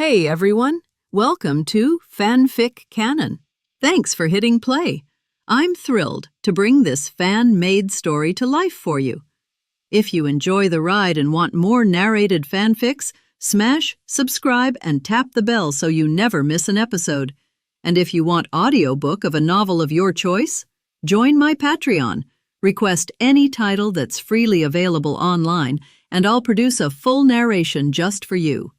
Hey everyone, welcome to FanFic Canon. Thanks for hitting play. I'm thrilled to bring this fan-made story to life for you. If you enjoy the ride and want more narrated fanfics, smash, subscribe, and tap the bell so you never miss an episode. And if you want audiobook of a novel of your choice, join my Patreon. Request any title that's freely available online, and I'll produce a full narration just for you.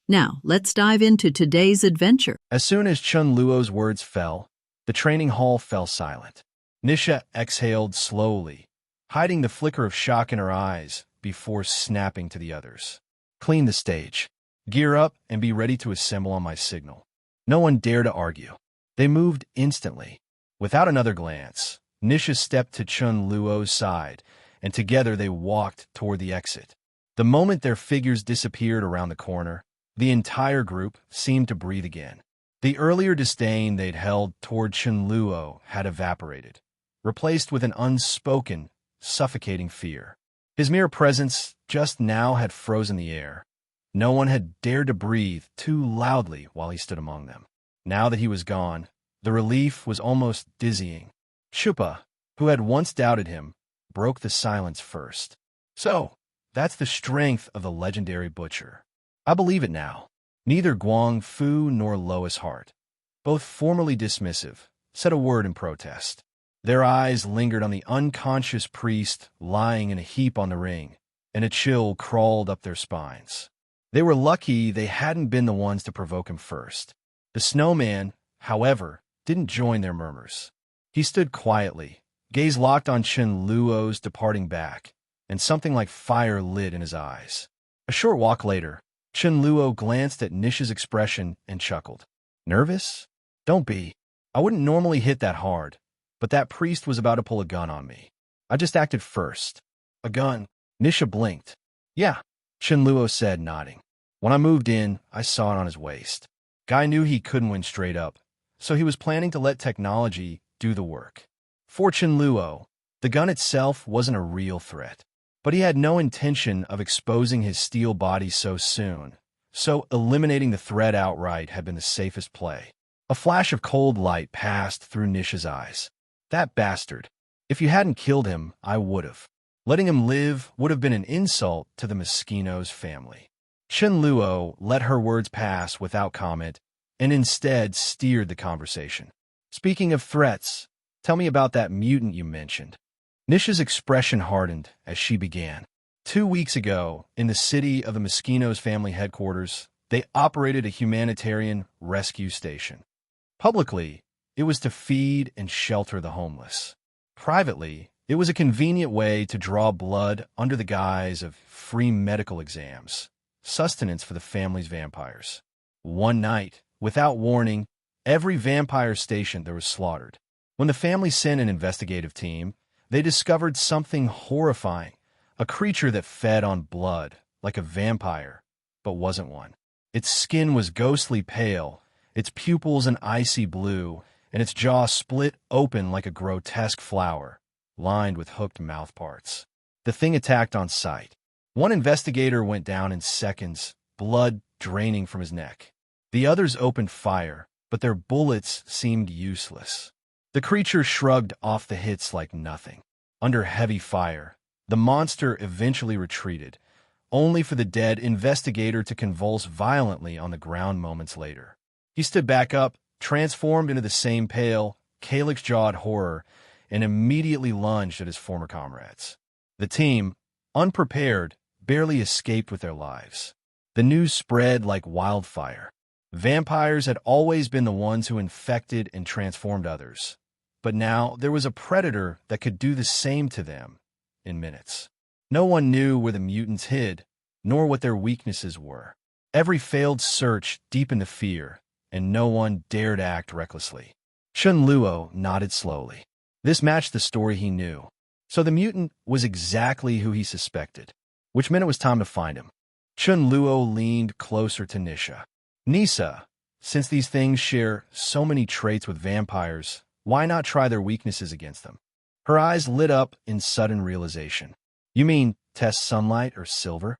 Now, let's dive into today's adventure. As soon as Chunluo's words fell, the training hall fell silent. Nisha exhaled slowly, hiding the flicker of shock in her eyes before snapping to the others. Clean the stage. Gear up and be ready to assemble on my signal. No one dared to argue. They moved instantly. Without another glance, Nisha stepped to Chunluo's side, and together they walked toward the exit. The moment their figures disappeared around the corner, the entire group seemed to breathe again. The earlier disdain they'd held toward Chen Luo had evaporated, replaced with an unspoken, suffocating fear. His mere presence just now had frozen the air. No one had dared to breathe too loudly while he stood among them. Now that he was gone, the relief was almost dizzying. Chupa, who had once doubted him, broke the silence first. So, that's the strength of the legendary butcher. I believe it now. Neither Guang Fu nor Lois Hart, both formerly dismissive, said a word in protest. Their eyes lingered on the unconscious priest lying in a heap on the ring, and a chill crawled up their spines. They were lucky they hadn't been the ones to provoke him first. The snowman, however, didn't join their murmurs. He stood quietly, gaze locked on Chen Luo's departing back, and something like fire lit in his eyes. A short walk later, Chen Luo glanced at Nisha's expression and chuckled. Nervous? Don't be. I wouldn't normally hit that hard, but that priest was about to pull a gun on me. I just acted first. A gun? Nisha blinked. Yeah, Chen Luo said, nodding. When I moved in, I saw it on his waist. Guy knew he couldn't win straight up, so he was planning to let technology do the work. For Chen Luo, the gun itself wasn't a real threat. But he had no intention of exposing his steel body so soon, so eliminating the threat outright had been the safest play. A flash of cold light passed through Nisha's eyes. That bastard. If you hadn't killed him, I would've. Letting him live would have been an insult to the Moschino's family. Chen Luo let her words pass without comment and instead steered the conversation. Speaking of threats, tell me about that mutant you mentioned. Nisha's expression hardened as she began. 2 weeks ago, in the city of the Moschino's family headquarters, they operated a humanitarian rescue station. Publicly, it was to feed and shelter the homeless. Privately, it was a convenient way to draw blood under the guise of free medical exams, sustenance for the family's vampires. One night, without warning, every vampire station there was slaughtered. When the family sent an investigative team, they discovered something horrifying, a creature that fed on blood, like a vampire, but wasn't one. Its skin was ghostly pale, its pupils an icy blue, and its jaw split open like a grotesque flower, lined with hooked mouthparts. The thing attacked on sight. One investigator went down in seconds, blood draining from his neck. The others opened fire, but their bullets seemed useless. The creature shrugged off the hits like nothing. Under heavy fire, the monster eventually retreated, only for the dead investigator to convulse violently on the ground moments later. He stood back up, transformed into the same pale, calyx-jawed horror, and immediately lunged at his former comrades. The team, unprepared, barely escaped with their lives. The news spread like wildfire. Vampires had always been the ones who infected and transformed others. But now there was a predator that could do the same to them in minutes. No one knew where the mutants hid, nor what their weaknesses were. Every failed search deepened the fear, and no one dared act recklessly. Chunluo nodded slowly. This matched the story he knew. So the mutant was exactly who he suspected, which meant it was time to find him. Chunluo leaned closer to Nisha. Nisha, since these things share so many traits with vampires, why not try their weaknesses against them? Her eyes lit up in sudden realization. You mean test sunlight or silver?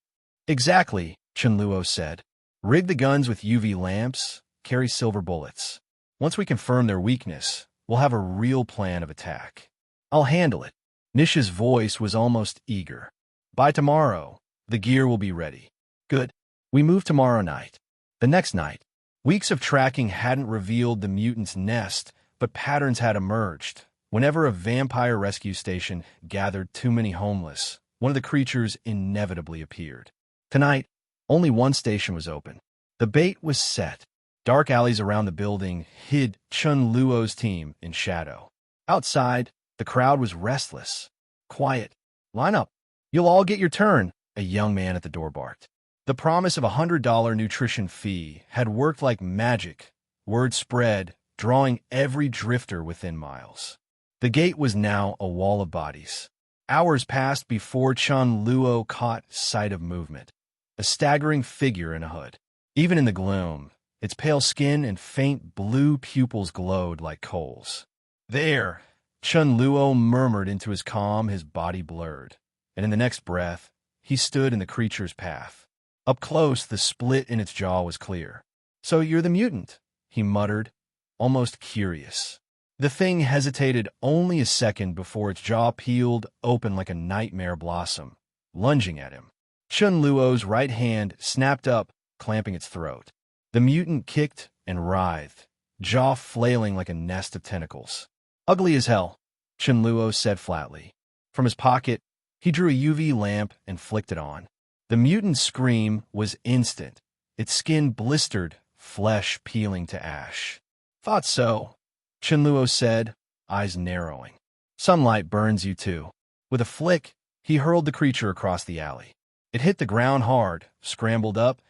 Exactly, Chunluo said. Rig the guns with UV lamps, carry silver bullets. Once we confirm their weakness, we'll have a real plan of attack. I'll handle it. Nisha's voice was almost eager. By tomorrow, the gear will be ready. Good. We move tomorrow night. The next night, weeks of tracking hadn't revealed the mutant's nest, but patterns had emerged. Whenever a vampire rescue station gathered too many homeless, one of the creatures inevitably appeared. Tonight, only one station was open. The bait was set. Dark alleys around the building hid Chunluo's team in shadow. Outside, the crowd was restless. Quiet. Line up. You'll all get your turn, a young man at the door barked. The promise of $100 nutrition fee had worked like magic. Word spread, drawing every drifter within miles. The gate was now a wall of bodies. Hours passed before Chunluo caught sight of movement. A staggering figure in a hood. Even in the gloom, its pale skin and faint blue pupils glowed like coals. There, Chunluo murmured into his calm, his body blurred. And in the next breath, he stood in the creature's path. Up close, the split in its jaw was clear. So you're the mutant, he muttered, almost curious. The thing hesitated only a second before its jaw peeled open like a nightmare blossom, lunging at him. Chunluo's right hand snapped up, clamping its throat. The mutant kicked and writhed, jaw flailing like a nest of tentacles. Ugly as hell, Chunluo said flatly. From his pocket, he drew a UV lamp and flicked it on. The mutant's scream was instant. Its skin blistered, flesh peeling to ash. Thought so, Chunluo said, eyes narrowing. Sunlight burns you too. With a flick, he hurled the creature across the alley. It hit the ground hard, scrambled up,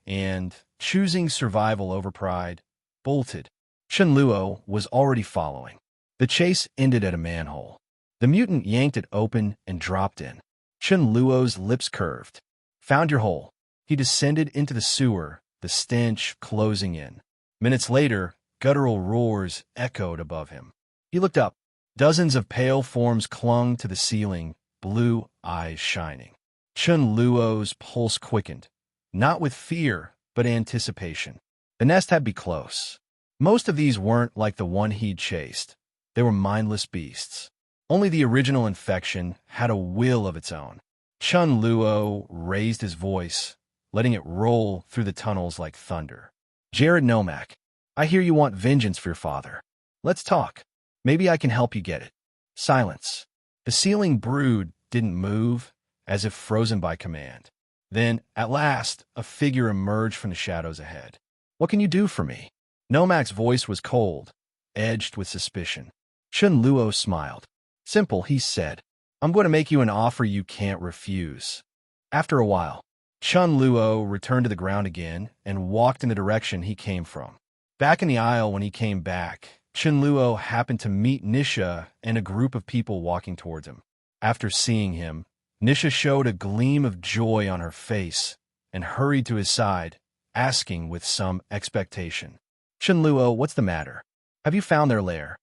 and, choosing survival over pride, bolted. Chunluo was already following. The chase ended at a manhole. The mutant yanked it open and dropped in. Chunluo's lips curved. Found your hole. He descended into the sewer, the stench closing in. Minutes later, guttural roars echoed above him. He looked up. Dozens of pale forms clung to the ceiling, blue eyes shining. Chunluo's pulse quickened, not with fear, but anticipation. The nest had to be close. Most of these weren't like the one he'd chased. They were mindless beasts. Only the original infection had a will of its own. Chunluo raised his voice, letting it roll through the tunnels like thunder. Jared Nomak, I hear you want vengeance for your father. Let's talk. Maybe I can help you get it. Silence. The ceiling brood didn't move, as if frozen by command. Then, at last, a figure emerged from the shadows ahead. What can you do for me? Nomak's voice was cold, edged with suspicion. Chunluo smiled. Simple, he said. I'm going to make you an offer you can't refuse. After a while, Chunluo returned to the ground again and walked in the direction he came from. Back in the aisle when he came back, Chunluo happened to meet Nisha and a group of people walking towards him. After seeing him, Nisha showed a gleam of joy on her face and hurried to his side, asking with some expectation. Chunluo, what's the matter? Have you found their lair?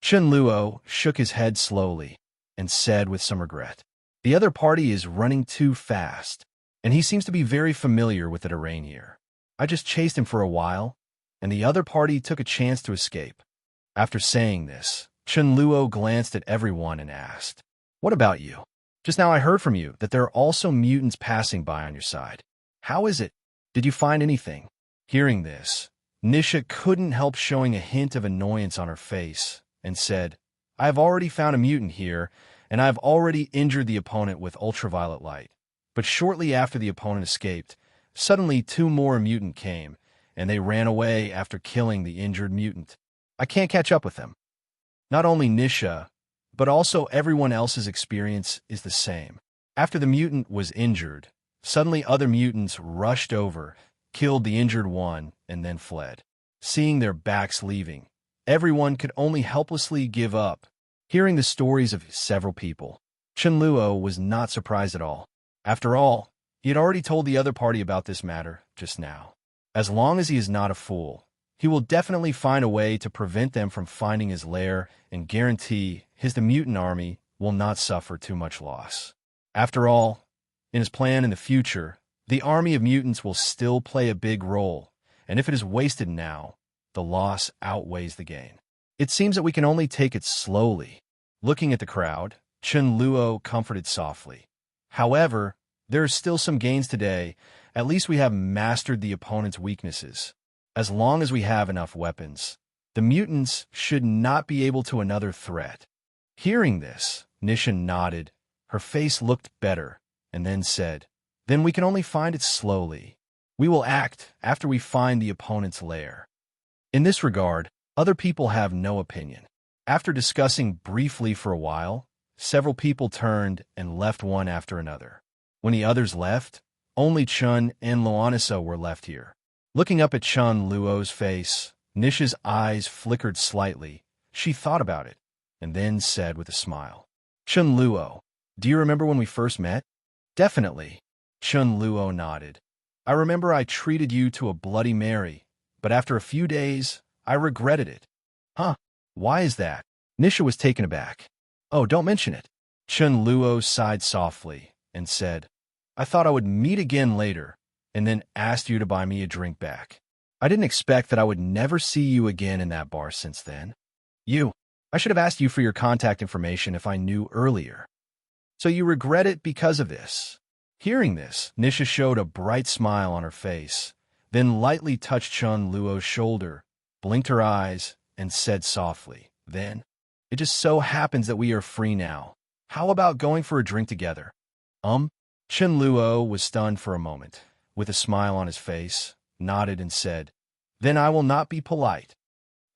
Chunluo shook his head slowly and said with some regret, the other party is running too fast, and he seems to be very familiar with the terrain here. I just chased him for a while, and the other party took a chance to escape. After saying this, Chunluo glanced at everyone and asked, what about you? Just now I heard from you that there are also mutants passing by on your side. How is it? Did you find anything? Hearing this, Nisha couldn't help showing a hint of annoyance on her face and said, I have already found a mutant here, and I have already injured the opponent with ultraviolet light. But shortly after the opponent escaped, suddenly 2 more mutant came, and they ran away after killing the injured mutant. I can't catch up with them. Not only Nisha, but also everyone else's experience is the same. After the mutant was injured, suddenly other mutants rushed over, killed the injured one, and then fled. Seeing their backs leaving, everyone could only helplessly give up. Hearing the stories of several people, Chunluo was not surprised at all. After all, he had already told the other party about this matter just now. As long as he is not a fool, he will definitely find a way to prevent them from finding his lair and guarantee the mutant army will not suffer too much loss. After all, in his plan in the future, The army of mutants will still play a big role, and if it is wasted now, the loss outweighs the gain. It seems that we can only take it slowly. Looking at the crowd, Chen Luo comforted softly. However, there are still some gains today. At least we have mastered the opponent's weaknesses. As long as we have enough weapons, the mutants should not be able to another threat. Hearing this, Nisha nodded. Her face looked better, and then said, "Then we can only find it slowly. We will act after we find the opponent's lair." In this regard, other people have no opinion. After discussing briefly for a while, several people turned and left one after another. When the others left, only Chun and Luo were left here. Looking up at Chunluo's face, Nisha's eyes flickered slightly. She thought about it, and then said with a smile, "Chunluo, do you remember when we first met?" "Definitely." Chunluo nodded. "I remember I treated you to a Bloody Mary, but after a few days, I regretted it." "Huh? Why is that?" Nisha was taken aback. "Oh, don't mention it." Chunluo sighed softly and said, "I thought I would meet again later, and then asked you to buy me a drink back. I didn't expect that I would never see you again in that bar since then. I should have asked you for your contact information if I knew earlier. So you regret it because of this." Hearing this, Nisha showed a bright smile on her face, then lightly touched Chunluo's shoulder, blinked her eyes, and said softly, "Then, it just so happens that we are free now. How about going for a drink together?" Chunluo was stunned for a moment. With a smile on his face, nodded and said, "Then I will not be polite."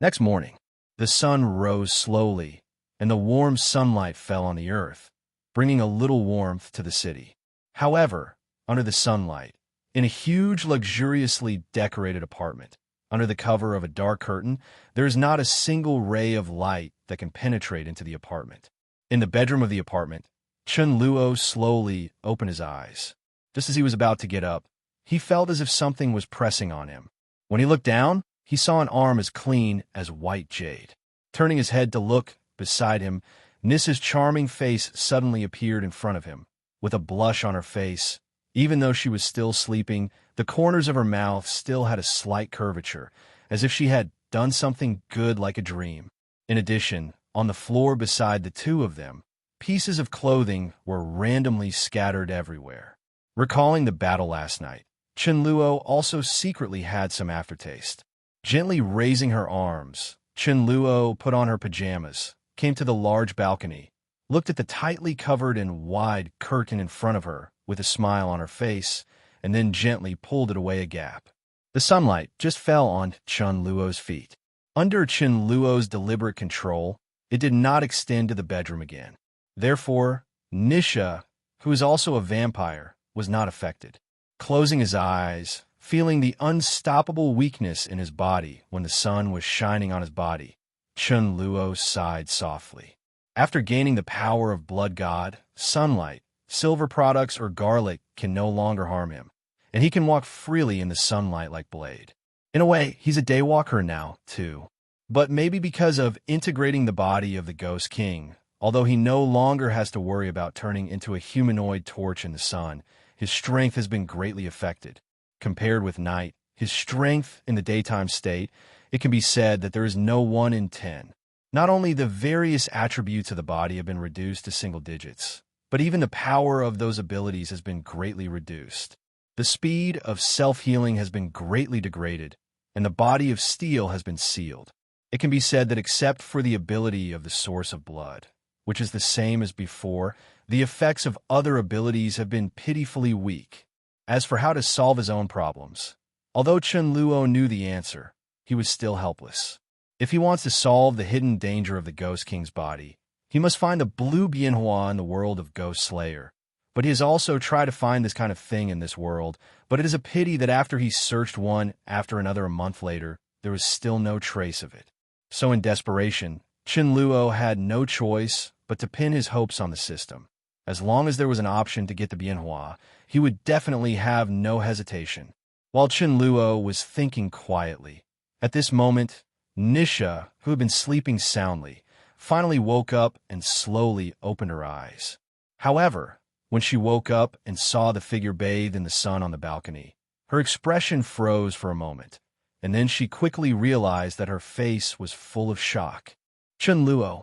Next morning, the sun rose slowly, and the warm sunlight fell on the earth, bringing a little warmth to the city. However, under the sunlight, in a huge, luxuriously decorated apartment, under the cover of a dark curtain, there is not a single ray of light that can penetrate into the apartment. In the bedroom of the apartment, Chunluo slowly opened his eyes. Just as he was about to get up, he felt as if something was pressing on him. When he looked down, he saw an arm as clean as white jade. Turning his head to look beside him, Nissa's charming face suddenly appeared in front of him. With a blush on her face, even though she was still sleeping, the corners of her mouth still had a slight curvature, as if she had done something good like a dream. In addition, on the floor beside the two of them, pieces of clothing were randomly scattered everywhere. Recalling the battle last night, Chunluo also secretly had some aftertaste. Gently raising her arms, Chunluo put on her pajamas, came to the large balcony, looked at the tightly covered and wide curtain in front of her with a smile on her face, and then gently pulled it away a gap. The sunlight just fell on Chunluo's feet. Under Chunluo's deliberate control, it did not extend to the bedroom again. Therefore, Nisha, who is also a vampire, was not affected. Closing his eyes, feeling the unstoppable weakness in his body when the sun was shining on his body, Chunluo sighed softly. After gaining the power of Blood God, sunlight, silver products, or garlic can no longer harm him, and he can walk freely in the sunlight like Blade. In a way, he's a Daywalker now, too. But maybe because of integrating the body of the Ghost King, although he no longer has to worry about turning into a humanoid torch in the sun, his strength has been greatly affected. Compared with night, his strength in the daytime state, it can be said that there is no 1 in 10. Not only the various attributes of the body have been reduced to single digits, but even the power of those abilities has been greatly reduced. The speed of self-healing has been greatly degraded, and the body of steel has been sealed. It can be said that except for the ability of the source of blood, which is the same as before, the effects of other abilities have been pitifully weak. As for how to solve his own problems, although Chunluo knew the answer, he was still helpless. If he wants to solve the hidden danger of the Ghost King's body, he must find the blue Bianhua in the world of Ghost Slayer. But he has also tried to find this kind of thing in this world, but it is a pity that after he searched one after another a month later, there was still no trace of it. So in desperation, Chunluo had no choice but to pin his hopes on the system. As long as there was an option to get the Bianhua, he would definitely have no hesitation. While Chunluo was thinking quietly, at this moment, Nisha, who had been sleeping soundly, finally woke up and slowly opened her eyes. However, When she woke up and saw the figure bathed in the sun on the balcony, her expression froze for a moment, and then she quickly realized that her face was full of shock. Chunluo,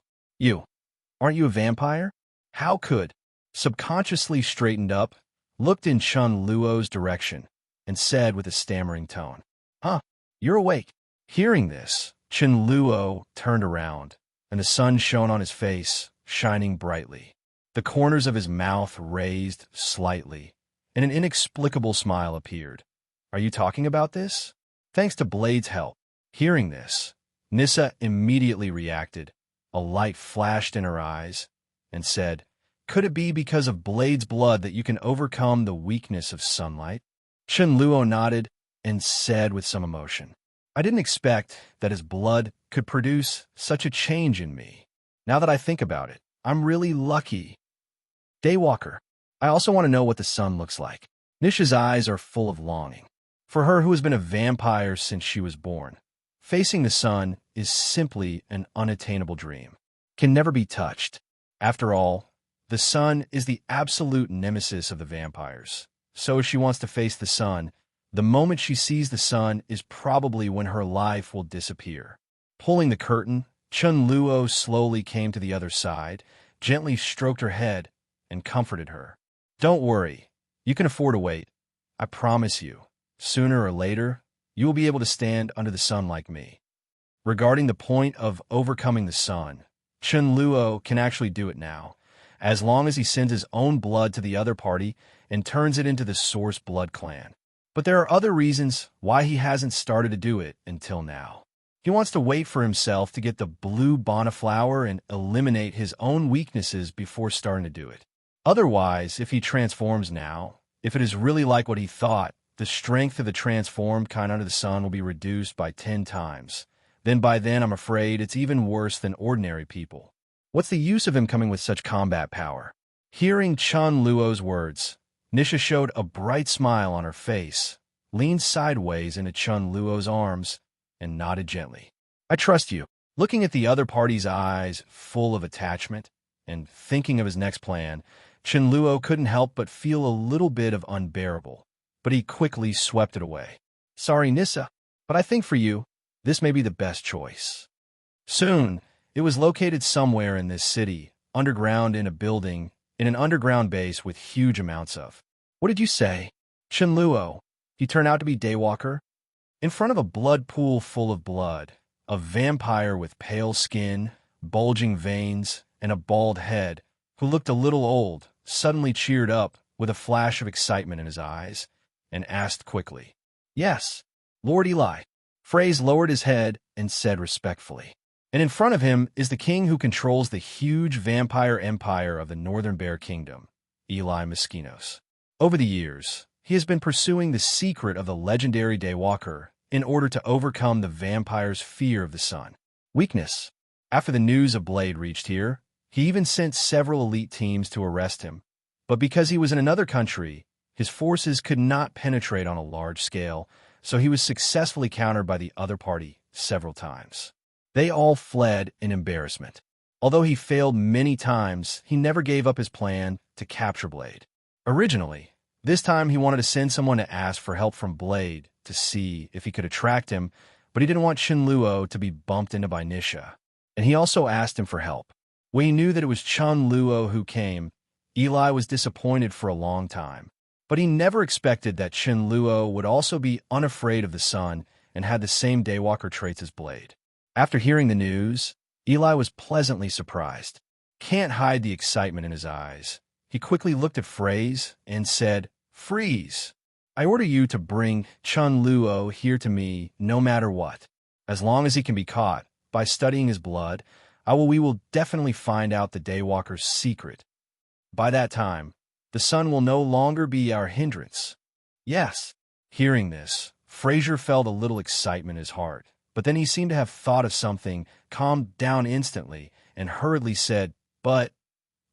aren't you a vampire? How could? Subconsciously straightened up, looked in Chunluo's direction, and said with a stammering tone, "Huh, you're awake." Hearing this, Chunluo turned around, and the sun shone on his face, shining brightly. The corners of his mouth raised slightly, and an inexplicable smile appeared. "Are you talking about this?" "Thanks to Blade's help." Hearing this, Nisha immediately reacted. A light flashed in her eyes, and said, "Could it be because of Blade's blood that you can overcome the weakness of sunlight?" Chen Luo nodded and said with some emotion, "I didn't expect that his blood could produce such a change in me. Now that I think about it, I'm really lucky." Daywalker, I also want to know what the sun looks like. Nisha's eyes are full of longing. For her who has been a vampire since she was born, facing the sun is simply an unattainable dream, can never be touched. After all, the sun is the absolute nemesis of the vampires. So if she wants to face the sun, the moment she sees the sun is probably when her life will disappear. Pulling the curtain, Chunluo slowly came to the other side, gently stroked her head, and comforted her. "Don't worry, you can afford to wait. I promise you, sooner or later, you will be able to stand under the sun like me." Regarding the point of overcoming the sun, Chunluo can actually do it now, as long as he sends his own blood to the other party and turns it into the Source Blood Clan. But there are other reasons why he hasn't started to do it until now. He wants to wait for himself to get the blue Bonaflower and eliminate his own weaknesses before starting to do it. Otherwise, if he transforms now, if it is really like what he thought, the strength of the transformed kind under the sun will be reduced by 10 times. Then by then, I'm afraid it's even worse than ordinary people. What's the use of him coming with such combat power? Hearing Chunluo's words, Nisha showed a bright smile on her face, leaned sideways into Chunluo's arms, and nodded gently. "I trust you." Looking at the other party's eyes full of attachment, and thinking of his next plan, Chunluo couldn't help but feel a little bit of unbearable, but he quickly swept it away. "Sorry, Nisha, but I think for you, this may be the best choice." Soon, it was located somewhere in this city, underground in a building, in an underground base with huge amounts of. "What did you say?" "Shinluo. He turned out to be Daywalker." In front of a blood pool full of blood, a vampire with pale skin, bulging veins, and a bald head, who looked a little old, suddenly cheered up with a flash of excitement in his eyes, and asked quickly, "Yes, Lord Eli." Phrase lowered his head and said respectfully, "And in front of him is the king who controls the huge vampire empire of the Northern Bear Kingdom, Eli Miskinos. Over the years, he has been pursuing the secret of the legendary Daywalker in order to overcome the vampire's fear of the sun. Weakness. After the news of Blade reached here, he even sent several elite teams to arrest him, but because he was in another country, his forces could not penetrate on a large scale, so he was successfully countered by the other party several times. They all fled in embarrassment. Although he failed many times, he never gave up his plan to capture Blade. Originally, this time he wanted to send someone to ask for help from Blade to see if he could attract him, but he didn't want Shinluo to be bumped into by Nisha, and he also asked him for help. When he knew that it was Chunluo who came, Eli was disappointed for a long time. But he never expected that Shinluo would also be unafraid of the sun and had the same Daywalker traits as Blade. After hearing the news, Eli was pleasantly surprised. Can't hide the excitement in his eyes. He quickly looked at Phrase and said, "Freeze! I order you to bring Chunluo here to me no matter what. As long as he can be caught, by studying his blood, we will definitely find out the Daywalker's secret. By that time, the sun will no longer be our hindrance." "Yes." Hearing this, Fraser felt a little excitement in his heart, but then he seemed to have thought of something, calmed down instantly, and hurriedly said, "But,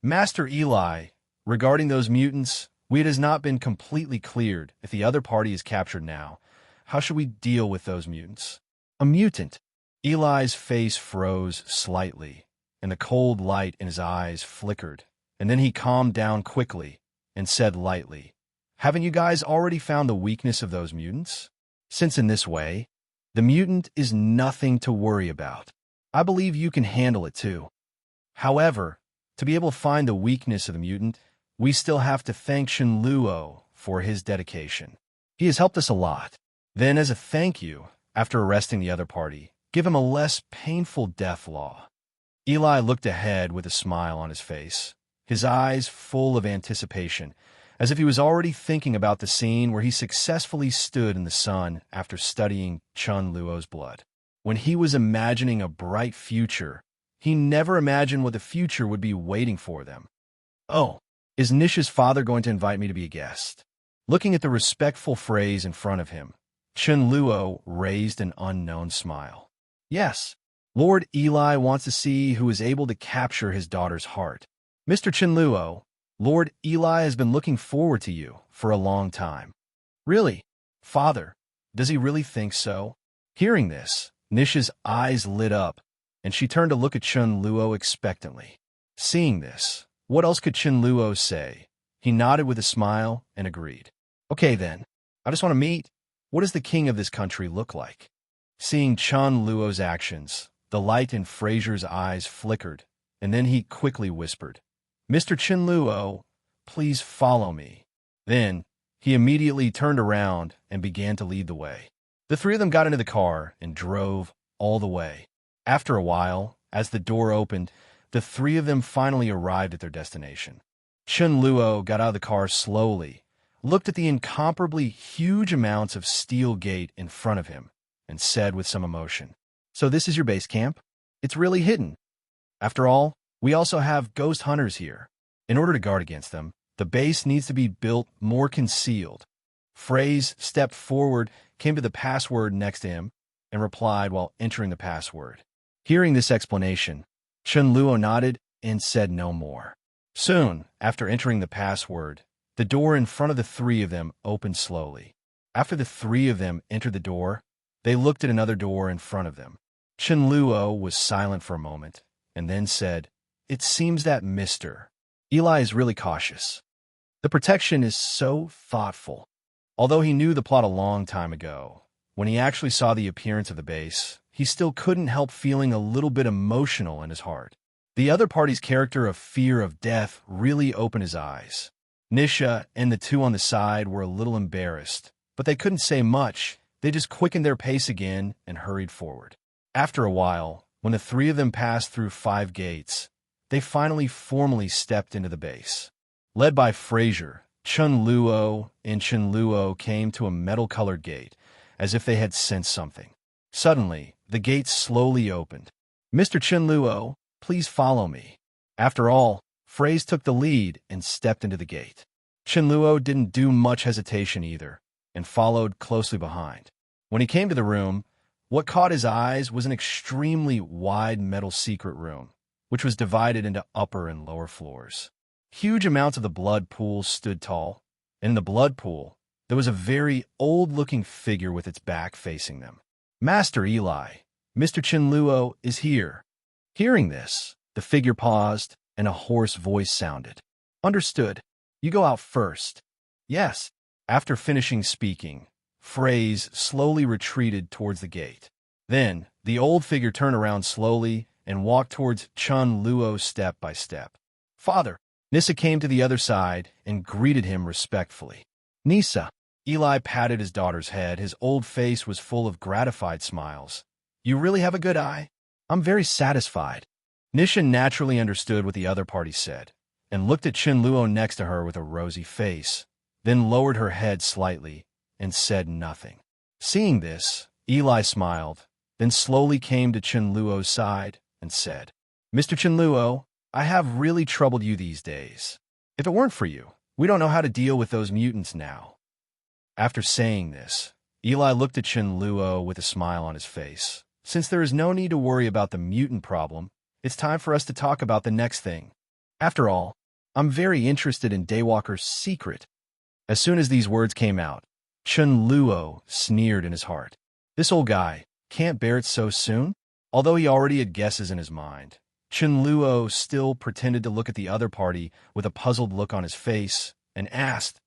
Master Eli, regarding those mutants, it has not been completely cleared if the other party is captured now. How should we deal with those mutants?" "A mutant?" Eli's face froze slightly, and the cold light in his eyes flickered, and then he calmed down quickly and said lightly, "Haven't you guys already found the weakness of those mutants? Since in this way, the mutant is nothing to worry about. I believe you can handle it too. However, to be able to find the weakness of the mutant, we still have to thank Shinluo for his dedication. He has helped us a lot. Then, as a thank you, after arresting the other party, give him a less painful death law." Eli looked ahead with a smile on his face, his eyes full of anticipation, as if he was already thinking about the scene where he successfully stood in the sun after studying Chunluo's blood. When he was imagining a bright future, he never imagined what the future would be waiting for them. "Oh, is Nisha's father going to invite me to be a guest?" Looking at the respectful phrase in front of him, Chen Luo raised an unknown smile. "Yes, Lord Eli wants to see who is able to capture his daughter's heart. Mr. Chen Luo, Lord Eli has been looking forward to you for a long time." "Really? Father, does he really think so?" Hearing this, Nisha's eyes lit up, and she turned to look at Chen Luo expectantly. Seeing this, what else could Chen Luo say? He nodded with a smile and agreed. "Okay then, I just want to meet. What does the king of this country look like?" Seeing Chen Luo's actions, the light in Fraser's eyes flickered, and then he quickly whispered, "Mr. Chen Luo, please follow me." Then, he immediately turned around and began to lead the way. The three of them got into the car and drove all the way. After a while, as the door opened, the three of them finally arrived at their destination. Chen Luo got out of the car slowly, looked at the incomparably huge amounts of steel gate in front of him, and said with some emotion, "So this is your base camp? It's really hidden. After all, we also have ghost hunters here. In order to guard against them, the base needs to be built more concealed." Phrase stepped forward, came to the password next to him, and replied while entering the password. Hearing this explanation, Chen Luo nodded and said no more. Soon, after entering the password, the door in front of the three of them opened slowly. After the three of them entered the door, they looked at another door in front of them. Chen Luo was silent for a moment, and then said, "It seems that Mr. Eli is really cautious. The protection is so thoughtful." Although he knew the plot a long time ago, when he actually saw the appearance of the base, he still couldn't help feeling a little bit emotional in his heart. The other party's character of fear of death really opened his eyes. Nisha and the two on the side were a little embarrassed, but they couldn't say much. They just quickened their pace again and hurried forward. After a while, when the three of them passed through 5 gates, they finally formally stepped into the base. Led by Fraser, Chunluo and Chunluo came to a metal-colored gate, as if they had sensed something. Suddenly, the gate slowly opened. "Mr. Chunluo, please follow me." After all, Fraser took the lead and stepped into the gate. Chunluo didn't do much hesitation either, and followed closely behind. When he came to the room, what caught his eyes was an extremely wide metal secret room, which was divided into upper and lower floors. Huge amounts of the blood pools stood tall, and in the blood pool, there was a very old-looking figure with its back facing them. "Master Eli, Mr. Chunluo is here." Hearing this, the figure paused, and a hoarse voice sounded. "Understood. You go out first." "Yes." After finishing speaking, Fraser slowly retreated towards the gate. Then, the old figure turned around slowly and walked towards Chunluo step by step. "Father." Nisha came to the other side and greeted him respectfully. "Nisha." Eli patted his daughter's head. His old face was full of gratified smiles. "You really have a good eye. I'm very satisfied." Nisha naturally understood what the other party said, and looked at Chunluo next to her with a rosy face, then lowered her head slightly and said nothing. Seeing this, Eli smiled, then slowly came to Chunluo's side and said, "Mr. Chunluo, I have really troubled you these days. If it weren't for you, we don't know how to deal with those mutants now." After saying this, Eli looked at Chunluo with a smile on his face. "Since there is no need to worry about the mutant problem, it's time for us to talk about the next thing. After all, I'm very interested in Daywalker's secret." As soon as these words came out, Chunluo sneered in his heart. This old guy can't bear it so soon? Although he already had guesses in his mind, Chunluo still pretended to look at the other party with a puzzled look on his face and asked,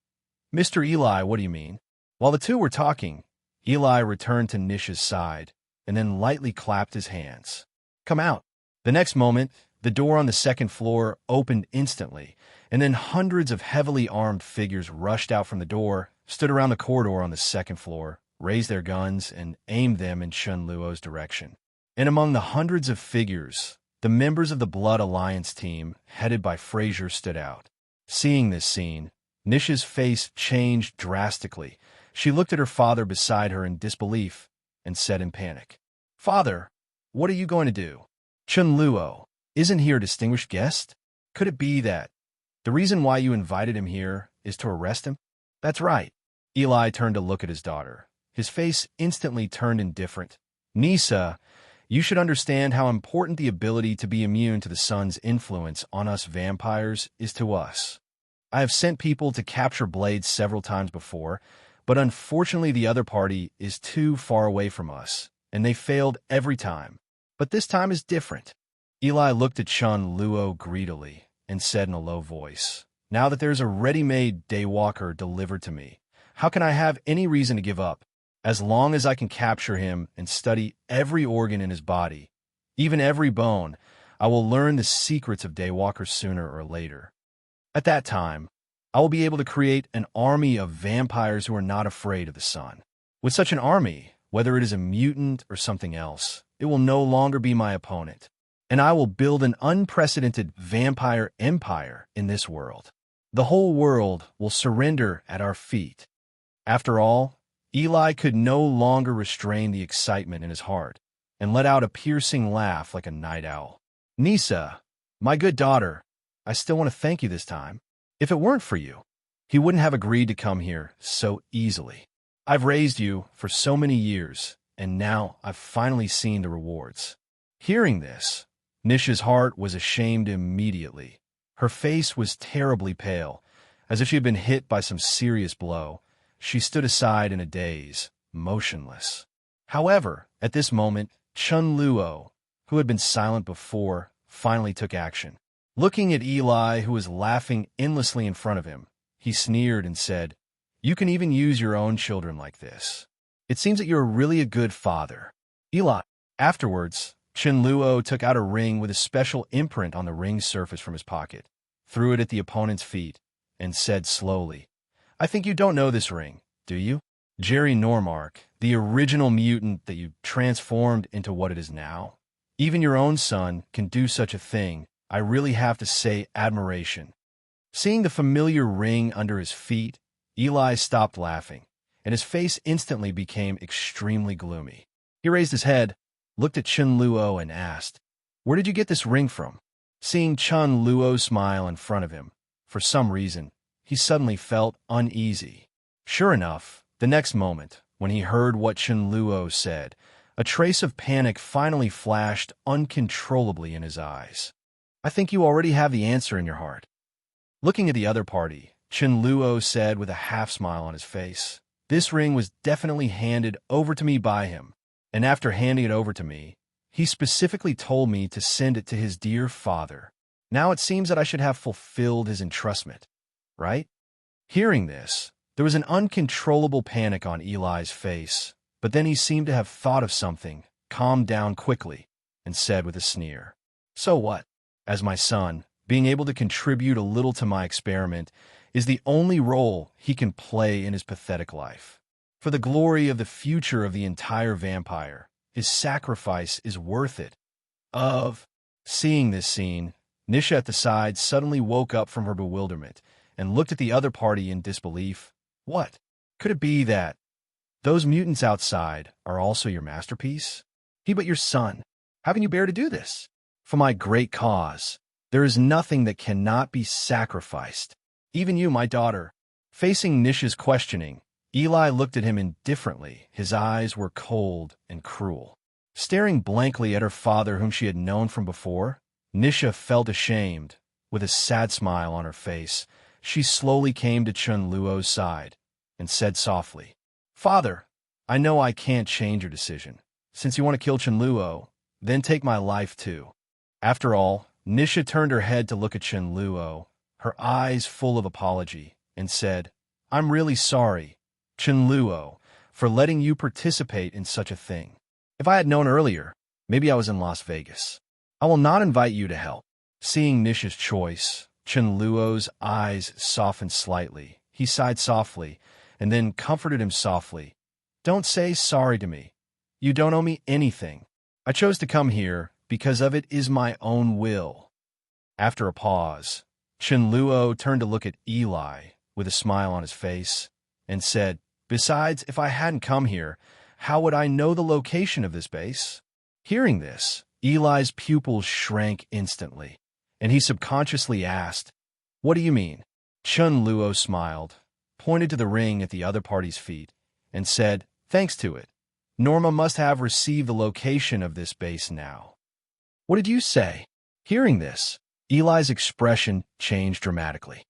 "Mr. Eli, what do you mean?" While the two were talking, Eli returned to Nisha's side and then lightly clapped his hands. "Come out." The next moment, the door on the second floor opened instantly, and then hundreds of heavily armed figures rushed out from the door, stood around the corridor on the second floor, raised their guns, and aimed them in Chunluo's direction. And among the hundreds of figures, the members of the Blood Alliance team, headed by Frazier, stood out. Seeing this scene, Nisha's face changed drastically. She looked at her father beside her in disbelief and said in panic, "Father, what are you going to do? Chunluo, isn't he a distinguished guest? Could it be that the reason why you invited him here is to arrest him?" "That's right." Eli turned to look at his daughter. His face instantly turned indifferent. "Nisha, you should understand how important the ability to be immune to the sun's influence on us vampires is to us. I have sent people to capture Blades several times before, but unfortunately the other party is too far away from us, and they failed every time. But this time is different." Eli looked at Chunluo greedily and said in a low voice, "Now that there's a ready-made Daywalker delivered to me, how can I have any reason to give up? As long as I can capture him and study every organ in his body, even every bone, I will learn the secrets of Daywalker sooner or later. At that time, I will be able to create an army of vampires who are not afraid of the sun. With such an army, whether it is a mutant or something else, it will no longer be my opponent, and I will build an unprecedented vampire empire in this world. The whole world will surrender at our feet." After all, Eli could no longer restrain the excitement in his heart and let out a piercing laugh like a night owl. "Nisha, my good daughter, I still want to thank you this time. If it weren't for you, he wouldn't have agreed to come here so easily. I've raised you for so many years, and now I've finally seen the rewards." Hearing this, Nisha's heart was ashamed immediately. Her face was terribly pale, as if she had been hit by some serious blow. She stood aside in a daze, motionless. However, at this moment, Chunluo, who had been silent before, finally took action. Looking at Eli, who was laughing endlessly in front of him, he sneered and said, "You can even use your own children like this. It seems that you're really a good father." Eli. Afterwards, Chunluo took out a ring with a special imprint on the ring's surface from his pocket, threw it at the opponent's feet, and said slowly, "I think you don't know this ring, do you? Jerry Normark, the original mutant that you transformed into what it is now. Even your own son can do such a thing. I really have to say admiration." Seeing the familiar ring under his feet, Eli stopped laughing, and his face instantly became extremely gloomy. He raised his head, looked at Chunluo, and asked, "Where did you get this ring from?" Seeing Chunluo smile in front of him, for some reason, he suddenly felt uneasy. Sure enough, the next moment, when he heard what Chunluo said, a trace of panic finally flashed uncontrollably in his eyes. "I think you already have the answer in your heart." Looking at the other party, Chunluo said with a half-smile on his face, "This ring was definitely handed over to me by him, and after handing it over to me, he specifically told me to send it to his dear father. Now it seems that I should have fulfilled his entrustment, right?" Hearing this, there was an uncontrollable panic on Eli's face, but then he seemed to have thought of something, calmed down quickly, and said with a sneer, "So what? As my son, being able to contribute a little to my experiment is the only role he can play in his pathetic life. For the glory of the future of the entire vampire, his sacrifice is worth it." Seeing this scene, Nisha at the side suddenly woke up from her bewilderment and looked at the other party in disbelief. "What? Could it be that those mutants outside are also your masterpiece? He but your son. How can you bear to do this? For my great cause, there is nothing that cannot be sacrificed. Even you, my daughter." Facing Nisha's questioning, Eli looked at him indifferently. His eyes were cold and cruel. Staring blankly at her father, whom she had known from before, Nisha felt ashamed. With a sad smile on her face, she slowly came to Chunluo's side and said softly, "Father, I know I can't change your decision. Since you want to kill Chunluo, then take my life too." After all, Nisha turned her head to look at Chunluo, her eyes full of apology, and said, "I'm really sorry, Chen Luo, for letting you participate in such a thing. If I had known earlier, maybe I was in Las Vegas. I will not invite you to help." Seeing Nisha's choice, Chen Luo's eyes softened slightly. He sighed softly, and then comforted him softly. "Don't say sorry to me. You don't owe me anything. I chose to come here because of it is my own will." After a pause, Chen Luo turned to look at Eli with a smile on his face and said, "Besides, if I hadn't come here, how would I know the location of this base?" Hearing this, Eli's pupils shrank instantly, and he subconsciously asked, "What do you mean?" Chen Luo smiled, pointed to the ring at the other party's feet, and said, "Thanks to it, Norma must have received the location of this base now." "What did you say?" Hearing this, Eli's expression changed dramatically,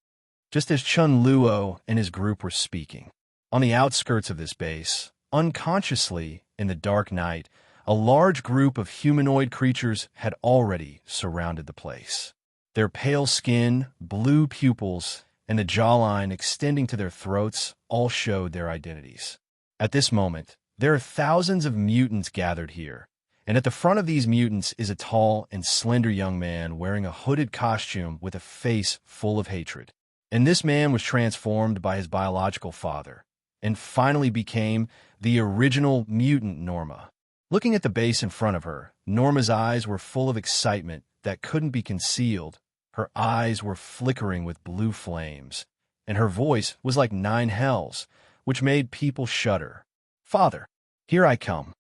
just as Chen Luo and his group were speaking. On the outskirts of this base, unconsciously in the dark night, a large group of humanoid creatures had already surrounded the place. Their pale skin, blue pupils, and the jawline extending to their throats all showed their identities. At this moment, there are thousands of mutants gathered here, and at the front of these mutants is a tall and slender young man wearing a hooded costume with a face full of hatred. And this man was transformed by his biological father, and finally became the original mutant Norma. Looking at the base in front of her, Norma's eyes were full of excitement that couldn't be concealed. Her eyes were flickering with blue flames, and her voice was like 9 hells, which made people shudder. "Father, here I come."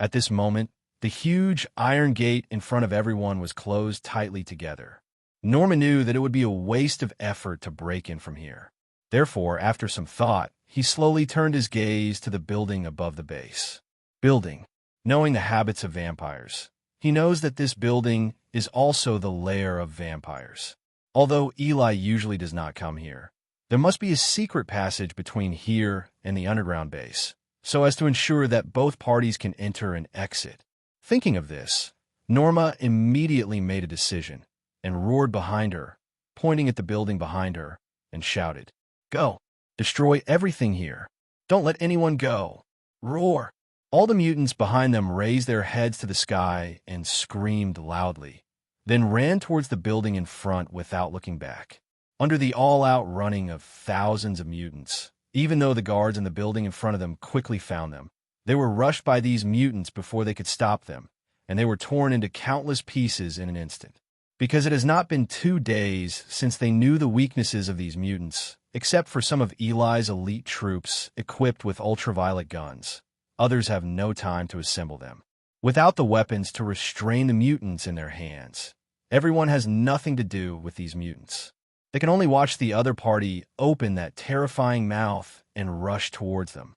At this moment, the huge iron gate in front of everyone was closed tightly together. Norma knew that it would be a waste of effort to break in from here. Therefore, after some thought, he slowly turned his gaze to the building above the base. Building. Knowing the habits of vampires, he knows that this building is also the lair of vampires. Although Eli usually does not come here, there must be a secret passage between here and the underground base, so as to ensure that both parties can enter and exit. Thinking of this, Norma immediately made a decision and roared behind her, pointing at the building behind her, and shouted, "Go! Destroy everything here! Don't let anyone go! Roar!" All the mutants behind them raised their heads to the sky and screamed loudly, then ran towards the building in front without looking back. Under the all-out running of thousands of mutants, even though the guards in the building in front of them quickly found them, they were rushed by these mutants before they could stop them, and they were torn into countless pieces in an instant. Because it has not been 2 days since they knew the weaknesses of these mutants, except for some of Eli's elite troops equipped with ultraviolet guns. Others have no time to assemble them. Without the weapons to restrain the mutants in their hands, everyone has nothing to do with these mutants. They can only watch the other party open that terrifying mouth and rush towards them.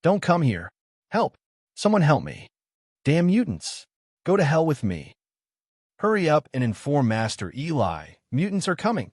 Don't come here. Help! Someone help me. Damn mutants! Go to hell with me. Hurry up and inform Master Eli. Mutants are coming.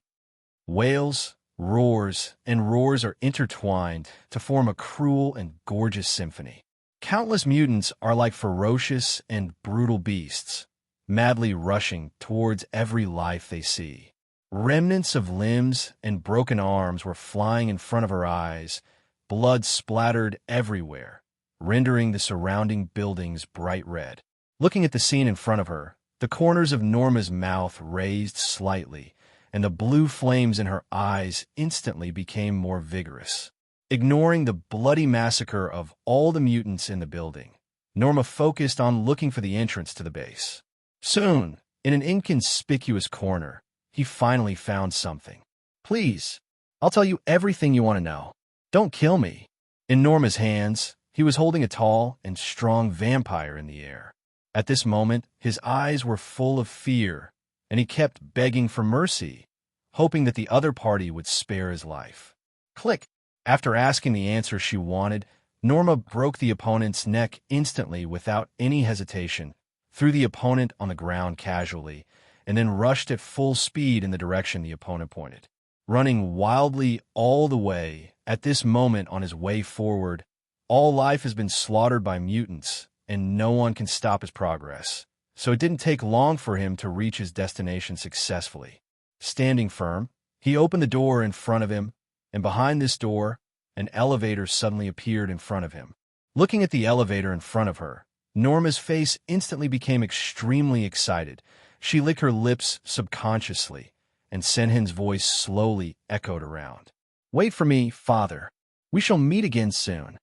Wails, roars, and roars are intertwined to form a cruel and gorgeous symphony. Countless mutants are like ferocious and brutal beasts, madly rushing towards every life they see. Remnants of limbs and broken arms were flying in front of her eyes, blood splattered everywhere, rendering the surrounding buildings bright red. Looking at the scene in front of her, the corners of Norma's mouth raised slightly, and the blue flames in her eyes instantly became more vigorous. Ignoring the bloody massacre of all the mutants in the building, Norma focused on looking for the entrance to the base. Soon, in an inconspicuous corner, he finally found something. "Please, I'll tell you everything you want to know. Don't kill me." In Norma's hands, he was holding a tall and strong vampire in the air. At this moment, his eyes were full of fear, and he kept begging for mercy, hoping that the other party would spare his life. Click! After asking the answer she wanted, Norma broke the opponent's neck instantly without any hesitation, threw the opponent on the ground casually, and then rushed at full speed in the direction the opponent pointed. Running wildly all the way, at this moment on his way forward, all life has been slaughtered by mutants, and no one can stop his progress, so it didn't take long for him to reach his destination successfully. Standing firm, he opened the door in front of him, and behind this door, an elevator suddenly appeared in front of him. Looking at the elevator in front of her, Norma's face instantly became extremely excited. She licked her lips subconsciously, and Senhin's voice slowly echoed around. "Wait for me, father. We shall meet again soon."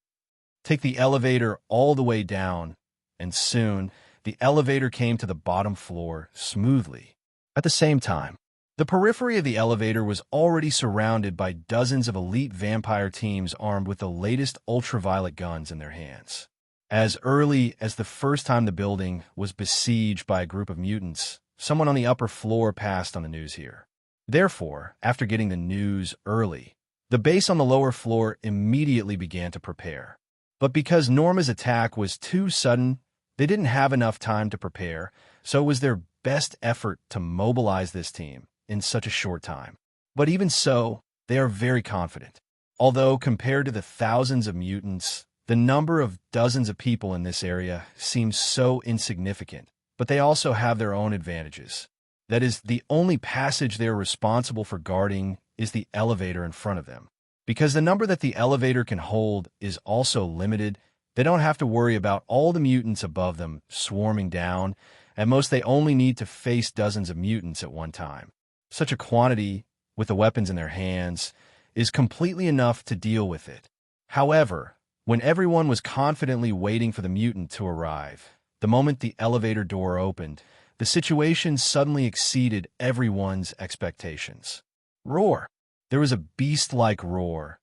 Take the elevator all the way down, and soon the elevator came to the bottom floor smoothly. At the same time, the periphery of the elevator was already surrounded by dozens of elite vampire teams armed with the latest ultraviolet guns in their hands. As early as the first time the building was besieged by a group of mutants, someone on the upper floor passed on the news here. Therefore, after getting the news early, the base on the lower floor immediately began to prepare. But because Norma's attack was too sudden, they didn't have enough time to prepare, so it was their best effort to mobilize this team in such a short time. But even so, they are very confident. Although compared to the thousands of mutants, the number of dozens of people in this area seems so insignificant, but they also have their own advantages. That is, the only passage they are responsible for guarding is the elevator in front of them. Because the number that the elevator can hold is also limited, they don't have to worry about all the mutants above them swarming down. At most, they only need to face dozens of mutants at one time. Such a quantity, with the weapons in their hands, is completely enough to deal with it. However, when everyone was confidently waiting for the mutant to arrive, the moment the elevator door opened, the situation suddenly exceeded everyone's expectations. Roar! There was a beast-like roar,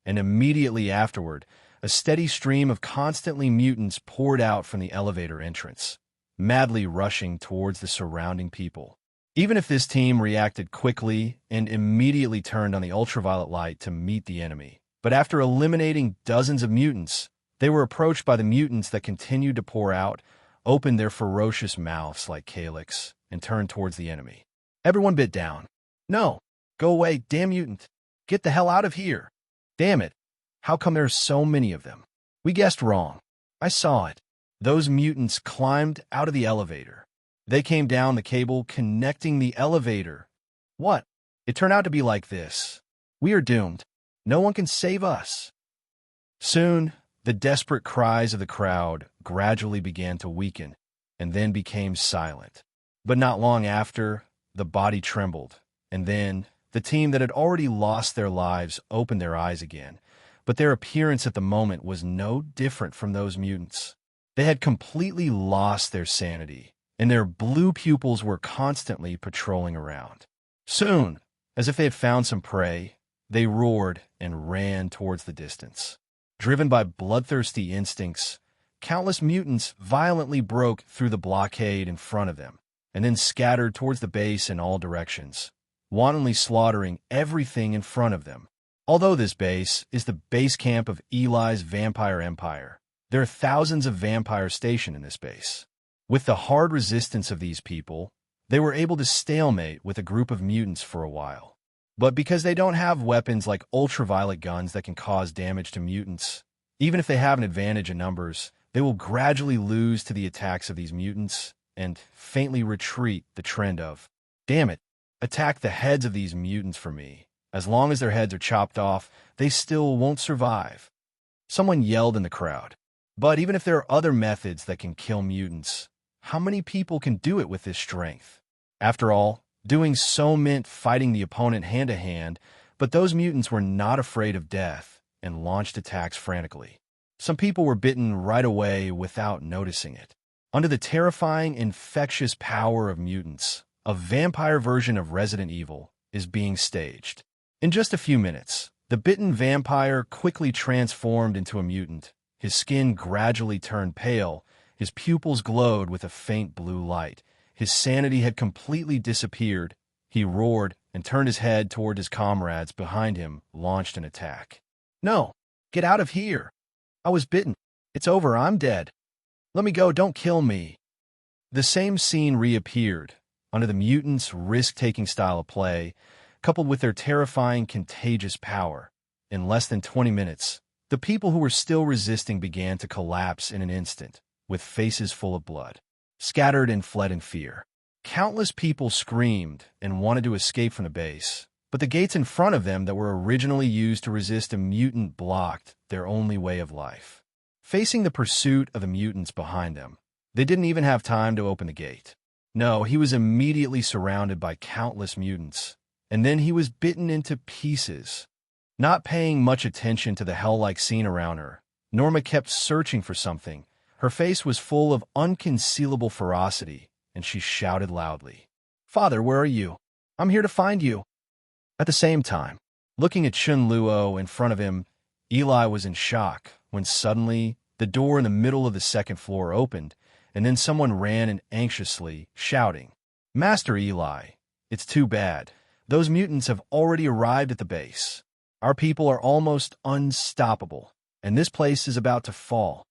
and immediately afterward, a steady stream of constantly mutants poured out from the elevator entrance, madly rushing towards the surrounding people. Even if this team reacted quickly and immediately turned on the ultraviolet light to meet the enemy, but after eliminating dozens of mutants, they were approached by the mutants that continued to pour out, opened their ferocious mouths like calyx, and turned towards the enemy. Everyone bit down. "No! Go away, damn mutant! Get the hell out of here! Damn it! How come there are so many of them? We guessed wrong. I saw it." Those mutants climbed out of the elevator. They came down the cable connecting the elevator. What? It turned out to be like this. We are doomed. No one can save us. Soon, the desperate cries of the crowd gradually began to weaken and then became silent. But not long after, the body trembled, and then the team that had already lost their lives opened their eyes again, but their appearance at the moment was no different from those mutants. They had completely lost their sanity, and their blue pupils were constantly patrolling around. Soon, as if they had found some prey, they roared and ran towards the distance. Driven by bloodthirsty instincts, countless mutants violently broke through the blockade in front of them, and then scattered towards the base in all directions, wantonly slaughtering everything in front of them. Although this base is the base camp of Eli's vampire empire, there are thousands of vampires stationed in this base. With the hard resistance of these people, they were able to stalemate with a group of mutants for a while. But because they don't have weapons like ultraviolet guns that can cause damage to mutants, even if they have an advantage in numbers, they will gradually lose to the attacks of these mutants and faintly retreat the trend of, "Damn it, attack the heads of these mutants for me. As long as their heads are chopped off, they still won't survive." Someone yelled in the crowd. But even if there are other methods that can kill mutants, how many people can do it with this strength? After all, doing so meant fighting the opponent hand-to-hand, but those mutants were not afraid of death and launched attacks frantically. Some people were bitten right away without noticing it. Under the terrifying, infectious power of mutants, a vampire version of Resident Evil is being staged. In just a few minutes, the bitten vampire quickly transformed into a mutant. His skin gradually turned pale, his pupils glowed with a faint blue light. His sanity had completely disappeared. He roared and turned his head toward his comrades behind him, launched an attack. "No! Get out of here! I was bitten. It's over, I'm dead. Let me go, don't kill me." The same scene reappeared, under the mutants' risk-taking style of play, coupled with their terrifying, contagious power. In less than 20 minutes, the people who were still resisting began to collapse in an instant, with faces full of blood, scattered and fled in fear. Countless people screamed and wanted to escape from the base, but the gates in front of them that were originally used to resist a mutant blocked their only way of life. Facing the pursuit of the mutants behind them, they didn't even have time to open the gate. No, he was immediately surrounded by countless mutants, and then he was bitten into pieces. Not paying much attention to the hell-like scene around her, Norma kept searching for something. Her face was full of unconcealable ferocity, and she shouted loudly, "Father, where are you? I'm here to find you." At the same time, looking at Chunluo in front of him, Eli was in shock when suddenly the door in the middle of the second floor opened, and then someone ran in anxiously, shouting, "Master Eli, it's too bad. Those mutants have already arrived at the base. Our people are almost unstoppable, and this place is about to fall."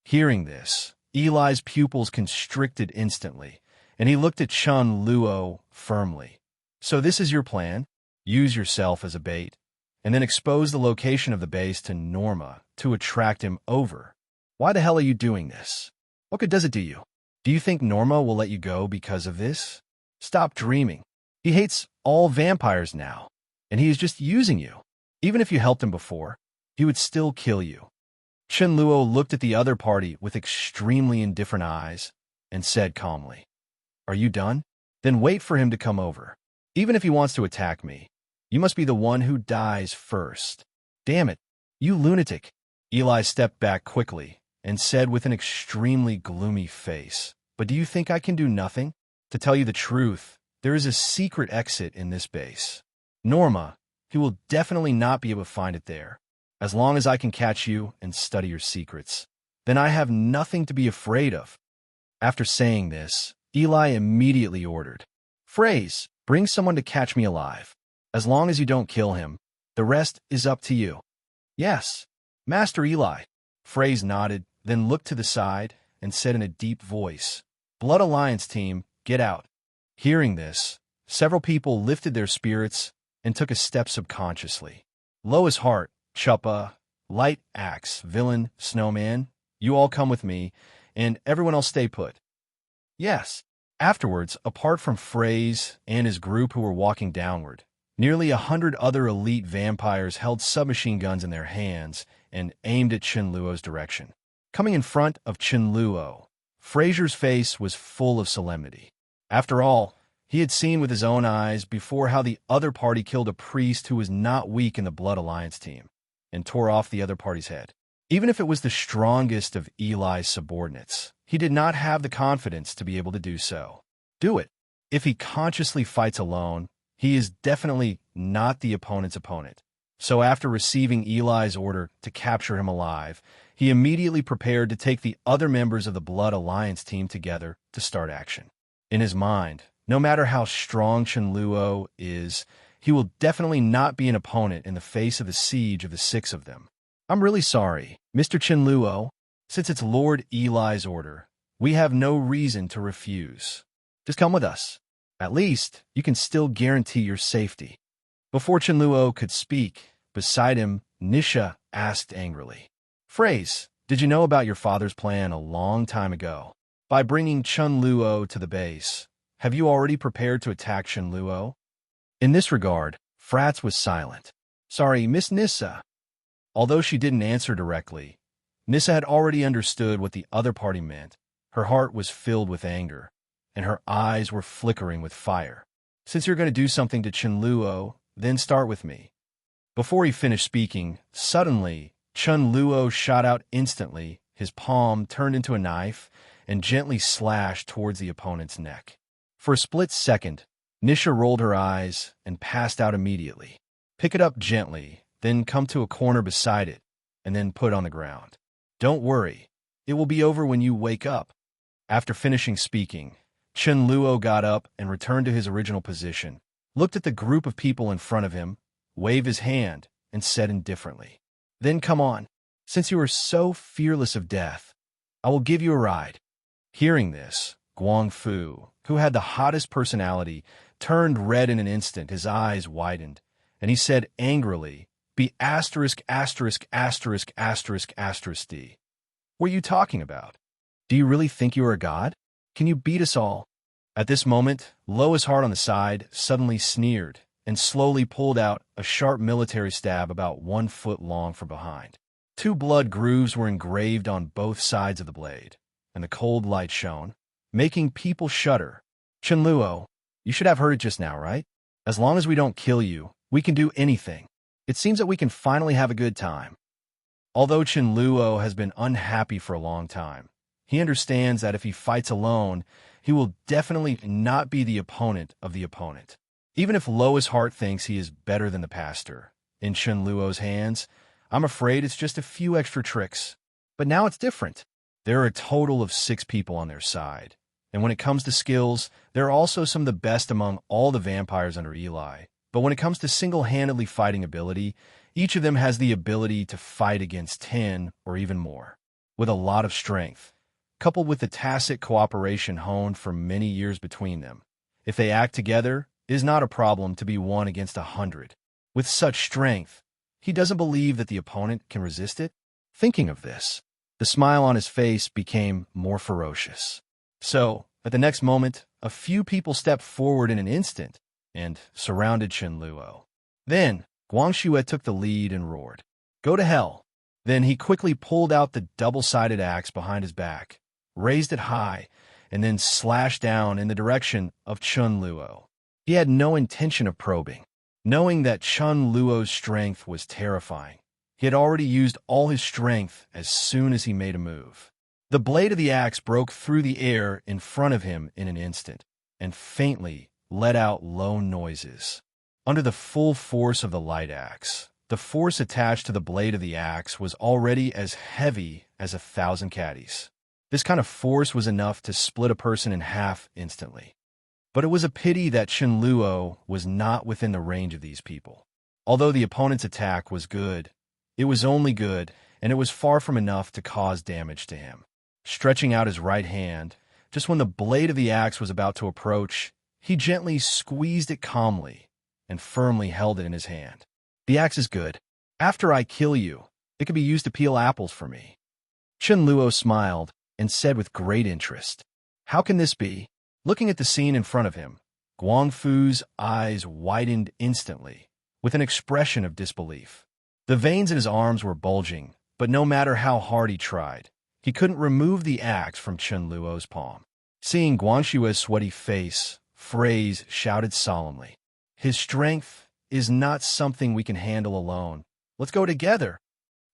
Hearing this, Eli's pupils constricted instantly, and he looked at Chunluo firmly. "So this is your plan? Use yourself as a bait, and then expose the location of the base to Norma to attract him over. Why the hell are you doing this? What good does it do you? Do you think Norma will let you go because of this? Stop dreaming. He hates all vampires now, and he is just using you. Even if you helped him before, he would still kill you." Chunluo looked at the other party with extremely indifferent eyes and said calmly, "Are you done? Then wait for him to come over. Even if he wants to attack me, you must be the one who dies first." "Damn it, you lunatic." Eli stepped back quickly and said with an extremely gloomy face, "But do you think I can do nothing? To tell you the truth, there is a secret exit in this base. Norma, he will definitely not be able to find it there. As long as I can catch you and study your secrets, then I have nothing to be afraid of." After saying this, Eli immediately ordered, "Phrase, bring someone to catch me alive. As long as you don't kill him, the rest is up to you." "Yes, Master Eli." Phrase nodded, then looked to the side and said in a deep voice, "Blood Alliance team, get out." Hearing this, several people lifted their spirits and took a step subconsciously. Lois Hart, Chuppa, Light Axe, Villain, Snowman, you all come with me, and everyone else stay put. "Yes." Afterwards, apart from Phrase and his group who were walking downward, nearly 100 other elite vampires held submachine guns in their hands and aimed at Chunluo's direction. Coming in front of Chunluo, Fraser's face was full of solemnity. After all, he had seen with his own eyes before how the other party killed a priest who was not weak in the Blood Alliance team and tore off the other party's head. Even if it was the strongest of Eli's subordinates, he did not have the confidence to be able to do so. Do it. If he consciously fights alone, he is definitely not the opponent's opponent. So after receiving Eli's order to capture him alive, he immediately prepared to take the other members of the Blood Alliance team together to start action. In his mind, no matter how strong Chunluo is, he will definitely not be an opponent in the face of the siege of the 6 of them. "I'm really sorry, Mr. Chunluo. Since it's Lord Eli's order, we have no reason to refuse. Just come with us. At least, you can still guarantee your safety." Before Chunluo could speak, beside him, Nisha asked angrily, "Phrase, did you know about your father's plan a long time ago? By bringing Chunluo to the base, have you already prepared to attack Shinluo?" In this regard, Fratz was silent. "Sorry, Miss Nisha." Although she didn't answer directly, Nisha had already understood what the other party meant. Her heart was filled with anger, and her eyes were flickering with fire. "Since you're going to do something to Chunluo, then start with me." Before he finished speaking, suddenly, Chunluo shot out instantly, his palm turned into a knife, and gently slashed towards the opponent's neck. For a split second, Nisha rolled her eyes and passed out immediately. "Pick it up gently, then come to a corner beside it, and then put it on the ground. Don't worry, it will be over when you wake up." After finishing speaking, Chunluo got up and returned to his original position, looked at the group of people in front of him, waved his hand, and said indifferently, "Then come on. Since you are so fearless of death, I will give you a ride." Hearing this, Guangfu, who had the hottest personality, turned red in an instant, his eyes widened, and he said angrily, "Be asterisk asterisk asterisk asterisk asterisk D. What are you talking about? Do you really think you are a god? Can you beat us all?" At this moment, Lois Hart on the side suddenly sneered, and slowly pulled out a sharp military stab about 1 foot long from behind. 2 blood grooves were engraved on both sides of the blade, and the cold light shone, making people shudder. Chunluo, you should have heard it just now, right? As long as we don't kill you, we can do anything. It seems that we can finally have a good time. Although Chen Luo has been unhappy for a long time, he understands that if he fights alone, he will definitely not be the opponent of the opponent. Even if Luo's heart thinks he is better than the pastor, in Chen Luo's hands, I'm afraid it's just a few extra tricks. But now it's different. There are a total of 6 people on their side. And when it comes to skills, there are also some of the best among all the vampires under Eli. But when it comes to single-handedly fighting ability, each of them has the ability to fight against 10 or even more, with a lot of strength, coupled with the tacit cooperation honed for many years between them. If they act together, it is not a problem to be 1 against 100. With such strength, he doesn't believe that the opponent can resist it. Thinking of this, the smile on his face became more ferocious. So, at the next moment, a few people stepped forward in an instant and surrounded Chen Luo. Then, Guangxue took the lead and roared, "Go to hell!" Then he quickly pulled out the double-sided axe behind his back, raised it high, and then slashed down in the direction of Chen Luo. He had no intention of probing. Knowing that Chen Luo's strength was terrifying, he had already used all his strength as soon as he made a move. The blade of the axe broke through the air in front of him in an instant, and faintly let out low noises. Under the full force of the light axe, the force attached to the blade of the axe was already as heavy as 1,000 caddies. This kind of force was enough to split a person in half instantly. But it was a pity that Chen Luo was not within the range of these people. Although the opponent's attack was good, it was only good, and it was far from enough to cause damage to him. Stretching out his right hand, just when the blade of the axe was about to approach, he gently squeezed it calmly and firmly held it in his hand. "The axe is good. After I kill you, it can be used to peel apples for me." Chen Luo smiled and said with great interest, "How can this be?" Looking at the scene in front of him, Guangfu's eyes widened instantly, with an expression of disbelief. The veins in his arms were bulging, but no matter how hard he tried, he couldn't remove the axe from Chen Luo's palm. Seeing Guangxue's sweaty face, Phrase shouted solemnly, "His strength is not something we can handle alone. Let's go together."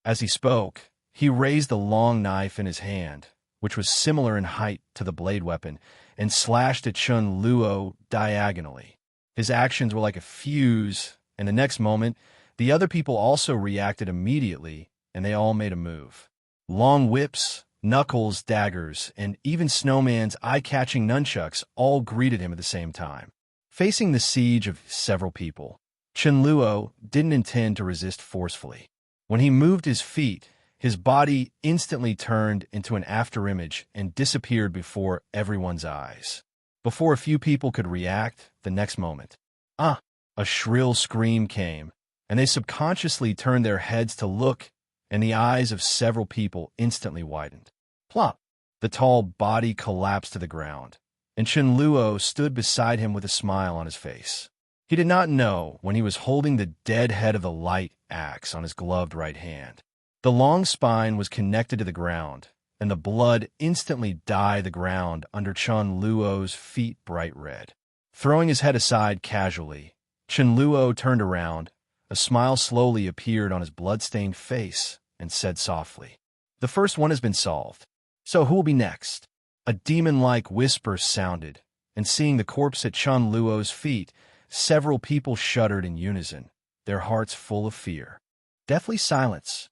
As he spoke, he raised the long knife in his hand, which was similar in height to the blade weapon, and slashed at Chen Luo diagonally. His actions were like a fuse, and the next moment, the other people also reacted immediately, and they all made a move. Long whips, knuckles, daggers, and even Snowman's eye-catching nunchucks all greeted him at the same time. Facing the siege of several people, Chunluo didn't intend to resist forcefully. When he moved his feet, his body instantly turned into an afterimage and disappeared before everyone's eyes. Before a few people could react, the next moment, a shrill scream came, and they subconsciously turned their heads to look, and the eyes of several people instantly widened. Plop! The tall body collapsed to the ground, and Chunluo stood beside him with a smile on his face. He did not know when he was holding the dead head of the light axe on his gloved right hand. The long spine was connected to the ground, and the blood instantly dyed the ground under Chunluo's feet bright red. Throwing his head aside casually, Chunluo turned around. A smile slowly appeared on his blood-stained face and said softly, "The first one has been solved. So who will be next?" A demon-like whisper sounded, and seeing the corpse at Chunluo's feet, several people shuddered in unison, their hearts full of fear. Deathly silence.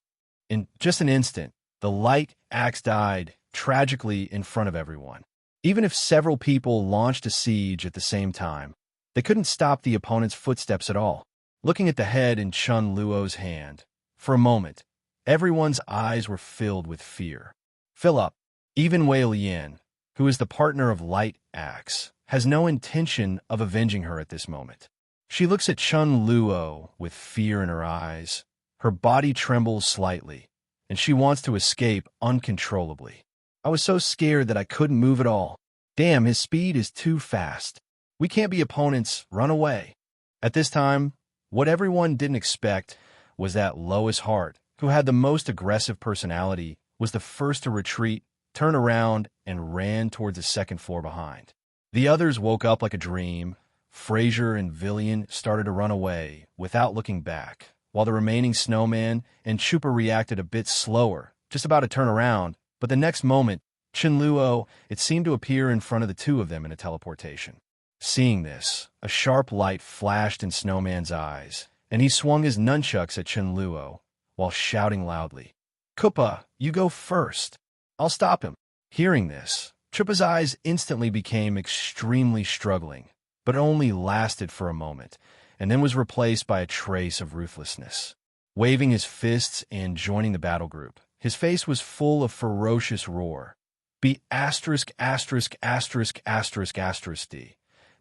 In just an instant, the light axe died tragically in front of everyone. Even if several people launched a siege at the same time, they couldn't stop the opponent's footsteps at all. Looking at the head in Chunluo's hand, for a moment, everyone's eyes were filled with fear. Philip, even Wei Lian, who is the partner of Light Axe, has no intention of avenging her at this moment. She looks at Chunluo with fear in her eyes. Her body trembles slightly, and she wants to escape uncontrollably. "I was so scared that I couldn't move at all. Damn, his speed is too fast. We can't be opponents. Run away." At this time, what everyone didn't expect was that Lois Hart, who had the most aggressive personality, was the first to retreat, turn around, and ran towards the second floor behind. The others woke up like a dream. Fraser and Villian started to run away without looking back, while the remaining snowman and Chupa reacted a bit slower, just about to turn around, but the next moment, Chunluo, it seemed to appear in front of the two of them in a teleportation. Seeing this, a sharp light flashed in Snowman's eyes, and he swung his nunchucks at Chunluo, while shouting loudly, "Koopa, you go first. I'll stop him." Hearing this, Chupa's eyes instantly became extremely struggling, but it only lasted for a moment, and then was replaced by a trace of ruthlessness. Waving his fists and joining the battle group, his face was full of ferocious roar. "Be asterisk asterisk asterisk asterisk asterisk D.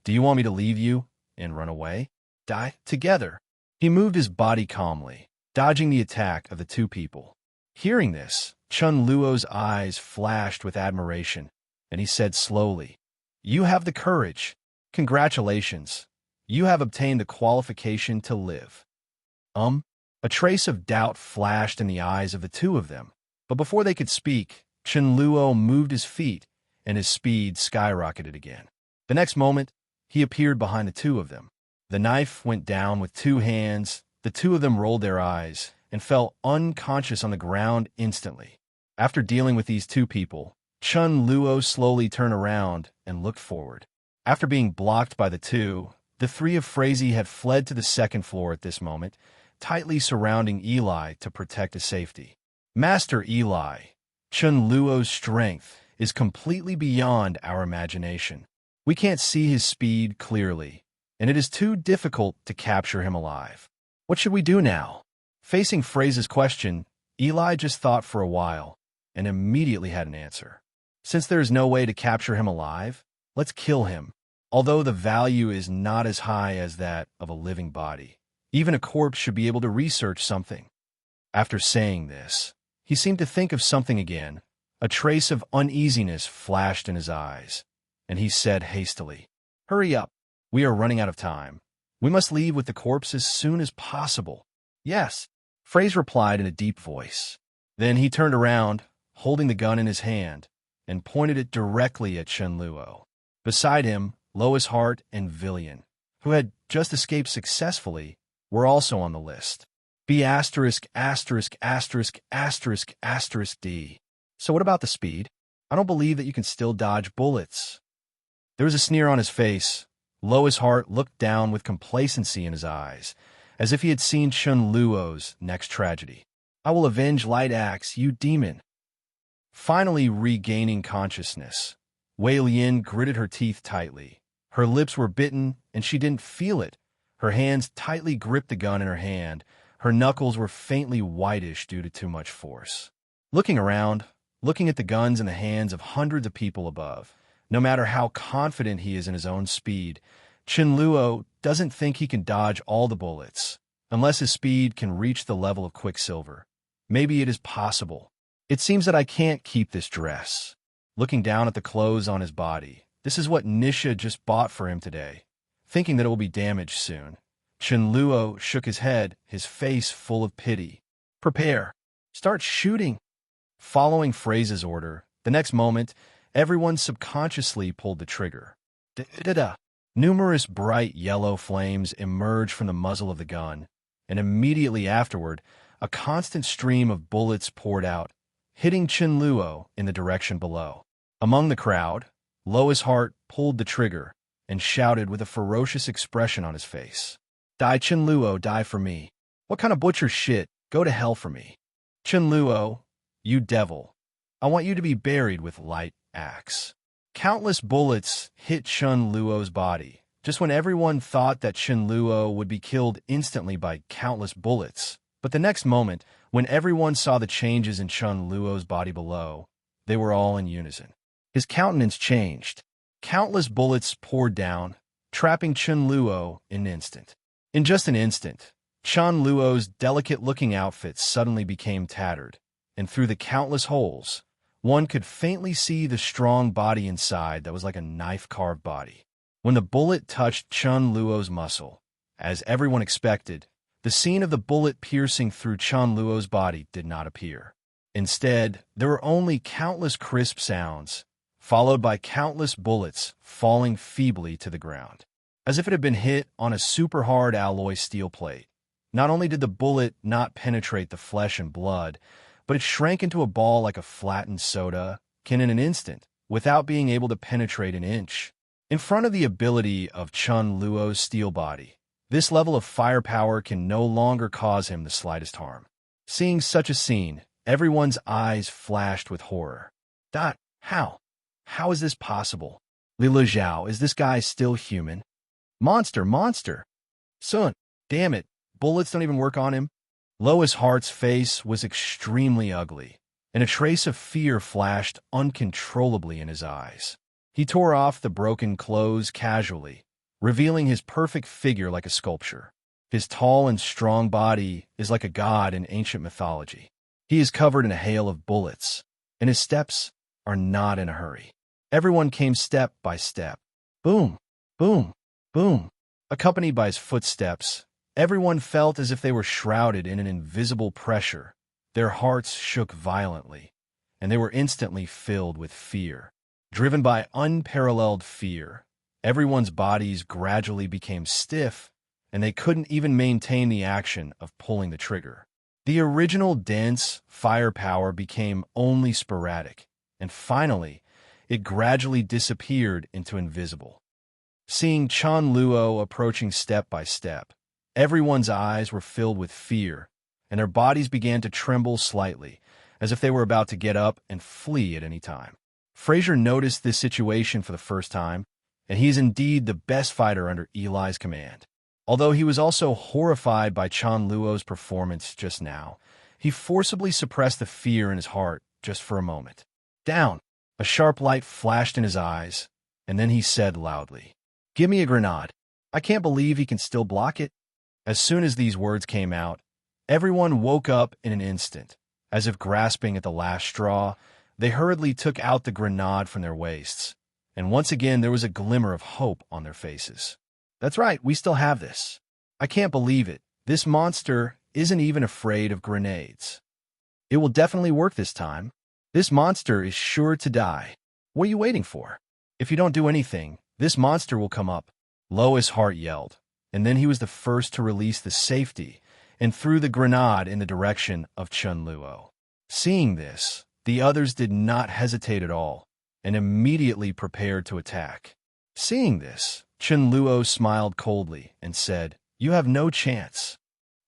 Do you want me to leave you and run away? Die together." He moved his body calmly, dodging the attack of the two people. Hearing this, Chunluo's eyes flashed with admiration, and he said slowly, "You have the courage. Congratulations. You have obtained the qualification to live." A trace of doubt flashed in the eyes of the two of them, but before they could speak, Chunluo moved his feet, and his speed skyrocketed again. The next moment, he appeared behind the two of them. The knife went down with two hands. The two of them rolled their eyes and fell unconscious on the ground instantly. After dealing with these two people, Chunluo slowly turned around and looked forward. After being blocked by the two, the three of Frazee had fled to the second floor at this moment, tightly surrounding Eli to protect his safety. "Master Eli, Chunluo's strength is completely beyond our imagination. We can't see his speed clearly, and it is too difficult to capture him alive. What should we do now?" Facing Fraze's question, Eli just thought for a while and immediately had an answer. "Since there is no way to capture him alive, let's kill him. Although the value is not as high as that of a living body, even a corpse should be able to research something." After saying this, he seemed to think of something again. A trace of uneasiness flashed in his eyes, and he said hastily, "Hurry up. We are running out of time. We must leave with the corpse as soon as possible." "Yes," Fraze replied in a deep voice. Then he turned around, holding the gun in his hand, and pointed it directly at Chunluo. Beside him, Lois Hart and Villian, who had just escaped successfully, were also on the list. "Be asterisk asterisk asterisk asterisk asterisk D. So what about the speed? I don't believe that you can still dodge bullets." There was a sneer on his face. Lois Hart looked down with complacency in his eyes, as if he had seen Chunluo's next tragedy. "I will avenge Light Axe, you demon." Finally regaining consciousness, Wei Lian gritted her teeth tightly. Her lips were bitten, and she didn't feel it. Her hands tightly gripped the gun in her hand. Her knuckles were faintly whitish due to too much force. Looking around, looking at the guns in the hands of hundreds of people above, no matter how confident he is in his own speed, Chunluo doesn't think he can dodge all the bullets, unless his speed can reach the level of Quicksilver. Maybe it is possible. "It seems that I can't keep this dress." Looking down at the clothes on his body, this is what Nisha just bought for him today. Thinking that it will be damaged soon, Chunluo shook his head, his face full of pity. "Prepare. Start shooting." Following Fraze's order, the next moment, everyone subconsciously pulled the trigger. Da-da-da. Numerous bright yellow flames emerged from the muzzle of the gun, and immediately afterward, a constant stream of bullets poured out, hitting Chunluo in the direction below. Among the crowd, Lois Hart pulled the trigger and shouted with a ferocious expression on his face, "Die, Chunluo, die for me. What kind of butcher shit? Go to hell for me. Chunluo, you devil. I want you to be buried with Light Axe." Countless bullets hit Chunluo's body, just when everyone thought that Chunluo would be killed instantly by countless bullets. But the next moment, when everyone saw the changes in Chunluo's body below, they were all in unison. His countenance changed. Countless bullets poured down, trapping Chunluo in an instant. In just an instant, Chunluo's delicate-looking outfit suddenly became tattered, and through the countless holes, one could faintly see the strong body inside that was like a knife-carved body. When the bullet touched Chunluo's muscle, As everyone expected, the scene of the bullet piercing through Chunluo's body did not appear. Instead, there were only countless crisp sounds, followed by countless bullets falling feebly to the ground, as if it had been hit on a super hard alloy steel plate. Not only did the bullet not penetrate the flesh and blood, but it shrank into a ball like a flattened soda can in an instant, without being able to penetrate an inch. In front of the ability of Chunluo's steel body, this level of firepower can no longer cause him the slightest harm. Seeing such a scene, everyone's eyes flashed with horror. How? How is this possible? Lila Zhao, is this guy still human? Monster! Son, damn it, bullets don't even work on him. Lois Hart's face was extremely ugly, and a trace of fear flashed uncontrollably in his eyes. He tore off the broken clothes casually, revealing his perfect figure like a sculpture. His tall and strong body is like a god in ancient mythology. He is covered in a hail of bullets, and his steps are not in a hurry. Everyone came step by step. Boom, boom, boom. Accompanied by his footsteps, everyone felt as if they were shrouded in an invisible pressure. Their hearts shook violently, and they were instantly filled with fear. Driven by unparalleled fear, everyone's bodies gradually became stiff, and they couldn't even maintain the action of pulling the trigger. The original dense firepower became only sporadic, and finally, it gradually disappeared into invisible. Seeing Chunluo approaching step by step, everyone's eyes were filled with fear, and their bodies began to tremble slightly, as if they were about to get up and flee at any time. Fraser noticed this situation for the first time, and he is indeed the best fighter under Eli's command. Although he was also horrified by Chunluo's performance just now, he forcibly suppressed the fear in his heart just for a moment. Down! A sharp light flashed in his eyes, and then he said loudly, "Give me a grenade. I can't believe he can still block it." As soon as these words came out, everyone woke up in an instant. As if grasping at the last straw, they hurriedly took out the grenade from their waists, and once again there was a glimmer of hope on their faces. That's right, we still have this. I can't believe it. This monster isn't even afraid of grenades. It will definitely work this time. This monster is sure to die. What are you waiting for? If you don't do anything, this monster will come up. Lois Hart yelled, and then he was the first to release the safety and threw the grenade in the direction of Chunluo. Seeing this, the others did not hesitate at all and immediately prepared to attack. Seeing this, Chunluo smiled coldly and said, "You have no chance."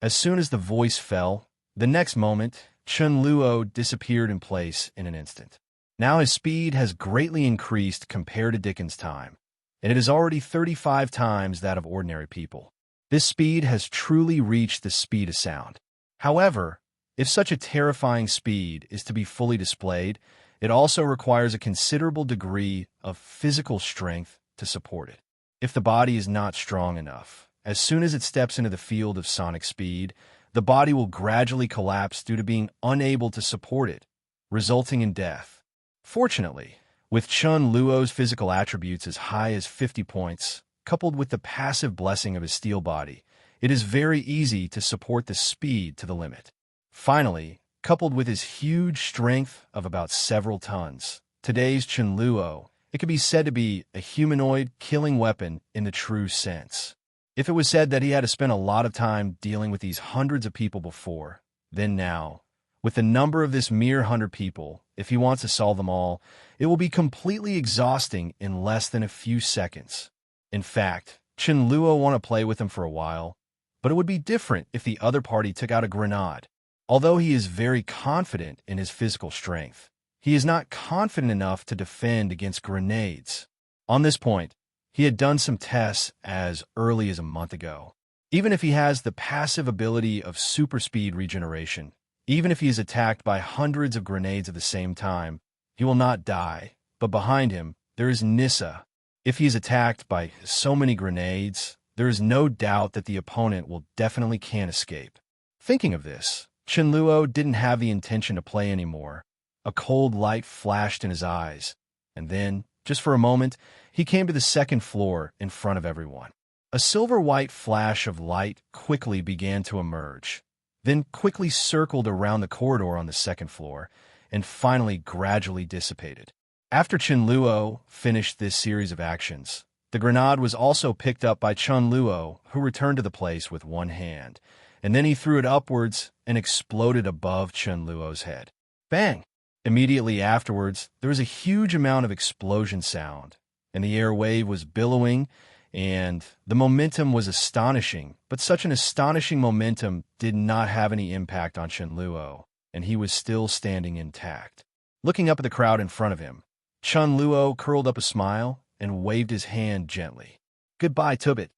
As soon as the voice fell, the next moment, Chunluo disappeared in place in an instant. Now his speed has greatly increased compared to Dickens' time, and it is already 35 times that of ordinary people. This speed has truly reached the speed of sound. However, if such a terrifying speed is to be fully displayed, it also requires a considerable degree of physical strength to support it. If the body is not strong enough, as soon as it steps into the field of sonic speed, the body will gradually collapse due to being unable to support it, resulting in death. Fortunately, with Chunluo's physical attributes as high as 50 points, coupled with the passive blessing of his steel body, it is very easy to support the speed to the limit. Finally, coupled with his huge strength of about several tons, today's Chunluo, it could be said to be a humanoid killing weapon in the true sense. If it was said that he had to spend a lot of time dealing with these hundreds of people before, then now, with the number of this mere 100 people, if he wants to solve them all, it will be completely exhausting in less than a few seconds. In fact, Chunluo want to play with him for a while, but it would be different if the other party took out a grenade. Although he is very confident in his physical strength, he is not confident enough to defend against grenades. On this point, he had done some tests as early as a month ago. Even if he has the passive ability of super speed regeneration, even if he is attacked by hundreds of grenades at the same time, he will not die, but behind him, there is Nisha. If he is attacked by so many grenades, there is no doubt that the opponent will definitely can't escape. Thinking of this, Chunluo didn't have the intention to play anymore. A cold light flashed in his eyes, and then, just for a moment, he came to the second floor in front of everyone. A silver-white flash of light quickly began to emerge, then quickly circled around the corridor on the second floor, and finally gradually dissipated. After Chen Luo finished this series of actions, the grenade was also picked up by Chunluo, who returned to the place with one hand, and then he threw it upwards and exploded above Chen Luo's head. Bang! Immediately afterwards, there was a huge amount of explosion sound, and the air wave was billowing, and the momentum was astonishing, but such an astonishing momentum did not have any impact on Chen Luo, and he was still standing intact. Looking up at the crowd in front of him, Chen Luo curled up a smile and waved his hand gently. "Goodbye, Tubit."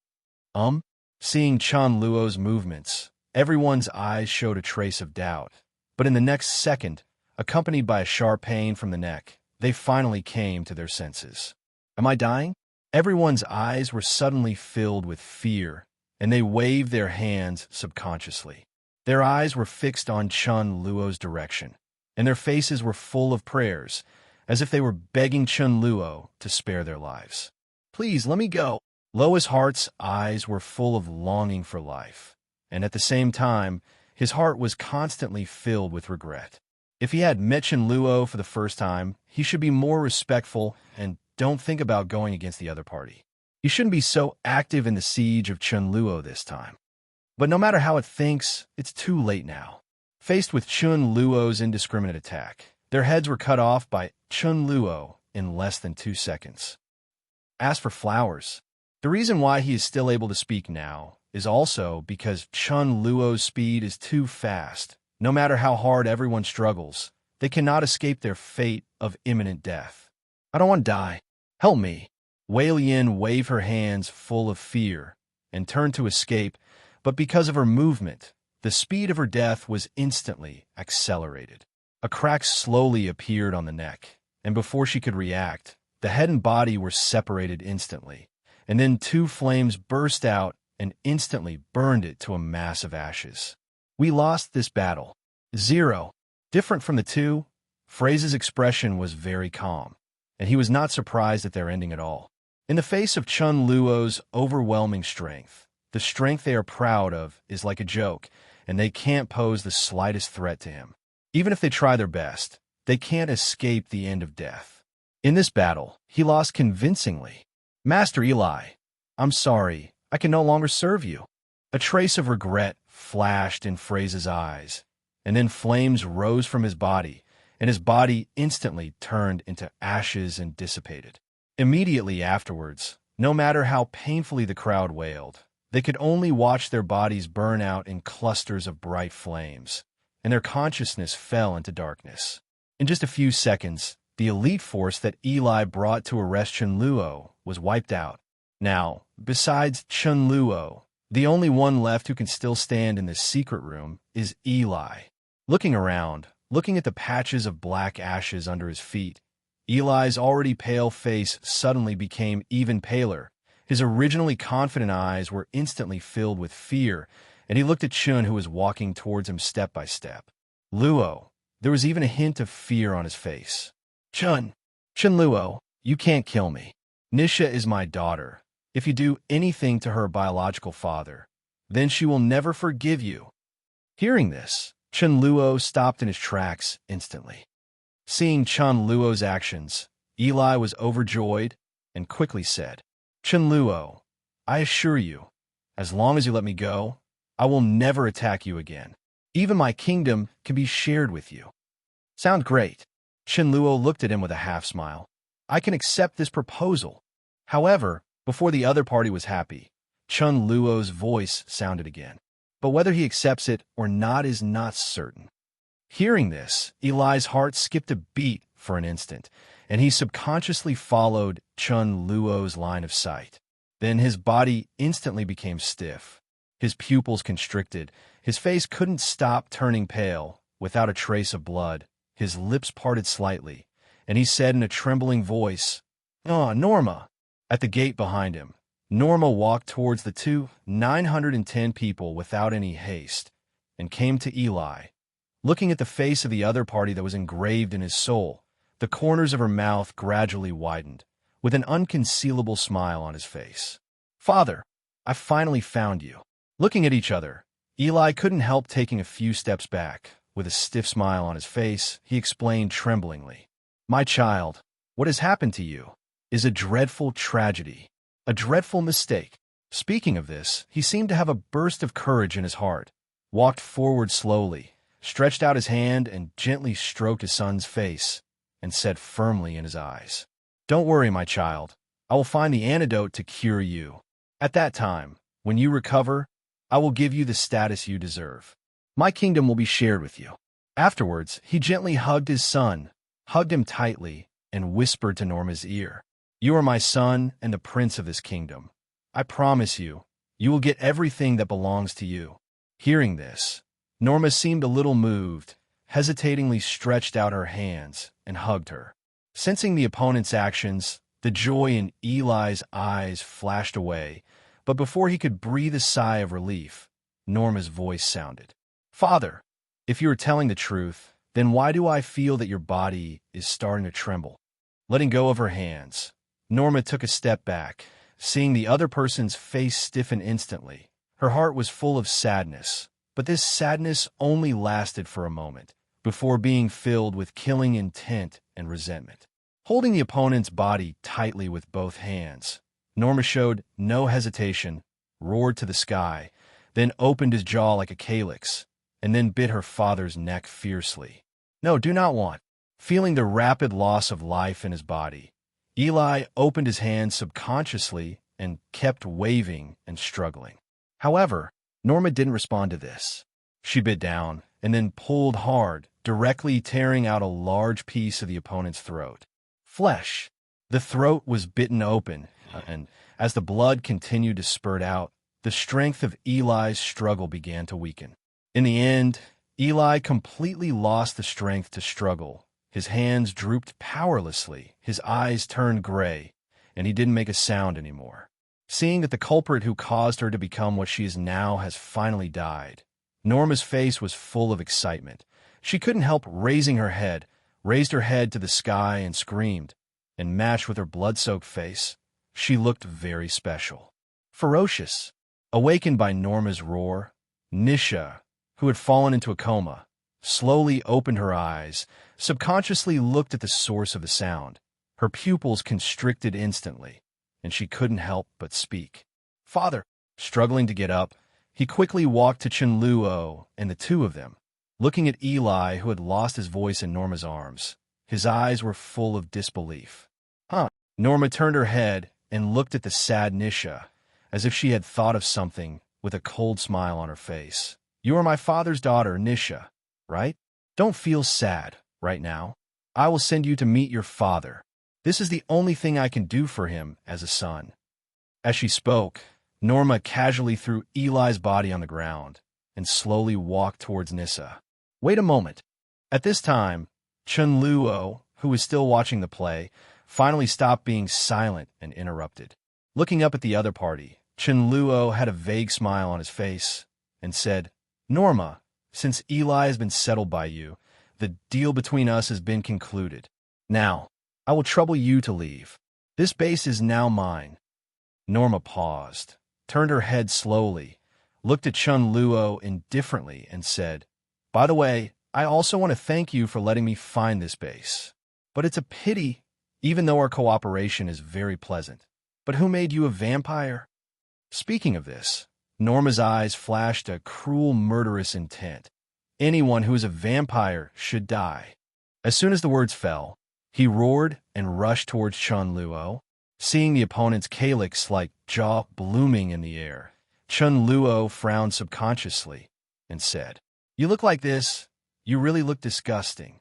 Seeing Chen Luo's movements, everyone's eyes showed a trace of doubt, but in the next second, accompanied by a sharp pain from the neck, they finally came to their senses. "Am I dying?" Everyone's eyes were suddenly filled with fear, and they waved their hands subconsciously. Their eyes were fixed on Chen Luo's direction, and their faces were full of prayers, as if they were begging Chen Luo to spare their lives. "Please, let me go." Luo's heart's eyes were full of longing for life, and at the same time, his heart was constantly filled with regret. If he had met Chen Luo for the first time, he should be more respectful and don't think about going against the other party. He shouldn't be so active in the siege of Chunluo this time. But no matter how it thinks, it's too late now. Faced with Chen Luo's indiscriminate attack, their heads were cut off by Chen Luo in less than 2 seconds. As for Flowers, the reason why he is still able to speak now is also because Chen Luo's speed is too fast. No matter how hard everyone struggles, they cannot escape their fate of imminent death. "I don't want to die. Help me." Wei Lian waved her hands full of fear and turned to escape, but because of her movement, the speed of her death was instantly accelerated. A crack slowly appeared on the neck, and before she could react, the head and body were separated instantly, and then 2 flames burst out and instantly burned it to a mass of ashes. "We lost this battle." 0. Different from the two, Fraze's expression was very calm, and he was not surprised at their ending at all. In the face of Chen Luo's overwhelming strength, the strength they are proud of is like a joke, and they can't pose the slightest threat to him. Even if they try their best, they can't escape the end of death. In this battle, he lost convincingly. "Master Eli, I'm sorry, I can no longer serve you." A trace of regret flashed in Fraze's eyes, and then flames rose from his body, and his body instantly turned into ashes and dissipated. Immediately afterwards, no matter how painfully the crowd wailed, they could only watch their bodies burn out in clusters of bright flames, and their consciousness fell into darkness. In just a few seconds, the elite force that Eli brought to arrest Chunluo was wiped out. Now, besides Chunluo, the only one left who can still stand in this secret room is Eli. Looking around, looking at the patches of black ashes under his feet, Eli's already pale face suddenly became even paler. His originally confident eyes were instantly filled with fear, and he looked at Chun, who was walking towards him step by step. "Luo." There was even a hint of fear on his face. Chunluo, you can't kill me. Nisha is my daughter. If you do anything to her biological father, then she will never forgive you." Hearing this, Chunluo stopped in his tracks instantly. Seeing Chunluo's actions, Eli was overjoyed and quickly said, "Chunluo, I assure you, as long as you let me go, I will never attack you again. Even my kingdom can be shared with you." "Sound great." Chunluo looked at him with a half-smile. "I can accept this proposal." However, before the other party was happy, Chunluo's voice sounded again. But whether he accepts it or not is not certain. Hearing this, Eli's heart skipped a beat for an instant, and he subconsciously followed Chunluo's line of sight. Then his body instantly became stiff. His pupils constricted, his face couldn't stop turning pale, without a trace of blood. His lips parted slightly, and he said in a trembling voice, "Oh, Norma." At the gate behind him, Norma walked towards the 910 people without any haste, and came to Eli. Looking at the face of the other party that was engraved in his soul, the corners of her mouth gradually widened, with an unconcealable smile on his face. "Father, I finally found you. Looking at each other, Eli couldn't help taking a few steps back. With a stiff smile on his face, he explained tremblingly, "My child, what has happened to you is a dreadful tragedy, a dreadful mistake." Speaking of this, he seemed to have a burst of courage in his heart, walked forward slowly, stretched out his hand and gently stroked his son's face, and said firmly in his eyes, "Don't worry, my child. I will find the antidote to cure you. At that time, when you recover, I will give you the status you deserve. My kingdom will be shared with you." Afterwards, he gently hugged his son, hugged him tightly, and whispered to Norma's ear, "You are my son and the prince of this kingdom. I promise you, you will get everything that belongs to you." Hearing this, Norma seemed a little moved, hesitatingly stretched out her hands and hugged her. Sensing the opponent's actions, the joy in Eli's eyes flashed away, but before he could breathe a sigh of relief, Norma's voice sounded, "Father, if you are telling the truth, then why do I feel that your body is starting to tremble?" Letting go of her hands, Norma took a step back. Seeing the other person's face stiffen instantly, her heart was full of sadness, but this sadness only lasted for a moment, before being filled with killing intent and resentment. Holding the opponent's body tightly with both hands, Norma showed no hesitation, roared to the sky, then opened his jaw like a calyx, and then bit her father's neck fiercely. "No, do not want." Feeling the rapid loss of life in his body, Eli opened his hands subconsciously and kept waving and struggling. However, Norma didn't respond to this. She bit down and then pulled hard, directly tearing out a large piece of the opponent's throat. Flesh. The throat was bitten open, and as the blood continued to spurt out, the strength of Eli's struggle began to weaken. In the end, Eli completely lost the strength to struggle. His hands drooped powerlessly, his eyes turned gray, and he didn't make a sound anymore. Seeing that the culprit who caused her to become what she is now has finally died, Norma's face was full of excitement. She couldn't help raised her head to the sky and screamed, and matched with her blood-soaked face, she looked very special. Ferocious. Awakened by Norma's roar, Nisha, who had fallen into a coma, slowly opened her eyes, subconsciously looked at the source of the sound. Her pupils constricted instantly, and she couldn't help but speak. "Father." Struggling to get up, he quickly walked to Chen Luo and the two of them, looking at Eli, who had lost his voice in Norma's arms. His eyes were full of disbelief. "Huh?" Norma turned her head and looked at the sad Nisha, as if she had thought of something, with a cold smile on her face. "You are my father's daughter, Nisha, right? Don't feel sad right now. I will send you to meet your father. This is the only thing I can do for him as a son." As she spoke, Norma casually threw Eli's body on the ground and slowly walked towards Nisha. "Wait a moment." At this time, Chunluo, who was still watching the play, finally stopped being silent and interrupted. Looking up at the other party, Chunluo had a vague smile on his face and said, "Norma, since Eli has been settled by you, the deal between us has been concluded. Now, I will trouble you to leave. This base is now mine." Norma paused, turned her head slowly, looked at Chunluo indifferently, and said, "By the way, I also want to thank you for letting me find this base. But it's a pity, even though our cooperation is very pleasant. But who made you a vampire?" Speaking of this, Norma's eyes flashed a cruel, murderous intent. Anyone who is a vampire should die. As soon as the words fell, he roared and rushed towards Chunluo. Seeing the opponent's calyx-like jaw blooming in the air, Chunluo frowned subconsciously and said, "You look like this. You really look disgusting."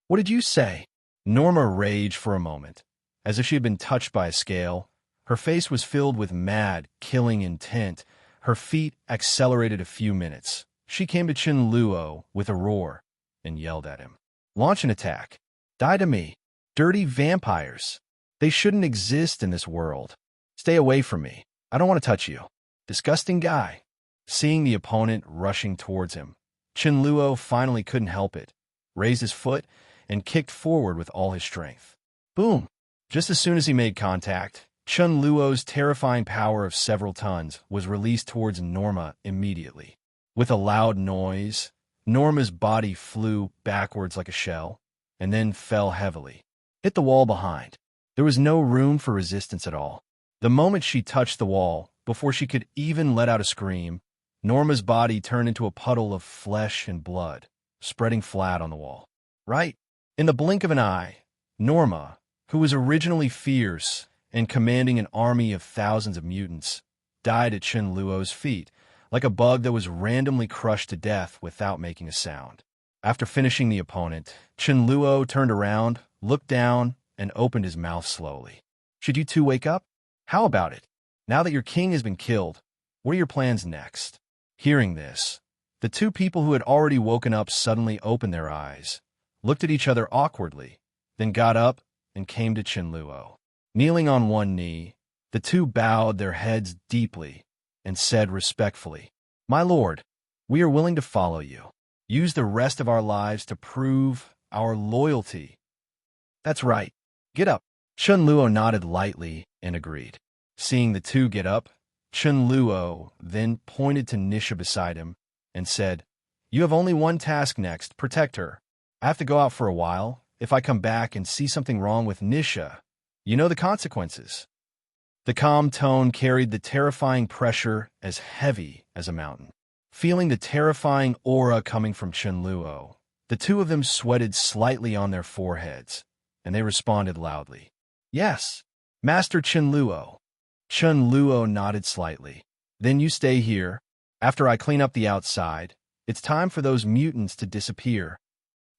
"What did you say?" Norma raged for a moment, as if she had been touched by a scale. Her face was filled with mad, killing intent. Her feet accelerated a few minutes. She came to Chunluo with a roar and yelled at him, "Launch an attack. Die to me. Dirty vampires. They shouldn't exist in this world. Stay away from me. I don't want to touch you. Disgusting guy." Seeing the opponent rushing towards him, Chunluo finally couldn't help it, raised his foot, and kicked forward with all his strength. Boom! Just as soon as he made contact, Chunluo's terrifying power of several tons was released towards Norma immediately. With a loud noise, Norma's body flew backwards like a shell, and then fell heavily. Hit the wall behind. There was no room for resistance at all. The moment she touched the wall, before she could even let out a scream, Norma's body turned into a puddle of flesh and blood, spreading flat on the wall. Right? In the blink of an eye, Norma, who was originally fierce and commanding an army of thousands of mutants, died at Chen Luo's feet, like a bug that was randomly crushed to death without making a sound. After finishing the opponent, Chen Luo turned around, looked down, and opened his mouth slowly. Should you two wake up? How about it? Now that your king has been killed, what are your plans next? Hearing this, the two people who had already woken up suddenly opened their eyes, looked at each other awkwardly, then got up and came to Chen Luo. Kneeling on one knee, the two bowed their heads deeply and said respectfully, "My lord, we are willing to follow you. Use the rest of our lives to prove our loyalty." "That's right. Get up." Chunluo nodded lightly and agreed. Seeing the two get up, Chunluo then pointed to Nisha beside him and said, "You have only one task next, protect her. I have to go out for a while. If I come back and see something wrong with Nisha, you know the consequences." The calm tone carried the terrifying pressure as heavy as a mountain. Feeling the terrifying aura coming from Chunluo, the two of them sweated slightly on their foreheads, and they responded loudly, "Yes, Master Chunluo." Chunluo nodded slightly. "Then you stay here. After I clean up the outside, it's time for those mutants to disappear."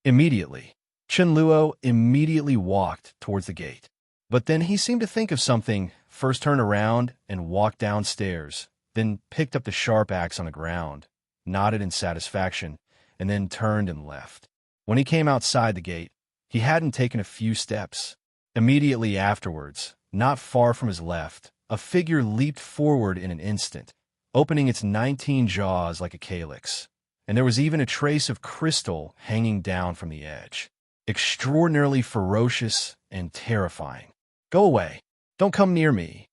Immediately, Chunluo immediately walked towards the gate. But then he seemed to think of something, first turned around and walked downstairs, then picked up the sharp axe on the ground, nodded in satisfaction, and then turned and left. When he came outside the gate, he hadn't taken a few steps. Immediately afterwards, not far from his left, a figure leaped forward in an instant, opening its 19 jaws like a calyx, and there was even a trace of crystal hanging down from the edge. Extraordinarily ferocious and terrifying. "Go away. Don't come near me."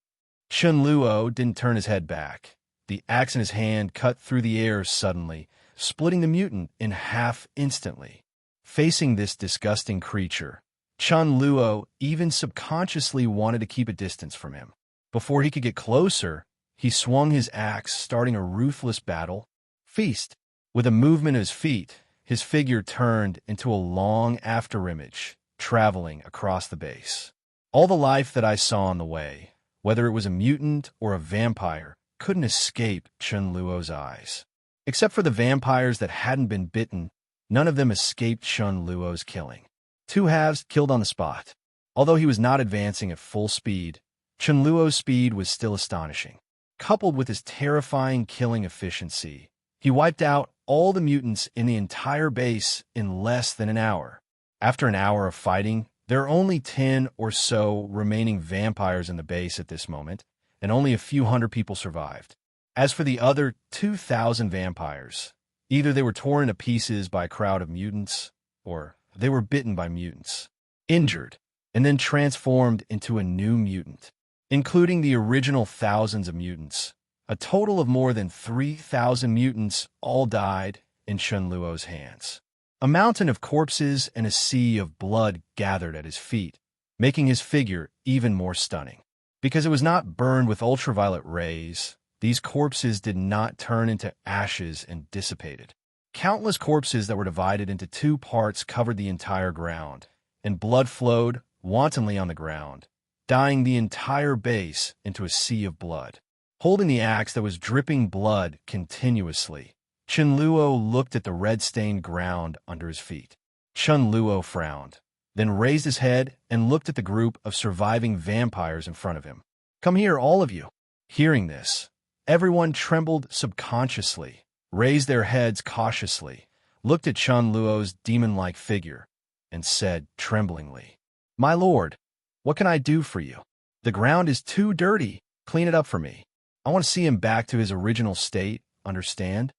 Chunluo didn't turn his head back. The axe in his hand cut through the air suddenly, splitting the mutant in half instantly. Facing this disgusting creature, Chunluo even subconsciously wanted to keep a distance from him. Before he could get closer, he swung his axe, starting a ruthless battle. Feast. With a movement of his feet, his figure turned into a long afterimage, traveling across the base. All the life that I saw on the way, whether it was a mutant or a vampire, couldn't escape Chunluo's eyes. Except for the vampires that hadn't been bitten, none of them escaped Chunluo's killing. Two halves killed on the spot. Although he was not advancing at full speed, Chunluo's speed was still astonishing. Coupled with his terrifying killing efficiency, he wiped out all the mutants in the entire base in less than an hour. After an hour of fighting, there are only 10 or so remaining vampires in the base at this moment, and only a few hundred people survived. As for the other 2,000 vampires, either they were torn into pieces by a crowd of mutants, or they were bitten by mutants, injured, and then transformed into a new mutant. Including the original thousands of mutants, a total of more than 3,000 mutants all died in Chunluo's hands. A mountain of corpses and a sea of blood gathered at his feet, making his figure even more stunning. Because it was not burned with ultraviolet rays, these corpses did not turn into ashes and dissipated. Countless corpses that were divided into two parts covered the entire ground, and blood flowed wantonly on the ground, dyeing the entire base into a sea of blood. Holding the axe that was dripping blood continuously, Chunluo looked at the red-stained ground under his feet. Chunluo frowned, then raised his head and looked at the group of surviving vampires in front of him. "Come here, all of you." Hearing this, everyone trembled subconsciously, raised their heads cautiously, looked at Chunluo's demon-like figure, and said tremblingly, "My lord, what can I do for you? The ground is too dirty. Clean it up for me. I want to see him back to his original state, understand?"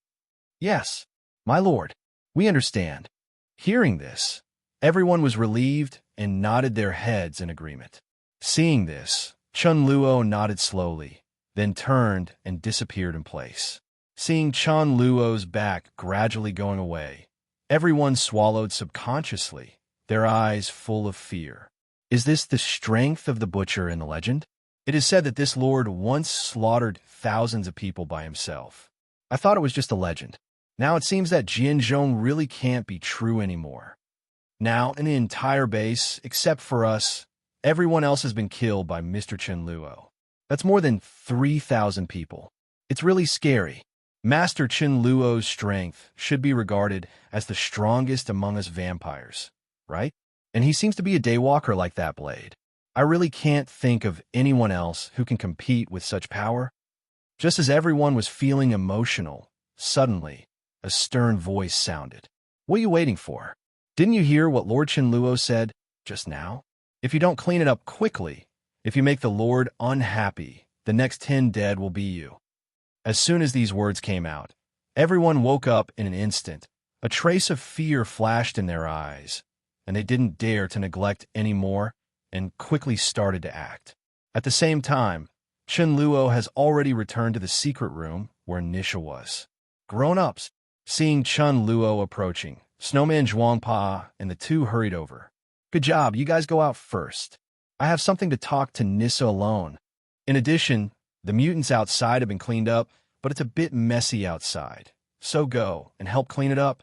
"Yes, my lord, we understand." Hearing this, everyone was relieved and nodded their heads in agreement. Seeing this, Chunluo nodded slowly, then turned and disappeared in place. Seeing Chunluo's back gradually going away, everyone swallowed subconsciously, their eyes full of fear. Is this the strength of the butcher in the legend? It is said that this lord once slaughtered thousands of people by himself. I thought it was just a legend. Now it seems that Jianzhong really can't be true anymore. Now, in the entire base, except for us, everyone else has been killed by Mr. Chen Luo. That's more than 3,000 people. It's really scary. Master Chen Luo's strength should be regarded as the strongest among us vampires, right? And he seems to be a daywalker like that blade. I really can't think of anyone else who can compete with such power. Just as everyone was feeling emotional, suddenly, a stern voice sounded. What are you waiting for? Didn't you hear what Lord Chunluo said just now? If you don't clean it up quickly, if you make the Lord unhappy, the next 10 dead will be you. As soon as these words came out, everyone woke up in an instant. A trace of fear flashed in their eyes, and they didn't dare to neglect any more and quickly started to act. At the same time, Chen Luo has already returned to the secret room where Nisha was. Grown-ups, seeing Chen Luo approaching, Snowman Zhuangpa and the two hurried over. Good job, you guys go out first. I have something to talk to Nisha alone. In addition, the mutants outside have been cleaned up, but it's a bit messy outside. So go and help clean it up.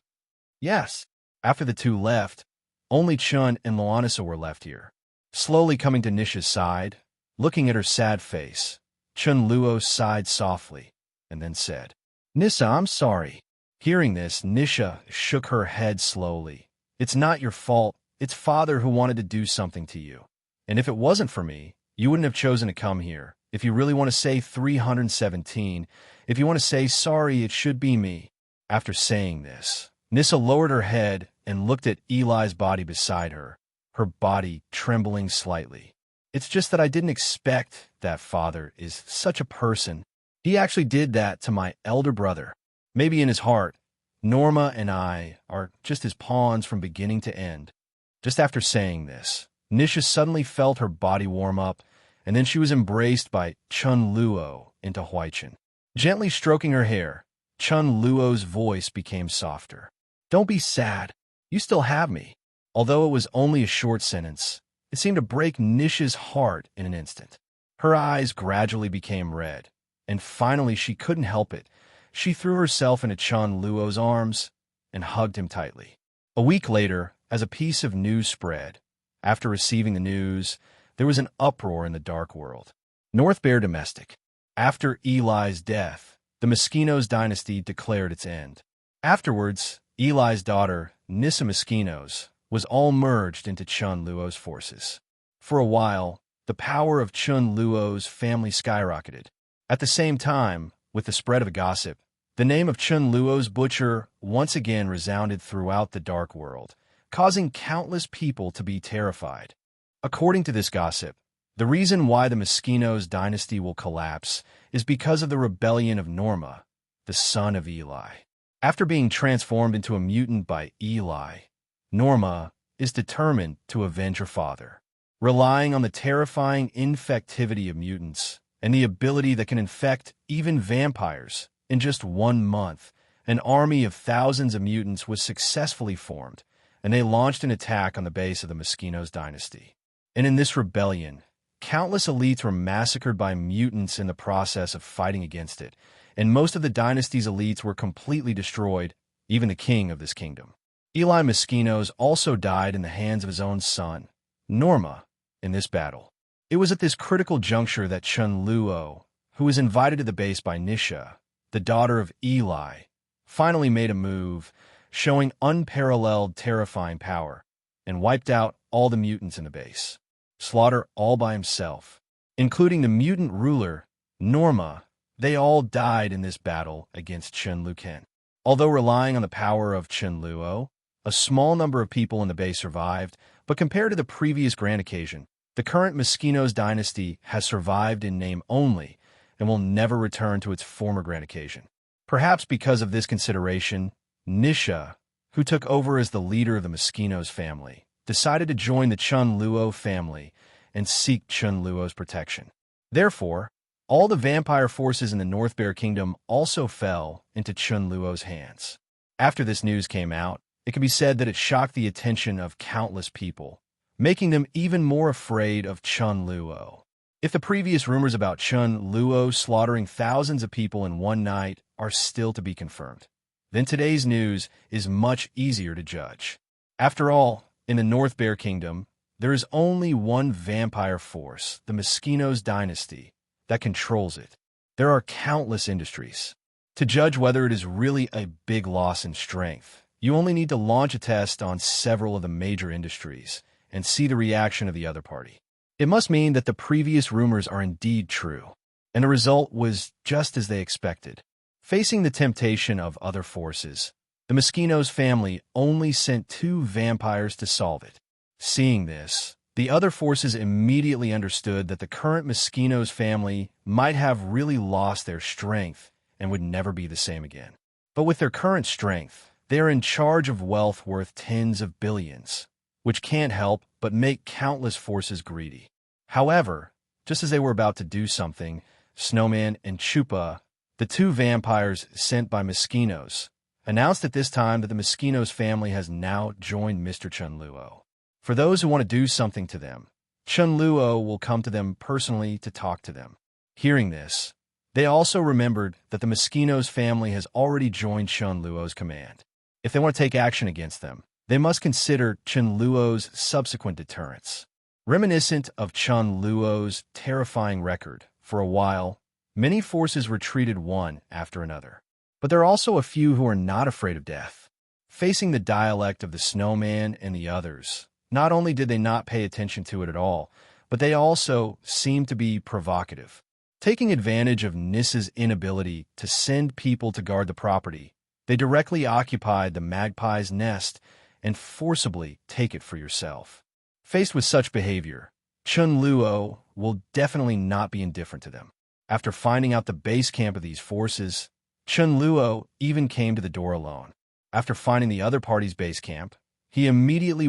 Yes. After the two left, only Chun and Loanissa were left here. Slowly coming to Nisha's side, looking at her sad face, Chun Luo sighed softly and then said, Nisha, I'm sorry. Hearing this, Nisha shook her head slowly. It's not your fault. It's Father who wanted to do something to you. And if it wasn't for me, you wouldn't have chosen to come here. If you really want to say 317, if you want to say sorry, it should be me. After saying this, Nisha lowered her head and looked at Eli's body beside her, her body trembling slightly. It's just that I didn't expect that Father is such a person. He actually did that to my elder brother. Maybe in his heart, Norma and I are just his pawns from beginning to end. Just after saying this, Nisha suddenly felt her body warm up, and then she was embraced by Chunluo into Huaichen. Gently stroking her hair, Chunluo's voice became softer. Don't be sad. You still have me. Although it was only a short sentence, it seemed to break Nisha's heart in an instant. Her eyes gradually became red, and finally she couldn't help it. She threw herself into Chunluo's arms and hugged him tightly. A week later, as a piece of news spread, after receiving the news, there was an uproar in the dark world. North Bear Domestic. After Eli's death, the Moschino's dynasty declared its end. Afterwards, Eli's daughter, Nisha Moschino's, was all merged into Chunluo's forces. For a while, the power of Chunluo's family skyrocketed. At the same time, with the spread of gossip, the name of Chunluo's butcher once again resounded throughout the dark world, causing countless people to be terrified. According to this gossip, the reason why the Moschino's dynasty will collapse is because of the rebellion of Norma, the son of Eli. After being transformed into a mutant by Eli, Norma is determined to avenge her father. Relying on the terrifying infectivity of mutants and the ability that can infect even vampires, in just 1 month, an army of thousands of mutants was successfully formed, and they launched an attack on the base of the Moschino's dynasty. And in this rebellion, countless elites were massacred by mutants in the process of fighting against it, and most of the dynasty's elites were completely destroyed, even the king of this kingdom. Eli Moschino's also died in the hands of his own son, Norma, in this battle. It was at this critical juncture that Chen Luo, who was invited to the base by Nisha, the daughter of Eli, finally made a move, showing unparalleled terrifying power, and wiped out all the mutants in the base. Slaughter all by himself, including the mutant ruler, Norma. They all died in this battle against Chen Luo. Although relying on the power of Chen Luo, a small number of people in the base survived, but compared to the previous grand occasion, the current Moschino's dynasty has survived in name only and will never return to its former grand occasion. Perhaps because of this consideration, Nisha, who took over as the leader of the Moschino's family, decided to join the Chunluo family and seek Chunluo's protection. Therefore, all the vampire forces in the North Bear Kingdom also fell into Chunluo's hands. After this news came out, it can be said that it shocked the attention of countless people, making them even more afraid of Chunluo. If the previous rumors about Chunluo slaughtering thousands of people in one night are still to be confirmed, then today's news is much easier to judge. After all, in the North Bear Kingdom, there is only one vampire force, the Moschino's dynasty, that controls it. There are countless industries. To judge whether it is really a big loss in strength, you only need to launch a test on several of the major industries and see the reaction of the other party. It must mean that the previous rumors are indeed true, and the result was just as they expected. Facing the temptation of other forces, the Moschino's family only sent 2 vampires to solve it. Seeing this, the other forces immediately understood that the current Moschino's family might have really lost their strength and would never be the same again. But with their current strength, they are in charge of wealth worth tens of billions, which can't help but make countless forces greedy. However, just as they were about to do something, Snowman and Chupa, the 2 vampires sent by Moschino's, announced at this time that the Moschino's family has now joined Mr. Chunluo. For those who want to do something to them, Chunluo will come to them personally to talk to them. Hearing this, they also remembered that the Moschino's family has already joined Chunluo's command. If they want to take action against them, they must consider Chunluo's subsequent deterrence. Reminiscent of Chunluo's terrifying record, for a while, many forces retreated one after another. But there are also a few who are not afraid of death. Facing the dialect of the Snowman and the others, not only did they not pay attention to it at all, but they also seemed to be provocative. Taking advantage of Nisha's inability to send people to guard the property, they directly occupied the magpie's nest and forcibly take it for yourself. Faced with such behavior, Chunluo will definitely not be indifferent to them. After finding out the base camp of these forces, Chunluo even came to the door alone. After finding the other party's base camp, he immediately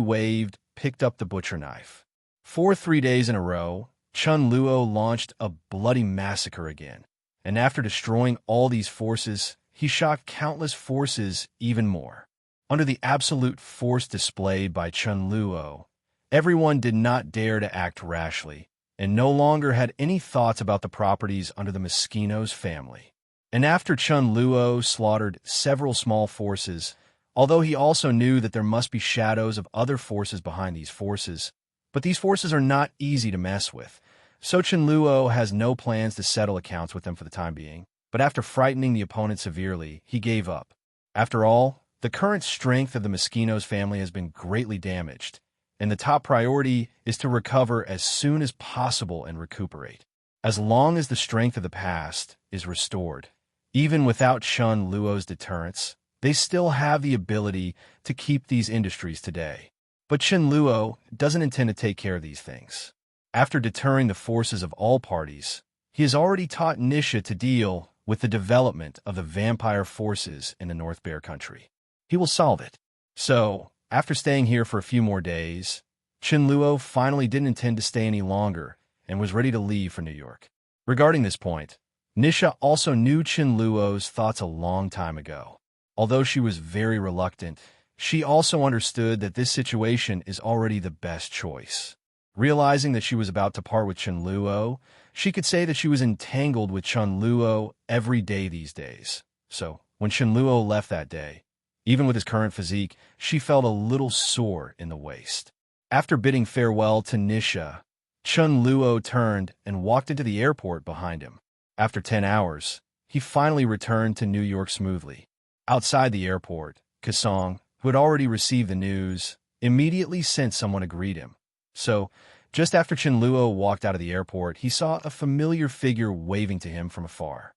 picked up the butcher knife. For 3 days in a row, Chunluo launched a bloody massacre again, and after destroying all these forces, he shocked countless forces even more. Under the absolute force displayed by Chunluo, everyone did not dare to act rashly, and no longer had any thoughts about the properties under the Moschino's family. And after Chunluo slaughtered several small forces, although he also knew that there must be shadows of other forces behind these forces, but these forces are not easy to mess with, so Chunluo has no plans to settle accounts with them for the time being, but after frightening the opponent severely, he gave up. After all, the current strength of the Moschino's family has been greatly damaged, and the top priority is to recover as soon as possible and recuperate. As long as the strength of the past is restored, even without Chunluo's deterrence, they still have the ability to keep these industries today. But Chunluo doesn't intend to take care of these things. After deterring the forces of all parties, he has already taught Nisha to deal with the development of the vampire forces in the North Bear Country. He will solve it. So, after staying here for a few more days, Chunluo finally didn't intend to stay any longer and was ready to leave for New York. Regarding this point, Nisha also knew Chunluo's thoughts a long time ago. Although she was very reluctant, she also understood that this situation is already the best choice. Realizing that she was about to part with Chunluo, she could say that she was entangled with Chunluo every day these days. So, when Chunluo left that day, even with his current physique, she felt a little sore in the waist. After bidding farewell to Nisha, Chunluo turned and walked into the airport behind him. After 10 hours, he finally returned to New York smoothly. Outside the airport, Kasong, who had already received the news, immediately sent someone to greet him. So, just after Chunluo walked out of the airport, he saw a familiar figure waving to him from afar.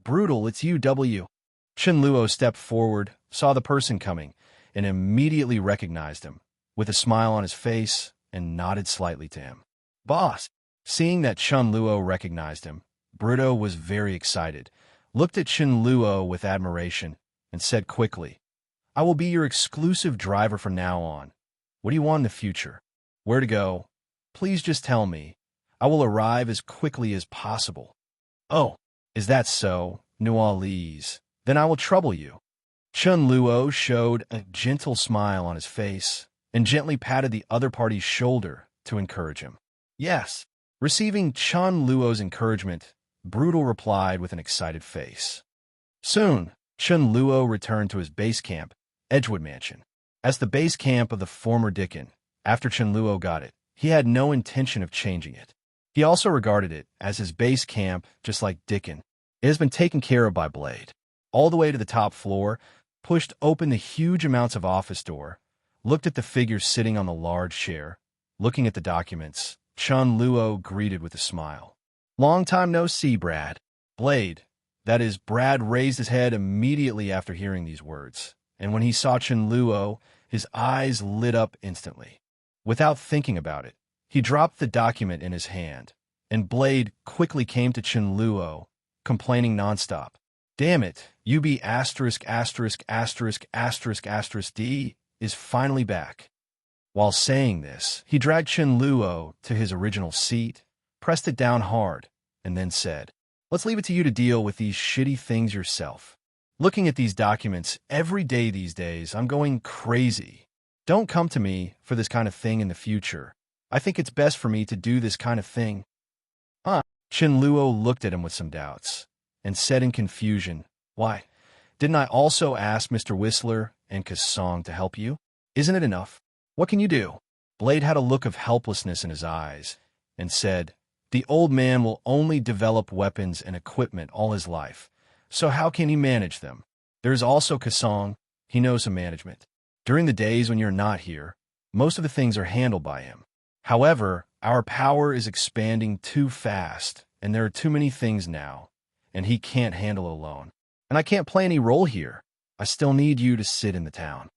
Brutal, it's you, W. Chunluo stepped forward, saw the person coming, and immediately recognized him, with a smile on his face, and nodded slightly to him. Boss! Seeing that Chunluo recognized him, Bruto was very excited, looked at Chunluo with admiration, and said quickly, I will be your exclusive driver from now on. What do you want in the future? Where to go? Please just tell me. I will arrive as quickly as possible. Oh, is that so, Nualese? Then I will trouble you. Chunluo showed a gentle smile on his face and gently patted the other party's shoulder to encourage him. Yes. Receiving Chunluo's encouragement, Brutal replied with an excited face. Soon, Chunluo returned to his base camp, Edgewood Mansion. As the base camp of the former Dickon, after Chunluo got it, he had no intention of changing it. He also regarded it as his base camp, just like Dickon. It has been taken care of by Blade. All the way to the top floor, pushed open the huge amounts of office door, looked at the figure sitting on the large chair, looking at the documents. Chunluo greeted with a smile. Long time no see, Brad. Blade, that is, Brad raised his head immediately after hearing these words, and when he saw Chunluo, his eyes lit up instantly. Without thinking about it, he dropped the document in his hand, and Blade quickly came to Chunluo, complaining nonstop. Damn it, UB ******* D is finally back. While saying this, he dragged Chunluo to his original seat, pressed it down hard, and then said, Let's leave it to you to deal with these shitty things yourself. Looking at these documents every day these days, I'm going crazy. Don't come to me for this kind of thing in the future. I think it's best for me to do this kind of thing. Chunluo looked at him with some doubts, and said in confusion, Why, didn't I also ask Mr. Whistler and Kasong to help you? Isn't it enough? What can you do? Blade had a look of helplessness in his eyes, and said, The old man will only develop weapons and equipment all his life, so how can he manage them? There is also Kasong. He knows some management. During the days when you're not here, most of the things are handled by him. However, our power is expanding too fast, and there are too many things now, and he can't handle alone. And I can't play any role here. I still need you to sit in the town.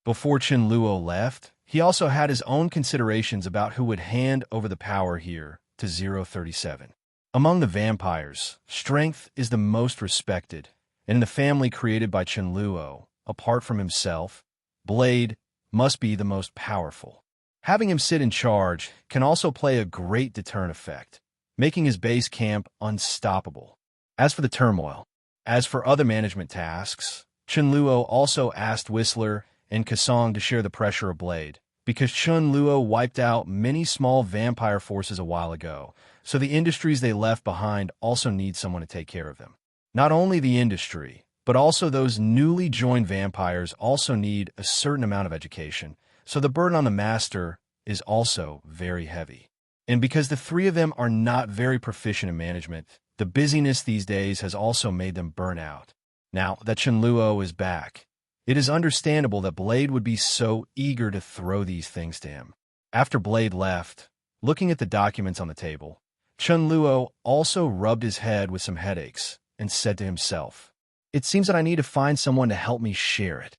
Before Chunluo left, he also had his own considerations about who would hand over the power here to 037. Among the vampires, strength is the most respected, and in the family created by Chunluo, apart from himself, Blade must be the most powerful. Having him sit in charge can also play a great deterrent effect, making his base camp unstoppable. As for the turmoil, as for other management tasks, Chunluo also asked Whistler and Kasong to share the pressure of Blade, because Chunluo wiped out many small vampire forces a while ago, so the industries they left behind also need someone to take care of them. Not only the industry, but also those newly joined vampires also need a certain amount of education, so the burden on the master is also very heavy. And because the three of them are not very proficient in management, the busyness these days has also made them burn out. Now that Chunluo is back, it is understandable that Blade would be so eager to throw these things to him. After Blade left, looking at the documents on the table, Chunluo also rubbed his head with some headaches and said to himself, It seems that I need to find someone to help me share it.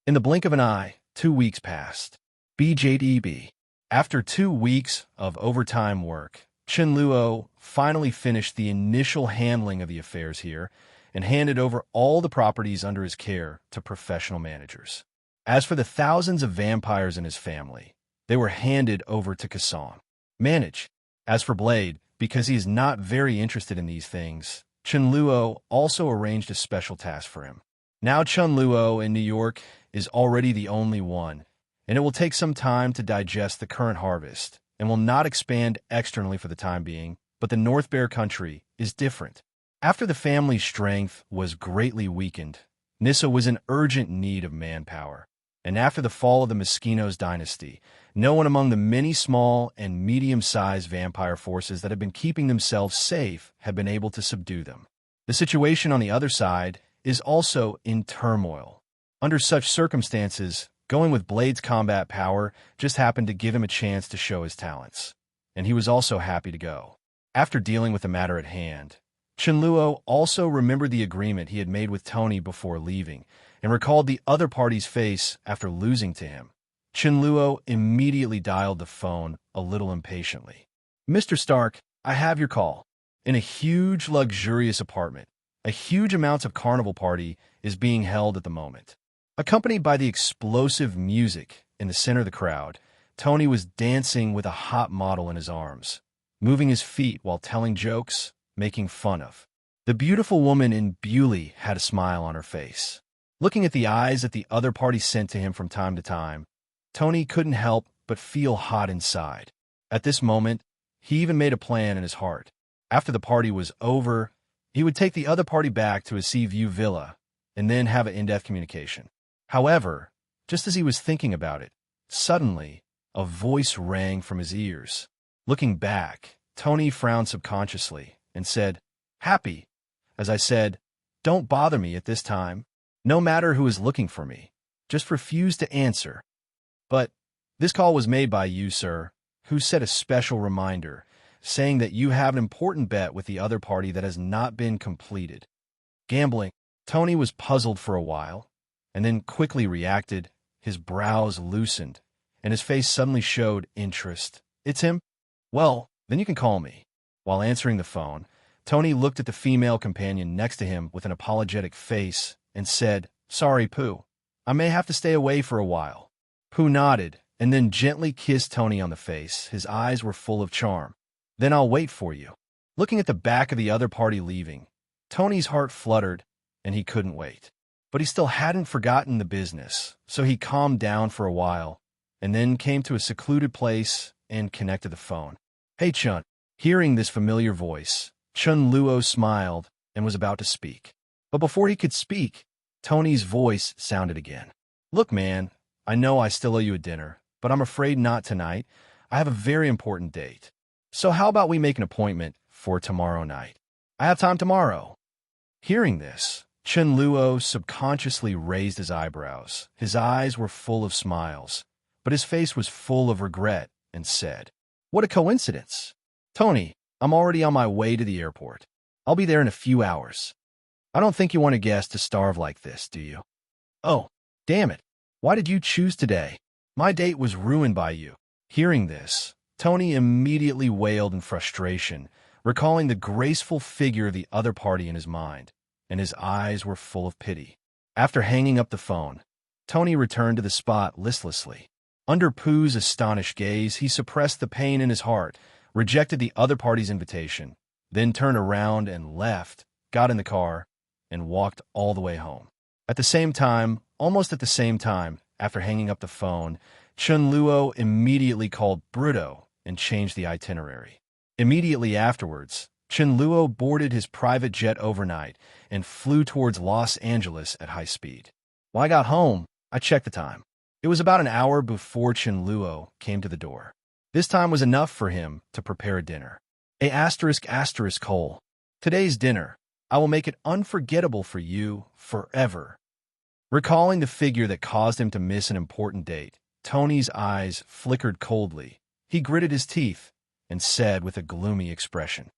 In the blink of an eye, 2 weeks passed. BJDB. After 2 weeks of overtime work, Chunluo finally finished the initial handling of the affairs here and handed over all the properties under his care to professional managers. As for the thousands of vampires in his family, they were handed over to Kasong. Manage. As for Blade, because he is not very interested in these things, Chunluo also arranged a special task for him. Now Chunluo in New York is already the only one, and it will take some time to digest the current harvest and will not expand externally for the time being, but the North Bear country is different. After the family's strength was greatly weakened, Nisha was in urgent need of manpower, and after the fall of the Moschino's dynasty, no one among the many small and medium-sized vampire forces that had been keeping themselves safe had been able to subdue them. The situation on the other side is also in turmoil. Under such circumstances, going with Blade's combat power just happened to give him a chance to show his talents, and he was also happy to go. After dealing with the matter at hand, Chunluo also remembered the agreement he had made with Tony before leaving, and recalled the other party's face after losing to him. Chunluo immediately dialed the phone a little impatiently. Mr. Stark, I have your call. In a huge, luxurious apartment, a huge amount of carnival party is being held at the moment. Accompanied by the explosive music in the center of the crowd, Tony was dancing with a hot model in his arms. moving his feet while telling jokes, making fun of. The beautiful woman in Bewley had a smile on her face. Looking at the eyes that the other party sent to him from time to time, Tony couldn't help but feel hot inside. At this moment, he even made a plan in his heart. After the party was over, he would take the other party back to his Sea View villa and then have an in-depth communication. However, just as he was thinking about it, suddenly, a voice rang from his ears. Looking back, Tony frowned subconsciously and said, "Happy." As I said, "Don't bother me at this time. No matter who is looking for me, just refuse to answer." But this call was made by you, sir, who set a special reminder, saying that you have an important bet with the other party that has not been completed. Gambling. Tony was puzzled for a while, and then quickly reacted. His brows loosened, and his face suddenly showed interest. "It's him? Well, then you can call me." While answering the phone, Tony looked at the female companion next to him with an apologetic face and said, "Sorry, Pooh. I may have to stay away for a while." Pooh nodded and then gently kissed Tony on the face. His eyes were full of charm. "Then I'll wait for you." Looking at the back of the other party leaving, Tony's heart fluttered, and he couldn't wait. But he still hadn't forgotten the business, so he calmed down for a while, and then came to a secluded place and connected the phone. "Hey, Chun." Hearing this familiar voice, Chunluo smiled and was about to speak. But before he could speak, Tony's voice sounded again. "Look, man, I know I still owe you a dinner, but I'm afraid not tonight. I have a very important date. So how about we make an appointment for tomorrow night? I have time tomorrow." Hearing this, Chen Luo subconsciously raised his eyebrows. His eyes were full of smiles, but his face was full of regret and said, "What a coincidence. Tony, I'm already on my way to the airport. I'll be there in a few hours. I don't think you want a guest to starve like this, do you?" "Oh, damn it. Why did you choose today? My date was ruined by you." Hearing this, Tony immediately wailed in frustration, recalling the graceful figure of the other party in his mind, and his eyes were full of pity. After hanging up the phone, Tony returned to the spot listlessly. Under Pooh's astonished gaze, he suppressed the pain in his heart, rejected the other party's invitation, then turned around and left, got in the car, and walked all the way home. Almost at the same time, after hanging up the phone, Chunluo immediately called Bruto and changed the itinerary. Immediately afterwards, Chunluo boarded his private jet overnight and flew towards Los Angeles at high speed. When I got home, I checked the time. It was about an hour before Chunluo came to the door. This time was enough for him to prepare a dinner. Today's dinner, I will make it unforgettable for you forever. Recalling the figure that caused him to miss an important date, Tony's eyes flickered coldly. He gritted his teeth and said with a gloomy expression,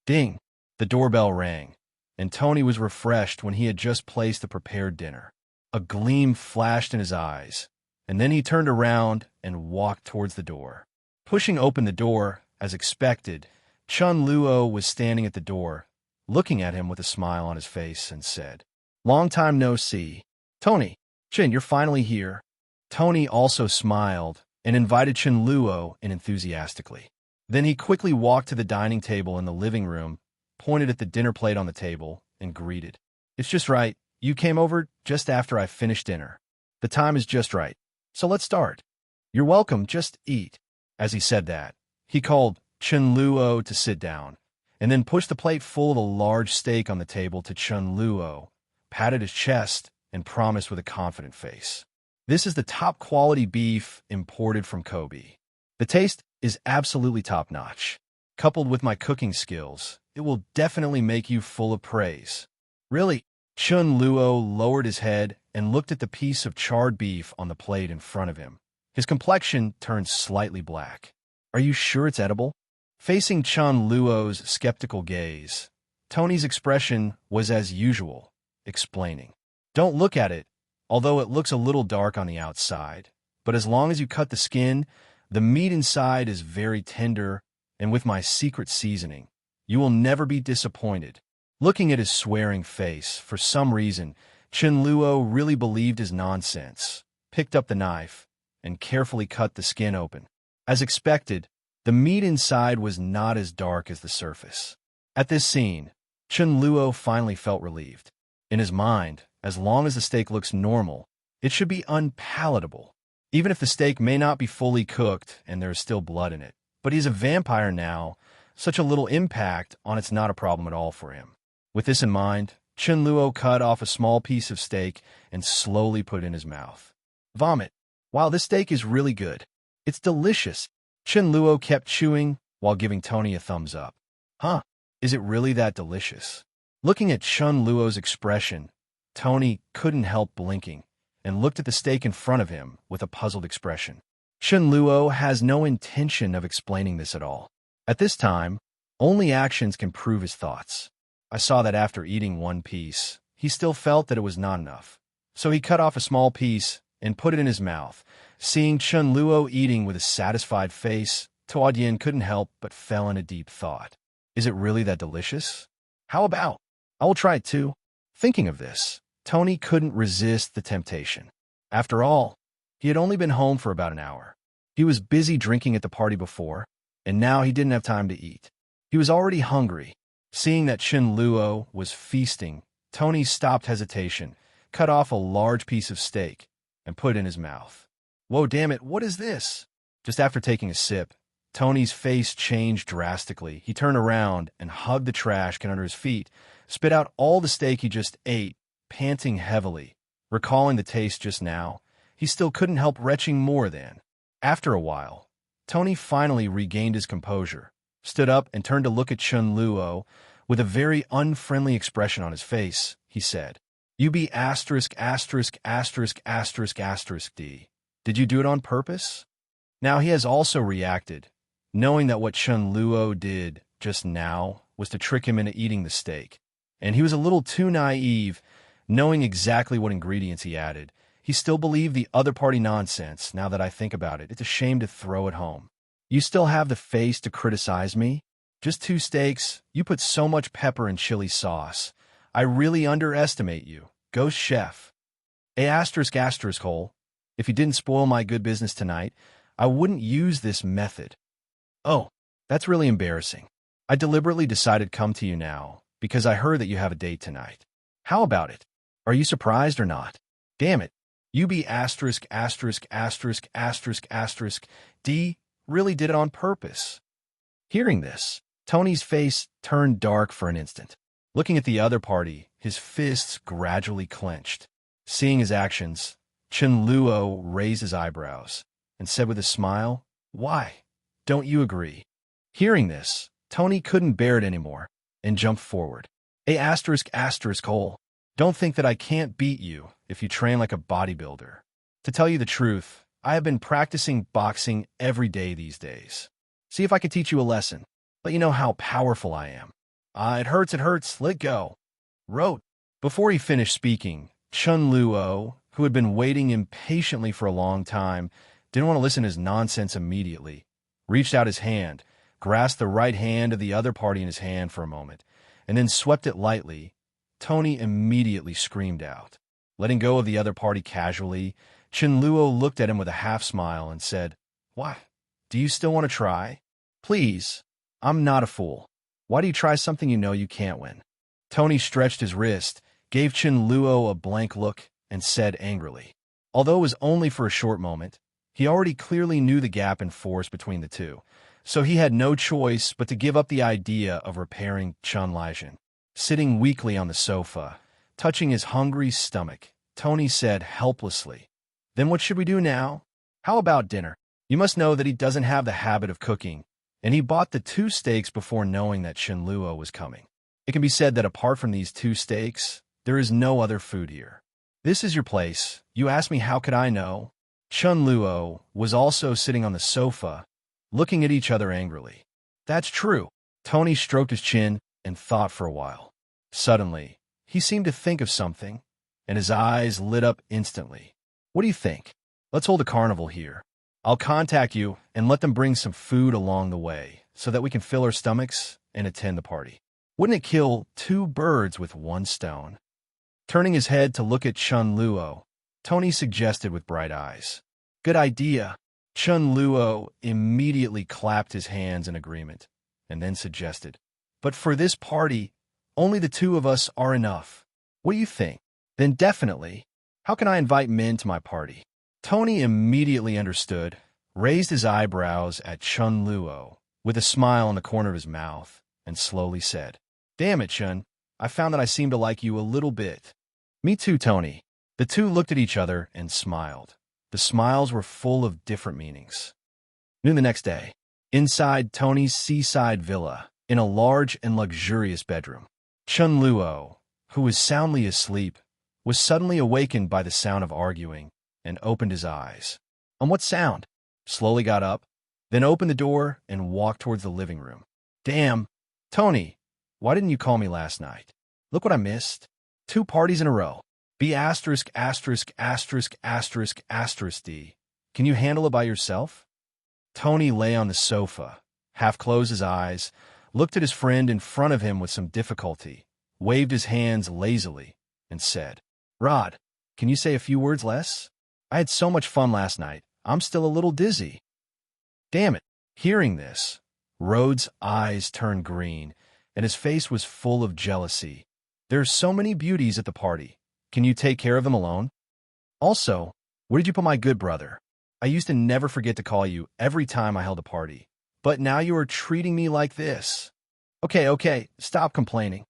"Ding!" The doorbell rang, and Tony was refreshed when he had just placed the prepared dinner. A gleam flashed in his eyes, and then he turned around and walked towards the door. Pushing open the door, as expected, Chunluo was standing at the door, looking at him with a smile on his face, and said, "Long time no see. Tony, Chen, you're finally here." Tony also smiled and invited Chunluo in enthusiastically. Then he quickly walked to the dining table in the living room, pointed at the dinner plate on the table, and greeted. "It's just right. You came over just after I finished dinner. The time is just right. So let's start." "You're welcome, just eat." As he said that, he called Chunluo to sit down, and then pushed the plate full of a large steak on the table to Chunluo, patted his chest, and promised with a confident face, "This is the top-quality beef imported from Kobe. The taste is absolutely top-notch. Coupled with my cooking skills, it will definitely make you full of praise." "Really?" Chunluo lowered his head and looked at the piece of charred beef on the plate in front of him. His complexion turned slightly black. "Are you sure it's edible?" Facing Chunluo's skeptical gaze, Tony's expression was as usual, explaining, "Don't look at it, although it looks a little dark on the outside. But as long as you cut the skin, the meat inside is very tender, and with my secret seasoning, you will never be disappointed." Looking at his swearing face, for some reason, Chunluo really believed his nonsense, picked up the knife, and carefully cut the skin open. As expected, The meat inside was not as dark as the surface. At this scene, Chunluo finally felt relieved. In his mind, as long as the steak looks normal, it should be unpalatable. Even if the steak may not be fully cooked and there is still blood in it. But he's a vampire now, such a little impact on it's not a problem at all for him. With this in mind, Chunluo cut off a small piece of steak and slowly put it in his mouth. Vomit. Wow, this steak is really good. It's delicious. Chunluo kept chewing while giving Tony a thumbs up. Huh, is it really that delicious? Looking at Chunluo's expression, Tony couldn't help blinking and looked at the steak in front of him with a puzzled expression. Shinluo has no intention of explaining this at all. At this time, only actions can prove his thoughts. I saw that after eating one piece, he still felt that it was not enough. So he cut off a small piece and put it in his mouth. Seeing Chunluo eating with a satisfied face, Tuodian couldn't help but fell in a deep thought. Is it really that delicious? How about? I will try it too. Thinking of this, Tony couldn't resist the temptation. After all, he had only been home for about an hour. He was busy drinking at the party before, and now he didn't have time to eat. He was already hungry. Seeing that Shinluo was feasting, Tony stopped hesitation, cut off a large piece of steak, and put it in his mouth. Whoa, damn it, what is this? Just after taking a sip, Tony's face changed drastically. He turned around and hugged the trash can under his feet, spit out all the steak he just ate, panting heavily. Recalling the taste just now, he still couldn't help retching more than. After a while, Tony finally regained his composure, stood up and turned to look at Chunluo with a very unfriendly expression on his face. He said, "You be asterisk asterisk asterisk asterisk asterisk D. Did you do it on purpose?" Now he has also reacted, knowing that what Chunluo did just now was to trick him into eating the steak. And he was a little too naive, knowing exactly what ingredients he added. He still believed the other party nonsense. Now that I think about it, it's a shame to throw it home. You still have the face to criticize me? Just 2 steaks, you put so much pepper and chili sauce. I really underestimate you. Ghost chef. A asterisk asterisk hole. If you didn't spoil my good business tonight, I wouldn't use this method. Oh, that's really embarrassing. I deliberately decided to come to you now because I heard that you have a date tonight. How about it? Are you surprised or not? Damn it. You be asterisk asterisk asterisk asterisk asterisk D really did it on purpose. Hearing this, Tony's face turned dark for an instant. Looking at the other party, his fists gradually clenched. Seeing his actions, Chunluo raised his eyebrows and said with a smile, "Why? Don't you agree?" Hearing this, Tony couldn't bear it anymore and jumped forward. A asterisk asterisk hole. Don't think that I can't beat you if you train like a bodybuilder. To tell you the truth, I have been practicing boxing every day these days. See if I can teach you a lesson. Let you know how powerful I am. It hurts, let go. Wrote. Before he finished speaking, Chunluo, who had been waiting impatiently for a long time, didn't want to listen to his nonsense immediately, reached out his hand, grasped the right hand of the other party in his hand for a moment, and then swept it lightly. Tony immediately screamed out. Letting go of the other party casually, Chunluo looked at him with a half-smile and said, "What? Do you still want to try? Please, I'm not a fool. Why do you try something you know you can't win?" Tony stretched his wrist, gave Chunluo a blank look, and said angrily. Although it was only for a short moment, he already clearly knew the gap in force between the two, so he had no choice but to give up the idea of repairing Chunluo. Sitting weakly on the sofa, touching his hungry stomach, Tony said helplessly, "Then what should we do now? How about dinner?" You must know that he doesn't have the habit of cooking, and he bought the 2 steaks before knowing that Shinluo was coming. It can be said that apart from these 2 steaks, there is no other food here. This is your place. You asked me how could I know? Chunluo was also sitting on the sofa, looking at each other angrily. That's true. Tony stroked his chin and thought for a while. Suddenly, he seemed to think of something, and his eyes lit up instantly. What do you think? Let's hold a carnival here. I'll contact you and let them bring some food along the way so that we can fill our stomachs and attend the party. Wouldn't it kill 2 birds with 1 stone? Turning his head to look at Chunluo, Tony suggested with bright eyes. Good idea. Chunluo immediately clapped his hands in agreement, and then suggested, "But for this party, only the two of us are enough. What do you think?" "Then definitely. How can I invite men to my party?" Tony immediately understood, raised his eyebrows at Chunluo with a smile on the corner of his mouth, and slowly said, "Damn it, Chun. I found that I seem to like you a little bit." "Me too, Tony." The two looked at each other and smiled. The smiles were full of different meanings. Noon the next day, inside Tony's seaside villa, in a large and luxurious bedroom, Chunluo, who was soundly asleep, was suddenly awakened by the sound of arguing and opened his eyes. "On what sound?" Slowly got up, then opened the door and walked towards the living room. "Damn, Tony, why didn't you call me last night? Look what I missed. 2 parties in a row. B asterisk asterisk asterisk asterisk asterisk D. Can you handle it by yourself?" Tony lay on the sofa, half closed his eyes, looked at his friend in front of him with some difficulty, waved his hands lazily, and said, "Rod, can you say a few words less? I had so much fun last night. I'm still a little dizzy." "Damn it." Hearing this, Rod's eyes turned green, and his face was full of jealousy. "There are so many beauties at the party. Can you take care of them alone? Also, where did you put my good brother? I used to never forget to call you every time I held a party, but now you are treating me like this." Okay, stop complaining."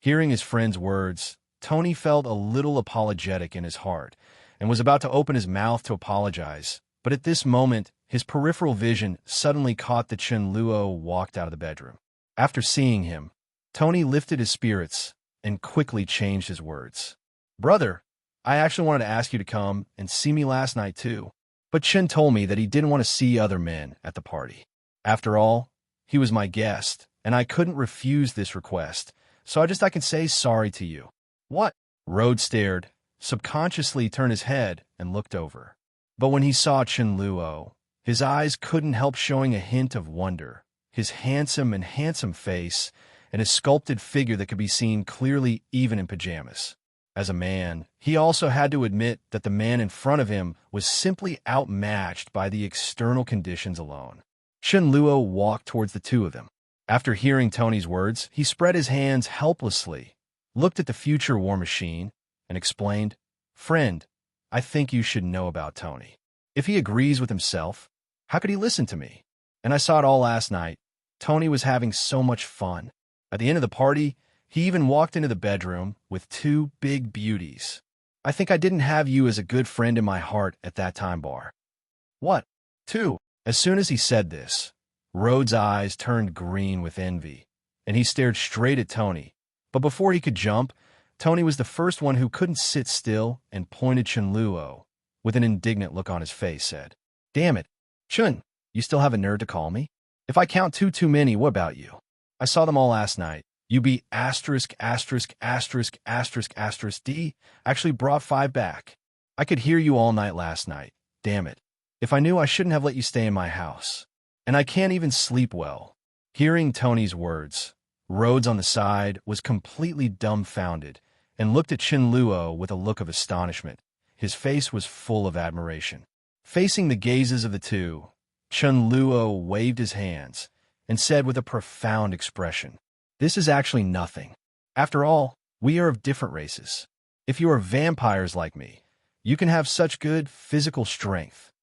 Hearing his friend's words, Tony felt a little apologetic in his heart and was about to open his mouth to apologize, but at this moment, his peripheral vision suddenly caught the Chunluo walked out of the bedroom. After seeing him, Tony lifted his spirits and quickly changed his words. "Brother, I actually wanted to ask you to come and see me last night too, but Chen told me that he didn't want to see other men at the party. After all, he was my guest, and I couldn't refuse this request, so I can say sorry to you." "What?" Rode stared, subconsciously turned his head and looked over. But when he saw Chunluo, his eyes couldn't help showing a hint of wonder, his handsome face, and his sculpted figure that could be seen clearly even in pajamas. As a man, he also had to admit that the man in front of him was simply outmatched by the external conditions alone. Shinluo walked towards the two of them. After hearing Tony's words, he spread his hands helplessly, looked at the future war machine, and explained, "Friend, I think you should know about Tony. If he agrees with himself, how could he listen to me? And I saw it all last night. Tony was having so much fun. At the end of the party, he even walked into the bedroom with 2 big beauties. I think I didn't have you as a good friend in my heart at that time, Bar." "What? 2? As soon as he said this, Rhodes' eyes turned green with envy, and he stared straight at Tony. But before he could jump, Tony was the first one who couldn't sit still and pointed Chunluo, with an indignant look on his face, said, "Damn it, Chun, you still have a nerve to call me? If I count 2 too many, what about you? I saw them all last night. You be asterisk asterisk asterisk asterisk asterisk D actually brought 5 back. I could hear you all night last night. Damn it. If I knew, I shouldn't have let you stay in my house. And I can't even sleep well." Hearing Tony's words, Rhodes on the side was completely dumbfounded and looked at Chunluo with a look of astonishment. His face was full of admiration. Facing the gazes of the two, Chunluo waved his hands and said with a profound expression, "This is actually nothing. After all, we are of different races. If you are vampires like me, you can have such good physical strength."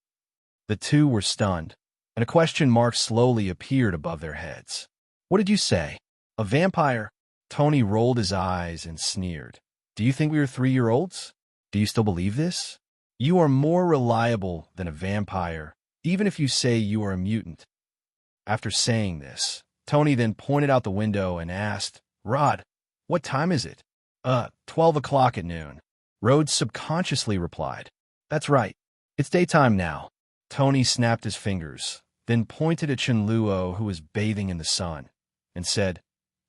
The two were stunned, and a question mark slowly appeared above their heads. "What did you say? A vampire?" Tony rolled his eyes and sneered. "Do you think we are 3-year-olds? Do you still believe this? You are more reliable than a vampire, even if you say you are a mutant." After saying this, Tony then pointed out the window and asked, "Rod, what time is it?" 12 o'clock at noon." Rhodes subconsciously replied, "That's right. It's daytime now." Tony snapped his fingers, then pointed at Chunluo, who was bathing in the sun, and said,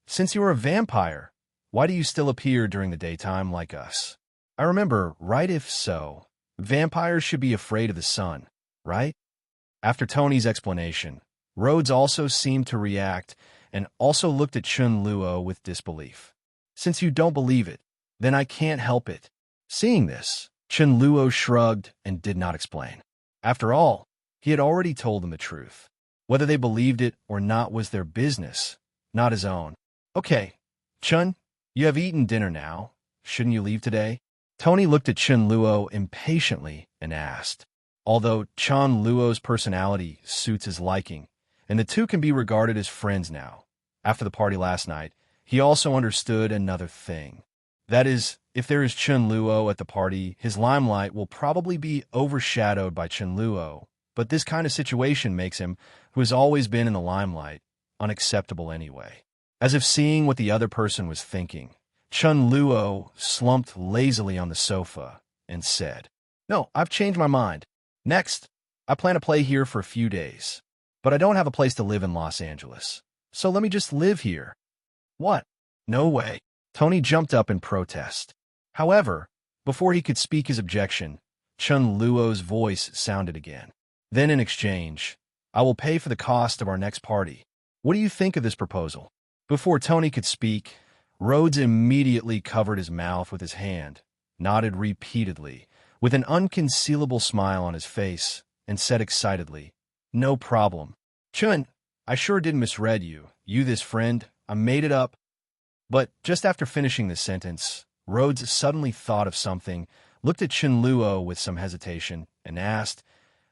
"Since you are a vampire, why do you still appear during the daytime like us? I remember, right? If so, vampires should be afraid of the sun, right?" After Tony's explanation, Rhodes also seemed to react and also looked at Chunluo with disbelief. "Since you don't believe it, then I can't help it." Seeing this, Chunluo shrugged and did not explain. After all, He had already told them the truth. Whether they believed it or not was their business, not his own. Okay, Chun, you have eaten dinner now. Shouldn't you leave today? Tony looked at Chunluo impatiently and asked. Although Chunluo's personality suits his liking, and the two can be regarded as friends now, after the party last night, he also understood another thing. That is, if there is Chunluo at the party, his limelight will probably be overshadowed by Chunluo, but this kind of situation makes him, who has always been in the limelight, unacceptable anyway. As if seeing what the other person was thinking, Chunluo slumped lazily on the sofa and said, "No, I've changed my mind. Next, I plan to play here for a few days, but I don't have a place to live in Los Angeles, so let me just live here." "What? No way." Tony jumped up in protest. However, before he could speak his objection, Chunluo's voice sounded again. "Then in exchange, I will pay for the cost of our next party. What do you think of this proposal?" Before Tony could speak, Rhodes immediately covered his mouth with his hand, nodded repeatedly, with an unconcealable smile on his face, and said excitedly, "No problem. Chun, I sure did misread you. You this friend, I made it up." But just after finishing the sentence, Rhodes suddenly thought of something, looked at Shinluo with some hesitation, and asked,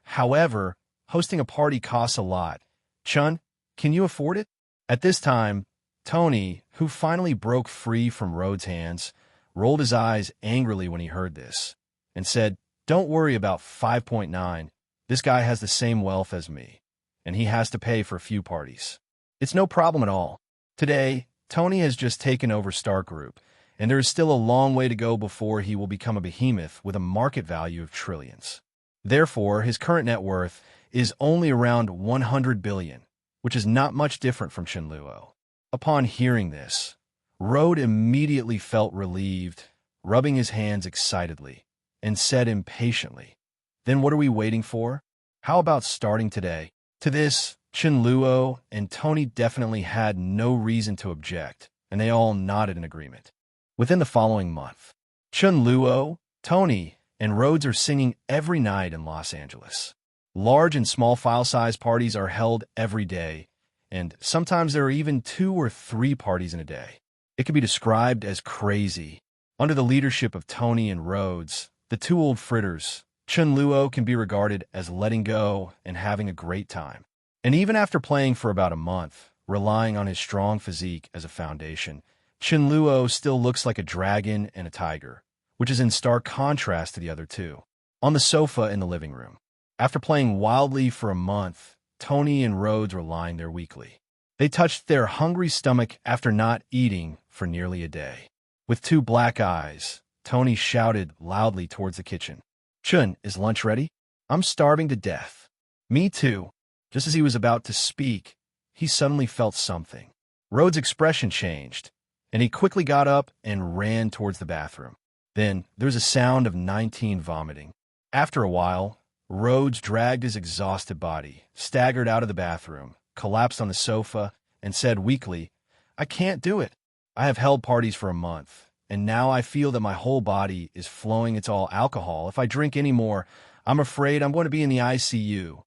"However, hosting a party costs a lot. Chun, can you afford it?" At this time, Tony, who finally broke free from Rhodes' hands, rolled his eyes angrily when he heard this, and said, "Don't worry about 5.9. This guy has the same wealth as me, and he has to pay for a few parties. It's no problem at all. Today, Tony has just taken over Star Group, and there is still a long way to go before he will become a behemoth with a market value of trillions. Therefore, his current net worth is only around 100 billion, which is not much different from Shinluo." Upon hearing this, Rhodes immediately felt relieved, rubbing his hands excitedly, and said impatiently, "Then what are we waiting for? How about starting today?" To this, Chunluo and Tony definitely had no reason to object, and they all nodded in agreement. Within the following month, Chunluo, Tony, and Rhodes are singing every night in Los Angeles. Large and small file-size parties are held every day, and sometimes there are even 2 or 3 parties in a day. It can be described as crazy. Under the leadership of Tony and Rhodes, the 2 old fritters, Chunluo can be regarded as letting go and having a great time. And even after playing for about a month, relying on his strong physique as a foundation, Chunluo still looks like a dragon and a tiger, which is in stark contrast to the other 2. On the sofa in the living room, after playing wildly for a month, Tony and Rhodes were lying there weakly. They touched their hungry stomach after not eating for nearly a day. With 2 black eyes, Tony shouted loudly towards the kitchen, "Chun, is lunch ready? I'm starving to death." "Me too." Just as he was about to speak, he suddenly felt something. Rhodes' expression changed, and he quickly got up and ran towards the bathroom. Then there was a sound of 19 vomiting. After a while, Rhodes dragged his exhausted body, staggered out of the bathroom, collapsed on the sofa, and said weakly, "I can't do it. I have held parties for a month, and now I feel that my whole body is flowing its all alcohol. If I drink any more, I'm afraid I'm going to be in the ICU."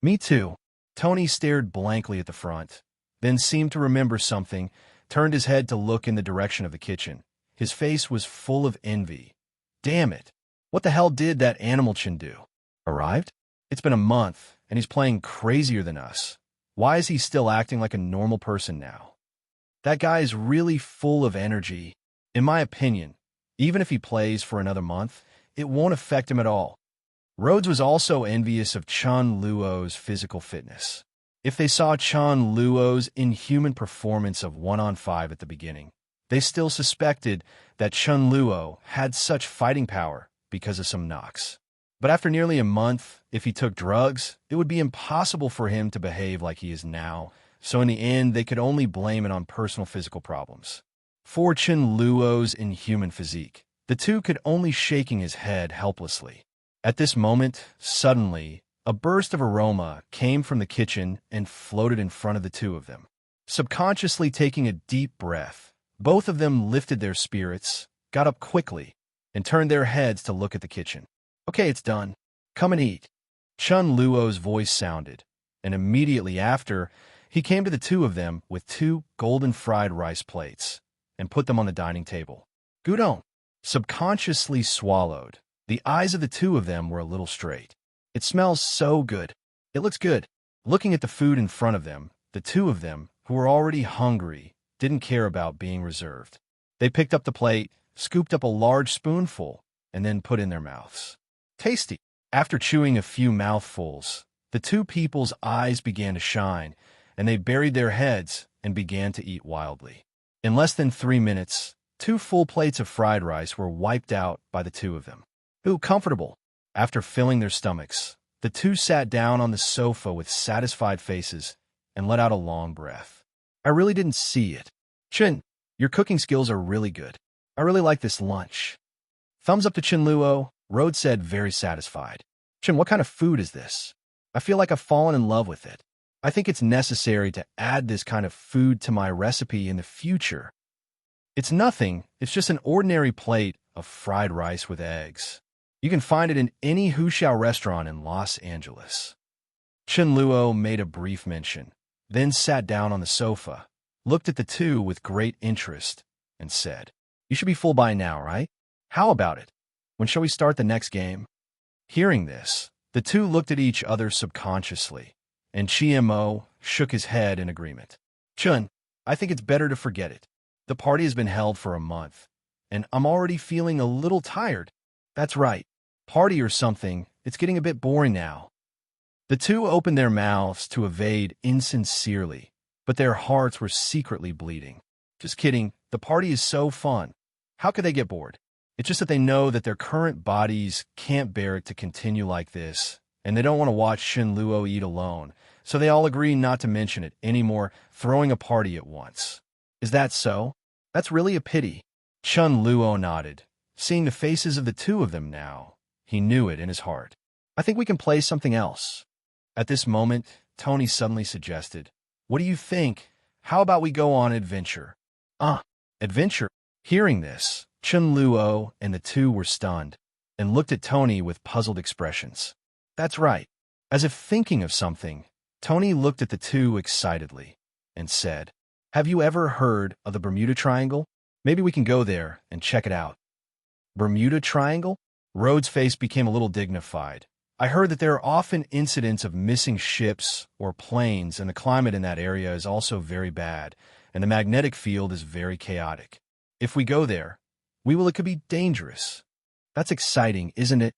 "Me too." Tony stared blankly at the front, then seemed to remember something, turned his head to look in the direction of the kitchen. His face was full of envy. Damn it. What the hell did that animal Chen do? Arrived? It's been a month, and he's playing crazier than us. Why is he still acting like a normal person now? That guy is really full of energy. In my opinion, even if he plays for another month, it won't affect him at all. Rhodes was also envious of Chunluo's physical fitness. If they saw Chunluo's inhuman performance of 1-on-5 at the beginning, they still suspected that Chunluo had such fighting power because of some knocks. But after nearly a month, if he took drugs, it would be impossible for him to behave like he is now, so in the end they could only blame it on personal physical problems. For Chunluo's inhuman physique, the 2 could only shaking his head helplessly. At this moment, suddenly, a burst of aroma came from the kitchen and floated in front of the 2 of them. Subconsciously taking a deep breath, both of them lifted their spirits, got up quickly, and turned their heads to look at the kitchen. "Okay, it's done. Come and eat." Chunluo's voice sounded, and immediately after, he came to the two of them with 2 golden fried rice plates and put them on the dining table. Gudon subconsciously swallowed. The eyes of the two of them were a little straight. It smells so good. It looks good. Looking at the food in front of them, the two of them, who were already hungry, didn't care about being reserved. They picked up the plate, scooped up a large spoonful, and then put in their mouths. Tasty. After chewing a few mouthfuls, the two people's eyes began to shine, and they buried their heads and began to eat wildly. In less than 3 minutes, 2 full plates of fried rice were wiped out by the two of them. Ooh, comfortable. After filling their stomachs, the two sat down on the sofa with satisfied faces and let out a long breath. I really didn't see it. Chen, your cooking skills are really good. I really like this lunch. Thumbs up to Chen Luo, Rhodes said, very satisfied. Chen, what kind of food is this? I feel like I've fallen in love with it. I think it's necessary to add this kind of food to my recipe in the future. It's nothing, it's just an ordinary plate of fried rice with eggs. You can find it in any Huxiao restaurant in Los Angeles. Chen Luo made a brief mention, then sat down on the sofa, looked at the two with great interest, and said, You should be full by now, right? How about it? When shall we start the next game? Hearing this, the two looked at each other subconsciously, and Chiemo shook his head in agreement. Chun, I think it's better to forget it. The party has been held for a month, and I'm already feeling a little tired. That's right. Party or something, it's getting a bit boring now. The two opened their mouths to evade insincerely, but their hearts were secretly bleeding. Just kidding, the party is so fun. How could they get bored? It's just that they know that their current bodies can't bear it to continue like this, and they don't want to watch Shinluo eat alone, so they all agree not to mention it anymore, throwing a party at once. Is that so? That's really a pity. Chunluo nodded. Seeing the faces of the two of them now, he knew it in his heart. I think we can play something else. At this moment, Tony suddenly suggested, What do you think? How about we go on adventure? Adventure? Hearing this, Chunluo and the two were stunned, and looked at Tony with puzzled expressions. That's right. As if thinking of something, Tony looked at the two excitedly, and said, Have you ever heard of the Bermuda Triangle? Maybe we can go there and check it out. Bermuda Triangle? Rhodes' face became a little dignified. I heard that there are often incidents of missing ships or planes, and the climate in that area is also very bad, and the magnetic field is very chaotic. If we go there, it could be dangerous. That's exciting, isn't it?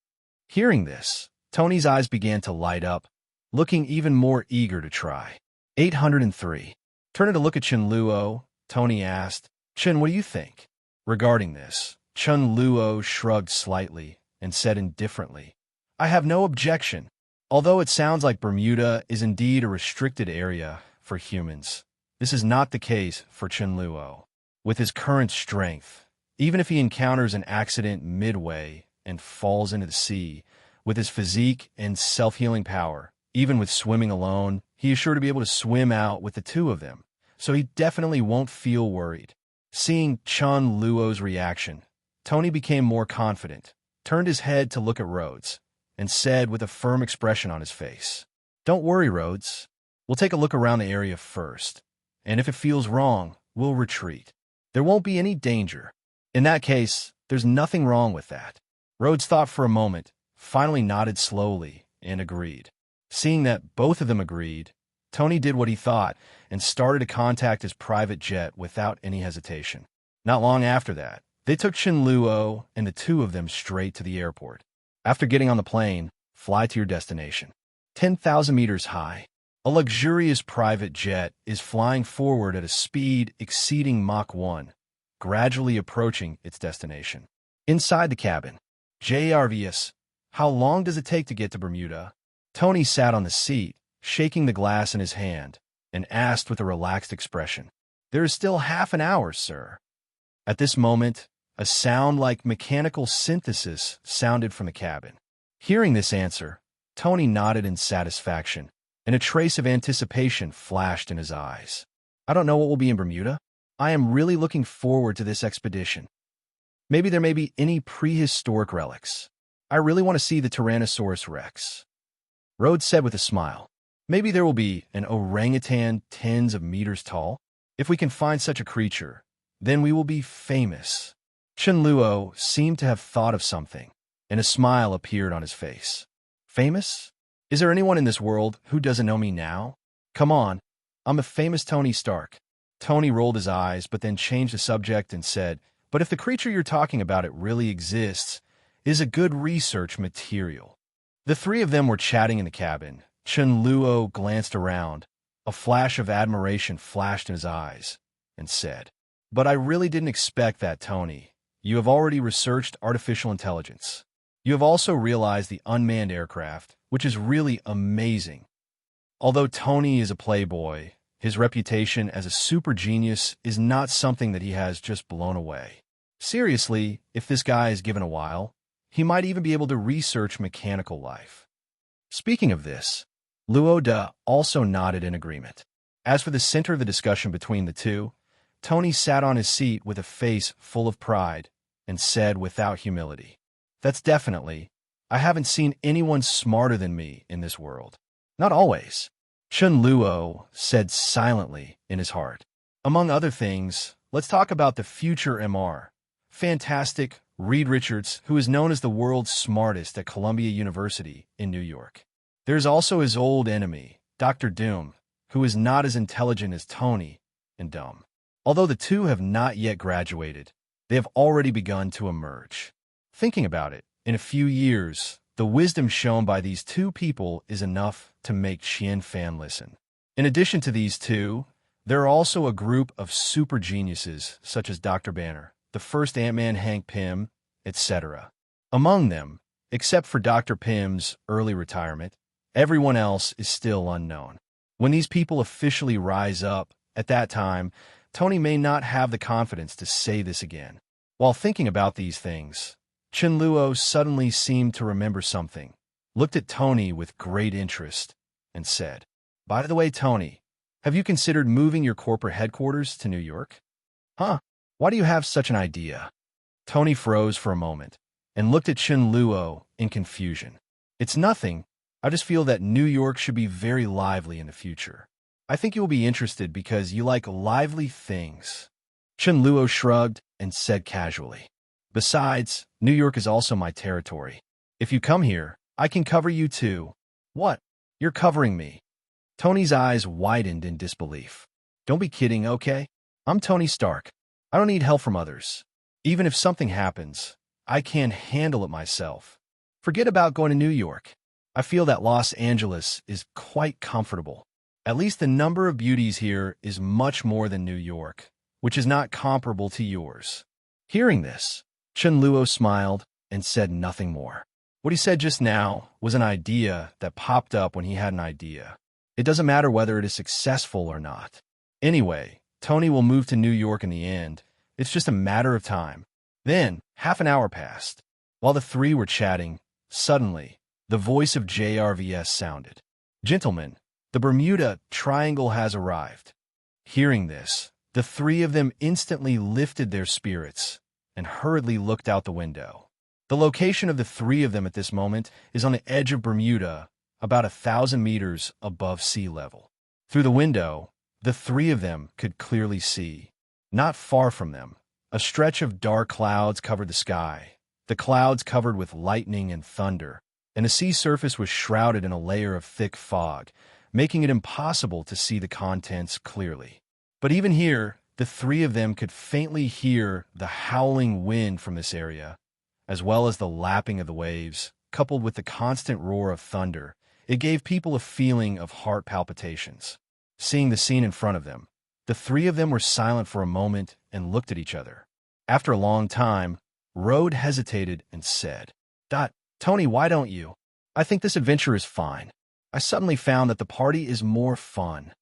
Hearing this, Tony's eyes began to light up, looking even more eager to try. 803. Turning to look at Chunluo, Tony asked, Chen, what do you think? Regarding this, Chunluo shrugged slightly and said indifferently, I have no objection. Although it sounds like Bermuda is indeed a restricted area for humans, this is not the case for Chunluo. With his current strength, even if he encounters an accident midway and falls into the sea, with his physique and self-healing power, even with swimming alone, he is sure to be able to swim out with the two of them, so he definitely won't feel worried. Seeing Chunluo's reaction, Tony became more confident, turned his head to look at Rhodes, and said with a firm expression on his face, Don't worry, Rhodes. We'll take a look around the area first, and if it feels wrong, we'll retreat. There won't be any danger. In that case, there's nothing wrong with that. Rhodes thought for a moment, finally nodded slowly, and agreed. Seeing that both of them agreed, Tony did what he thought and started to contact his private jet without any hesitation. Not long after that, they took Shinluo and the two of them straight to the airport. After getting on the plane, fly to your destination. 10,000 meters high, a luxurious private jet is flying forward at a speed exceeding Mach 1, gradually approaching its destination. Inside the cabin, JRVS, how long does it take to get to Bermuda? Tony sat on the seat, shaking the glass in his hand, and asked with a relaxed expression, There is still half an hour, sir. At this moment, a sound like mechanical synthesis sounded from the cabin. Hearing this answer, Tony nodded in satisfaction, and a trace of anticipation flashed in his eyes. I don't know what will be in Bermuda. I am really looking forward to this expedition. Maybe there may be any prehistoric relics. I really want to see the Tyrannosaurus Rex. Rhodes said with a smile. Maybe there will be an orangutan tens of meters tall. If we can find such a creature, then we will be famous. Chen Luo seemed to have thought of something, and a smile appeared on his face. Famous? Is there anyone in this world who doesn't know me now? Come on, I'm a famous Tony Stark. Tony rolled his eyes, but then changed the subject and said, but if the creature you're talking about it really exists, is a good research material. The three of them were chatting in the cabin. Chen Luo glanced around. A flash of admiration flashed in his eyes, and said, but I really didn't expect that, Tony. You have already researched artificial intelligence. You have also realized the unmanned aircraft, which is really amazing. Although Tony is a playboy, his reputation as a super genius is not something that he has just blown away. Seriously, if this guy is given a while, he might even be able to research mechanical life. Speaking of this, Luo De also nodded in agreement. As for the center of the discussion between the two, Tony sat on his seat with a face full of pride and said without humility, that's definitely, I haven't seen anyone smarter than me in this world. Not always. Chen Luo said silently in his heart. Among other things, let's talk about the future MR. Fantastic Reed Richards, who is known as the world's smartest at Columbia University in New York. There's also his old enemy, Dr. Doom, who is not as intelligent as Tony and dumb. Although the two have not yet graduated, they have already begun to emerge. Thinking about it, in a few years, the wisdom shown by these two people is enough to make Qian Fan listen. In addition to these two, there are also a group of super geniuses such as Dr. Banner, the first Ant-Man Hank Pym, etc. Among them, except for Dr. Pym's early retirement, everyone else is still unknown. When these people officially rise up, at that time, Tony may not have the confidence to say this again. While thinking about these things, Chunluo suddenly seemed to remember something, looked at Tony with great interest, and said, by the way, Tony, have you considered moving your corporate headquarters to New York? Huh? Why do you have such an idea? Tony froze for a moment and looked at Chunluo in confusion. It's nothing. I just feel that New York should be very lively in the future. I think you will be interested because you like lively things. Chunluo shrugged and said casually, besides, New York is also my territory. If you come here, I can cover you too. What? You're covering me? Tony's eyes widened in disbelief. Don't be kidding, okay? I'm Tony Stark. I don't need help from others. Even if something happens, I can handle it myself. Forget about going to New York. I feel that Los Angeles is quite comfortable. At least the number of beauties here is much more than New York, which is not comparable to yours. Hearing this, Chen Luo smiled and said nothing more. What he said just now was an idea that popped up when he had an idea. It doesn't matter whether it is successful or not. Anyway, Tony will move to New York in the end. It's just a matter of time. Then, half an hour passed. While the three were chatting, suddenly, the voice of JRVS sounded. Gentlemen, the Bermuda Triangle has arrived. Hearing this, the three of them instantly lifted their spirits and hurriedly looked out the window. The location of the three of them at this moment is on the edge of Bermuda, about 1,000 meters above sea level. Through the window, the three of them could clearly see. Not far from them, a stretch of dark clouds covered the sky. The clouds covered with lightning and thunder, and the sea surface was shrouded in a layer of thick fog, making it impossible to see the contents clearly. But even here, the three of them could faintly hear the howling wind from this area, as well as the lapping of the waves, coupled with the constant roar of thunder. It gave people a feeling of heart palpitations. Seeing the scene in front of them, the three of them were silent for a moment and looked at each other. After a long time, Rode hesitated and said, Tony, why don't you? I think this adventure is fine. I suddenly found that the party is more fun.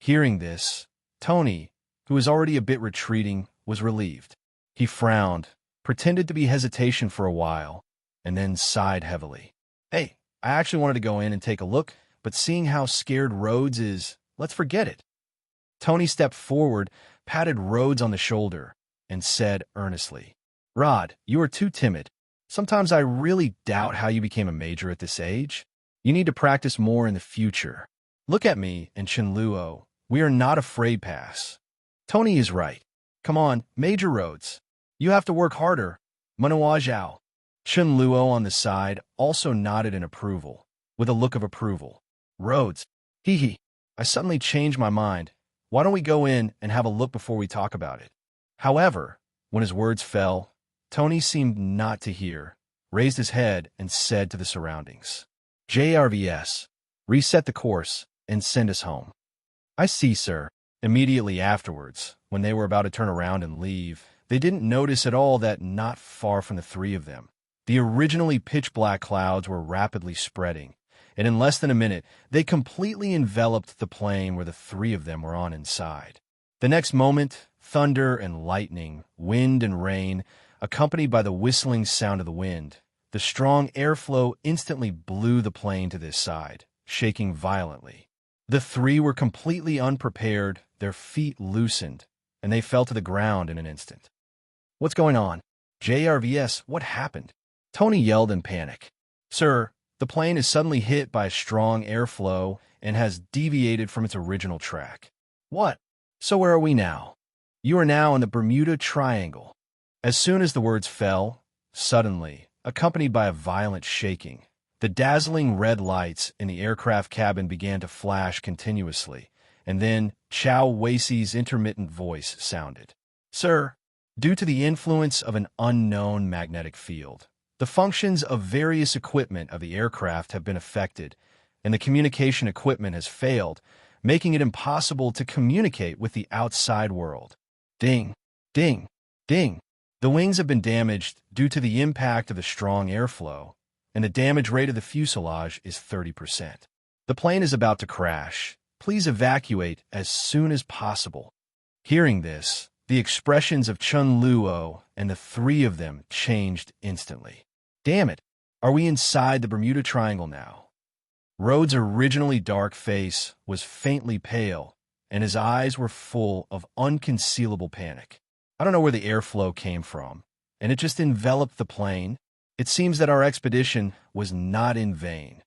Hearing this, Tony, who was already a bit retreating, was relieved. He frowned, pretended to be hesitation for a while, and then sighed heavily. Hey, I actually wanted to go in and take a look, but seeing how scared Rhodes is, let's forget it. Tony stepped forward, patted Rhodes on the shoulder, and said earnestly, Rod, you are too timid. Sometimes I really doubt how you became a major at this age. You need to practice more in the future. Look at me and Chen Luo. We are not afraid pass. Tony is right. Come on, Major Rhodes. You have to work harder. Manawa Zhao. Chen Luo on the side also nodded in approval, with a look of approval. Rhodes. Hee hee. I suddenly changed my mind. Why don't we go in and have a look before we talk about it? However, when his words fell, Tony seemed not to hear, raised his head and said to the surroundings, JRVS, reset the course and send us home. I see, sir. Immediately afterwards, when they were about to turn around and leave, they didn't notice at all that not far from the three of them, the originally pitch-black clouds were rapidly spreading, and in less than a minute, they completely enveloped the plane where the three of them were on inside. The next moment, thunder and lightning, wind and rain, accompanied by the whistling sound of the wind, the strong airflow instantly blew the plane to this side, shaking violently. The three were completely unprepared, their feet loosened, and they fell to the ground in an instant. What's going on? JRVS, what happened? Tony yelled in panic. Sir, the plane is suddenly hit by a strong airflow and has deviated from its original track. What? So where are we now? You are now in the Bermuda Triangle. As soon as the words fell, suddenly, accompanied by a violent shaking, the dazzling red lights in the aircraft cabin began to flash continuously, and then Chow Weixi's intermittent voice sounded. Sir, due to the influence of an unknown magnetic field, the functions of various equipment of the aircraft have been affected, and the communication equipment has failed, making it impossible to communicate with the outside world. Ding, ding, ding. The wings have been damaged due to the impact of the strong airflow, and the damage rate of the fuselage is 30%. The plane is about to crash. Please evacuate as soon as possible. Hearing this, the expressions of Chunluo and the three of them changed instantly. Damn it, are we inside the Bermuda Triangle now? Rhodes' originally dark face was faintly pale, and his eyes were full of unconcealable panic. I don't know where the airflow came from, and it just enveloped the plane. It seems that our expedition was not in vain.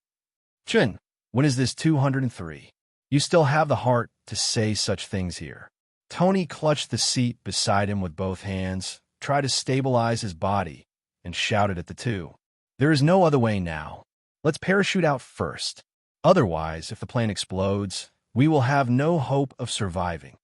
Chen, when is this 203? You still have the heart to say such things here. Tony clutched the seat beside him with both hands, tried to stabilize his body, and shouted at the two. There is no other way now. Let's parachute out first. Otherwise, if the plane explodes, we will have no hope of surviving.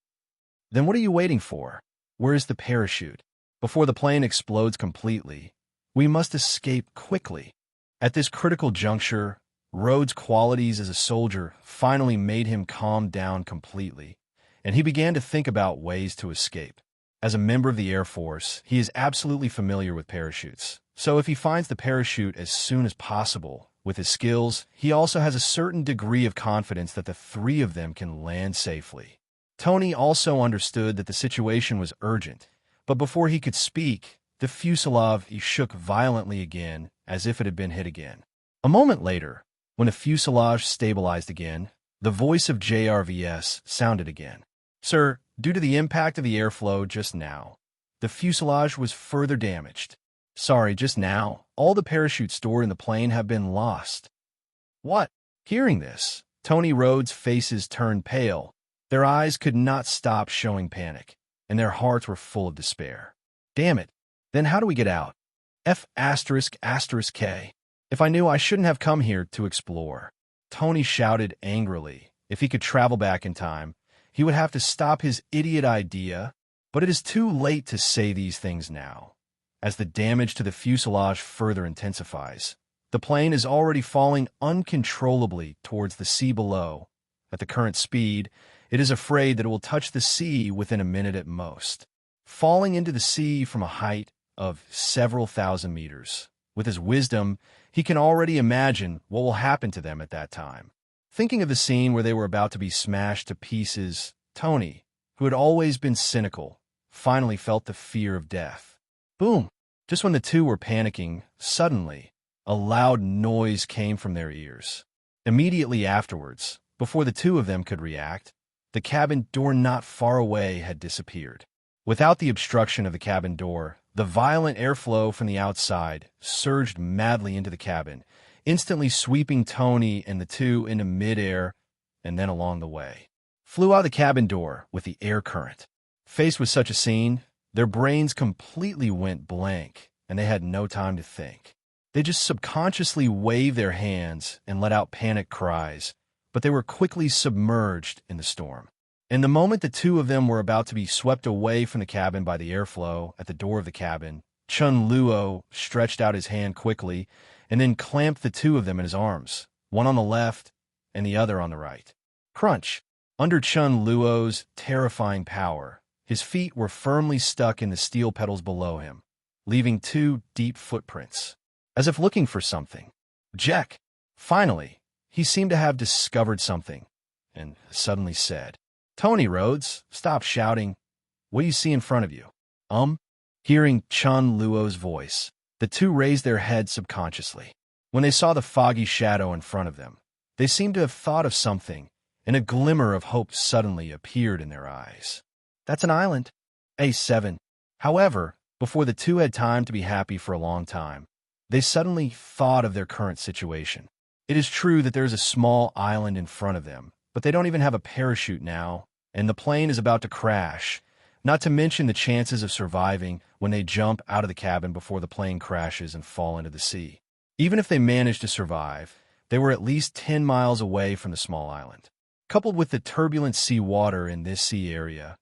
Then what are you waiting for? Where is the parachute? Before the plane explodes completely, we must escape quickly. At this critical juncture, Rhodes' qualities as a soldier finally made him calm down completely, and he began to think about ways to escape. As a member of the Air Force, he is absolutely familiar with parachutes. So if he finds the parachute as soon as possible, with his skills, he also has a certain degree of confidence that the three of them can land safely. Tony also understood that the situation was urgent, but before he could speak, the fuselage shook violently again, as if it had been hit again. A moment later, when the fuselage stabilized again, the voice of JRVS sounded again. Sir, due to the impact of the airflow just now, the fuselage was further damaged. Sorry, just now, all the parachutes stored in the plane have been lost. What? Hearing this, Tony Rhodes' faces turned pale. Their eyes could not stop showing panic, and their hearts were full of despair. Damn it. Then how do we get out? F***K. If I knew, I shouldn't have come here to explore. Tony shouted angrily. If he could travel back in time, he would have to stop his idiot idea, but it is too late to say these things now. As the damage to the fuselage further intensifies, the plane is already falling uncontrollably towards the sea below. At the current speed, it is afraid that it will touch the sea within a minute at most, falling into the sea from a height of several thousand meters. With his wisdom, he can already imagine what will happen to them at that time. Thinking of the scene where they were about to be smashed to pieces, Tony, who had always been cynical, finally felt the fear of death. Boom! Just when the two were panicking, suddenly, a loud noise came from their ears. Immediately afterwards, before the two of them could react, the cabin door not far away had disappeared. Without the obstruction of the cabin door, the violent airflow from the outside surged madly into the cabin, instantly sweeping Tony and the two into midair and then along the way. Flew out the cabin door with the air current. Faced with such a scene, their brains completely went blank, and they had no time to think. They just subconsciously waved their hands and let out panic cries, but they were quickly submerged in the storm. In the moment the two of them were about to be swept away from the cabin by the airflow at the door of the cabin, Chunluo stretched out his hand quickly and then clamped the two of them in his arms, one on the left and the other on the right. Crunch! Under Chunluo's terrifying power, his feet were firmly stuck in the steel pedals below him, leaving two deep footprints, as if looking for something. Jack! Finally, he seemed to have discovered something, and suddenly said, "Tony Rhodes, stop shouting. What do you see in front of you?" Hearing Chunluo's voice, the two raised their heads subconsciously. When they saw the foggy shadow in front of them, they seemed to have thought of something, and a glimmer of hope suddenly appeared in their eyes. "That's an island." A7. However, before the two had time to be happy for a long time, they suddenly thought of their current situation. It is true that there is a small island in front of them, but they don't even have a parachute now, and the plane is about to crash, not to mention the chances of surviving when they jump out of the cabin before the plane crashes and fall into the sea. Even if they managed to survive, they were at least 10 miles away from the small island. Coupled with the turbulent sea water in this sea area,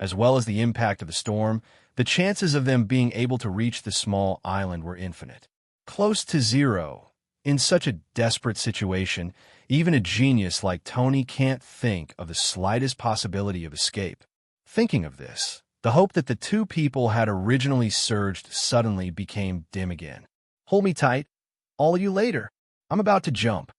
as well as the impact of the storm, the chances of them being able to reach the small island were infinite. Close to zero. In such a desperate situation, even a genius like Tony can't think of the slightest possibility of escape. Thinking of this, the hope that the two people had originally surged suddenly became dim again. "Hold me tight. All of you later. I'm about to jump."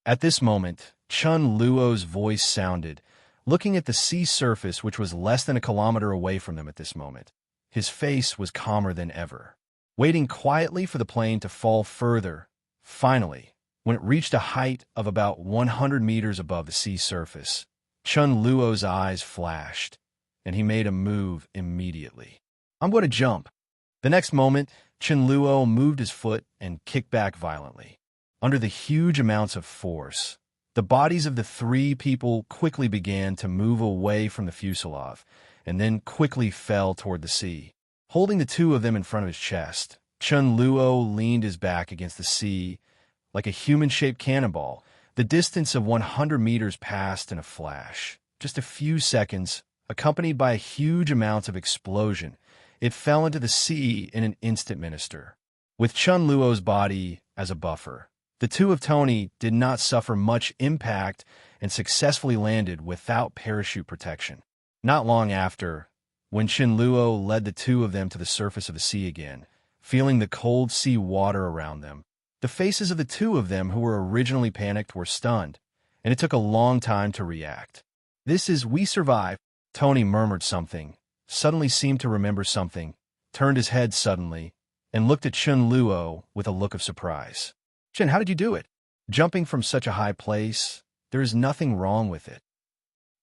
At this moment, Chunluo's voice sounded, looking at the sea surface which was less than a kilometer away from them at this moment. His face was calmer than ever, waiting quietly for the plane to fall further. Finally, when it reached a height of about 100 meters above the sea surface, Chunluo's eyes flashed, and he made a move immediately. "I'm going to jump." The next moment, Chunluo moved his foot and kicked back violently. Under the huge amounts of force, the bodies of the three people quickly began to move away from the fuselage, and then quickly fell toward the sea. Holding the two of them in front of his chest, Chunluo leaned his back against the sea like a human-shaped cannonball. The distance of 100 meters passed in a flash. Just a few seconds, accompanied by a huge amount of explosion, it fell into the sea in an instant minister. With Chunluo's body as a buffer, the two of Tony did not suffer much impact and successfully landed without parachute protection. Not long after, when Shinluo led the two of them to the surface of the sea again, feeling the cold sea water around them, the faces of the two of them who were originally panicked were stunned, and it took a long time to react. "We survived." Tony murmured something, suddenly seemed to remember something, turned his head suddenly, and looked at Chunluo with a look of surprise. "Chen, how did you do it? Jumping from such a high place? There is nothing wrong with it."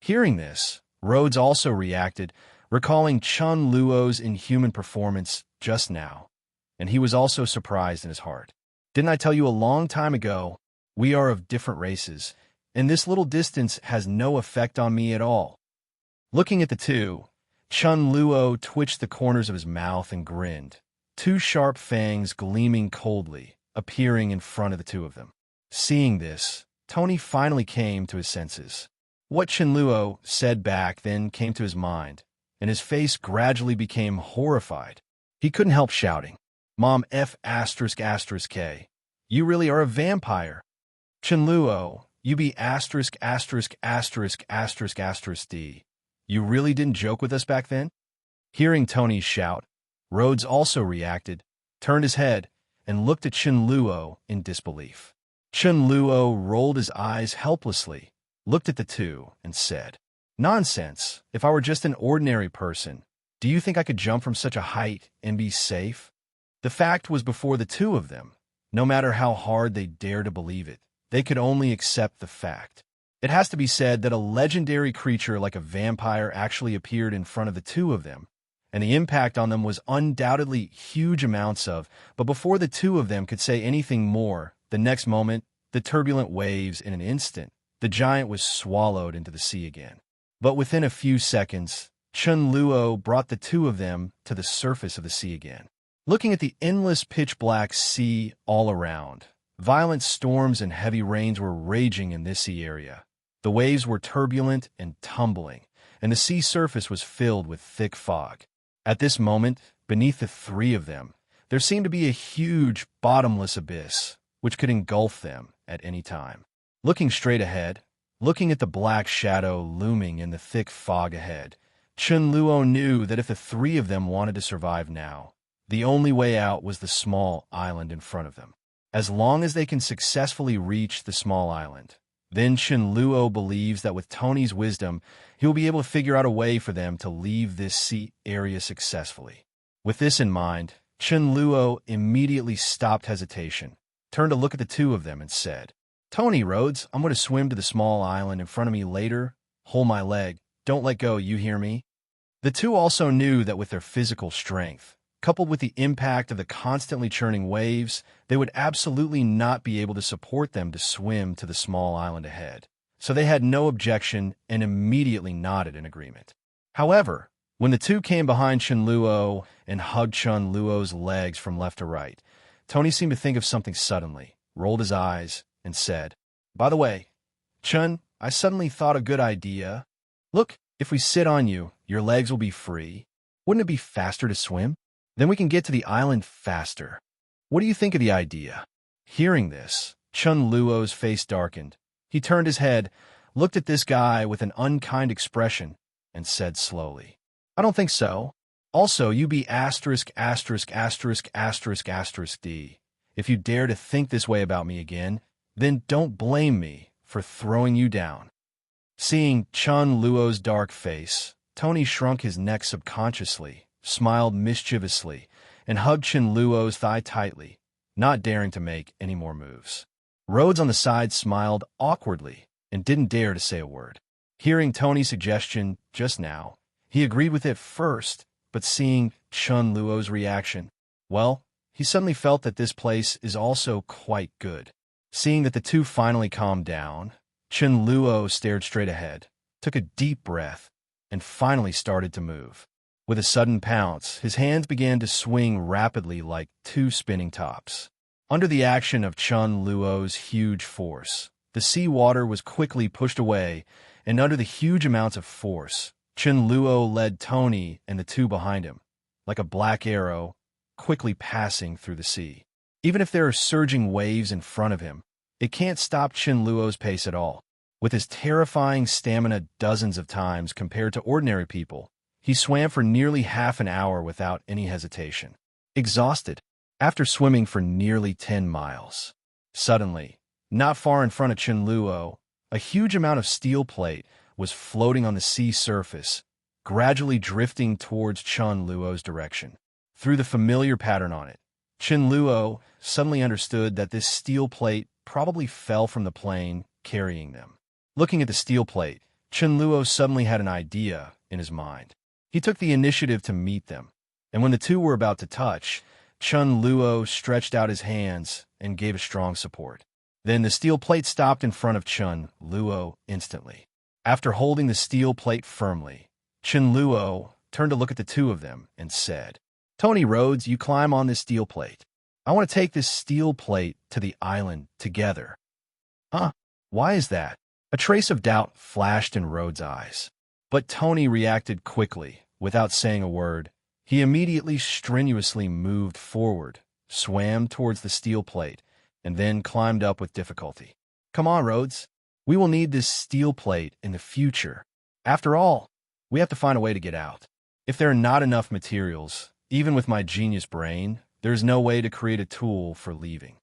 Hearing this, Rhodes also reacted, recalling Chunluo's inhuman performance just now, and he was also surprised in his heart. "Didn't I tell you a long time ago, we are of different races, and this little distance has no effect on me at all?" Looking at the two, Chunluo twitched the corners of his mouth and grinned, two sharp fangs gleaming coldly, appearing in front of the two of them. Seeing this, Tony finally came to his senses. What Chunluo said back then came to his mind, and his face gradually became horrified. He couldn't help shouting, "Mom F******, you really are a vampire. Chunluo, you be ******** D. You really didn't joke with us back then?" Hearing Tony's shout, Rhodes also reacted, turned his head, and looked at Chunluo in disbelief. Chunluo rolled his eyes helplessly, looked at the two, and said, "Nonsense. If I were just an ordinary person, do you think I could jump from such a height and be safe?" The fact was before the two of them. No matter how hard they dared to believe it, they could only accept the fact. It has to be said that a legendary creature like a vampire actually appeared in front of the two of them, and the impact on them was undoubtedly huge amounts of, but before the two of them could say anything more, The next moment, the turbulent waves in an instant, the giant was swallowed into the sea again. But within a few seconds, Chunluo brought the two of them to the surface of the sea again. Looking at the endless pitch-black sea all around, violent storms and heavy rains were raging in this sea area. The waves were turbulent and tumbling, and the sea surface was filled with thick fog. At this moment, beneath the three of them, there seemed to be a huge, bottomless abyss, which could engulf them at any time. Looking straight ahead, looking at the black shadow looming in the thick fog ahead, Chunluo knew that if the three of them wanted to survive now, the only way out was the small island in front of them. As long as they can successfully reach the small island, then Shinluo believes that with Tony's wisdom, he will be able to figure out a way for them to leave this sea area successfully. With this in mind, Chunluo immediately stopped hesitation, turned to look at the two of them and said, "Tony, Rhodes, I'm going to swim to the small island in front of me later. Hold my leg. Don't let go, you hear me?" The two also knew that with their physical strength, coupled with the impact of the constantly churning waves, they would absolutely not be able to support them to swim to the small island ahead. So they had no objection and immediately nodded in agreement. However, when the two came behind Chunluo and hugged Chunluo's legs from left to right, Tony seemed to think of something suddenly, rolled his eyes, and said, "By the way, Chun, I suddenly thought a good idea. Look, if we sit on you, your legs will be free. Wouldn't it be faster to swim? Then we can get to the island faster. What do you think of the idea?" Hearing this, Chunluo's face darkened. He turned his head, looked at this guy with an unkind expression, and said slowly, "I don't think so. Also, you be asterisk, asterisk, asterisk, asterisk, asterisk D. If you dare to think this way about me again, then don't blame me for throwing you down." Seeing Chunluo's dark face, Tony shrunk his neck subconsciously, smiled mischievously, and hugged Chunluo's thigh tightly, not daring to make any more moves. Rhodes on the side smiled awkwardly and didn't dare to say a word. Hearing Tony's suggestion just now, he agreed with it first, but seeing Chunluo's reaction, well, he suddenly felt that this place is also quite good. Seeing that the two finally calmed down, Chunluo stared straight ahead, took a deep breath, and finally started to move. With a sudden pounce, his hands began to swing rapidly like two spinning tops. Under the action of Chunluo's huge force, the sea water was quickly pushed away, and under the huge amounts of force, Chunluo led Tony and the two behind him, like a black arrow, quickly passing through the sea. Even if there are surging waves in front of him, it can't stop Chunluo's pace at all. With his terrifying stamina dozens of times compared to ordinary people, he swam for nearly half an hour without any hesitation. Exhausted, after swimming for nearly 10 miles. Suddenly, not far in front of Chunluo, a huge amount of steel plate was floating on the sea surface, gradually drifting towards Chunluo's direction. Through the familiar pattern on it, Chunluo suddenly understood that this steel plate probably fell from the plane carrying them. Looking at the steel plate, Chunluo suddenly had an idea in his mind. He took the initiative to meet them, and when the two were about to touch, Chunluo stretched out his hands and gave a strong support. Then the steel plate stopped in front of Chunluo instantly. After holding the steel plate firmly, Chunluo turned to look at the two of them and said, "Tony, Rhodes, you climb on this steel plate. I want to take this steel plate to the island together." "Huh? Why is that?" A trace of doubt flashed in Rhodes' eyes. But Tony reacted quickly, without saying a word. He immediately strenuously moved forward, swam towards the steel plate, and then climbed up with difficulty. "Come on, Rhodes. We will need this steel plate in the future. After all, we have to find a way to get out. If there are not enough materials, even with my genius brain, there is no way to create a tool for leaving."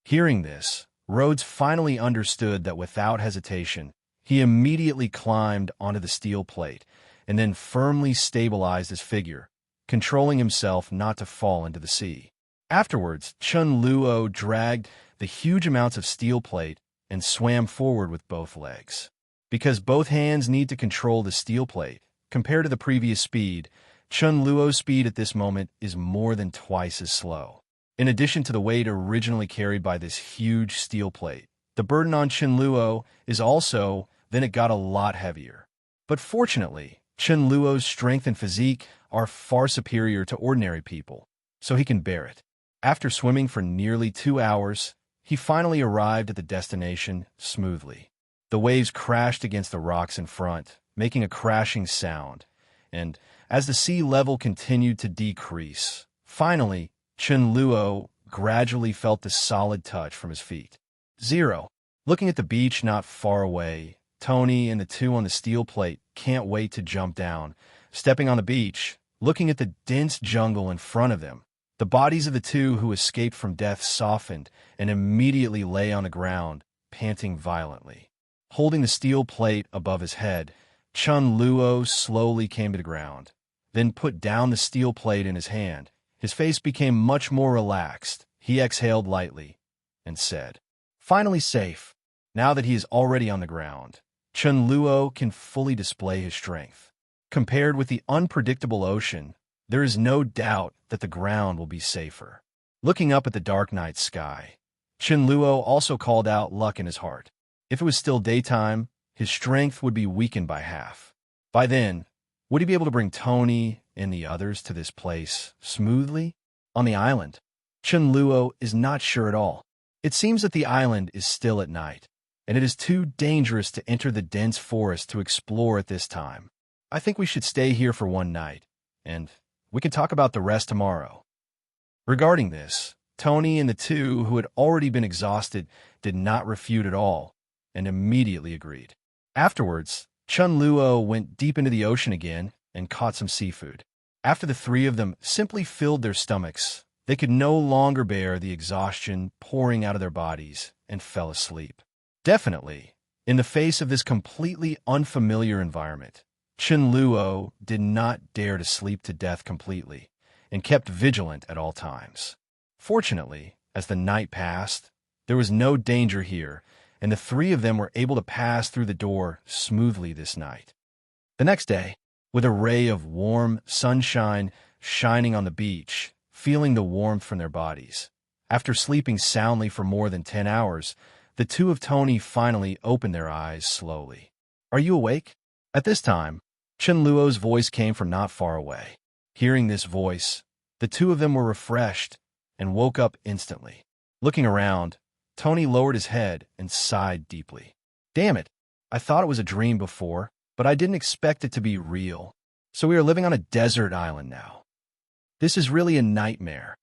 Hearing this, Rhodes finally understood that without hesitation, he immediately climbed onto the steel plate and then firmly stabilized his figure, controlling himself not to fall into the sea. Afterwards, Chunluo dragged the huge amounts of steel plate and swam forward with both legs. Because both hands need to control the steel plate, compared to the previous speed, Chunluo's speed at this moment is more than twice as slow. In addition to the weight originally carried by this huge steel plate, the burden on Chunluo is also, then it got a lot heavier. But fortunately, Chunluo's strength and physique are far superior to ordinary people, so he can bear it. After swimming for nearly 2 hours, he finally arrived at the destination smoothly. The waves crashed against the rocks in front, making a crashing sound, and as the sea level continued to decrease, finally, Chunluo gradually felt the solid touch from his feet. 0. Looking at the beach not far away, Tony and the two on the steel plate can't wait to jump down. Stepping on the beach, looking at the dense jungle in front of them, the bodies of the two who escaped from death softened and immediately lay on the ground, panting violently. Holding the steel plate above his head, Chunluo slowly came to the ground, then put down the steel plate in his hand. His face became much more relaxed. He exhaled lightly and said, "Finally safe." Now that he is already on the ground, Chunluo can fully display his strength. Compared with the unpredictable ocean, there is no doubt that the ground will be safer. Looking up at the dark night sky, Chunluo also called out luck in his heart. If it was still daytime, his strength would be weakened by half. By then, would he be able to bring Tony and the others to this place smoothly? On the island, Chunluo is not sure at all. It seems that the island is still at night, and it is too dangerous to enter the dense forest to explore at this time. I think we should stay here for one night, and we can talk about the rest tomorrow. Regarding this, Tony and the two who had already been exhausted did not refute at all, and immediately agreed. Afterwards, Chunluo went deep into the ocean again and caught some seafood. After the three of them simply filled their stomachs, they could no longer bear the exhaustion pouring out of their bodies and fell asleep. Definitely, in the face of this completely unfamiliar environment, Chunluo did not dare to sleep to death completely and kept vigilant at all times. Fortunately, as the night passed, there was no danger here, and the three of them were able to pass through the door smoothly this night. The next day, with a ray of warm sunshine shining on the beach, feeling the warmth from their bodies, after sleeping soundly for more than 10 hours, the two of Tony finally opened their eyes slowly. "Are you awake?" At this time, Chunluo's voice came from not far away. Hearing this voice, the two of them were refreshed and woke up instantly. Looking around, Tony lowered his head and sighed deeply. "Damn it, I thought it was a dream before, but I didn't expect it to be real. So we are living on a desert island now. This is really a nightmare."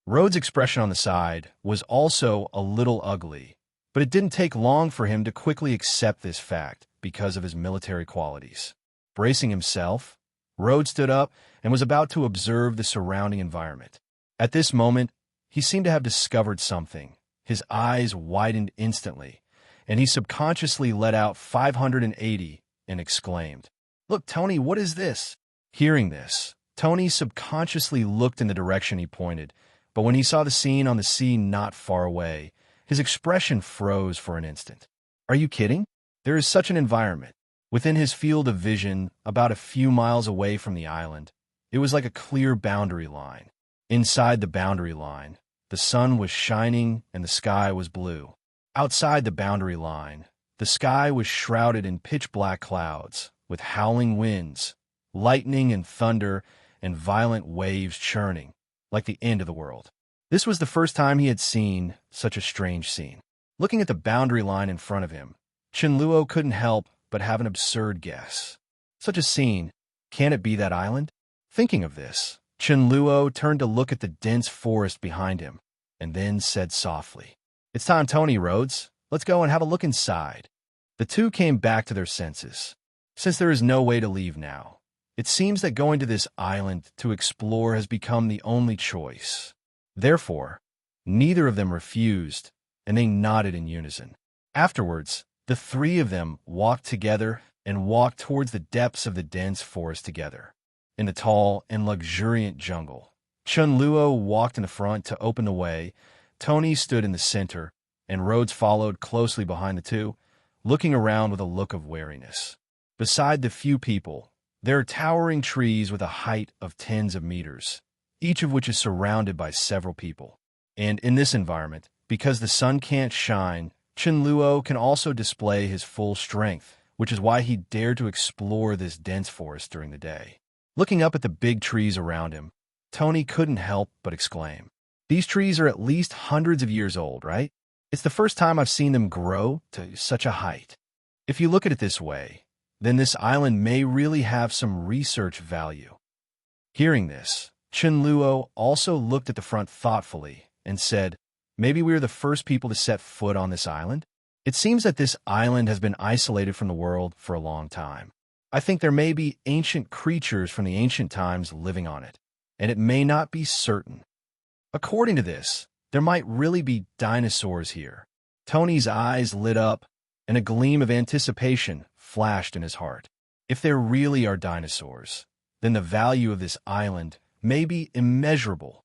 Rhodes' expression on the side was also a little ugly, but it didn't take long for him to quickly accept this fact because of his military qualities. Bracing himself, Rhodes stood up and was about to observe the surrounding environment. At this moment, he seemed to have discovered something. His eyes widened instantly, and he subconsciously let out 580 and exclaimed, "Look, Tony, what is this?" Hearing this, Tony subconsciously looked in the direction he pointed, but when he saw the scene on the sea not far away, his expression froze for an instant. "Are you kidding? There is such an environment." Within his field of vision, about a few miles away from the island, it was like a clear boundary line. Inside the boundary line, the sun was shining and the sky was blue. Outside the boundary line, the sky was shrouded in pitch-black clouds, with howling winds, lightning and thunder, and violent waves churning, like the end of the world. This was the first time he had seen such a strange scene. Looking at the boundary line in front of him, Chunluo couldn't help but have an absurd guess. Such a scene, can it be that island? Thinking of this, Chunluo turned to look at the dense forest behind him, and then said softly, "It's time, Tony, Rhodes. Let's go and have a look inside." The two came back to their senses. Since there is no way to leave now, it seems that going to this island to explore has become the only choice. Therefore, neither of them refused, and they nodded in unison. Afterwards, the three of them walked together and walked towards the depths of the dense forest together. In the tall and luxuriant jungle, Chunluo walked in the front to open the way, Tony stood in the center, and Rhodes followed closely behind the two, looking around with a look of wariness. Beside the few people, there are towering trees with a height of tens of meters, each of which is surrounded by several people. And in this environment, because the sun can't shine, Chunluo can also display his full strength, which is why he dared to explore this dense forest during the day. Looking up at the big trees around him, Tony couldn't help but exclaim, "These trees are at least hundreds of years old, right? It's the first time I've seen them grow to such a height." If you look at it this way, then this island may really have some research value. Hearing this, Chunluo also looked at the front thoughtfully and said, "Maybe we're the first people to set foot on this island? It seems that this island has been isolated from the world for a long time. I think there may be ancient creatures from the ancient times living on it, and it may not be certain. According to this, there might really be dinosaurs here." Tony's eyes lit up, and a gleam of anticipation flashed in his heart. If there really are dinosaurs, then the value of this island may be immeasurable.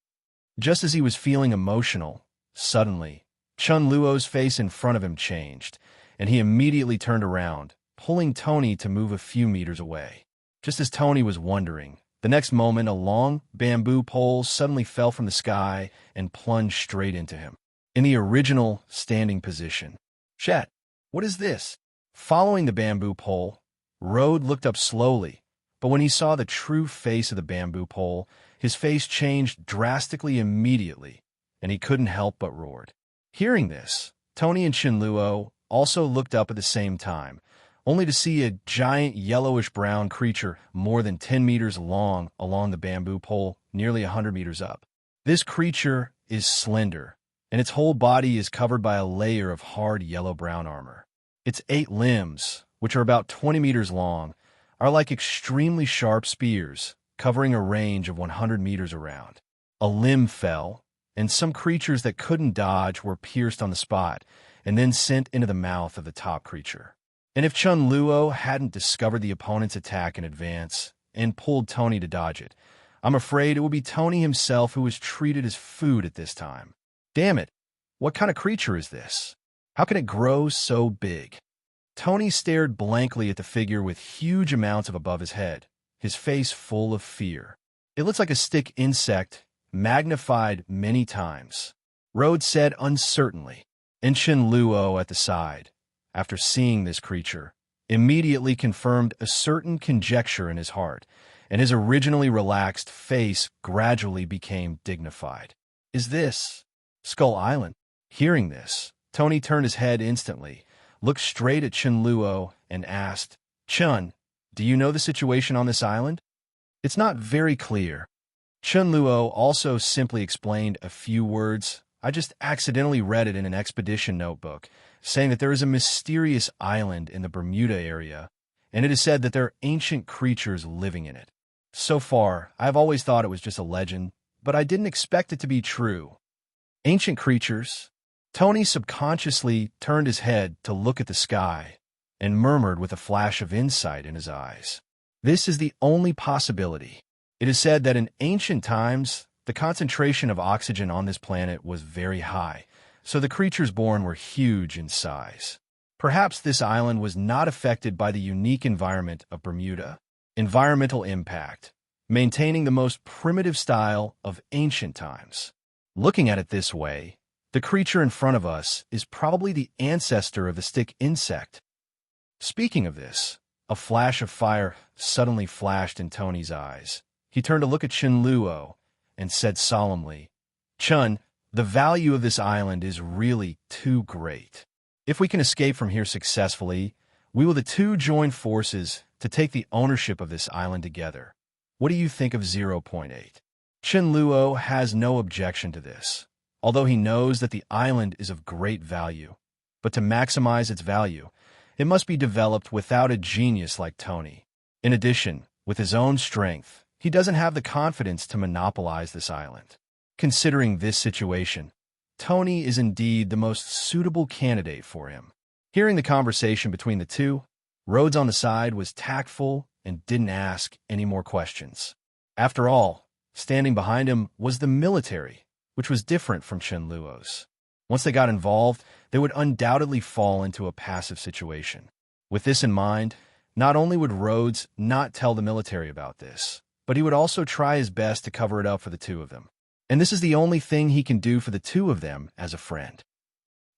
Just as he was feeling emotional, suddenly, Chunluo's face in front of him changed, and he immediately turned around, pulling Tony to move a few meters away. Just as Tony was wondering, the next moment a long bamboo pole suddenly fell from the sky and plunged straight into him. In the original standing position. "Chet, what is this?" Following the bamboo pole, Rode looked up slowly, but when he saw the true face of the bamboo pole, his face changed drastically immediately, and he couldn't help but roared. Hearing this, Tony and Shinluo also looked up at the same time, only to see a giant yellowish-brown creature more than 10 meters long along the bamboo pole, nearly 100 meters up. This creature is slender, and its whole body is covered by a layer of hard yellow-brown armor. Its 8 limbs, which are about 20 meters long, are like extremely sharp spears, covering a range of 100 meters around. A limb fell, and some creatures that couldn't dodge were pierced on the spot, and then sent into the mouth of the top creature. And if Chunluo hadn't discovered the opponent's attack in advance and pulled Tony to dodge it, I'm afraid it would be Tony himself who was treated as food at this time. Damn it, what kind of creature is this? How can it grow so big? Tony stared blankly at the figure with huge amounts of above his head, his face full of fear. It looks like a stick insect, magnified many times. Rode said uncertainly, and Shinluo at the side, after seeing this creature, immediately confirmed a certain conjecture in his heart, and his originally relaxed face gradually became dignified. "Is this Skull Island?" Hearing this, Tony turned his head instantly, looked straight at Chunluo, and asked, "Chun, do you know the situation on this island?" "It's not very clear." Chunluo also simply explained a few words. "I just accidentally read it in an expedition notebook, saying that there is a mysterious island in the Bermuda area, and it is said that there are ancient creatures living in it. So far, I've always thought it was just a legend, but I didn't expect it to be true." Ancient creatures? Tony subconsciously turned his head to look at the sky and murmured with a flash of insight in his eyes. "This is the only possibility. It is said that in ancient times, the concentration of oxygen on this planet was very high, so the creatures born were huge in size. Perhaps this island was not affected by the unique environment of Bermuda. Environmental impact, maintaining the most primitive style of ancient times. Looking at it this way, the creature in front of us is probably the ancestor of the stick insect." Speaking of this, a flash of fire suddenly flashed in Tony's eyes. He turned to look at Shinluo and said solemnly, "Chun, the value of this island is really too great. If we can escape from here successfully, we will the two join forces to take the ownership of this island together. What do you think of 0.8? Chunluo has no objection to this, although he knows that the island is of great value. But to maximize its value, it must be developed without a genius like Tony. In addition, with his own strength, he doesn't have the confidence to monopolize this island. Considering this situation, Tony is indeed the most suitable candidate for him." Hearing the conversation between the two, Rhodes on the side was tactful and didn't ask any more questions. After all, standing behind him was the military, which was different from Chunluo's. Once they got involved, they would undoubtedly fall into a passive situation. With this in mind, not only would Rhodes not tell the military about this, but he would also try his best to cover it up for the two of them. And this is the only thing he can do for the two of them as a friend.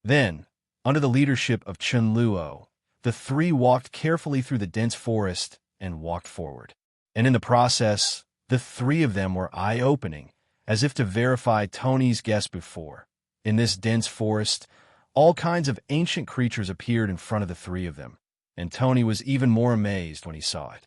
Then, under the leadership of Chen Luo, the three walked carefully through the dense forest and walked forward. And in the process, the three of them were eye-opening, as if to verify Tony's guess before. In this dense forest, all kinds of ancient creatures appeared in front of the three of them, and Tony was even more amazed when he saw it.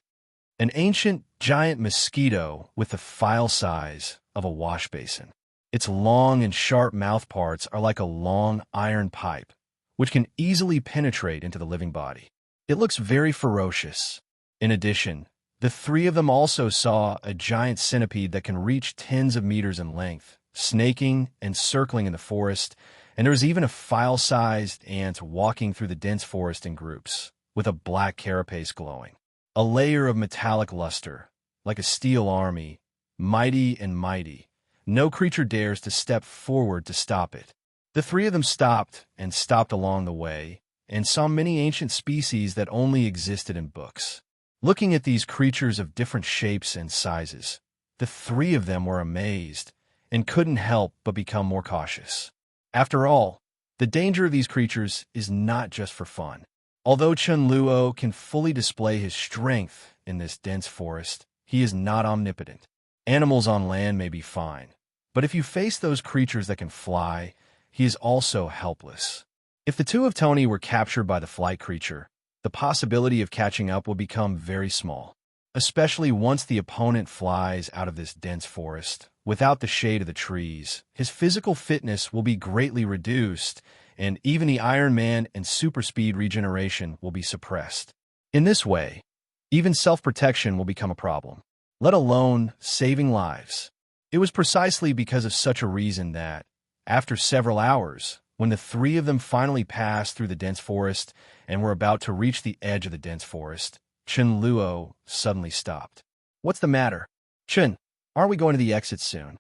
An ancient giant mosquito with the file size of a wash basin. Its long and sharp mouth parts are like a long iron pipe, which can easily penetrate into the living body. It looks very ferocious. In addition, the three of them also saw a giant centipede that can reach tens of meters in length, snaking and circling in the forest, and there was even a file-sized ant walking through the dense forest in groups, with a black carapace glowing. A layer of metallic luster, like a steel army, mighty and mighty. No creature dares to step forward to stop it. The three of them stopped and stopped along the way, and saw many ancient species that only existed in books. Looking at these creatures of different shapes and sizes, the three of them were amazed and couldn't help but become more cautious. After all, the danger of these creatures is not just for fun. Although Chunluo can fully display his strength in this dense forest, he is not omnipotent. Animals on land may be fine, but if you face those creatures that can fly, he is also helpless. If the two of Tony were captured by the flight creature, the possibility of catching up will become very small, especially once the opponent flies out of this dense forest. Without the shade of the trees, his physical fitness will be greatly reduced, and even the Iron Man and super speed regeneration will be suppressed. In this way, even self-protection will become a problem, let alone saving lives. It was precisely because of such a reason that, after several hours, when the three of them finally passed through the dense forest and were about to reach the edge of the dense forest, Chen Luo suddenly stopped. "What's the matter? Chen, aren't we going to the exit soon?"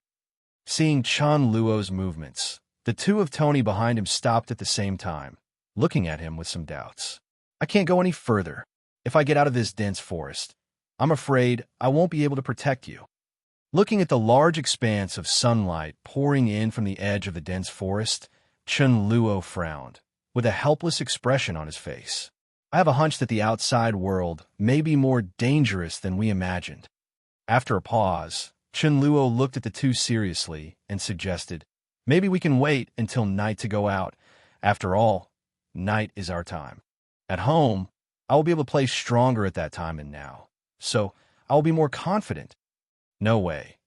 Seeing Chen Luo's movements, the two of Tony behind him stopped at the same time, looking at him with some doubts. "I can't go any further. If I get out of this dense forest, I'm afraid I won't be able to protect you." Looking at the large expanse of sunlight pouring in from the edge of the dense forest, Chen Luo frowned, with a helpless expression on his face. "I have a hunch that the outside world may be more dangerous than we imagined." After a pause, Chen Luo looked at the two seriously and suggested, "Maybe we can wait until night to go out. After all, night is our time. At home, I will be able to play stronger at that time than now, so I will be more confident." No way.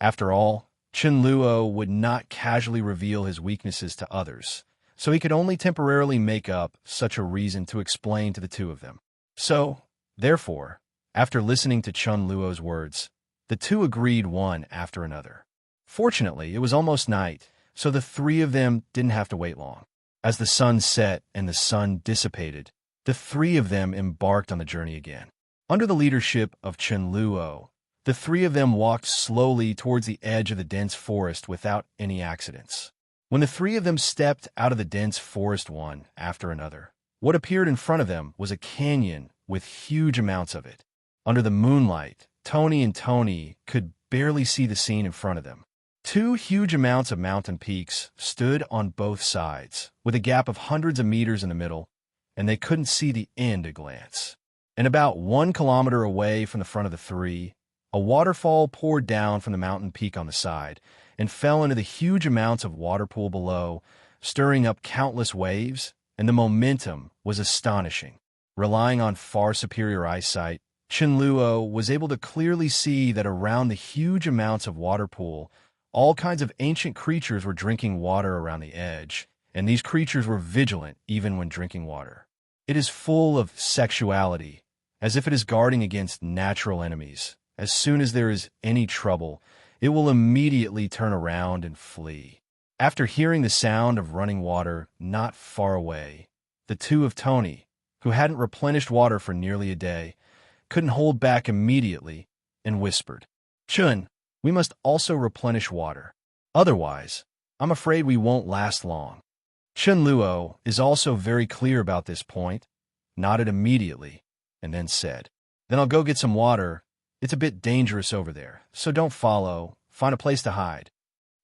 After all, Chen Luo would not casually reveal his weaknesses to others, so he could only temporarily make up such a reason to explain to the two of them. So, therefore, after listening to Chen Luo's words, the two agreed one after another. Fortunately, it was almost night, so the three of them didn't have to wait long. As the sun set and the sun dissipated, the three of them embarked on the journey again. Under the leadership of Chen Luo, the three of them walked slowly towards the edge of the dense forest without any accidents. When the three of them stepped out of the dense forest one after another, what appeared in front of them was a canyon with huge amounts of it. Under the moonlight, Tony and Tony could barely see the scene in front of them. Two huge amounts of mountain peaks stood on both sides, with a gap of hundreds of meters in the middle, and they couldn't see the end at a glance. And about 1 kilometer away from the front of the three, a waterfall poured down from the mountain peak on the side and fell into the huge amounts of water pool below, stirring up countless waves, and the momentum was astonishing. Relying on far superior eyesight, Chunluo was able to clearly see that around the huge amounts of water pool, all kinds of ancient creatures were drinking water around the edge, and these creatures were vigilant even when drinking water. It is full of sexuality, as if it is guarding against natural enemies. As soon as there is any trouble, it will immediately turn around and flee. After hearing the sound of running water not far away, the two of Tony, who hadn't replenished water for nearly a day, couldn't hold back immediately and whispered, "Chun, we must also replenish water. Otherwise, I'm afraid we won't last long." Chunluo is also very clear about this point, nodded immediately, and then said, "Then I'll go get some water, It's a bit dangerous over there, so don't follow. Find a place to hide."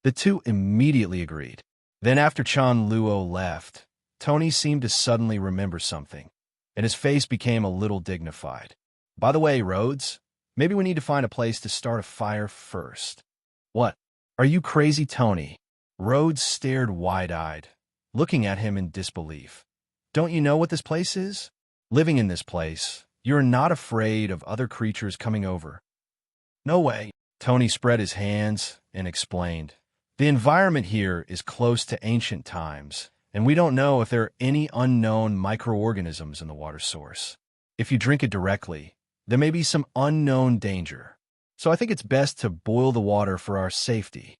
The two immediately agreed. Then after Chunluo left, Tony seemed to suddenly remember something, and his face became a little dignified. "By the way, Rhodes, maybe we need to find a place to start a fire first." "What? Are you crazy, Tony?" Rhodes stared wide-eyed, looking at him in disbelief. "Don't you know what this place is? Living in this place, you're not afraid of other creatures coming over." "No way." Tony spread his hands and explained. "The environment here is close to ancient times, and we don't know if there are any unknown microorganisms in the water source. If you drink it directly, there may be some unknown danger. So I think it's best to boil the water for our safety."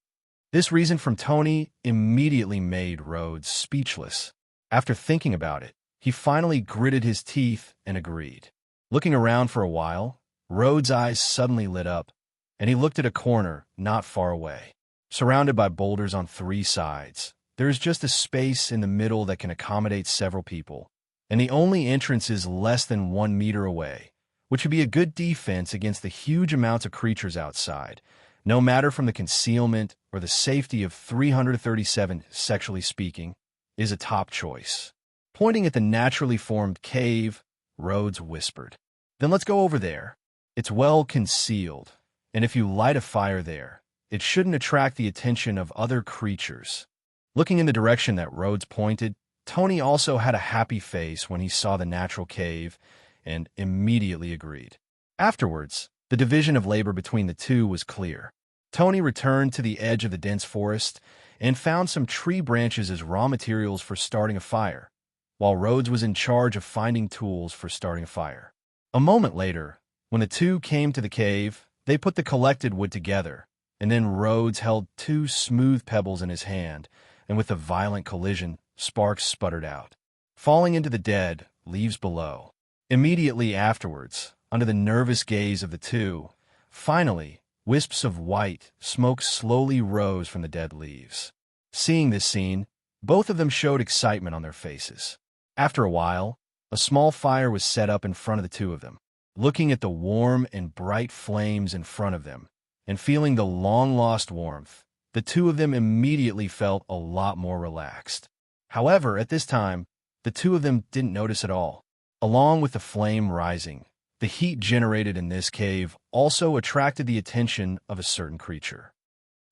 This reason from Tony immediately made Rhodes speechless. After thinking about it, he finally gritted his teeth and agreed. Looking around for a while, Rhodes' eyes suddenly lit up, and he looked at a corner not far away. Surrounded by boulders on 3 sides, there is just a space in the middle that can accommodate several people, and the only entrance is less than 1 meter away, which would be a good defense against the huge amounts of creatures outside, no matter from the concealment or the safety of 337, sexually speaking, is a top choice. Pointing at the naturally formed cave, Rhodes whispered, "Then let's go over there. It's well concealed, and if you light a fire there, it shouldn't attract the attention of other creatures." Looking in the direction that Rhodes pointed, Tony also had a happy face when he saw the natural cave and immediately agreed. Afterwards, the division of labor between the two was clear. Tony returned to the edge of the dense forest and found some tree branches as raw materials for starting a fire, while Rhodes was in charge of finding tools for starting a fire. A moment later, when the two came to the cave, they put the collected wood together, and then Rhodes held 2 smooth pebbles in his hand, and with a violent collision, sparks sputtered out, falling into the dead leaves below. Immediately afterwards, under the nervous gaze of the two, finally, wisps of white smoke slowly rose from the dead leaves. Seeing this scene, both of them showed excitement on their faces. After a while, a small fire was set up in front of the two of them. Looking at the warm and bright flames in front of them, and feeling the long-lost warmth, the two of them immediately felt a lot more relaxed. However, at this time, the two of them didn't notice at all. Along with the flame rising, the heat generated in this cave also attracted the attention of a certain creature.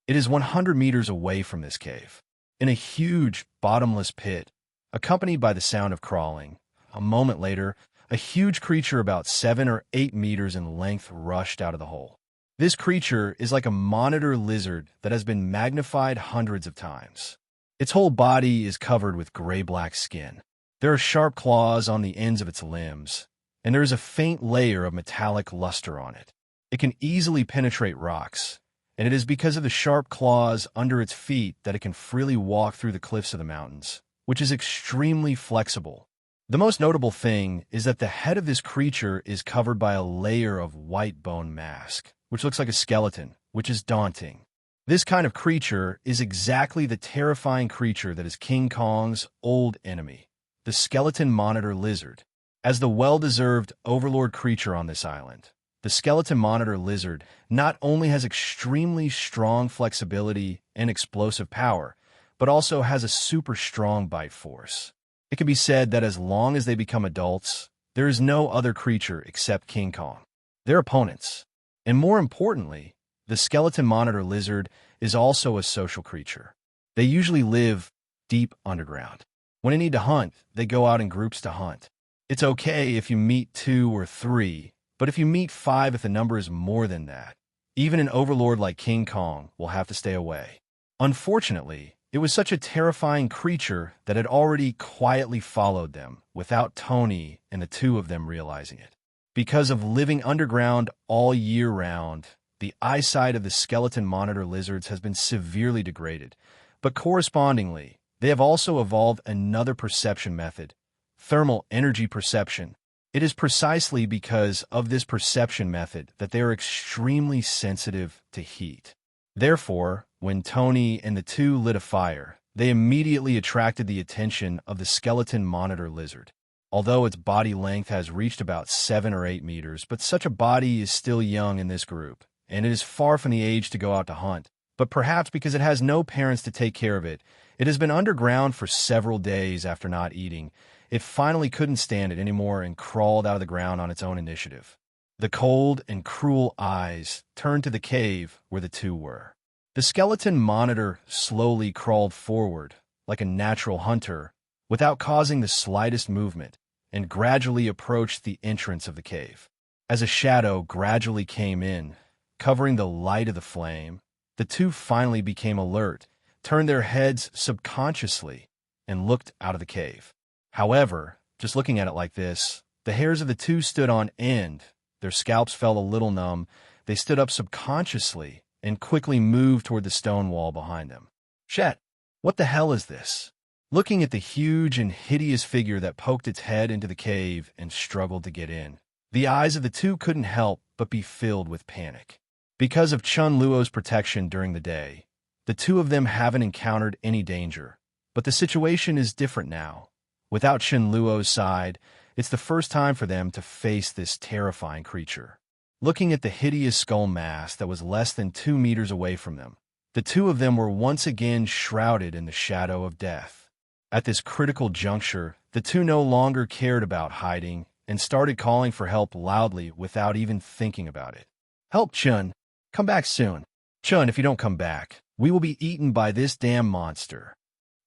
It is 100 meters away from this cave, in a huge, bottomless pit, accompanied by the sound of crawling. A moment later, a huge creature about 7 or 8 meters in length rushed out of the hole. This creature is like a monitor lizard that has been magnified hundreds of times. Its whole body is covered with gray-black skin. There are sharp claws on the ends of its limbs, and there is a faint layer of metallic luster on it. It can easily penetrate rocks, and it is because of the sharp claws under its feet that it can freely walk through the cliffs of the mountains, which is extremely flexible. The most notable thing is that the head of this creature is covered by a layer of white bone mask, which looks like a skeleton, which is daunting. This kind of creature is exactly the terrifying creature that is King Kong's old enemy, the skeleton monitor lizard. As the well-deserved overlord creature on this island, the skeleton monitor lizard not only has extremely strong flexibility and explosive power, but also has a super strong bite force. It can be said that as long as they become adults, there is no other creature except King Kong, their opponents. And more importantly, the skeleton monitor lizard is also a social creature. They usually live deep underground. When they need to hunt, they go out in groups to hunt. It's okay if you meet 2 or 3, but if you meet 5, if the number is more than that, even an overlord like King Kong will have to stay away. Unfortunately, it was such a terrifying creature that had already quietly followed them without Tony and the two of them realizing it. Because of living underground all year round, the eyesight of the skeleton monitor lizards has been severely degraded, but correspondingly, they have also evolved another perception method, thermal energy perception. It is precisely because of this perception method that they are extremely sensitive to heat. Therefore, when Tony and the two lit a fire, they immediately attracted the attention of the skeleton monitor lizard. although its body length has reached about 7 or 8 meters, but such a body is still young in this group, and it is far from the age to go out to hunt. But perhaps because it has no parents to take care of it, it has been underground for several days after not eating. It finally couldn't stand it anymore and crawled out of the ground on its own initiative. The cold and cruel eyes turned to the cave where the two were. The skeleton monitor slowly crawled forward, like a natural hunter, without causing the slightest movement, and gradually approached the entrance of the cave. As a shadow gradually came in, covering the light of the flame, the two finally became alert, turned their heads subconsciously, and looked out of the cave. However, just looking at it like this, the hairs of the two stood on end. Their scalps felt a little numb. They stood up subconsciously and quickly moved toward the stone wall behind them. Chet, what the hell is this? Looking at the huge and hideous figure that poked its head into the cave and struggled to get in, the eyes of the two couldn't help but be filled with panic. Because of Chunluo's protection during the day, the two of them haven't encountered any danger. But the situation is different now. Without Shinluo's side, it's the first time for them to face this terrifying creature. Looking at the hideous skull mass that was less than 2 meters away from them, the two of them were once again shrouded in the shadow of death. At this critical juncture, the two no longer cared about hiding and started calling for help loudly without even thinking about it. "Help, Chun! Come back soon! Chun, if you don't come back, we will be eaten by this damn monster!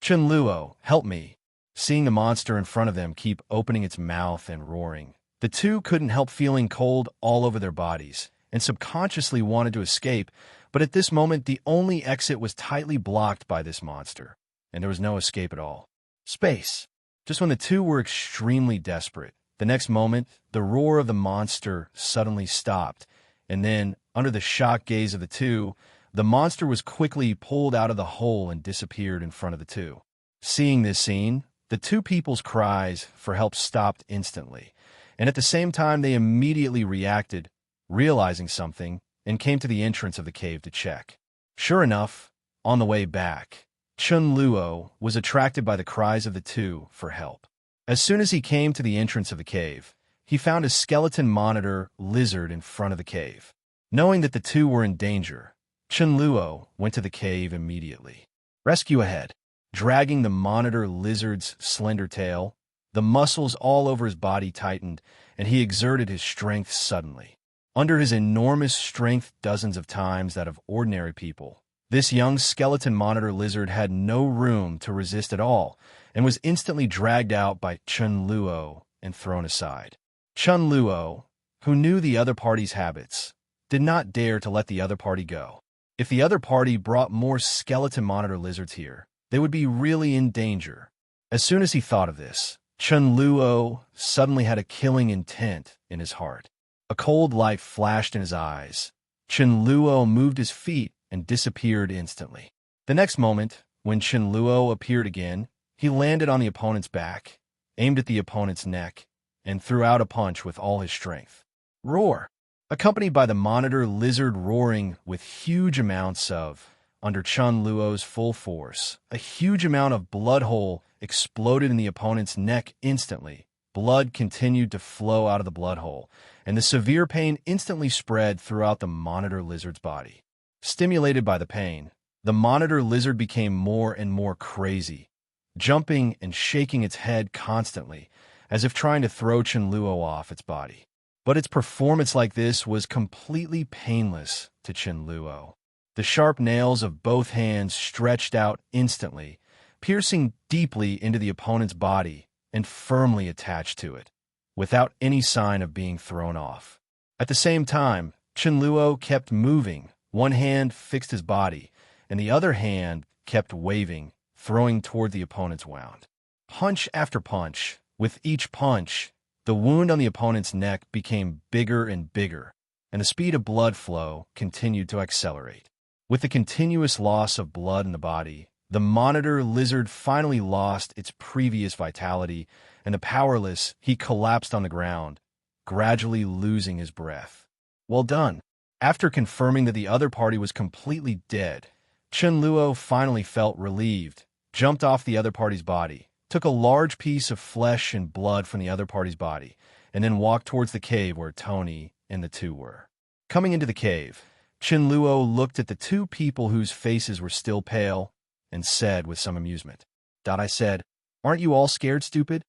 Chunluo, help me!" Seeing the monster in front of them keep opening its mouth and roaring, the two couldn't help feeling cold all over their bodies and subconsciously wanted to escape, but at this moment the only exit was tightly blocked by this monster, and there was no escape at all. Space. Just when the two were extremely desperate, the next moment, the roar of the monster suddenly stopped, and then, under the shocked gaze of the two, the monster was quickly pulled out of the hole and disappeared in front of the two. Seeing this scene, the two people's cries for help stopped instantly, and at the same time they immediately reacted, realizing something, and came to the entrance of the cave to check. Sure enough, on the way back, Chunluo was attracted by the cries of the two for help. As soon as he came to the entrance of the cave, he found a skeleton monitor lizard in front of the cave. Knowing that the two were in danger, Chunluo went to the cave immediately. Rescue ahead. Dragging the monitor lizard's slender tail, the muscles all over his body tightened, and he exerted his strength suddenly. Under his enormous strength dozens of times that of ordinary people, this young skeleton monitor lizard had no room to resist at all, and was instantly dragged out by Chunluo and thrown aside. Chunluo, who knew the other party's habits, did not dare to let the other party go. If the other party brought more skeleton monitor lizards here, they would be really in danger. As soon as he thought of this, Chunluo suddenly had a killing intent in his heart. A cold light flashed in his eyes. Chunluo moved his feet and disappeared instantly. The next moment, when Chunluo appeared again, he landed on the opponent's back, aimed at the opponent's neck, and threw out a punch with all his strength. Roar! Accompanied by the monitor lizard roaring with huge amounts of, under Chunluo's full force, a huge amount of blood hole exploded in the opponent's neck instantly. Blood continued to flow out of the blood hole, and the severe pain instantly spread throughout the monitor lizard's body. Stimulated by the pain, the monitor lizard became more and more crazy, jumping and shaking its head constantly, as if trying to throw Chunluo off its body. But its performance like this was completely painless to Chunluo. The sharp nails of both hands stretched out instantly, piercing deeply into the opponent's body and firmly attached to it, without any sign of being thrown off. At the same time, Chunluo kept moving. One hand fixed his body, and the other hand kept waving, throwing toward the opponent's wound. Punch after punch. With each punch, the wound on the opponent's neck became bigger and bigger, and the speed of blood flow continued to accelerate. With the continuous loss of blood in the body, the monitor lizard finally lost its previous vitality, and the powerless, he collapsed on the ground, gradually losing his breath. Well done. After confirming that the other party was completely dead, Chunluo finally felt relieved, jumped off the other party's body, took a large piece of flesh and blood from the other party's body, and then walked towards the cave where Tony and the two were. Coming into the cave, Chen Luo looked at the two people whose faces were still pale and said with some amusement, I said, "Aren't you all scared, stupid?"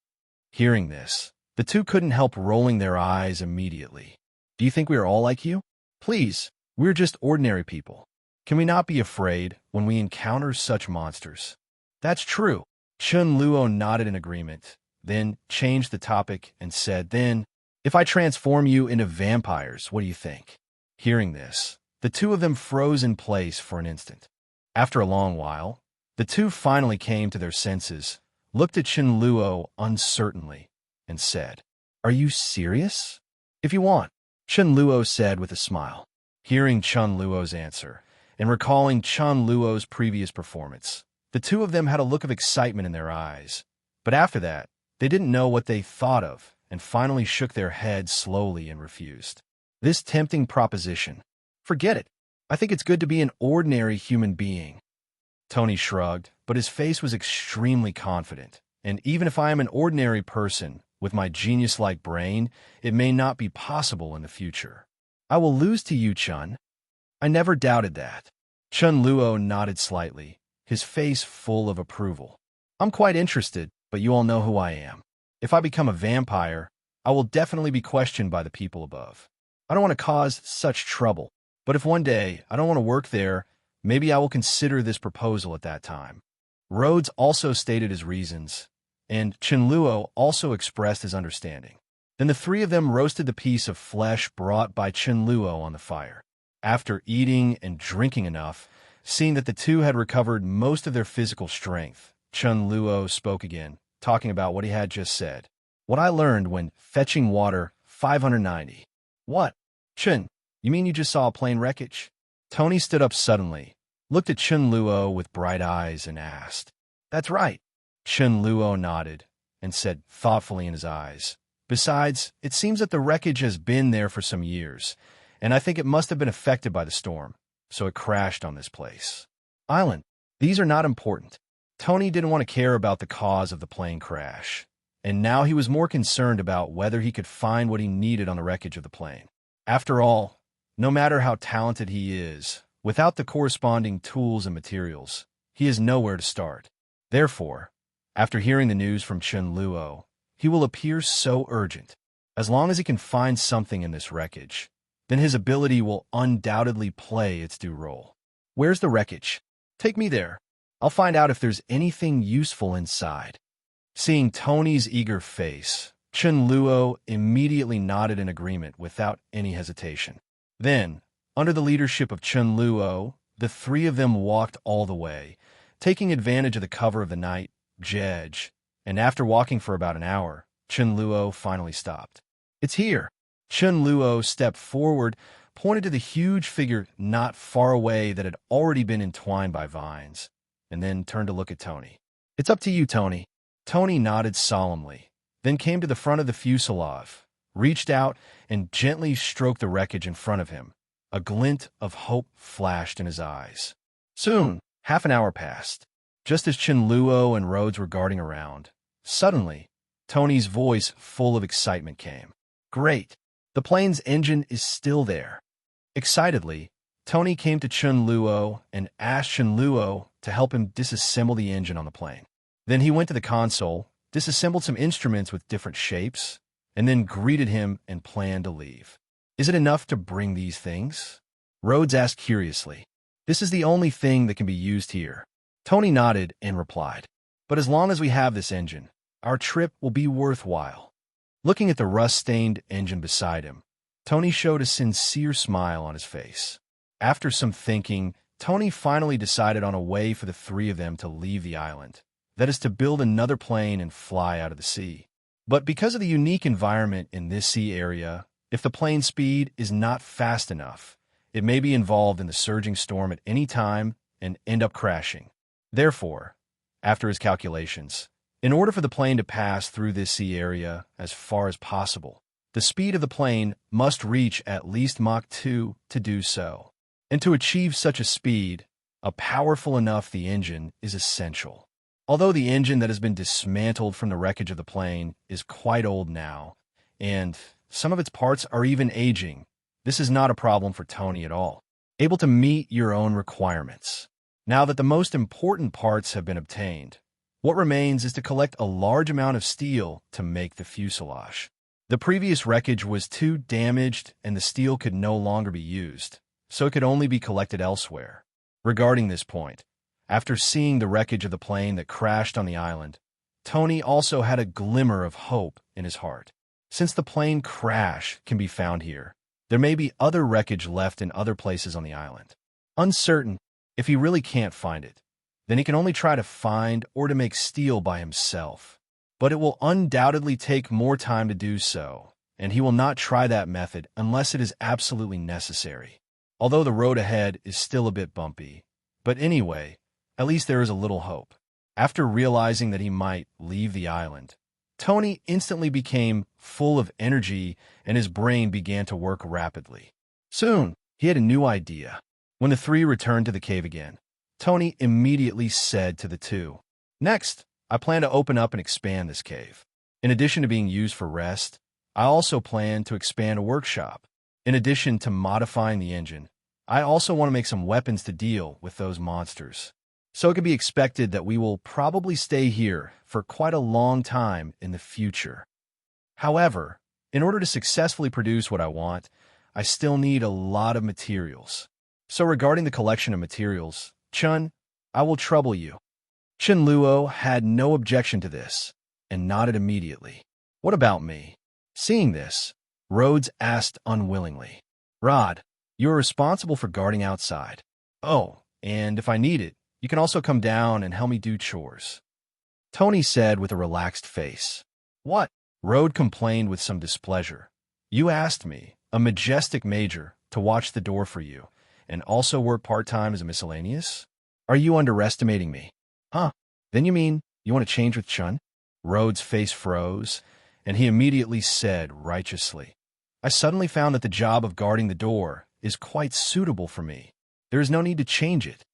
Hearing this, the two couldn't help rolling their eyes immediately. "Do you think we are all like you? Please, we're just ordinary people. Can we not be afraid when we encounter such monsters?" "That's true." Chen Luo nodded in agreement, then changed the topic and said, "Then, if I transform you into vampires, what do you think?" Hearing this, the two of them froze in place for an instant. After a long while, the two finally came to their senses, looked at Chen Luo uncertainly, and said, "Are you serious?" "If you want," Chen Luo said with a smile. Hearing Chen Luo's answer, and recalling Chen Luo's previous performance, the two of them had a look of excitement in their eyes. But after that, they didn't know what they thought of, and finally shook their heads slowly and refused. This tempting proposition. Forget it. I think it's good to be an ordinary human being. Tony shrugged, but his face was extremely confident. And even if I am an ordinary person with my genius-like brain, it may not be possible in the future. I will lose to you, Chun. I never doubted that. Chen Luo nodded slightly, his face full of approval. I'm quite interested, but you all know who I am. If I become a vampire, I will definitely be questioned by the people above. I don't want to cause such trouble, but if one day I don't want to work there, maybe I will consider this proposal at that time. Rhodes also stated his reasons, and Chunluo also expressed his understanding. Then the three of them roasted the piece of flesh brought by Chunluo on the fire. After eating and drinking enough, seeing that the two had recovered most of their physical strength, Chunluo spoke again, talking about what he had just said. What I learned when fetching water 590. What? Chun, you mean you just saw a plane wreckage? Tony stood up suddenly, looked at Chunluo with bright eyes and asked. That's right. Chunluo nodded and said thoughtfully in his eyes. Besides, it seems that the wreckage has been there for some years, and I think it must have been affected by the storm, so it crashed on this place. Island. These are not important. Tony didn't want to care about the cause of the plane crash, and now he was more concerned about whether he could find what he needed on the wreckage of the plane. After all, no matter how talented he is, without the corresponding tools and materials, he has nowhere to start. Therefore, after hearing the news from Chunluo, he will appear so urgent. As long as he can find something in this wreckage, then his ability will undoubtedly play its due role. Where's the wreckage? Take me there. I'll find out if there's anything useful inside. Seeing Tony's eager face, Chunluo immediately nodded in agreement without any hesitation. Then, under the leadership of Chunluo, the three of them walked all the way, taking advantage of the cover of the night, Jedge, and after walking for about an hour, Chunluo finally stopped. It's here. Chunluo stepped forward, pointed to the huge figure not far away that had already been entwined by vines, and then turned to look at Tony. It's up to you, Tony. Tony nodded solemnly, then came to the front of the fuselage, reached out, and gently stroked the wreckage in front of him. A glint of hope flashed in his eyes. Soon, half an hour passed. Just as Chunluo and Rhodes were guarding around, suddenly, Tony's voice full of excitement came. Great! The plane's engine is still there. Excitedly, Tony came to Chunluo and asked Chunluo to help him disassemble the engine on the plane. Then he went to the console, disassembled some instruments with different shapes, and then greeted him and planned to leave. Is it enough to bring these things? Rhodes asked curiously. This is the only thing that can be used here. Tony nodded and replied, but as long as we have this engine, our trip will be worthwhile. Looking at the rust-stained engine beside him, Tony showed a sincere smile on his face. After some thinking, Tony finally decided on a way for the three of them to leave the island. That is to build another plane and fly out of the sea. But because of the unique environment in this sea area, if the plane's speed is not fast enough, it may be involved in the surging storm at any time and end up crashing. Therefore, after his calculations, in order for the plane to pass through this sea area as far as possible, the speed of the plane must reach at least Mach 2 to do so. And to achieve such a speed, a powerful enough the engine is essential. Although the engine that has been dismantled from the wreckage of the plane is quite old now, and some of its parts are even aging, this is not a problem for Tony at all. Able to meet your own requirements. Now that the most important parts have been obtained, what remains is to collect a large amount of steel to make the fuselage. The previous wreckage was too damaged and the steel could no longer be used, so it could only be collected elsewhere. Regarding this point, after seeing the wreckage of the plane that crashed on the island, Tony also had a glimmer of hope in his heart. Since the plane crash can be found here, there may be other wreckage left in other places on the island. Uncertain if he really can't find it, then he can only try to find or to make steel by himself. But it will undoubtedly take more time to do so, and he will not try that method unless it is absolutely necessary. Although the road ahead is still a bit bumpy. But anyway, at least there is a little hope. After realizing that he might leave the island, Tony instantly became full of energy and his brain began to work rapidly. Soon, he had a new idea. When the three returned to the cave again, Tony immediately said to the two, "Next, I plan to open up and expand this cave. In addition to being used for rest, I also plan to expand a workshop. In addition to modifying the engine, I also want to make some weapons to deal with those monsters. So it can be expected that we will probably stay here for quite a long time in the future. However, in order to successfully produce what I want, I still need a lot of materials. So regarding the collection of materials, Chun, I will trouble you." Chen Luo had no objection to this and nodded immediately. "What about me?" Seeing this, Rhodes asked unwillingly. "Rod, you are responsible for guarding outside. Oh, and if I need it, you can also come down and help me do chores," Tony said with a relaxed face. "What?" Rhodes complained with some displeasure. "You asked me, a majestic major, to watch the door for you, and also work part-time as a miscellaneous? Are you underestimating me?" "Huh? Then you mean you want to change with Chun?" Rhodes' face froze, and he immediately said righteously, "I suddenly found that the job of guarding the door is quite suitable for me. There is no need to change it.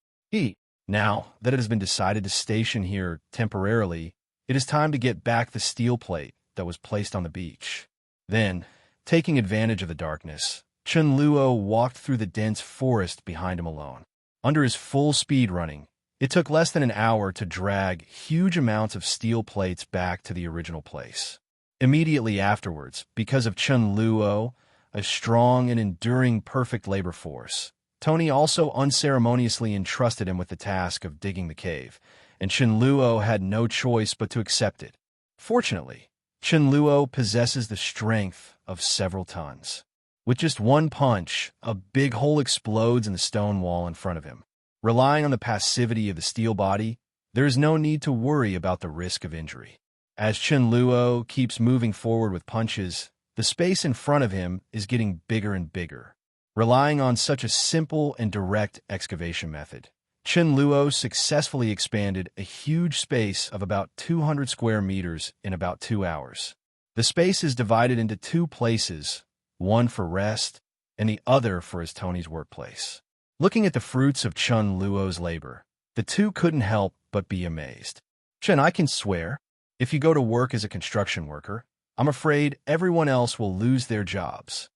Now that it has been decided to station here temporarily, it is time to get back the steel plate that was placed on the beach." Then, taking advantage of the darkness, Chunluo walked through the dense forest behind him alone. Under his full speed running, it took less than an hour to drag huge amounts of steel plates back to the original place. Immediately afterwards, because of Chunluo, a strong and enduring perfect labor force, Tony also unceremoniously entrusted him with the task of digging the cave, and Chunluo had no choice but to accept it. Fortunately, Chunluo possesses the strength of several tons. With just one punch, a big hole explodes in the stone wall in front of him. Relying on the passivity of the steel body, there is no need to worry about the risk of injury. As Chunluo keeps moving forward with punches, the space in front of him is getting bigger and bigger. Relying on such a simple and direct excavation method, Chunluo successfully expanded a huge space of about 200 square meters in about 2 hours. The space is divided into two places, one for rest and the other for his Tony's workplace. Looking at the fruits of Chunluo's labor, the two couldn't help but be amazed. "Chen, I can swear, if you go to work as a construction worker, I'm afraid everyone else will lose their jobs."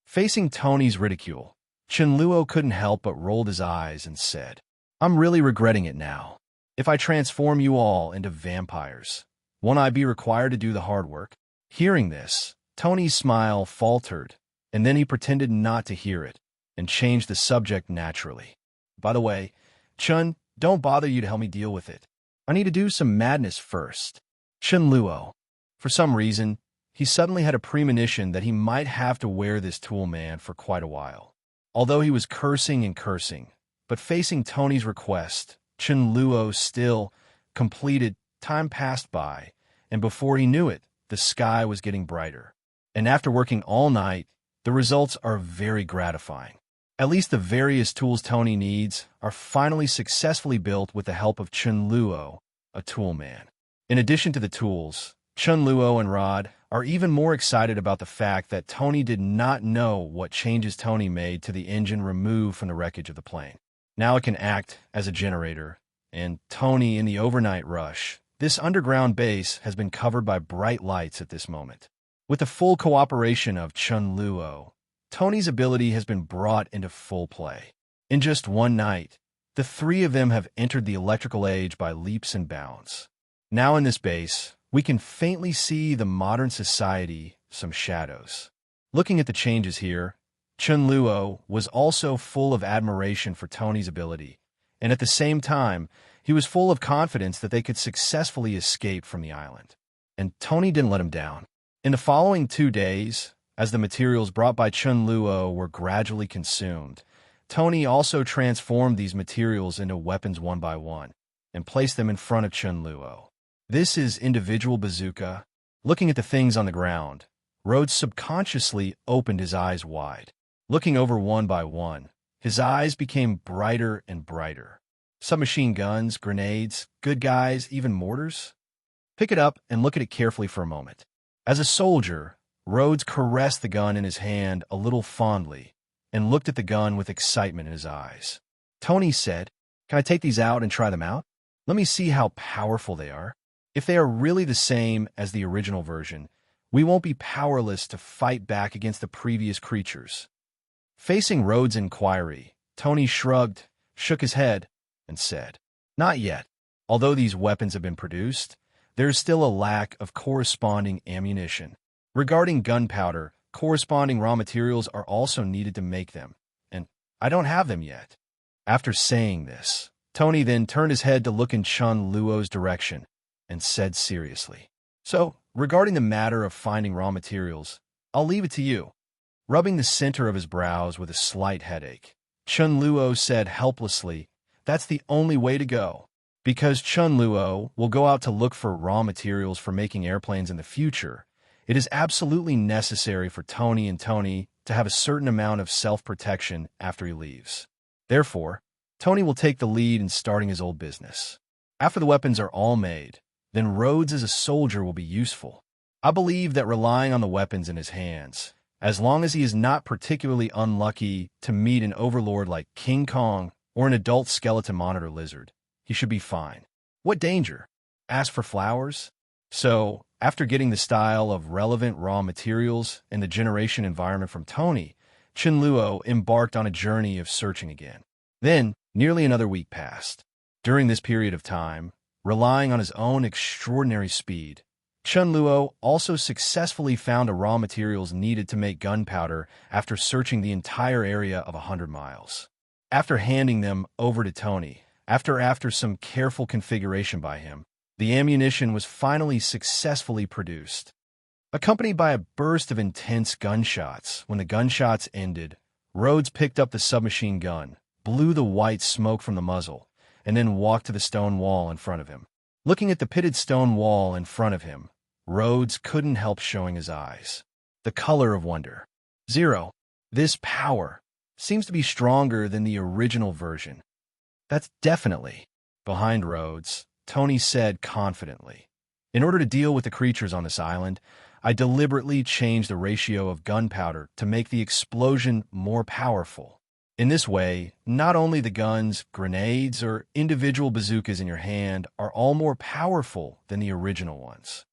Facing Tony's ridicule, Chunluo couldn't help but rolled his eyes and said, "I'm really regretting it now. If I transform you all into vampires, won't I be required to do the hard work?" Hearing this, Tony's smile faltered, and then he pretended not to hear it and changed the subject naturally. "By the way, Chun, don't bother you to help me deal with it. I need to do some madness first." Shinluo. For some reason, he suddenly had a premonition that he might have to wear this tool man for quite a while. Although he was cursing and cursing, but facing Tony's request, Chunluo still completed. Time passed by, and before he knew it, the sky was getting brighter. And after working all night, the results are very gratifying. At least the various tools Tony needs are finally successfully built with the help of Chunluo, a tool man. In addition to the tools, Chunluo and Rod are even more excited about the fact that Tony did not know what changes Tony made to the engine removed from the wreckage of the plane. Now it can act as a generator, and Tony in the overnight rush. This underground base has been covered by bright lights at this moment. With the full cooperation of Chen Luo, Tony's ability has been brought into full play. In just one night, the three of them have entered the electrical age by leaps and bounds. Now in this base, we can faintly see the modern society, some shadows. Looking at the changes here, Chunluo was also full of admiration for Tony's ability, and at the same time, he was full of confidence that they could successfully escape from the island. And Tony didn't let him down. In the following 2 days, as the materials brought by Chunluo were gradually consumed, Tony also transformed these materials into weapons one by one and placed them in front of Chunluo. This is individual bazooka. Looking at the things on the ground, Rhodes subconsciously opened his eyes wide. Looking over one by one, his eyes became brighter and brighter. Submachine guns, grenades, good guys, even mortars. Pick it up and look at it carefully for a moment. As a soldier, Rhodes caressed the gun in his hand a little fondly and looked at the gun with excitement in his eyes. Tony said, "Can I take these out and try them out? Let me see how powerful they are. If they are really the same as the original version, we won't be powerless to fight back against the previous creatures." Facing Rhodes' inquiry, Tony shrugged, shook his head, and said, "Not yet. Although these weapons have been produced, there is still a lack of corresponding ammunition. Regarding gunpowder, corresponding raw materials are also needed to make them, and I don't have them yet." After saying this, Tony then turned his head to look in Chen Luo's direction and said seriously, "So, regarding the matter of finding raw materials, I'll leave it to you." Rubbing the center of his brows with a slight headache, Chen Luo said helplessly, "That's the only way to go. Because Chen Luo will go out to look for raw materials for making airplanes in the future, it is absolutely necessary for Tony to have a certain amount of self-protection after he leaves. Therefore, Tony will take the lead in starting his old business. After the weapons are all made, then Rhodes as a soldier will be useful. I believe that relying on the weapons in his hands, as long as he is not particularly unlucky to meet an overlord like King Kong or an adult skeleton monitor lizard, he should be fine. What danger? Ask for flowers? So, after getting the style of relevant raw materials and the generation environment from Tony, Chunluo embarked on a journey of searching again. Then, nearly another week passed. During this period of time, relying on his own extraordinary speed, Chunluo also successfully found the raw materials needed to make gunpowder after searching the entire area of 100 miles. After handing them over to Tony, after some careful configuration by him, the ammunition was finally successfully produced. Accompanied by a burst of intense gunshots, when the gunshots ended, Rhodes picked up the submachine gun, blew the white smoke from the muzzle, and then walked to the stone wall in front of him. Looking at the pitted stone wall in front of him, Rhodes couldn't help showing his eyes the color of wonder. Zero. This power seems to be stronger than the original version. That's definitely. Behind Rhodes, Tony said confidently, "In order to deal with the creatures on this island, I deliberately changed the ratio of gunpowder to make the explosion more powerful. In this way, not only the guns, grenades, or individual bazookas in your hand are all more powerful than the original ones.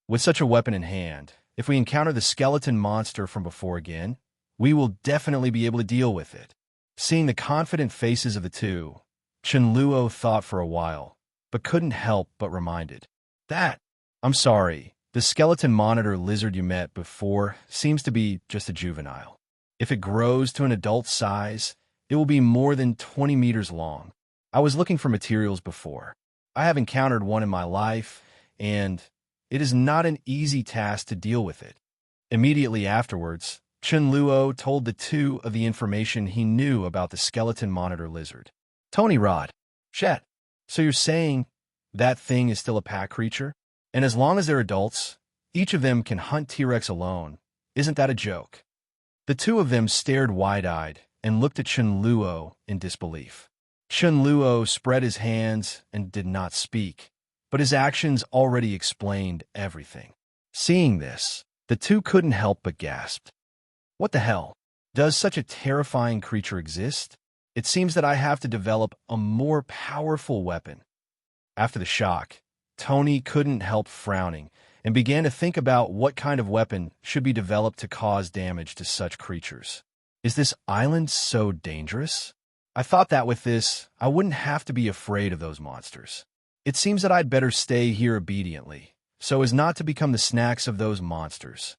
With such a weapon in hand, if we encounter the skeleton monster from before again, we will definitely be able to deal with it." Seeing the confident faces of the two, Chunluo thought for a while, but couldn't help but reminded, "I'm sorry, the skeleton monitor lizard you met before seems to be just a juvenile. If it grows to an adult size, it will be more than 20 meters long. I was looking for materials before. I have encountered one in my life, and it is not an easy task to deal with it." Immediately afterwards, Chunluo told the two of the information he knew about the skeleton monitor lizard. Tony Rod. "Shet, so you're saying that thing is still a pack creature? And as long as they're adults, each of them can hunt T-Rex alone. Isn't that a joke?" The two of them stared wide-eyed and looked at Chunluo in disbelief. Chunluo spread his hands and did not speak, but his actions already explained everything. Seeing this, the two couldn't help but gasp. What the hell? Does such a terrifying creature exist? It seems that I have to develop a more powerful weapon. After the shock, Tony couldn't help frowning and began to think about what kind of weapon should be developed to cause damage to such creatures. Is this island so dangerous? I thought that with this, I wouldn't have to be afraid of those monsters. It seems that I'd better stay here obediently, so as not to become the snacks of those monsters.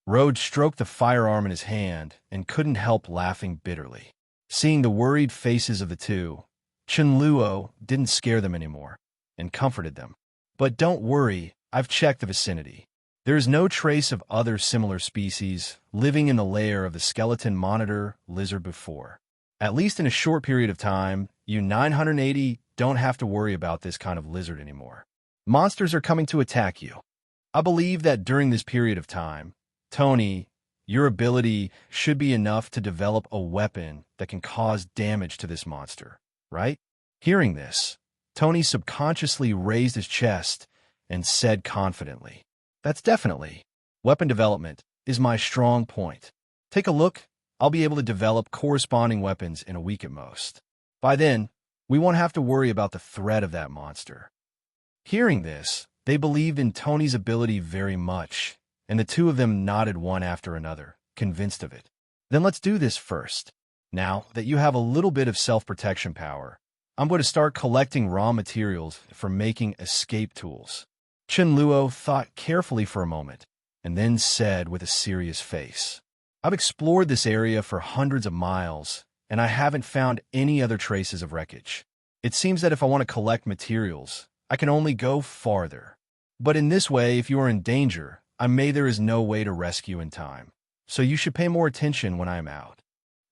Rhodes stroked the firearm in his hand and couldn't help laughing bitterly. Seeing the worried faces of the two, Chunluo didn't scare them anymore and comforted them. But don't worry, I've checked the vicinity. There is no trace of other similar species living in the lair of the skeleton monitor lizard before. At least in a short period of time, you 980 don't have to worry about this kind of lizard anymore. Monsters are coming to attack you. I believe that during this period of time, Tony, your ability should be enough to develop a weapon that can cause damage to this monster, right? Hearing this, Tony subconsciously raised his chest and said confidently, "That's definitely. Weapon development is my strong point. Take a look. I'll be able to develop corresponding weapons in a week at most. By then, we won't have to worry about the threat of that monster." Hearing this, they believed in Tony's ability very much, and the two of them nodded one after another, convinced of it. "Then let's do this first. Now that you have a little bit of self-protection power, I'm going to start collecting raw materials for making escape tools." Chen Luo thought carefully for a moment, and then said with a serious face, "I've explored this area for hundreds of miles, and I haven't found any other traces of wreckage. It seems that if I want to collect materials, I can only go farther. But in this way, if you are in danger, there is no way to rescue in time, so you should pay more attention when I am out."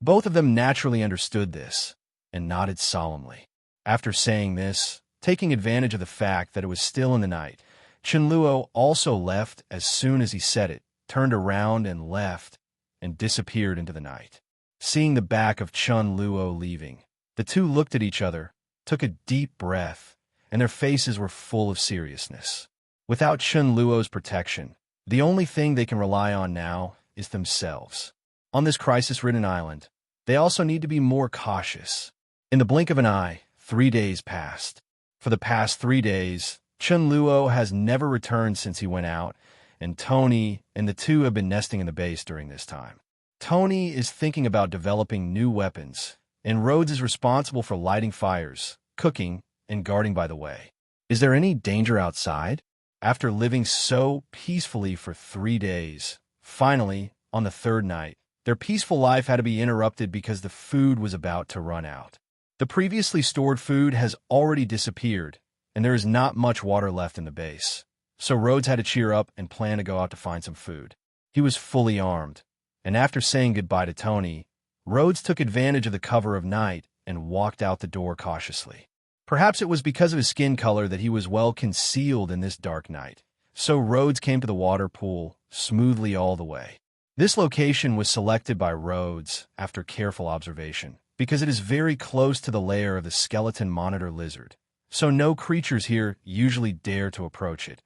Both of them naturally understood this, and nodded solemnly. After saying this, taking advantage of the fact that it was still in the night, Chunluo also left as soon as he said it, turned around and left, and disappeared into the night. Seeing the back of Chunluo leaving, the two looked at each other, took a deep breath, and their faces were full of seriousness. Without Chunluo's protection, the only thing they can rely on now is themselves. On this crisis-ridden island, they also need to be more cautious. In the blink of an eye, 3 days passed. For the past 3 days, Chunluo has never returned since he went out, and Tony and the two have been nesting in the base during this time. Tony is thinking about developing new weapons, and Rhodes is responsible for lighting fires, cooking, and guarding by the way. Is there any danger outside? After living so peacefully for 3 days, finally, on the third night, their peaceful life had to be interrupted because the food was about to run out. The previously stored food has already disappeared, and there is not much water left in the base. So Rhodes had to cheer up and plan to go out to find some food. He was fully armed, and after saying goodbye to Tony, Rhodes took advantage of the cover of night and walked out the door cautiously. Perhaps it was because of his skin color that he was well concealed in this dark night, so Rhodes came to the water pool smoothly all the way. This location was selected by Rhodes after careful observation, because it is very close to the lair of the skeleton monitor lizard, so no creatures here usually dare to approach it.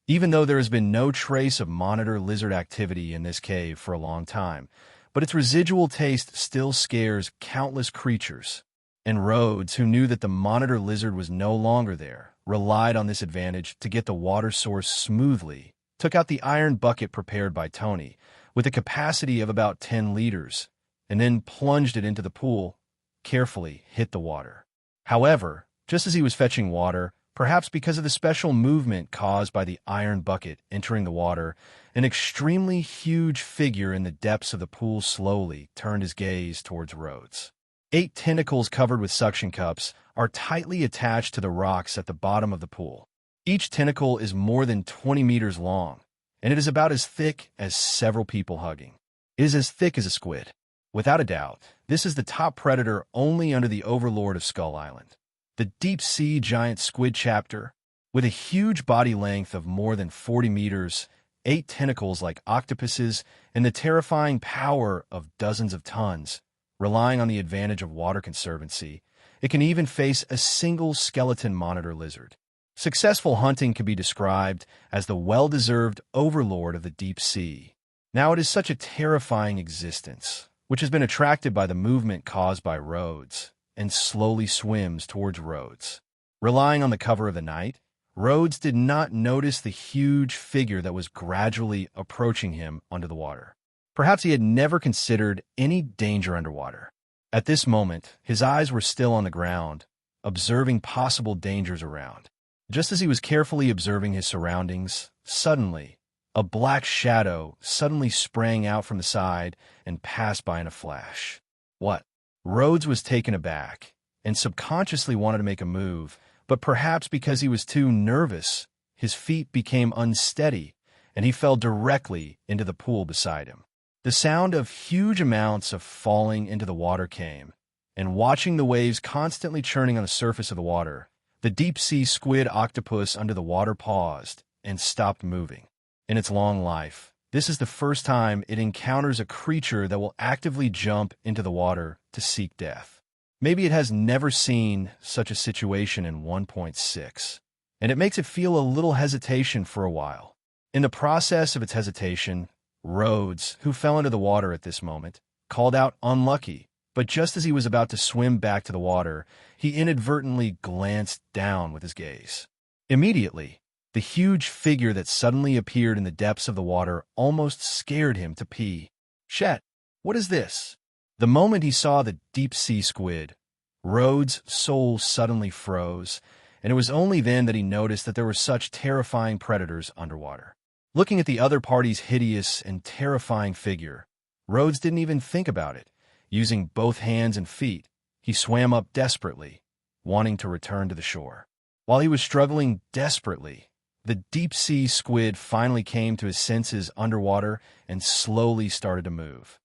Even though there has been no trace of monitor lizard activity in this cave for a long time, but its residual taste still scares countless creatures. And Rhodes, who knew that the monitor lizard was no longer there, relied on this advantage to get the water source smoothly, took out the iron bucket prepared by Tony, with a capacity of about 10 liters, and then plunged it into the pool, carefully hit the water. However, just as he was fetching water, perhaps because of the special movement caused by the iron bucket entering the water, an extremely huge figure in the depths of the pool slowly turned his gaze towards Rhodes. 8 tentacles covered with suction cups are tightly attached to the rocks at the bottom of the pool. Each tentacle is more than 20 meters long, and it is about as thick as several people hugging. It is as thick as a squid. Without a doubt, this is the top predator only under the overlord of Skull Island. The deep-sea giant squid chapter, with a huge body length of more than 40 meters, 8 tentacles like octopuses, and the terrifying power of dozens of tons, relying on the advantage of water conservancy, it can even face a single skeleton monitor lizard. Successful hunting can be described as the well-deserved overlord of the deep sea. Now it is such a terrifying existence, which has been attracted by the movement caused by Rhodes, and slowly swims towards Rhodes. Relying on the cover of the night, Rhodes did not notice the huge figure that was gradually approaching him under the water. Perhaps he had never considered any danger underwater. At this moment, his eyes were still on the ground, observing possible dangers around. Just as he was carefully observing his surroundings, suddenly, a black shadow suddenly sprang out from the side and passed by in a flash. What? Rhodes was taken aback and subconsciously wanted to make a move, but perhaps because he was too nervous, his feet became unsteady and he fell directly into the pool beside him. The sound of huge amounts of falling into the water came, and watching the waves constantly churning on the surface of the water, the deep-sea squid octopus under the water paused and stopped moving. In its long life, this is the first time it encounters a creature that will actively jump into the water to seek death. Maybe it has never seen such a situation in 1.6, and it makes it feel a little hesitation for a while. In the process of its hesitation, Rhodes, who fell into the water at this moment, called out unlucky, but just as he was about to swim back to the water, he inadvertently glanced down with his gaze. Immediately, the huge figure that suddenly appeared in the depths of the water almost scared him to pee. Chet, what is this? The moment he saw the deep-sea squid, Rhodes' soul suddenly froze, and it was only then that he noticed that there were such terrifying predators underwater. Looking at the other party's hideous and terrifying figure, Rhodes didn't even think about it. Using both hands and feet, he swam up desperately, wanting to return to the shore. While he was struggling desperately, the deep-sea squid finally came to his senses underwater and slowly started to move.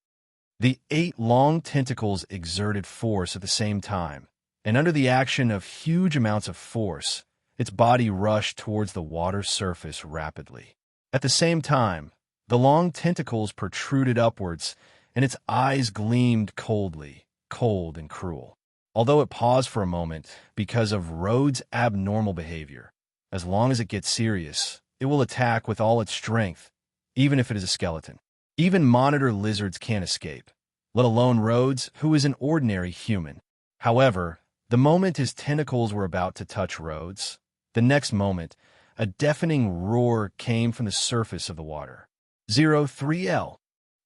The 8 long tentacles exerted force at the same time, and under the action of huge amounts of force, its body rushed towards the water surface rapidly. At the same time, the long tentacles protruded upwards, and its eyes gleamed coldly, cold and cruel. Although it paused for a moment because of Rhodes' abnormal behavior, as long as it gets serious, it will attack with all its strength, even if it is a skeleton. Even monitor lizards can't escape, let alone Rhodes, who is an ordinary human. However, the moment his tentacles were about to touch Rhodes, the next moment, a deafening roar came from the surface of the water. 03L.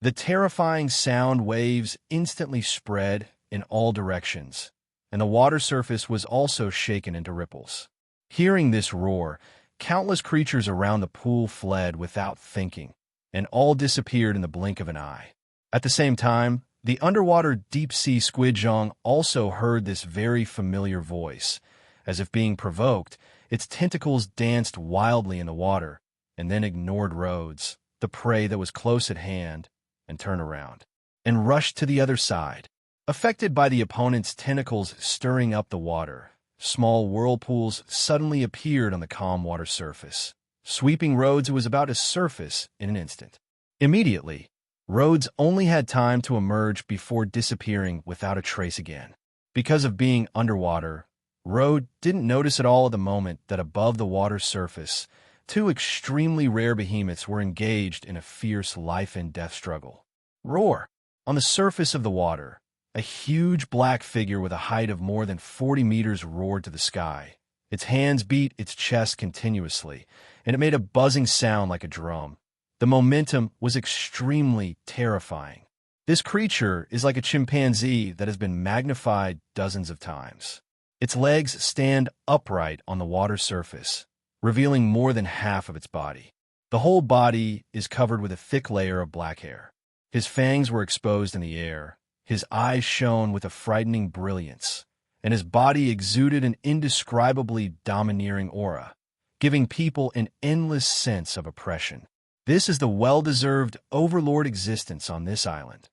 The terrifying sound waves instantly spread in all directions, and the water surface was also shaken into ripples. Hearing this roar, countless creatures around the pool fled without thinking, and all disappeared in the blink of an eye. At the same time, the underwater deep-sea squidjong also heard this very familiar voice. As if being provoked, its tentacles danced wildly in the water, and then ignored Rhodes, the prey that was close at hand, and turned around, and rushed to the other side. Affected by the opponent's tentacles stirring up the water, small whirlpools suddenly appeared on the calm water surface, sweeping Rhodes, who was about to surface in an instant. Immediately, Rhodes only had time to emerge before disappearing without a trace again. Because of being underwater, Rhodes didn't notice at all at the moment that above the water surface, 2 extremely rare behemoths were engaged in a fierce life-and-death struggle. Roar! On the surface of the water, a huge black figure with a height of more than 40 meters roared to the sky. Its hands beat its chest continuously, and it made a buzzing sound like a drum. The momentum was extremely terrifying. This creature is like a chimpanzee that has been magnified dozens of times. Its legs stand upright on the water surface, revealing more than half of its body. The whole body is covered with a thick layer of black hair. His fangs were exposed in the air, his eyes shone with a frightening brilliance, and his body exuded an indescribably domineering aura, giving people an endless sense of oppression. This is the well-deserved overlord existence on this island,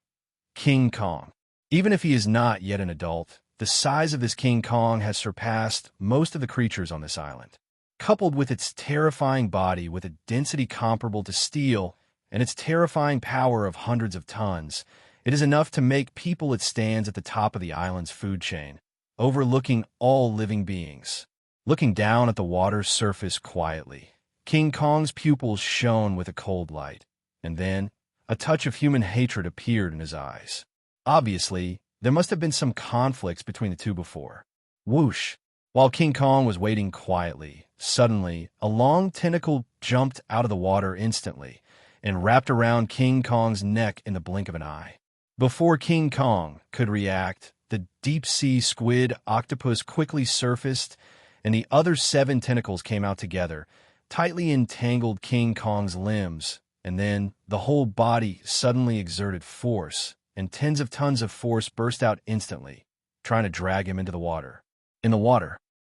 King Kong. Even if he is not yet an adult, the size of this King Kong has surpassed most of the creatures on this island. Coupled with its terrifying body with a density comparable to steel and its terrifying power of hundreds of tons, it is enough to make people it stands at the top of the island's food chain, overlooking all living beings. Looking down at the water's surface quietly, King Kong's pupils shone with a cold light, and then a touch of human hatred appeared in his eyes. Obviously, There must have been some conflicts between the two before. Whoosh! While King Kong was waiting quietly, suddenly, a long tentacle jumped out of the water instantly and wrapped around King Kong's neck in the blink of an eye. Before King Kong could react, the deep-sea squid octopus quickly surfaced, and the other 7 tentacles came out together, tightly entangled King Kong's limbs, and then the whole body suddenly exerted force, and tens of tons of force burst out instantly, trying to drag him into the water.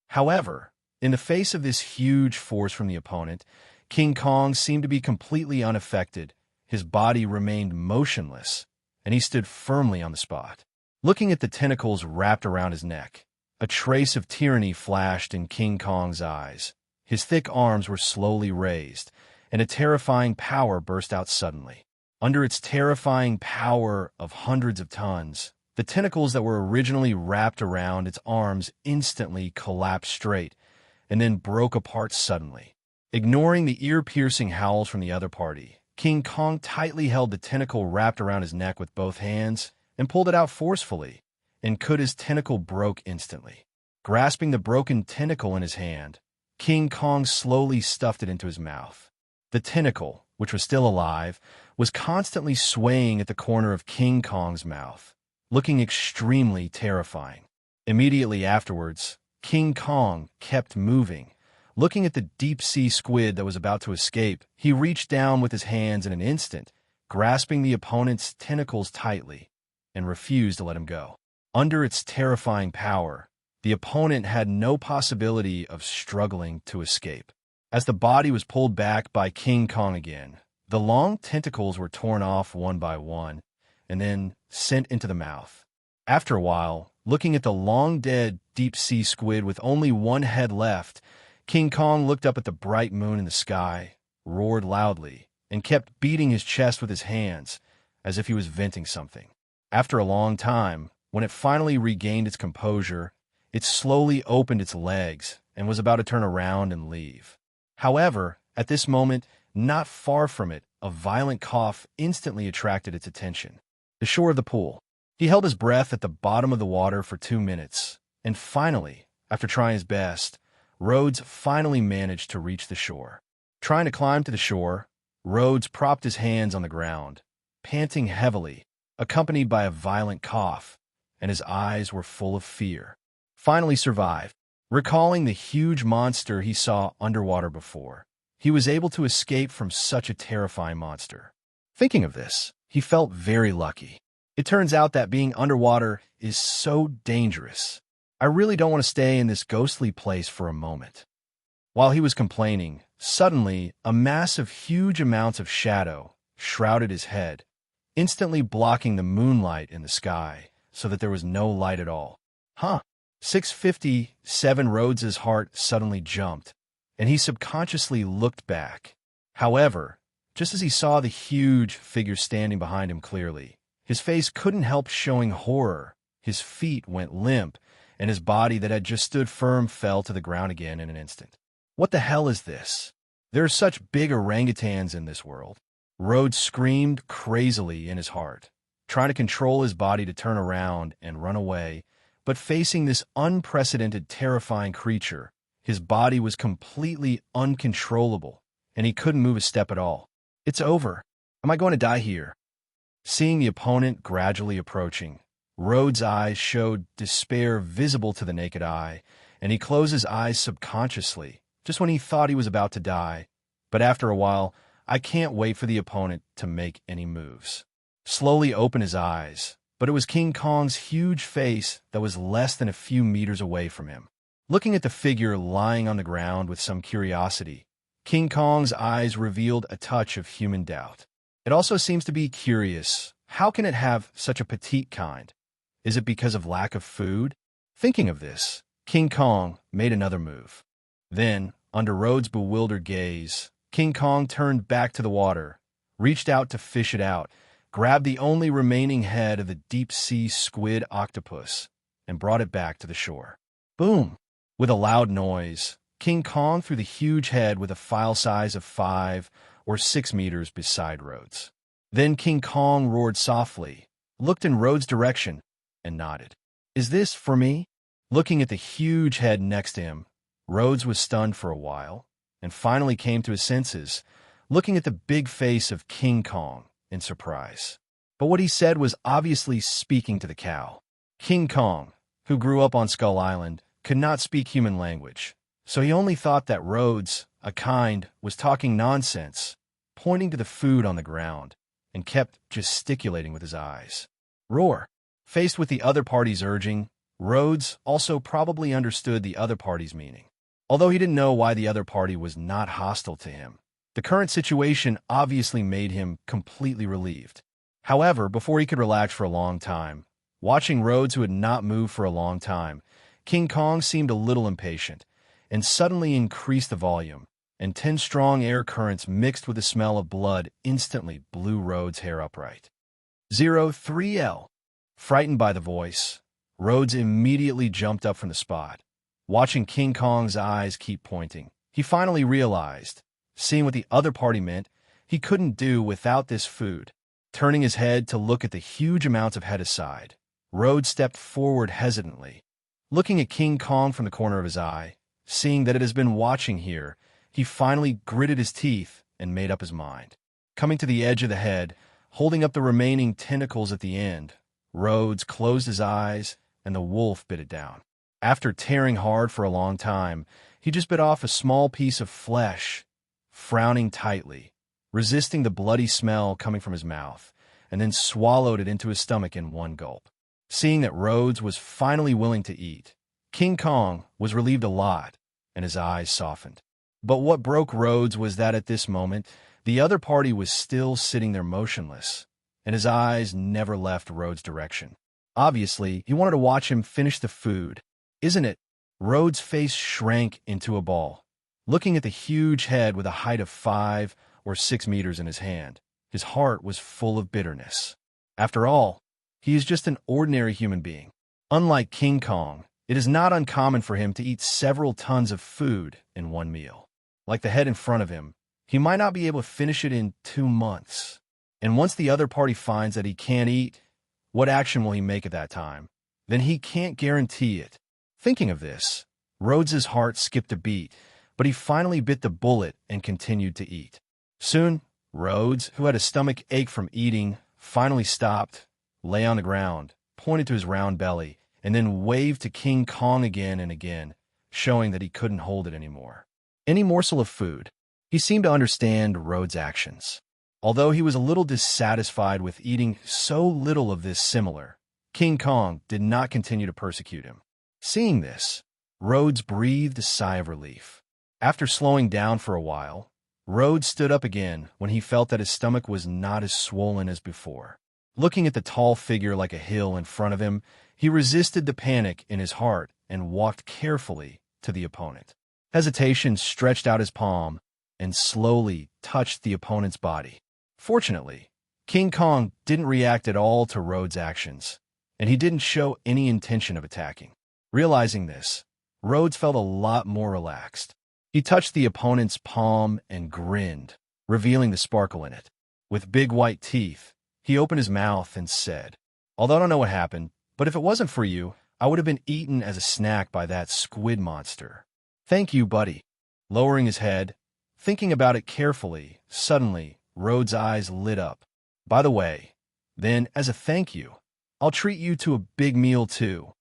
However, in the face of this huge force from the opponent, King Kong seemed to be completely unaffected. His body remained motionless, and he stood firmly on the spot. Looking at the tentacles wrapped around his neck, a trace of tyranny flashed in King Kong's eyes. His thick arms were slowly raised, and a terrifying power burst out suddenly. Under its terrifying power of hundreds of tons, the tentacles that were originally wrapped around its arms instantly collapsed straight, and then broke apart suddenly. Ignoring the ear-piercing howls from the other party, King Kong tightly held the tentacle wrapped around his neck with both hands and pulled it out forcefully, and his tentacle broke instantly. Grasping the broken tentacle in his hand, King Kong slowly stuffed it into his mouth. The tentacle, which was still alive, was constantly swaying at the corner of King Kong's mouth, looking extremely terrifying. Immediately afterwards, King Kong kept moving. Looking at the deep-sea squid that was about to escape, he reached down with his hands in an instant, grasping the opponent's tentacles tightly, and refused to let him go. Under its terrifying power, the opponent had no possibility of struggling to escape. As the body was pulled back by King Kong again, the long tentacles were torn off one by one, and then sent into the mouth. After a while, looking at the long-dead deep-sea squid with only one head left, King Kong looked up at the bright moon in the sky, roared loudly, and kept beating his chest with his hands, as if he was venting something. After a long time, when it finally regained its composure, it slowly opened its legs and was about to turn around and leave. However, at this moment, not far from it, a violent cough instantly attracted its attention. The shore of the pool. He held his breath at the bottom of the water for 2 minutes, and finally, after trying his best, Rhodes finally managed to reach the shore. Trying to climb to the shore, Rhodes propped his hands on the ground, panting heavily, accompanied by a violent cough, and his eyes were full of fear. Finally survived. Recalling the huge monster he saw underwater before, he was able to escape from such a terrifying monster. Thinking of this, he felt very lucky. It turns out that being underwater is so dangerous. I really don't want to stay in this ghostly place for a moment. While he was complaining, suddenly a mass of huge amounts of shadow shrouded his head, instantly blocking the moonlight in the sky so that there was no light at all. 657 Rhodes's heart suddenly jumped, and he subconsciously looked back. However, just as he saw the huge figure standing behind him clearly, his face couldn't help showing horror. His feet went limp, and his body that had just stood firm fell to the ground again in an instant. What the hell is this? There are such big orangutans in this world. Rhodes screamed crazily in his heart, trying to control his body to turn around and run away, but facing this unprecedented, terrifying creature, his body was completely uncontrollable, and he couldn't move a step at all. It's over. Am I going to die here? Seeing the opponent gradually approaching, Rhodes' eyes showed despair visible to the naked eye, and he closed his eyes subconsciously, just when he thought he was about to die. But after a while, I can't wait for the opponent to make any moves. Slowly open his eyes, but it was King Kong's huge face that was less than a few meters away from him. Looking at the figure lying on the ground with some curiosity, King Kong's eyes revealed a touch of human doubt. It also seems to be curious. How can it have such a petite kind? Is it because of lack of food? Thinking of this, King Kong made another move. Then, under Rhodes' bewildered gaze, King Kong turned back to the water, reached out to fish it out, grabbed the only remaining head of the deep-sea squid octopus, and brought it back to the shore. Boom! With a loud noise, King Kong threw the huge head with a file size of 5 or 6 meters beside Rhodes. Then King Kong roared softly, looked in Rhodes' direction, and nodded. Is this for me? Looking at the huge head next to him, Rhodes was stunned for a while, and finally came to his senses, looking at the big face of King Kong in surprise. But what he said was obviously speaking to the cow. King Kong, who grew up on Skull Island, could not speak human language, so he only thought that Rhodes, a kind, was talking nonsense, pointing to the food on the ground, and kept gesticulating with his eyes. Roar! Faced with the other party's urging, Rhodes also probably understood the other party's meaning. Although he didn't know why the other party was not hostile to him, the current situation obviously made him completely relieved. However, before he could relax for a long time, watching Rhodes, who had not moved for a long time, King Kong seemed a little impatient, and suddenly increased the volume, and 10 strong air currents mixed with the smell of blood instantly blew Rhodes' hair upright. 03L. Frightened by the voice, Rhodes immediately jumped up from the spot. Watching King Kong's eyes keep pointing, he finally realized, seeing what the other party meant, he couldn't do without this food. Turning his head to look at the huge amounts of head aside, Rhodes stepped forward hesitantly. Looking at King Kong from the corner of his eye, seeing that it has been watching here, he finally gritted his teeth and made up his mind. Coming to the edge of the head, holding up the remaining tentacles at the end, Rhodes closed his eyes and the wolf bit it down. After tearing hard for a long time, he just bit off a small piece of flesh, frowning tightly, resisting the bloody smell coming from his mouth, and then swallowed it into his stomach in one gulp. Seeing that Rhodes was finally willing to eat, King Kong was relieved a lot, and his eyes softened. But what broke Rhodes was that at this moment, the other party was still sitting there motionless, and his eyes never left Rhodes' direction. Obviously, he wanted to watch him finish the food. Isn't it? Rhodes' face shrank into a ball. Looking at the huge head with a height of 5 or 6 meters in his hand, his heart was full of bitterness. After all, he is just an ordinary human being. Unlike King Kong, it is not uncommon for him to eat several tons of food in one meal. Like the head in front of him, he might not be able to finish it in 2 months. And once the other party finds that he can't eat, what action will he make at that time? Then he can't guarantee it. Thinking of this, Rhodes's heart skipped a beat, but he finally bit the bullet and continued to eat. Soon, Rhodes, who had a stomach ache from eating, finally stopped, lay on the ground, pointed to his round belly, and then waved to King Kong again and again, showing that he couldn't hold it anymore. Any morsel of food. He seemed to understand Rhodes' actions. Although he was a little dissatisfied with eating so little of this similar, King Kong did not continue to persecute him. Seeing this, Rhodes breathed a sigh of relief. After slowing down for a while, Rhodes stood up again when he felt that his stomach was not as swollen as before. Looking at the tall figure like a hill in front of him, he resisted the panic in his heart and walked carefully to the opponent. Hesitation stretched out his palm and slowly touched the opponent's body. Fortunately, King Kong didn't react at all to Rhodes' actions, and he didn't show any intention of attacking. Realizing this, Rhodes felt a lot more relaxed. He touched the opponent's palm and grinned, revealing the sparkle in it. With big white teeth, he opened his mouth and said, "Although I don't know what happened, but if it wasn't for you, I would have been eaten as a snack by that squid monster. Thank you, buddy." Lowering his head, thinking about it carefully, suddenly, Rhodes' eyes lit up. "By the way, then, as a thank you, I'll treat you to a big meal too.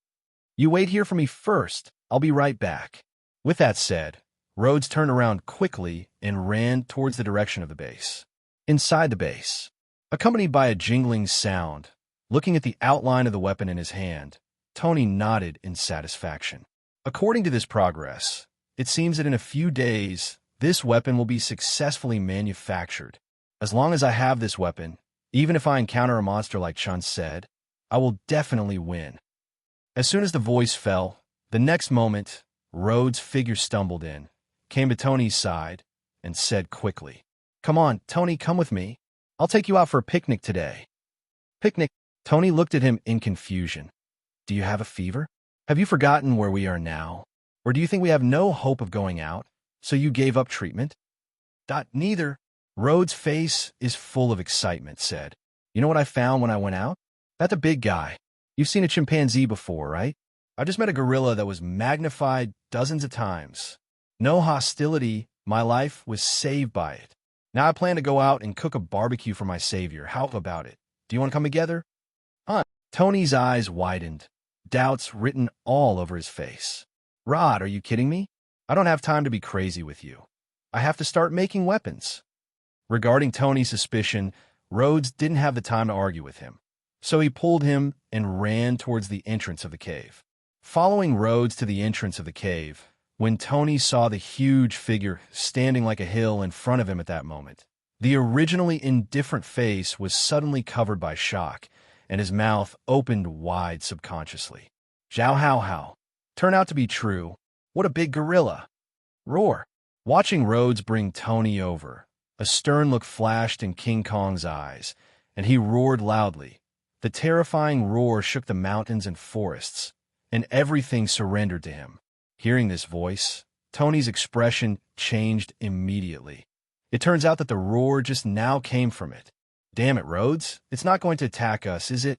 You wait here for me first. I'll be right back." With that said, Rhodes turned around quickly and ran towards the direction of the base. Inside the base, accompanied by a jingling sound, looking at the outline of the weapon in his hand, Tony nodded in satisfaction. According to this progress, it seems that in a few days, this weapon will be successfully manufactured. As long as I have this weapon, even if I encounter a monster like Chun said, I will definitely win. As soon as the voice fell, the next moment, Rhodes' figure stumbled in, came to Tony's side, and said quickly, "Come on, Tony, come with me. I'll take you out for a picnic today." "Picnic?" Tony looked at him in confusion. "Do you have a fever? Have you forgotten where we are now? Or do you think we have no hope of going out, so you gave up treatment?" Neither. Rhodes' face is full of excitement, said, "You know what I found when I went out? That the big guy. You've seen a chimpanzee before, right? I just met a gorilla that was magnified dozens of times. No hostility, my life was saved by it. Now I plan to go out and cook a barbecue for my savior. How about it? Do you want to come together? Huh? Tony's eyes widened, doubts written all over his face. Rod, are you kidding me? I don't have time to be crazy with you. I have to start making weapons. Regarding Tony's suspicion, Rhodes didn't have the time to argue with him, so he pulled him and ran towards the entrance of the cave. Following Rhodes to the entrance of the cave, when Tony saw the huge figure standing like a hill in front of him at that moment, the originally indifferent face was suddenly covered by shock, and his mouth opened wide subconsciously. Zhao Hao Hao. Turned out to be true. What a big gorilla. Roar. Watching Rhodes bring Tony over, a stern look flashed in King Kong's eyes, and he roared loudly. The terrifying roar shook the mountains and forests, and everything surrendered to him. Hearing this voice, Tony's expression changed immediately. It turns out that the roar just now came from it. Damn it, Rhodes. It's not going to attack us, is it?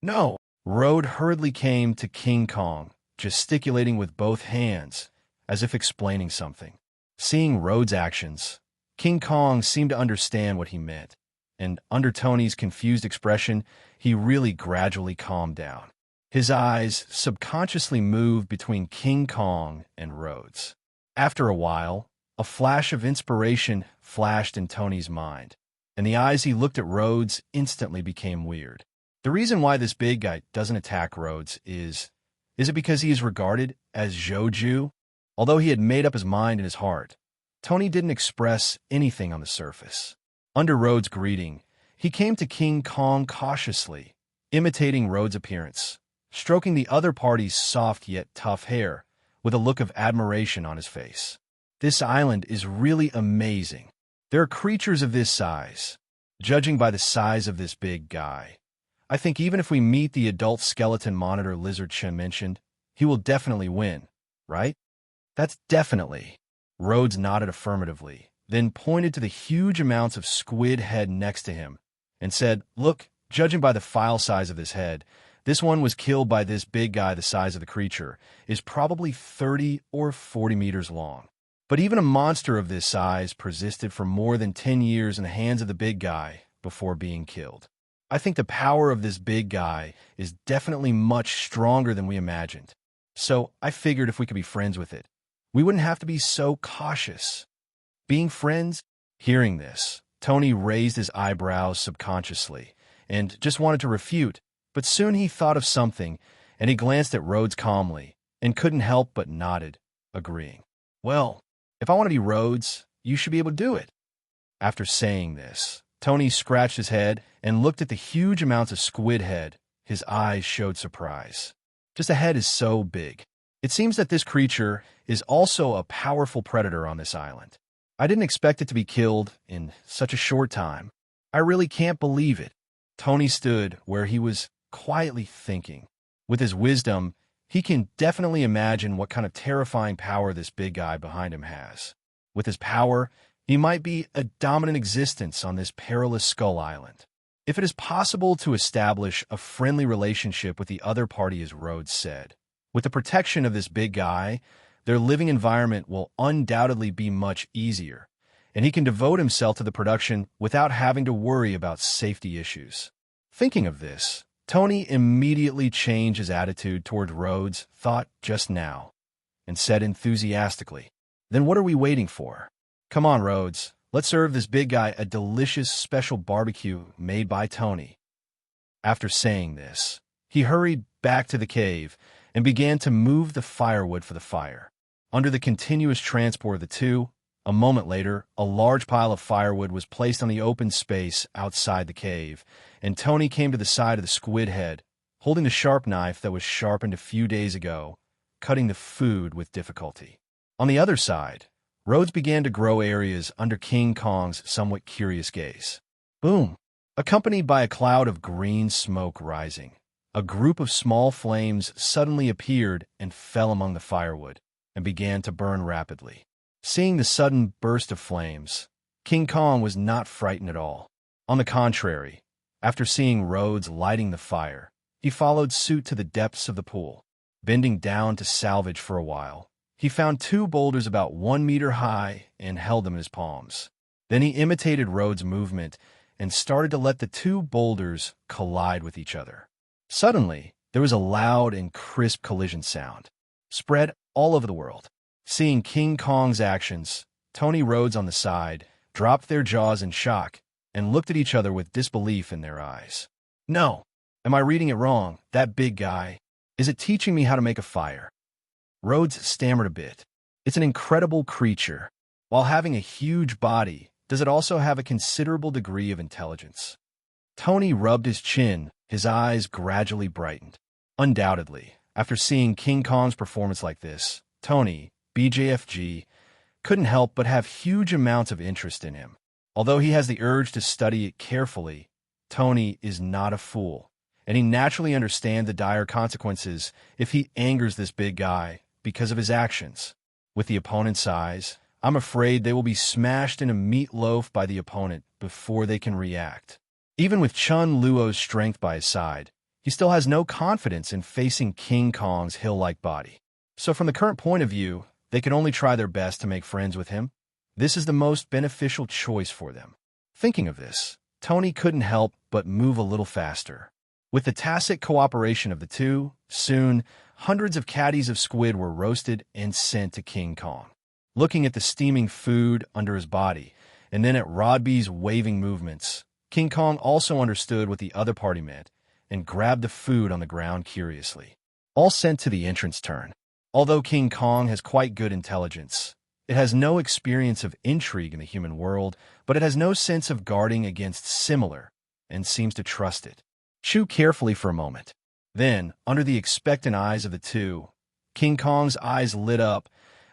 No. Rhodes hurriedly came to King Kong, gesticulating with both hands, as if explaining something. Seeing Rhodes' actions, King Kong seemed to understand what he meant, and under Tony's confused expression, he really gradually calmed down. His eyes subconsciously moved between King Kong and Rhodes. After a while, a flash of inspiration flashed in Tony's mind, and the eyes he looked at Rhodes instantly became weird. The reason why this big guy doesn't attack Rhodes is it because he is regarded as Zhou? Although he had made up his mind in his heart, Tony didn't express anything on the surface. Under Rhodes' greeting, he came to King Kong cautiously, imitating Rhodes' appearance, stroking the other party's soft yet tough hair with a look of admiration on his face. This island is really amazing. There are creatures of this size. Judging by the size of this big guy, I think even if we meet the adult skeleton monitor lizard Chen mentioned, he will definitely win, right? That's definitely. Rhodes nodded affirmatively, then pointed to the huge amounts of squid head next to him and said, "Look, judging by the file size of this head, this one was killed by this big guy the size of the creature, is probably 30 or 40 meters long. But even a monster of this size persisted for more than 10 years in the hands of the big guy before being killed. I think the power of this big guy is definitely much stronger than we imagined. So I figured if we could be friends with it, we wouldn't have to be so cautious." Being friends? Hearing this, Tony raised his eyebrows subconsciously and just wanted to refute, but soon he thought of something, and he glanced at Rhodes calmly and couldn't help but nodded, agreeing. "Well, if I want to be Rhodes, you should be able to do it." After saying this, Tony scratched his head and looked at the huge amounts of squid head. His eyes showed surprise. Just a head is so big. It seems that this creature is also a powerful predator on this island. I didn't expect it to be killed in such a short time. I really can't believe it. Tony stood where he was quietly thinking. With his wisdom, he can definitely imagine what kind of terrifying power this big guy behind him has. With his power, he might be a dominant existence on this perilous Skull Island. If it is possible to establish a friendly relationship with the other party, as Rhodes said, with the protection of this big guy, their living environment will undoubtedly be much easier, and he can devote himself to the production without having to worry about safety issues. Thinking of this, Tony immediately changed his attitude toward Rhodes' thought just now, and said enthusiastically, "Then what are we waiting for? Come on, Rhodes, let's serve this big guy a delicious special barbecue made by Tony." After saying this, he hurried back to the cave and began to move the firewood for the fire. Under the continuous transport of the two, a moment later, a large pile of firewood was placed on the open space outside the cave, and Tony came to the side of the squid head, holding the sharp knife that was sharpened a few days ago, cutting the food with difficulty. On the other side, Rhodes began to grow areas under King Kong's somewhat curious gaze. Boom! Accompanied by a cloud of green smoke rising, a group of small flames suddenly appeared and fell among the firewood, and began to burn rapidly. Seeing the sudden burst of flames, King Kong was not frightened at all. On the contrary, after seeing Rhodes lighting the fire, He followed suit to the depths of the pool, bending down to salvage for a while. He found 2 boulders about 1 meter high and held them in his palms. Then he imitated Rhodes' movement and started to let the 2 boulders collide with each other. Suddenly, there was a loud and crisp collision sound, spread all over the world. Seeing King Kong's actions, Tony Rhodes on the side dropped their jaws in shock and looked at each other with disbelief in their eyes. No, am I reading it wrong? That big guy, is it teaching me how to make a fire? Rhodes stammered a bit. It's an incredible creature. While having a huge body, does it also have a considerable degree of intelligence? Tony rubbed his chin, his eyes gradually brightened. Undoubtedly, after seeing King Kong's performance like this, Tony, BJFG, couldn't help but have huge amounts of interest in him. Although he has the urge to study it carefully, Tony is not a fool, and he naturally understands the dire consequences if he angers this big guy because of his actions. With the opponent's eyes, I'm afraid they will be smashed in a meatloaf by the opponent before they can react. Even with Chunluo's strength by his side, he still has no confidence in facing King Kong's hill-like body. So from the current point of view, they can only try their best to make friends with him. This is the most beneficial choice for them. Thinking of this, Tony couldn't help but move a little faster. With the tacit cooperation of the two, soon, hundreds of caddies of squid were roasted and sent to King Kong. Looking at the steaming food under his body, and then at Rodby's waving movements, King Kong also understood what the other party meant and grabbed the food on the ground curiously. All sent to the entrance turn. Although King Kong has quite good intelligence, it has no experience of intrigue in the human world, but it has no sense of guarding against similar and seems to trust it. Chew carefully for a moment. Then, under the expectant eyes of the two, King Kong's eyes lit up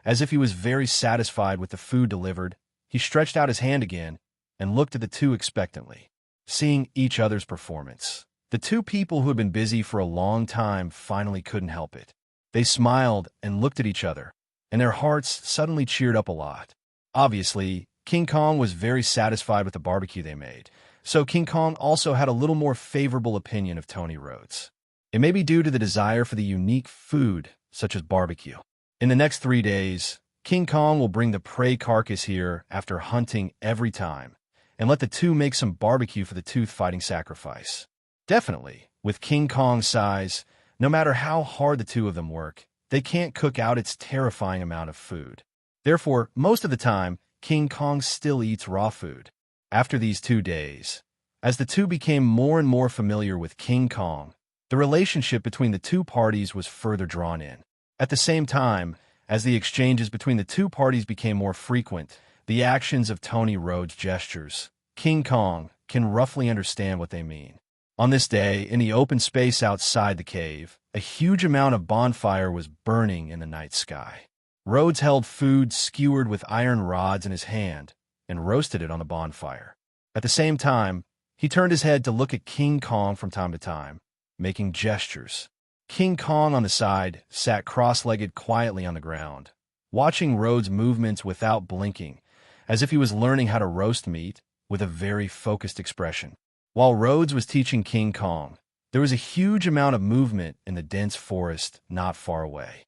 as if he was very satisfied with the food delivered. He stretched out his hand again and looked at the two expectantly, seeing each other's performance. The two people who had been busy for a long time finally couldn't help it. They smiled and looked at each other, and their hearts suddenly cheered up a lot. Obviously, King Kong was very satisfied with the barbecue they made, so King Kong also had a little more favorable opinion of Tony Rhodes. It may be due to the desire for the unique food, such as barbecue. In the next 3 days, King Kong will bring the prey carcass here after hunting every time, and let the two make some barbecue for the tooth-fighting sacrifice. Definitely, with King Kong's size, no matter how hard the two of them work, they can't cook out its terrifying amount of food. Therefore, most of the time, King Kong still eats raw food. After these 2 days, as the two became more and more familiar with King Kong, the relationship between the two parties was further drawn in. At the same time, as the exchanges between the two parties became more frequent, the actions of Tony Rhodes' gestures, King Kong can roughly understand what they mean. On this day, in the open space outside the cave, a huge amount of bonfire was burning in the night sky. Rhodes held food skewered with iron rods in his hand and roasted it on the bonfire. At the same time, he turned his head to look at King Kong from time to time, making gestures. King Kong on the side sat cross-legged quietly on the ground, watching Rhodes' movements without blinking, as if he was learning how to roast meat with a very focused expression. While Rhodes was teaching King Kong, there was a huge amount of movement in the dense forest not far away.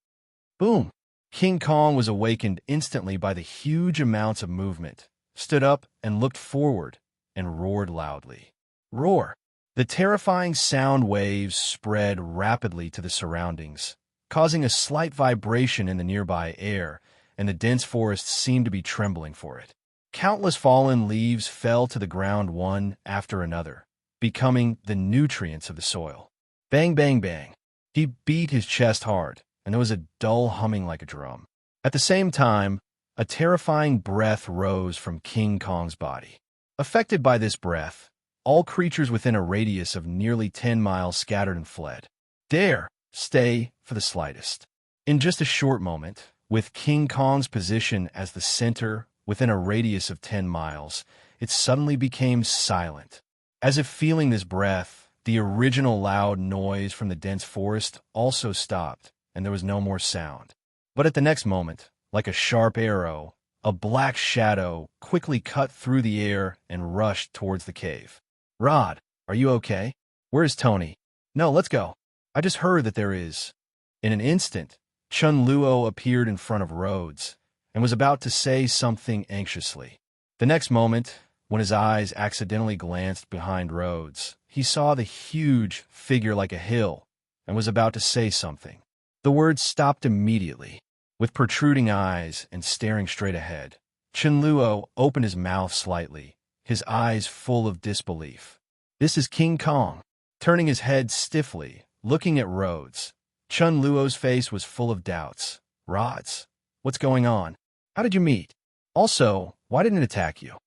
Boom! King Kong was awakened instantly by the huge amounts of movement, stood up and looked forward, and roared loudly. Roar! The terrifying sound waves spread rapidly to the surroundings, causing a slight vibration in the nearby air, and the dense forest seemed to be trembling for it. Countless fallen leaves fell to the ground one after another, becoming the nutrients of the soil. Bang, bang, bang. He beat his chest hard, and there was a dull humming like a drum. At the same time, a terrifying breath rose from King Kong's body. Affected by this breath, all creatures within a radius of nearly 10 miles scattered and fled. Dare stay for the slightest. In just a short moment, with King Kong's position as the center within a radius of 10 miles, it suddenly became silent. As if feeling this breath, the original loud noise from the dense forest also stopped, and there was no more sound. But at the next moment, like a sharp arrow, a black shadow quickly cut through the air and rushed towards the cave. Rod, are you okay? Where is Tony? No, let's go. I just heard that there is. In an instant, Chunluo appeared in front of Rhodes and was about to say something anxiously. The next moment, when his eyes accidentally glanced behind Rhodes, he saw the huge figure like a hill and was about to say something. The words stopped immediately. With protruding eyes and staring straight ahead, Chunluo opened his mouth slightly, his eyes full of disbelief. This is King Kong. Turning his head stiffly, looking at Rhodes, Chunluo's face was full of doubts. Rods, what's going on? How did you meet? Also, why didn't it attack you?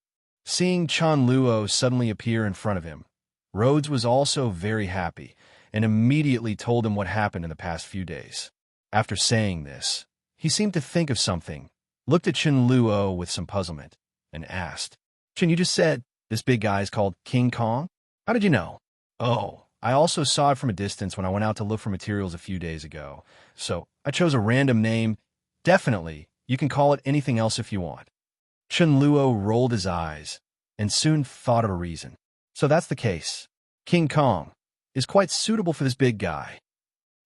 Seeing Chunluo suddenly appear in front of him, Rhodes was also very happy and immediately told him what happened in the past few days. After saying this, he seemed to think of something, looked at Shinluo with some puzzlement, and asked, Chen, you just said this big guy is called King Kong? How did you know? Oh, I also saw it from a distance when I went out to look for materials a few days ago, so I chose a random name. Definitely, you can call it anything else if you want. Chunluo rolled his eyes and soon thought of a reason. So that's the case. King Kong is quite suitable for this big guy.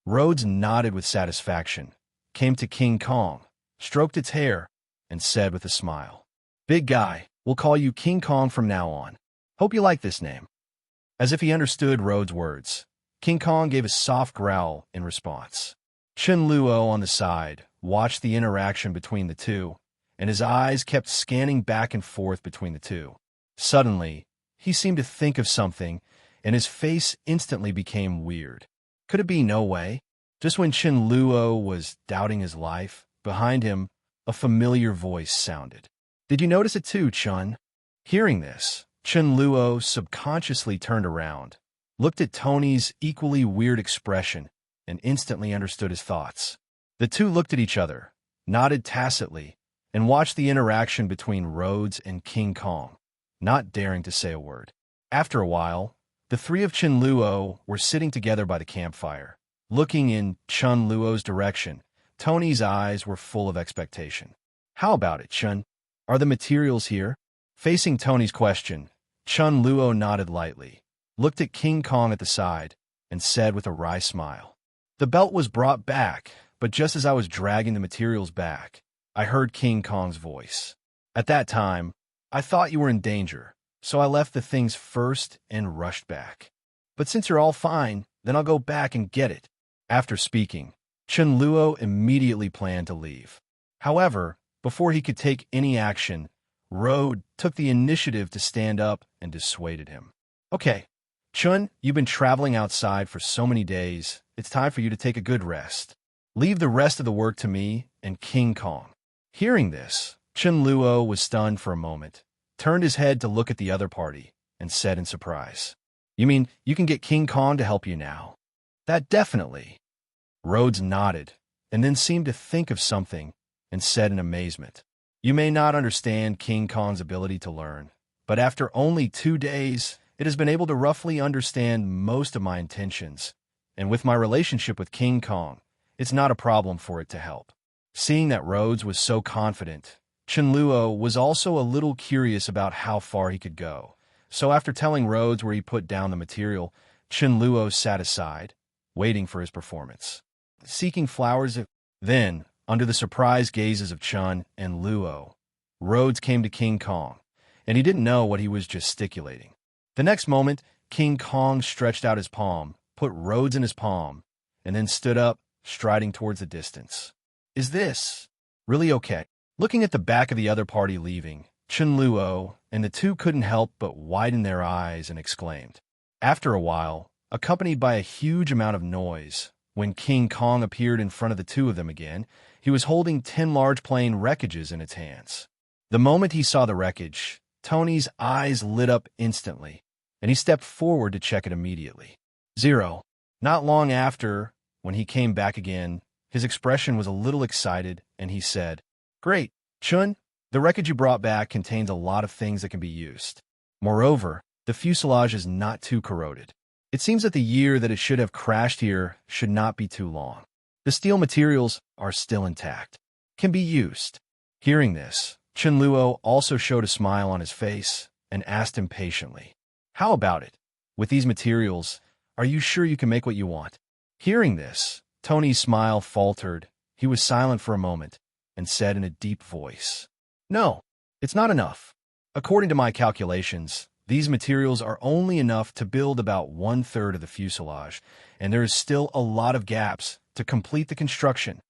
Rhodes nodded with satisfaction, came to King Kong, stroked its hair, and said with a smile, Big guy, we'll call you King Kong from now on. Hope you like this name. As if he understood Rhodes' words, King Kong gave a soft growl in response. Chunluo on the side watched the interaction between the two, and his eyes kept scanning back and forth between the two. Suddenly, he seemed to think of something, and his face instantly became weird. Could it be no way? Just when Chunluo was doubting his life, behind him, a familiar voice sounded. Did you notice it too, Chun? Hearing this, Chunluo subconsciously turned around, looked at Tony's equally weird expression, and instantly understood his thoughts. The two looked at each other, nodded tacitly, and watched the interaction between Rhodes and King Kong, not daring to say a word. After a while, the three of Chunluo were sitting together by the campfire, looking in Chunluo's direction. Tony's eyes were full of expectation. How about it, Chun? Are the materials here? Facing Tony's question, Chunluo nodded lightly, looked at King Kong at the side, and said with a wry smile, The belt was brought back, but just as I was dragging the materials back, I heard King Kong's voice. At that time, I thought you were in danger, so I left the things first and rushed back. But since you're all fine, then I'll go back and get it. After speaking, Chunluo immediately planned to leave. However, before he could take any action, Rhodes took the initiative to stand up and dissuaded him. Okay, Chun, you've been traveling outside for so many days, it's time for you to take a good rest. Leave the rest of the work to me and King Kong. Hearing this, Chunluo was stunned for a moment, turned his head to look at the other party, and said in surprise, You mean you can get King Kong to help you now? That definitely. Rhodes nodded, and then seemed to think of something, and said in amazement, You may not understand King Kong's ability to learn, but after only 2 days, it has been able to roughly understand most of my intentions, and with my relationship with King Kong, it's not a problem for it to help. Seeing that Rhodes was so confident, Chunluo was also a little curious about how far he could go. So after telling Rhodes where he put down the material, Chunluo sat aside, waiting for his performance. Seeking flowers, then, under the surprised gazes of Chun and Luo, Rhodes came to King Kong, and he didn't know what he was gesticulating. The next moment, King Kong stretched out his palm, put Rhodes in his palm, and then stood up, striding towards the distance. Is this really okay? Looking at the back of the other party leaving, Chunluo and the two couldn't help but widen their eyes and exclaimed. After a while, accompanied by a huge amount of noise, when King Kong appeared in front of the two of them again, he was holding 10 large plain wreckages in its hands. The moment he saw the wreckage, Tony's eyes lit up instantly, and he stepped forward to check it immediately. 0. Not long after, when he came back again, his expression was a little excited, and he said, Great, Chun, the wreckage you brought back contains a lot of things that can be used. Moreover, the fuselage is not too corroded. It seems that the year that it should have crashed here should not be too long. The steel materials are still intact, can be used. Hearing this, Chunluo also showed a smile on his face and asked impatiently, How about it? With these materials, Are you sure you can make what you want? Hearing this, Tony's smile faltered. He was silent for a moment and said in a deep voice, "No, it's not enough. According to my calculations, these materials are only enough to build about 1/3 of the fuselage, and there is still a lot of gaps to complete the construction."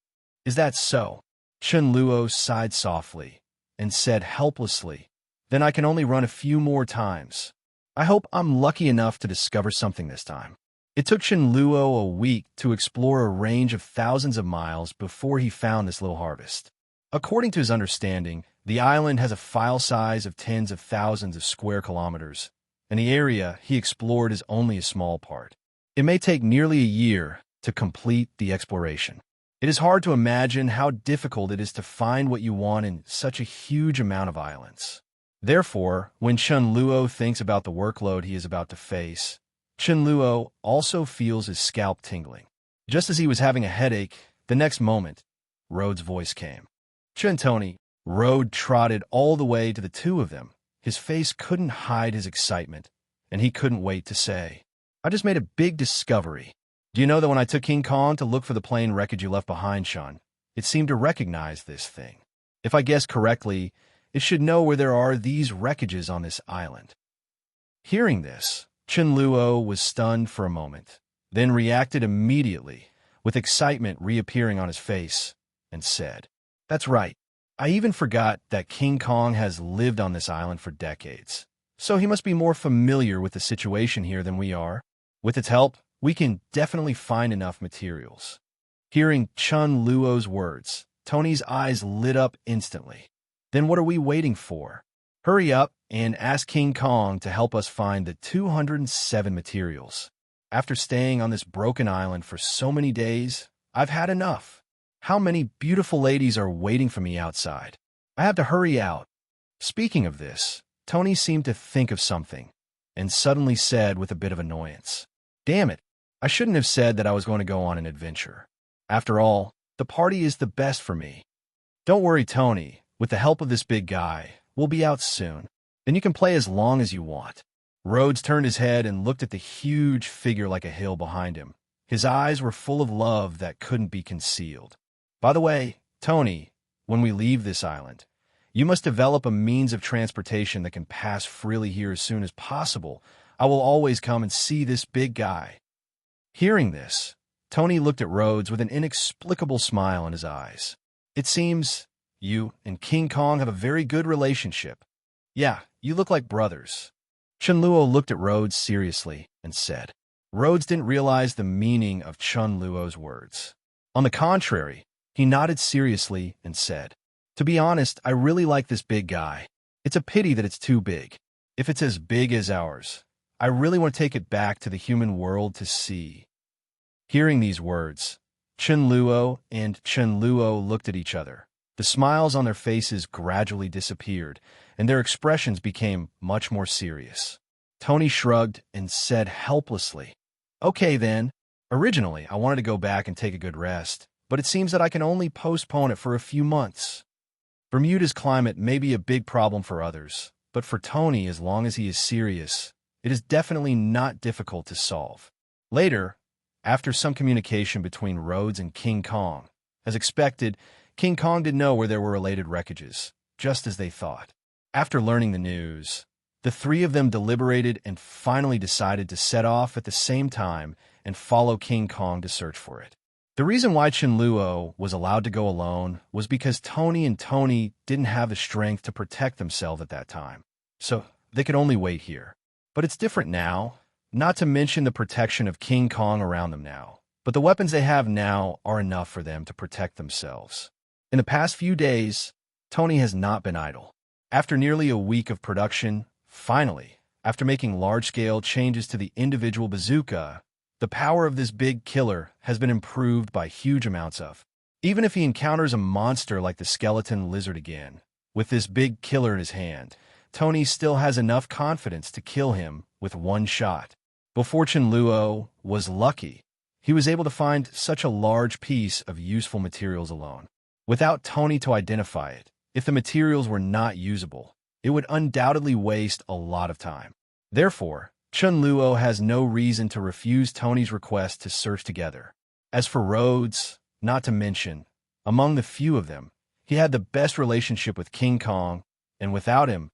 "Is that so?" Chen Luo sighed softly and said helplessly, "Then I can only run a few more times. I hope I'm lucky enough to discover something this time." It took Chen Luo a week to explore a range of thousands of miles before he found this little harvest. According to his understanding, the island has a file size of tens of thousands of square kilometers, and the area he explored is only a small part. It may take nearly a year to complete the exploration. It is hard to imagine how difficult it is to find what you want in such a huge amount of islands. Therefore, when Chen Luo thinks about the workload he is about to face, Chen Luo also feels his scalp tingling. Just as he was having a headache, the next moment, Rhodes' voice came. "Chen Tony." Rhodes trotted all the way to the two of them. His face couldn't hide his excitement, and he couldn't wait to say, "I just made a big discovery. Do you know that when I took King Kong to look for the plane wreckage you left behind, Sean, it seemed to recognize this thing. If I guessed correctly, it should know where there are these wreckages on this island." Hearing this, Chen Luo was stunned for a moment, then reacted immediately, with excitement reappearing on his face, and said, "That's right. I even forgot that King Kong has lived on this island for decades, so he must be more familiar with the situation here than we are. With its help, we can definitely find enough materials." Hearing Chen Luo's words, Tony's eyes lit up instantly. "Then what are we waiting for? Hurry up and ask King Kong to help us find the 207 materials. After staying on this broken island for so many days, I've had enough. How many beautiful ladies are waiting for me outside? I have to hurry out." Speaking of this, Tony seemed to think of something, and suddenly said with a bit of annoyance, "Damn it, I shouldn't have said that I was going to go on an adventure. After all, the party is the best for me. Don't worry, Tony. With the help of this big guy, we'll be out soon. Then you can play as long as you want." Rhodes turned his head and looked at the huge figure like a hill behind him. His eyes were full of love that couldn't be concealed. "By the way, Tony, when we leave this island, you must develop a means of transportation that can pass freely here as soon as possible. I will always come and see this big guy." Hearing this, Tony looked at Rhodes with an inexplicable smile in his eyes. "It seems you and King Kong have a very good relationship. Yeah, you look like brothers." Chunluo looked at Rhodes seriously and said. Rhodes didn't realize the meaning of Chunluo's words. On the contrary, he nodded seriously and said, "To be honest, I really like this big guy. It's a pity that it's too big. If it's as big as ours, I really want to take it back to the human world to see." Hearing these words, Chunluo and Chunluo looked at each other. The smiles on their faces gradually disappeared, and their expressions became much more serious. Tony shrugged and said helplessly, "Okay then. Originally, I wanted to go back and take a good rest, but it seems that I can only postpone it for a few months. Bermuda's climate may be a big problem for others, but for Tony, as long as he is serious, it is definitely not difficult to solve." Later, after some communication between Rhodes and King Kong, as expected, King Kong didn't know where there were related wreckages, just as they thought. After learning the news, the three of them deliberated and finally decided to set off at the same time and follow King Kong to search for it. The reason why Chunluo was allowed to go alone was because Tony and Tony didn't have the strength to protect themselves at that time, so they could only wait here. But it's different now, not to mention the protection of King Kong around them now. But the weapons they have now are enough for them to protect themselves. In the past few days, Tony has not been idle. After nearly a week of production, finally, after making large-scale changes to the individual bazooka, the power of this big killer has been improved by huge amounts of. Even if he encounters a monster like the skeleton lizard again, with this big killer in his hand, Tony still has enough confidence to kill him with one shot. Before Chunluo was lucky, he was able to find such a large piece of useful materials alone. Without Tony to identify it, if the materials were not usable, it would undoubtedly waste a lot of time. Therefore, Chunluo has no reason to refuse Tony's request to search together. As for Rhodes, not to mention, among the few of them, he had the best relationship with King Kong, and without him,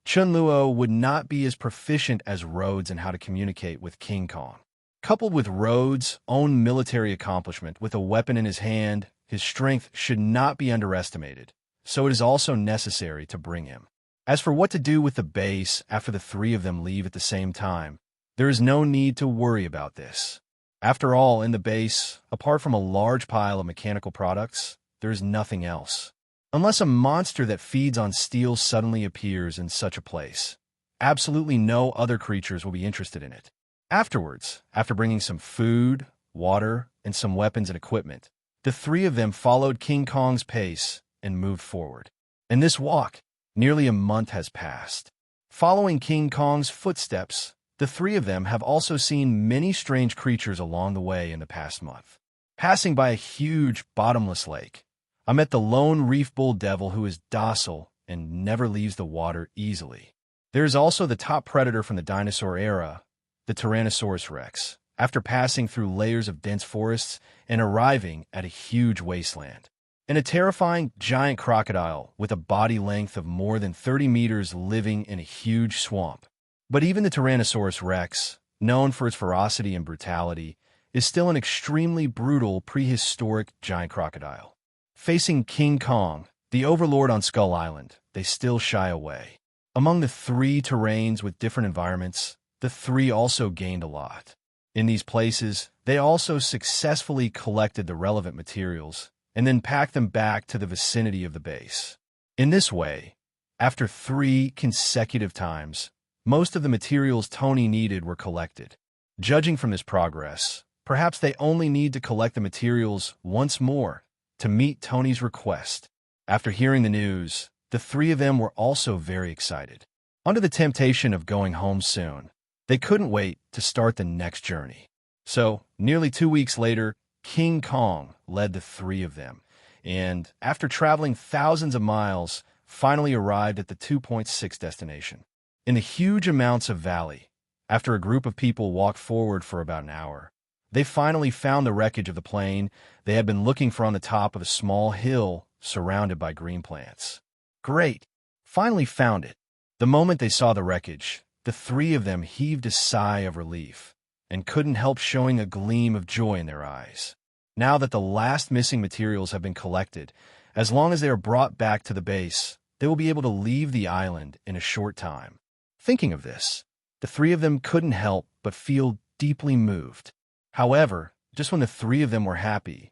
Chunluo would not be as proficient as Rhodes in how to communicate with King Kong. Coupled with Rhodes' own military accomplishment with a weapon in his hand, his strength should not be underestimated, so it is also necessary to bring him. As for what to do with the base after the three of them leave at the same time, there is no need to worry about this. After all, in the base, apart from a large pile of mechanical products, there is nothing else. Unless a monster that feeds on steel suddenly appears in such a place, absolutely no other creatures will be interested in it. Afterwards, after bringing some food, water, and some weapons and equipment, the three of them followed King Kong's pace and moved forward. In this walk, nearly a month has passed. Following King Kong's footsteps, the three of them have also seen many strange creatures along the way in the past month. Passing by a huge, bottomless lake, I met the lone reef bull devil who is docile and never leaves the water easily. There is also the top predator from the dinosaur era, the Tyrannosaurus Rex, after passing through layers of dense forests and arriving at a huge wasteland. And a terrifying giant crocodile with a body length of more than 30 meters living in a huge swamp. But even the Tyrannosaurus Rex, known for its ferocity and brutality, is still an extremely brutal prehistoric giant crocodile. Facing King Kong, the overlord on Skull Island, they still shy away. Among the three terrains with different environments, the three also gained a lot. In these places, they also successfully collected the relevant materials and then packed them back to the vicinity of the base. In this way, after 3 consecutive times, most of the materials Tony needed were collected. Judging from this progress, perhaps they only need to collect the materials once more to meet Tony's request. After hearing the news, the three of them were also very excited. Under the temptation of going home soon, they couldn't wait to start the next journey. So, nearly 2 weeks later, King Kong led the three of them, and after traveling thousands of miles, finally arrived at the 2.6 destination. In the huge amounts of valley, after a group of people walked forward for about an hour, they finally found the wreckage of the plane they had been looking for on the top of a small hill surrounded by green plants. Great! Finally found it. The moment they saw the wreckage, the three of them heaved a sigh of relief and couldn't help showing a gleam of joy in their eyes. Now that the last missing materials have been collected, as long as they are brought back to the base, they will be able to leave the island in a short time. Thinking of this, the three of them couldn't help but feel deeply moved. However, just when the three of them were happy,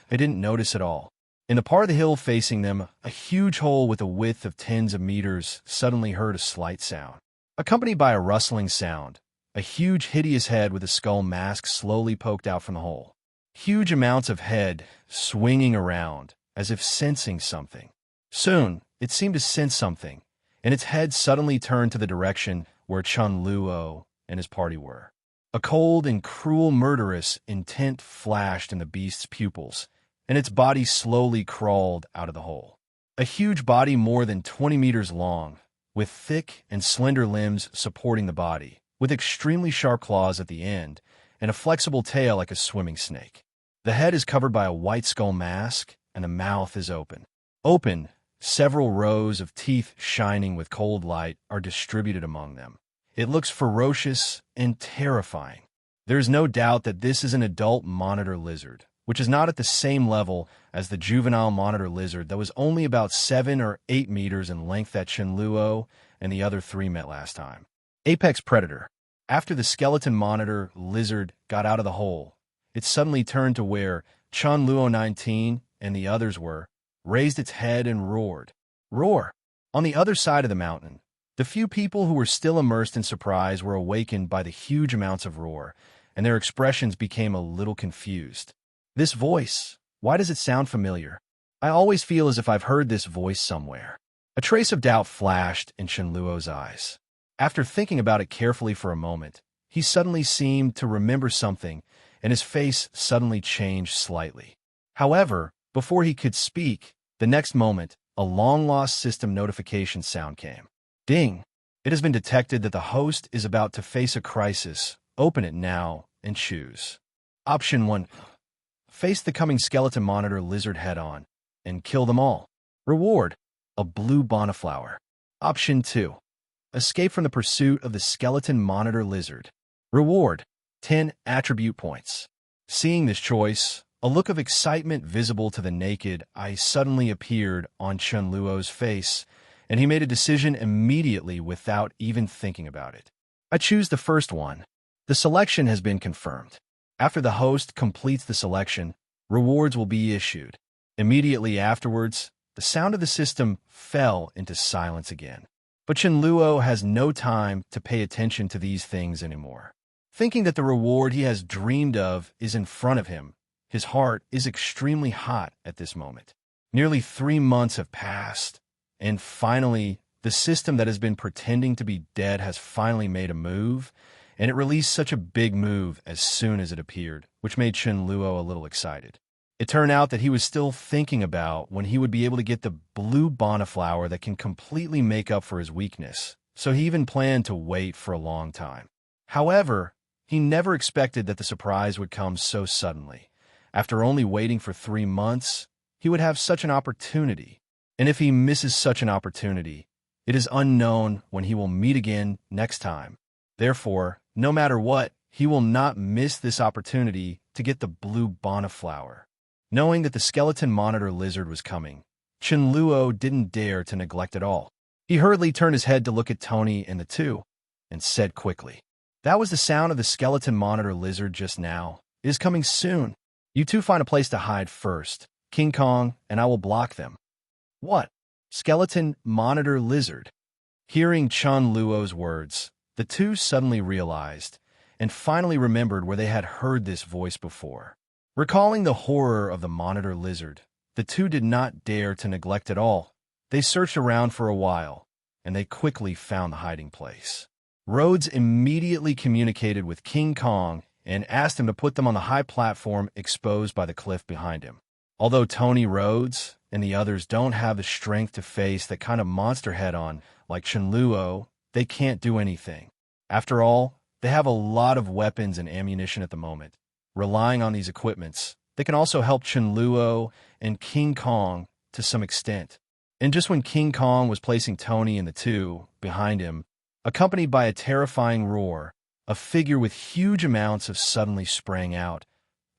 they didn't notice at all. In the part of the hill facing them, a huge hole with a width of tens of meters suddenly heard a slight sound. Accompanied by a rustling sound, a huge hideous head with a skull mask slowly poked out from the hole. Huge amounts of head swinging around, as if sensing something. Soon, it seemed to sense something, and its head suddenly turned to the direction where Chunluo and his party were. A cold and cruel murderous intent flashed in the beast's pupils, and its body slowly crawled out of the hole. A huge body more than 20 meters long, with thick and slender limbs supporting the body, with extremely sharp claws at the end, and a flexible tail like a swimming snake. The head is covered by a white skull mask, and the mouth is open. Open, several rows of teeth shining with cold light are distributed among them. It looks ferocious and terrifying. There is no doubt that this is an adult monitor lizard, which is not at the same level as the juvenile monitor lizard that was only about 7 or 8 meters in length that Shinluo and the other three met last time. Apex predator. After the skeleton monitor lizard got out of the hole, it suddenly turned to where Chunluo 19 and the others were, raised its head and roared. Roar! On the other side of the mountain, the few people who were still immersed in surprise were awakened by the huge amounts of roar, and their expressions became a little confused. This voice, why does it sound familiar? I always feel as if I've heard this voice somewhere. A trace of doubt flashed in Chunluo's eyes. After thinking about it carefully for a moment, he suddenly seemed to remember something, and his face suddenly changed slightly. However, before he could speak, the next moment, a long-lost system notification sound came. Ding! It has been detected that the host is about to face a crisis. Open it now and choose. Option 1. Face the coming skeleton monitor lizard head-on and kill them all. Reward: a blue bonaflower. Option 2. Escape from the pursuit of the skeleton monitor lizard. Reward: 10 attribute points. Seeing this choice, a look of excitement visible to the naked eye suddenly appeared on Chunluo's face, and he made a decision immediately without even thinking about it. I choose the first one. The selection has been confirmed. After the host completes the selection, rewards will be issued. Immediately afterwards, the sound of the system fell into silence again. But Chen Luo has no time to pay attention to these things anymore. Thinking that the reward he has dreamed of is in front of him, his heart is extremely hot at this moment. Nearly 3 months have passed, and finally, the system that has been pretending to be dead has finally made a move, and it released such a big move as soon as it appeared, which made Chen Luo a little excited. It turned out that he was still thinking about when he would be able to get the blue bonaflower that can completely make up for his weakness, so he even planned to wait for a long time. However, he never expected that the surprise would come so suddenly. After only waiting for 3 months, he would have such an opportunity. And if he misses such an opportunity, it is unknown when he will meet again next time. Therefore, no matter what, he will not miss this opportunity to get the blue bonaflower. Knowing that the skeleton monitor lizard was coming, Chen Luo didn't dare to neglect it all. He hurriedly turned his head to look at Tony and the two, and said quickly, "That was the sound of the skeleton monitor lizard just now. It is coming soon. You two find a place to hide first, King Kong, and I will block them." "What? Skeleton monitor lizard?" Hearing Chen Luo's words, the two suddenly realized, and finally remembered where they had heard this voice before. Recalling the horror of the monitor lizard, the two did not dare to neglect it all. They searched around for a while, and they quickly found the hiding place. Rhodes immediately communicated with King Kong and asked him to put them on the high platform exposed by the cliff behind him. Although Tony Rhodes and the others don't have the strength to face that kind of monster head-on like Shinluo, they can't do anything. After all, they have a lot of weapons and ammunition at the moment. Relying on these equipments, they can also help Chunluo and King Kong to some extent. And just when King Kong was placing Tony and the two behind him, accompanied by a terrifying roar, a figure with huge amounts of suddenly sprang out,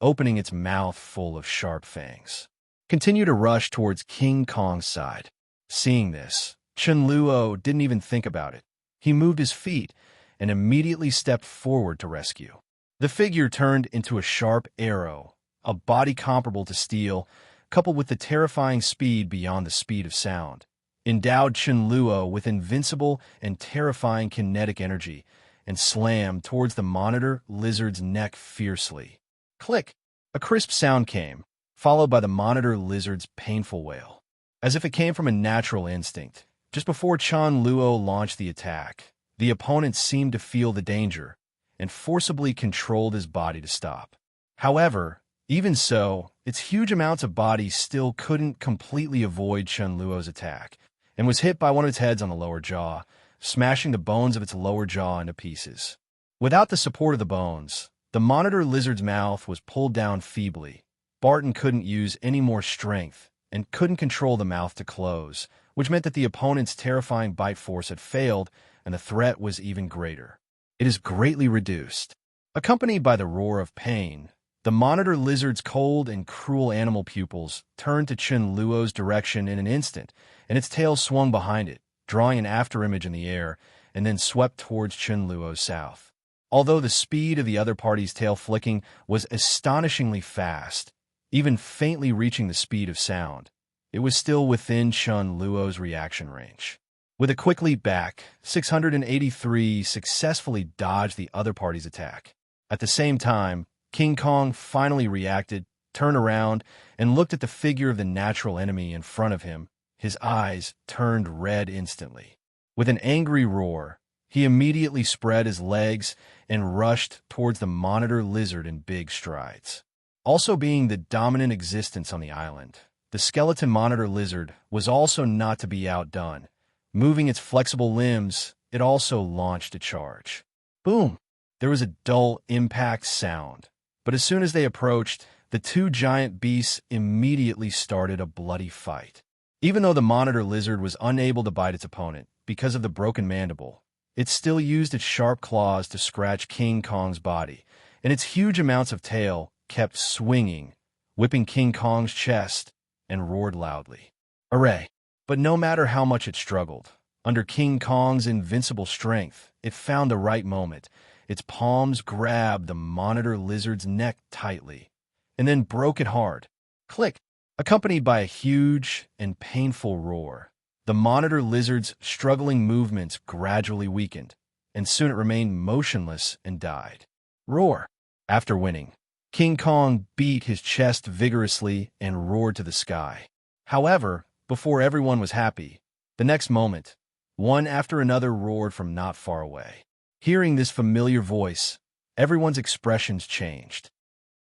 opening its mouth full of sharp fangs. Continue to rush towards King Kong's side. Seeing this, Chunluo didn't even think about it. He moved his feet and immediately stepped forward to rescue. The figure turned into a sharp arrow, a body comparable to steel, coupled with the terrifying speed beyond the speed of sound, endowed Chunluo with invincible and terrifying kinetic energy, and slammed towards the monitor lizard's neck fiercely. Click! A crisp sound came, followed by the monitor lizard's painful wail. As if it came from a natural instinct, just before Chunluo launched the attack, the opponent seemed to feel the danger and forcibly controlled his body to stop. However, even so, its huge amounts of body still couldn't completely avoid Chunluo's attack, and was hit by one of its heads on the lower jaw, smashing the bones of its lower jaw into pieces. Without the support of the bones, the monitor lizard's mouth was pulled down feebly. Barton couldn't use any more strength and couldn't control the mouth to close, which meant that the opponent's terrifying bite force had failed and the threat was even greater. It is greatly reduced. Accompanied by the roar of pain, the monitor lizard's cold and cruel animal pupils turned to Chunluo's direction in an instant, and its tail swung behind it, drawing an afterimage in the air, and then swept towards Chunluo's south. Although the speed of the other party's tail flicking was astonishingly fast, even faintly reaching the speed of sound, it was still within Chunluo's reaction range. With a quick leap back, 683 successfully dodged the other party's attack. At the same time, King Kong finally reacted, turned around, and looked at the figure of the natural enemy in front of him. His eyes turned red instantly. With an angry roar, he immediately spread his legs and rushed towards the monitor lizard in big strides. Also being the dominant existence on the island, the skeleton monitor lizard was also not to be outdone. Moving its flexible limbs, it also launched a charge. Boom! There was a dull impact sound, but as soon as they approached, the two giant beasts immediately started a bloody fight. Even though the monitor lizard was unable to bite its opponent because of the broken mandible, it still used its sharp claws to scratch King Kong's body, and its huge amounts of tail kept swinging, whipping King Kong's chest, and roared loudly. Hooray! But no matter how much it struggled, under King Kong's invincible strength, it found the right moment. Its palms grabbed the monitor lizard's neck tightly, and then broke it hard. Click! Accompanied by a huge and painful roar. The monitor lizard's struggling movements gradually weakened, and soon it remained motionless and died. Roar! After winning, King Kong beat his chest vigorously and roared to the sky. However, before everyone was happy, the next moment, one after another roared from not far away. Hearing this familiar voice, everyone's expressions changed.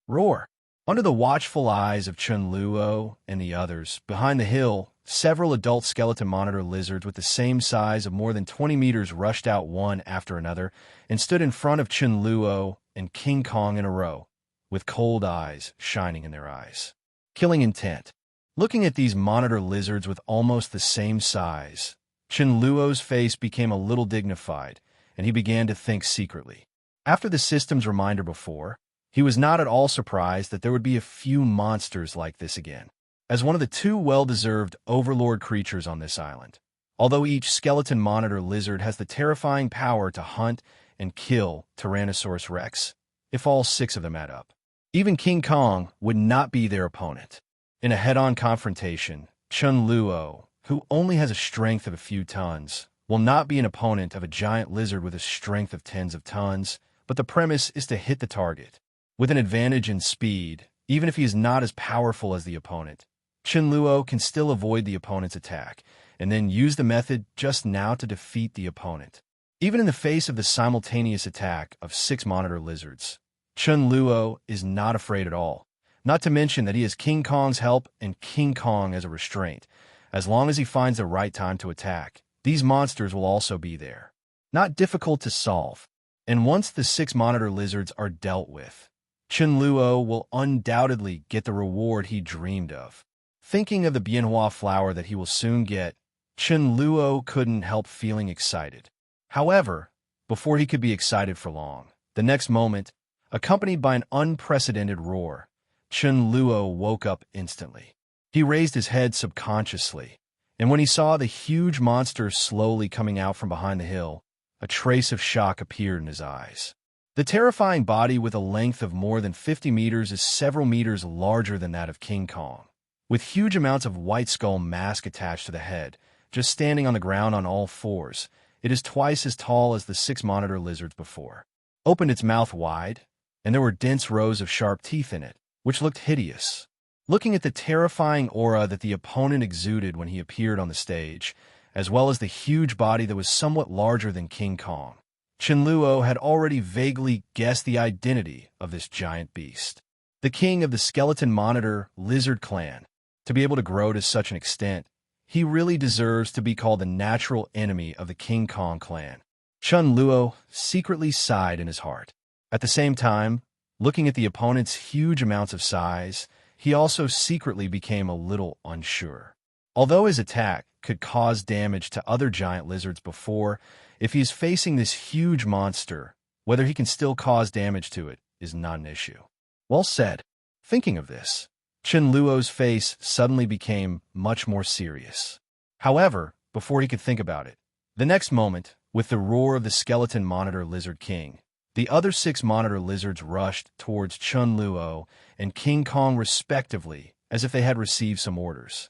Roar! Under the watchful eyes of Chen Luo and the others, behind the hill, several adult skeleton monitor lizards with the same size of more than 20 meters rushed out one after another and stood in front of Chen Luo and King Kong in a row, with cold eyes shining in their eyes. Killing intent. Looking at these monitor lizards with almost the same size, Chen Luo's face became a little dignified, and he began to think secretly. After the system's reminder before, he was not at all surprised that there would be a few monsters like this again. As one of the two well-deserved overlord creatures on this island, although each skeleton monitor lizard has the terrifying power to hunt and kill Tyrannosaurus Rex, if all 6 of them add up. Even King Kong would not be their opponent. In a head-on confrontation, Chunluo, who only has a strength of a few tons, will not be an opponent of a giant lizard with a strength of tens of tons, but the premise is to hit the target. With an advantage in speed, even if he is not as powerful as the opponent, Chunluo can still avoid the opponent's attack, and then use the method just now to defeat the opponent. Even in the face of the simultaneous attack of 6 monitor lizards, Chunluo is not afraid at all, not to mention that he has King Kong's help and King Kong as a restraint. As long as he finds the right time to attack, these monsters will also be there. Not difficult to solve, and once the 6 monitor lizards are dealt with, Chunluo will undoubtedly get the reward he dreamed of. Thinking of the Bienhua flower that he will soon get, Chunluo couldn't help feeling excited. However, before he could be excited for long, the next moment, accompanied by an unprecedented roar, Chunluo woke up instantly. He raised his head subconsciously, and when he saw the huge monster slowly coming out from behind the hill, a trace of shock appeared in his eyes. The terrifying body with a length of more than 50 meters is several meters larger than that of King Kong, with huge amounts of white skull mask attached to the head, just standing on the ground on all fours. It is twice as tall as the 6 monitor lizards before. Opened its mouth wide, and there were dense rows of sharp teeth in it, which looked hideous. Looking at the terrifying aura that the opponent exuded when he appeared on the stage, as well as the huge body that was somewhat larger than King Kong, Chunluo had already vaguely guessed the identity of this giant beast. The king of the skeleton monitor lizard clan. To be able to grow to such an extent, he really deserves to be called the natural enemy of the King Kong clan. Chunluo secretly sighed in his heart. At the same time, looking at the opponent's huge amounts of size, he also secretly became a little unsure. Although his attack could cause damage to other giant lizards before, if he is facing this huge monster, whether he can still cause damage to it is not an issue. Well said. Thinking of this, Chunluo's face suddenly became much more serious. However, before he could think about it, the next moment, with the roar of the skeleton monitor lizard king, the other 6 monitor lizards rushed towards Chunluo and King Kong respectively, as if they had received some orders.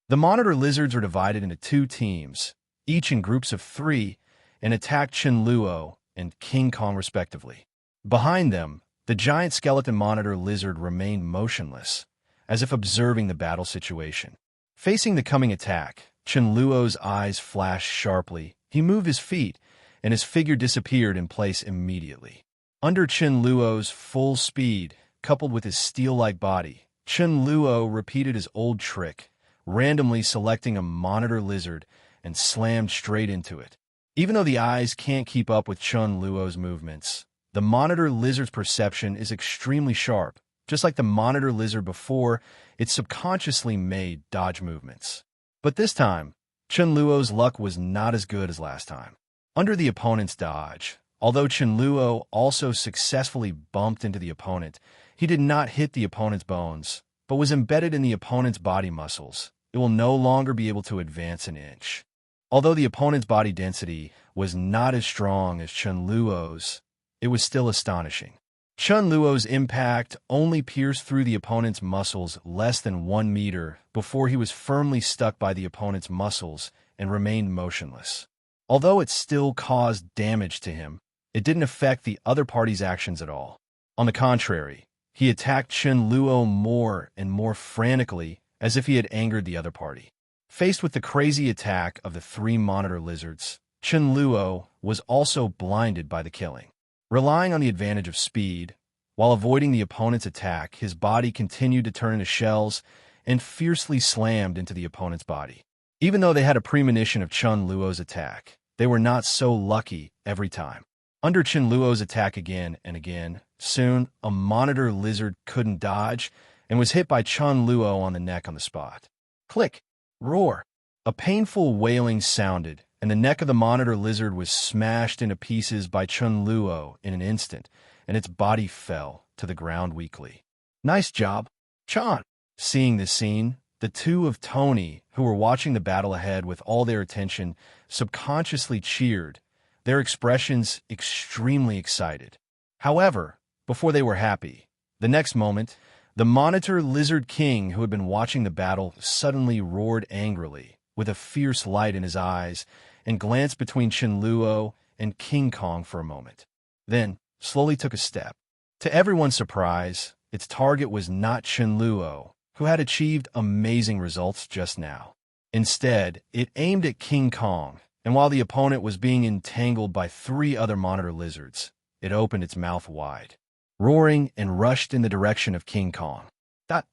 The monitor lizards are divided into 2 teams, each in groups of 3, and attacked Chunluo and King Kong respectively. Behind them, the giant skeleton monitor lizard remained motionless, as if observing the battle situation. Facing the coming attack, Chunluo's eyes flashed sharply. He moved his feet, and his figure disappeared in place immediately. Under Chunluo's full speed, coupled with his steel-like body, Chunluo repeated his old trick, randomly selecting a monitor lizard and slammed straight into it. Even though the eyes can't keep up with Chunluo's movements, the monitor lizard's perception is extremely sharp. Just like the monitor lizard before, it subconsciously made dodge movements. But this time, Chunluo's luck was not as good as last time. Under the opponent's dodge, although Chunluo also successfully bumped into the opponent, he did not hit the opponent's bones, but was embedded in the opponent's body muscles. It will no longer be able to advance an inch. Although the opponent's body density was not as strong as Chunluo's, it was still astonishing. Chunluo's impact only pierced through the opponent's muscles less than 1 meter before he was firmly stuck by the opponent's muscles and remained motionless. Although it still caused damage to him, it didn't affect the other party's actions at all. On the contrary, he attacked Shinluo more and more frantically, as if he had angered the other party. Faced with the crazy attack of the 3 monitor lizards, Chunluo was also blinded by the killing. Relying on the advantage of speed, while avoiding the opponent's attack, his body continued to turn into shells and fiercely slammed into the opponent's body. Even though they had a premonition of Chunluo's attack, they were not so lucky every time. Under Chunluo's attack again and again, soon a monitor lizard couldn't dodge and was hit by Chunluo on the neck on the spot. Click! Roar! A painful wailing sounded, and the neck of the monitor lizard was smashed into pieces by Chunluo in an instant, and its body fell to the ground weakly. Nice job, Chan! Seeing this scene, the two of Tony, who were watching the battle ahead with all their attention, subconsciously cheered, their expressions extremely excited. However, before they were happy, the next moment, the monitor lizard king who had been watching the battle suddenly roared angrily, with a fierce light in his eyes, and glanced between Chunluo and King Kong for a moment. Then, slowly took a step. To everyone's surprise, its target was not Chunluo, who had achieved amazing results just now. Instead, it aimed at King Kong, and while the opponent was being entangled by 3 other monitor lizards, it opened its mouth wide, roaring and rushed in the direction of King Kong.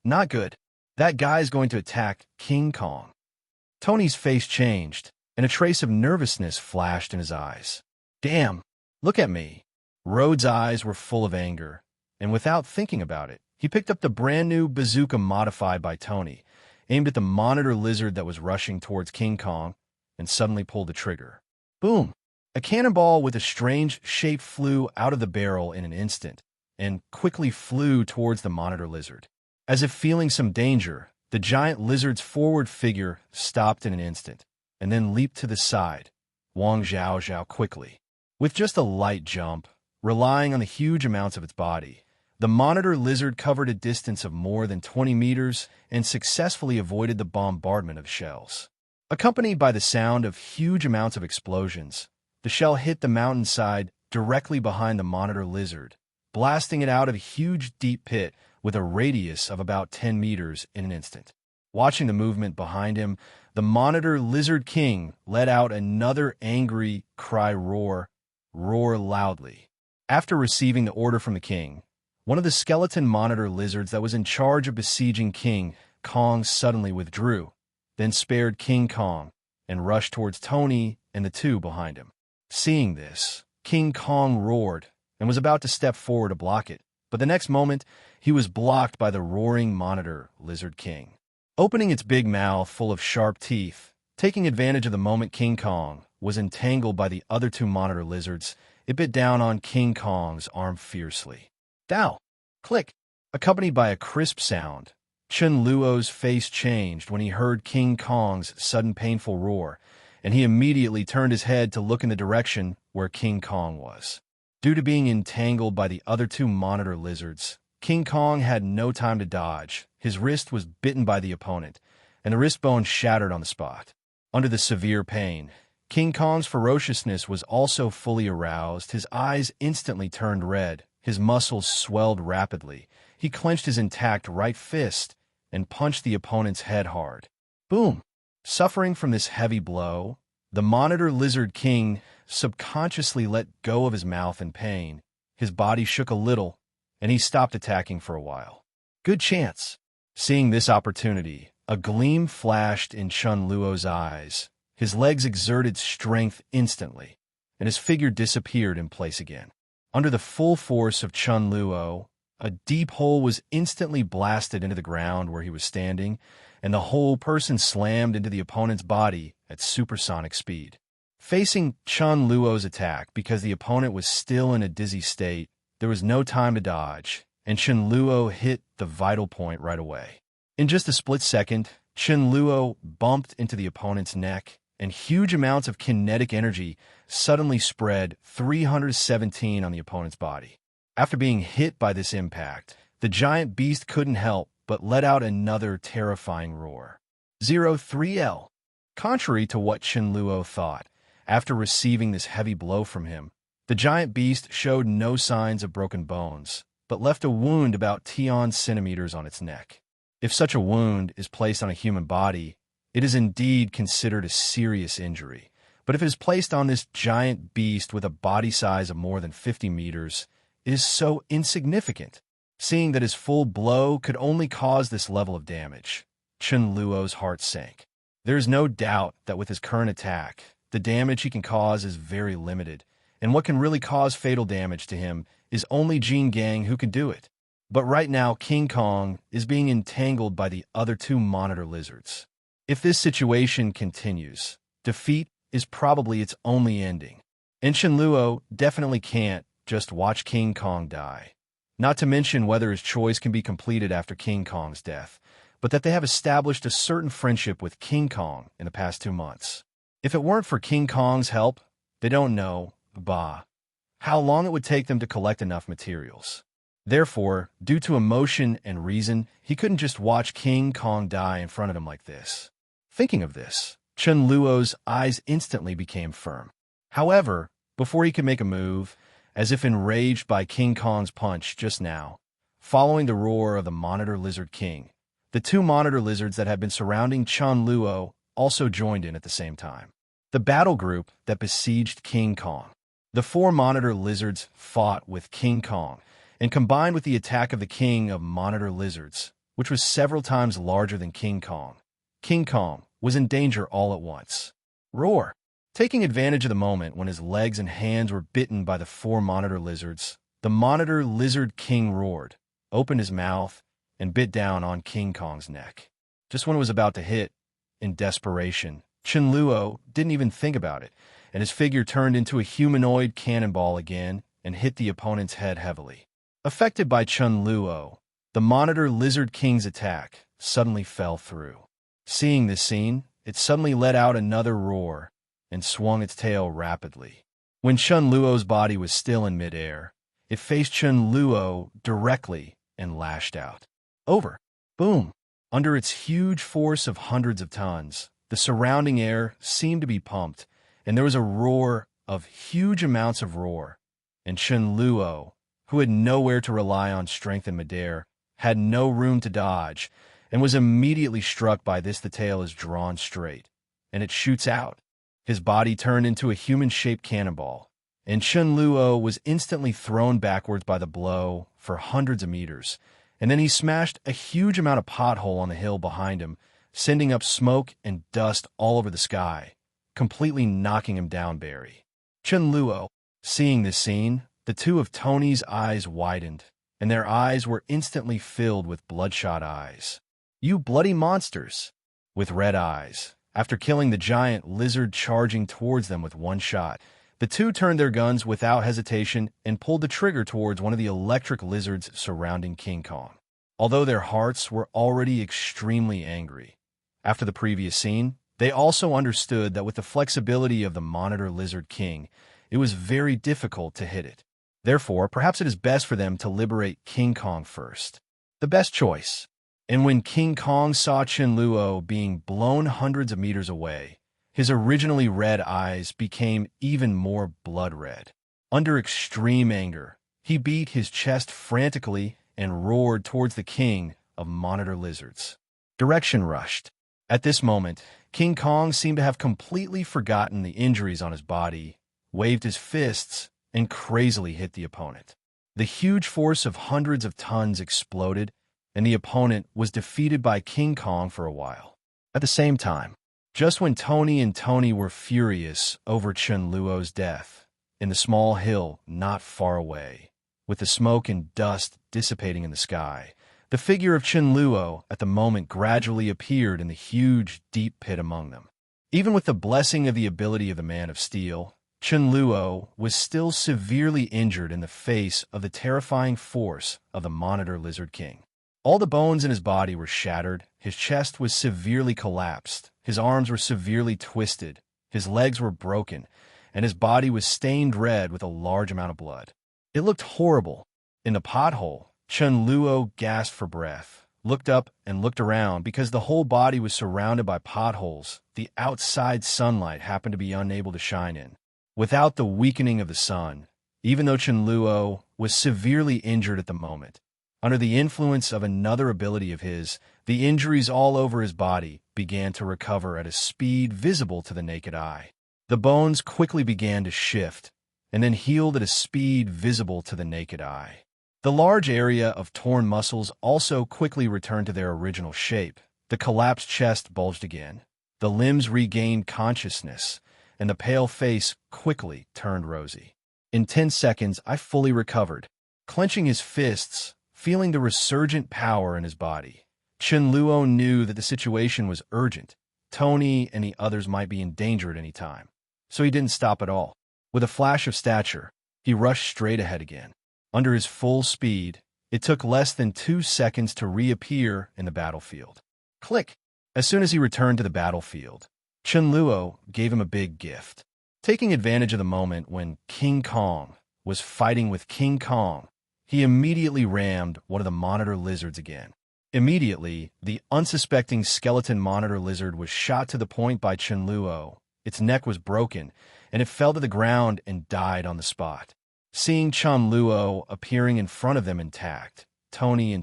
Not good. That guy's going to attack King Kong. Tony's face changed, and a trace of nervousness flashed in his eyes. Damn, look at me. Rhodes' eyes were full of anger, and without thinking about it, he picked up the brand new bazooka modified by Tony, aimed at the monitor lizard that was rushing towards King Kong, and suddenly pulled the trigger. Boom! A cannonball with a strange shape flew out of the barrel in an instant, and quickly flew towards the monitor lizard. As if feeling some danger, the giant lizard's forward figure stopped in an instant, and then leaped to the side, Wang Zhao quickly. With just a light jump, relying on the huge amounts of its body, the monitor lizard covered a distance of more than 20 meters and successfully avoided the bombardment of shells. Accompanied by the sound of huge amounts of explosions, the shell hit the mountainside directly behind the monitor lizard, blasting it out of a huge deep pit with a radius of about 10 meters in an instant. Watching the movement behind him, the monitor lizard king let out another angry cry roar loudly. After receiving the order from the king, one of the skeleton monitor lizards that was in charge of besieging King Kong suddenly withdrew, then spared King Kong and rushed towards Tony and the 2 behind him. Seeing this, King Kong roared and was about to step forward to block it, but the next moment, he was blocked by the roaring monitor lizard king. Opening its big mouth full of sharp teeth, taking advantage of the moment King Kong was entangled by the other 2 monitor lizards, it bit down on King Kong's arm fiercely. Dow! Click! Accompanied by a crisp sound, Chunluo's face changed when he heard King Kong's sudden painful roar, and he immediately turned his head to look in the direction where King Kong was. Due to being entangled by the other 2 monitor lizards, King Kong had no time to dodge. His wrist was bitten by the opponent, and the wrist bone shattered on the spot. Under the severe pain, King Kong's ferociousness was also fully aroused. His eyes instantly turned red, his muscles swelled rapidly. He clenched his intact right fist and punched the opponent's head hard. Boom! Suffering from this heavy blow, the monitor lizard king subconsciously let go of his mouth in pain. His body shook a little, and he stopped attacking for a while. Good chance. Seeing this opportunity, a gleam flashed in Chunluo's eyes. His legs exerted strength instantly, and his figure disappeared in place again. Under the full force of Chunluo, a deep hole was instantly blasted into the ground where he was standing, and the whole person slammed into the opponent's body at supersonic speed. Facing Chunluo's attack, because the opponent was still in a dizzy state, there was no time to dodge, and Shinluo hit the vital point right away. In just a split second, Chunluo bumped into the opponent's neck, and huge amounts of kinetic energy suddenly spread 317 on the opponent's body. After being hit by this impact, the giant beast couldn't help but let out another terrifying roar. 03L. Contrary to what Chunluo thought, after receiving this heavy blow from him, the giant beast showed no signs of broken bones, but left a wound about 10 centimeters on its neck. If such a wound is placed on a human body, it is indeed considered a serious injury. But if it is placed on this giant beast with a body size of more than 50 meters, it is so insignificant, seeing that his full blow could only cause this level of damage. Chunluo's heart sank. There is no doubt that with his current attack, the damage he can cause is very limited, and what can really cause fatal damage to him is only Jin Gang who can do it. But right now, King Kong is being entangled by the other two monitor lizards. If this situation continues, defeat is probably its only ending. And Shinluo definitely can't just watch King Kong die. Not to mention whether his choice can be completed after King Kong's death, but that they have established a certain friendship with King Kong in the past 2 months. If it weren't for King Kong's help, they don't know, how long it would take them to collect enough materials. Therefore, due to emotion and reason, he couldn't just watch King Kong die in front of him like this. Thinking of this, Chunluo's eyes instantly became firm. However, before he could make a move, as if enraged by King Kong's punch just now, following the roar of the Monitor Lizard King, the two Monitor Lizards that had been surrounding Chunluo also joined in at the same time. The battle group that besieged King Kong. The 4 Monitor Lizards fought with King Kong, and combined with the attack of the King of Monitor Lizards, which was several times larger than King Kong was in danger all at once. Roar! Taking advantage of the moment when his legs and hands were bitten by the 4 Monitor Lizards, the Monitor Lizard King roared, opened his mouth, and bit down on King Kong's neck. Just when it was about to hit, in desperation, Chunluo didn't even think about it, and his figure turned into a humanoid cannonball again and hit the opponent's head heavily. Affected by Chunluo, the Monitor Lizard King's attack suddenly fell through. Seeing this scene, it suddenly let out another roar and swung its tail rapidly. When Chunluo's body was still in midair, it faced Chunluo directly and lashed out. Over. Boom. Under its huge force of hundreds of tons, the surrounding air seemed to be pumped, and there was a roar of huge amounts of roar, and Chunluo, who had nowhere to rely on strength in midair, had no room to dodge, and was immediately struck by this. The tail is drawn straight, and it shoots out. His body turned into a human-shaped cannonball, and Chunluo was instantly thrown backwards by the blow for hundreds of meters, and then he smashed a huge amount of pothole on the hill behind him, sending up smoke and dust all over the sky, completely knocking him down. Chunluo, seeing this scene, the two of Tony's eyes widened, and their eyes were instantly filled with bloodshot eyes. You bloody monsters! With red eyes, after killing the giant lizard charging towards them with one shot, the two turned their guns without hesitation and pulled the trigger towards one of the electric lizards surrounding King Kong. Although their hearts were already extremely angry, after the previous scene, they also understood that with the flexibility of the Monitor Lizard King, it was very difficult to hit it. Therefore, perhaps it is best for them to liberate King Kong first. The best choice. And when King Kong saw Chunluo being blown hundreds of meters away, his originally red eyes became even more blood red. Under extreme anger, he beat his chest frantically and roared towards the King of Monitor Lizards. Direction rushed. At this moment, King Kong seemed to have completely forgotten the injuries on his body, waved his fists, and crazily hit the opponent. The huge force of hundreds of tons exploded, and the opponent was defeated by King Kong for a while. At the same time, Just when Tony were furious over Chen Luo's death, in the small hill not far away, with the smoke and dust dissipating in the sky, the figure of Chen Luo at the moment gradually appeared in the huge, deep pit among them. Even with the blessing of the ability of the Man of Steel, Chen Luo was still severely injured in the face of the terrifying force of the Monitor Lizard King. All the bones in his body were shattered, his chest was severely collapsed, his arms were severely twisted, his legs were broken, and his body was stained red with a large amount of blood. It looked horrible. In the pothole, Chen Luo gasped for breath, looked up and looked around because the whole body was surrounded by potholes the outside sunlight happened to be unable to shine in. Without the weakening of the sun, even though Chen Luo was severely injured at the moment, under the influence of another ability of his, the injuries all over his body began to recover at a speed visible to the naked eye. The bones quickly began to shift, and then healed at a speed visible to the naked eye. The large area of torn muscles also quickly returned to their original shape. The collapsed chest bulged again. The limbs regained consciousness, and the pale face quickly turned rosy. In 10 seconds, I fully recovered. Clenching his fists, feeling the resurgent power in his body, Chen Luo knew that the situation was urgent. Tony and the others might be in danger at any time. So he didn't stop at all. With a flash of stature, he rushed straight ahead again. Under his full speed, it took less than 2 seconds to reappear in the battlefield. Click! As soon as he returned to the battlefield, Chen Luo gave him a big gift. Taking advantage of the moment when King Kong was fighting with King Kong, he immediately rammed one of the monitor lizards again. Immediately, the unsuspecting skeleton monitor lizard was shot to the point by Chen Luo. Its neck was broken, and it fell to the ground and died on the spot. Seeing Chunluo appearing in front of them intact, Tony,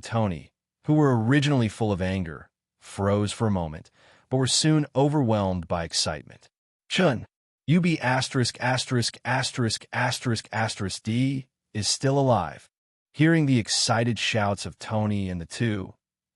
who were originally full of anger, froze for a moment, but were soon overwhelmed by excitement. Chun, UB asterisk asterisk asterisk asterisk asterisk D is still alive. Hearing the excited shouts of Tony and the two,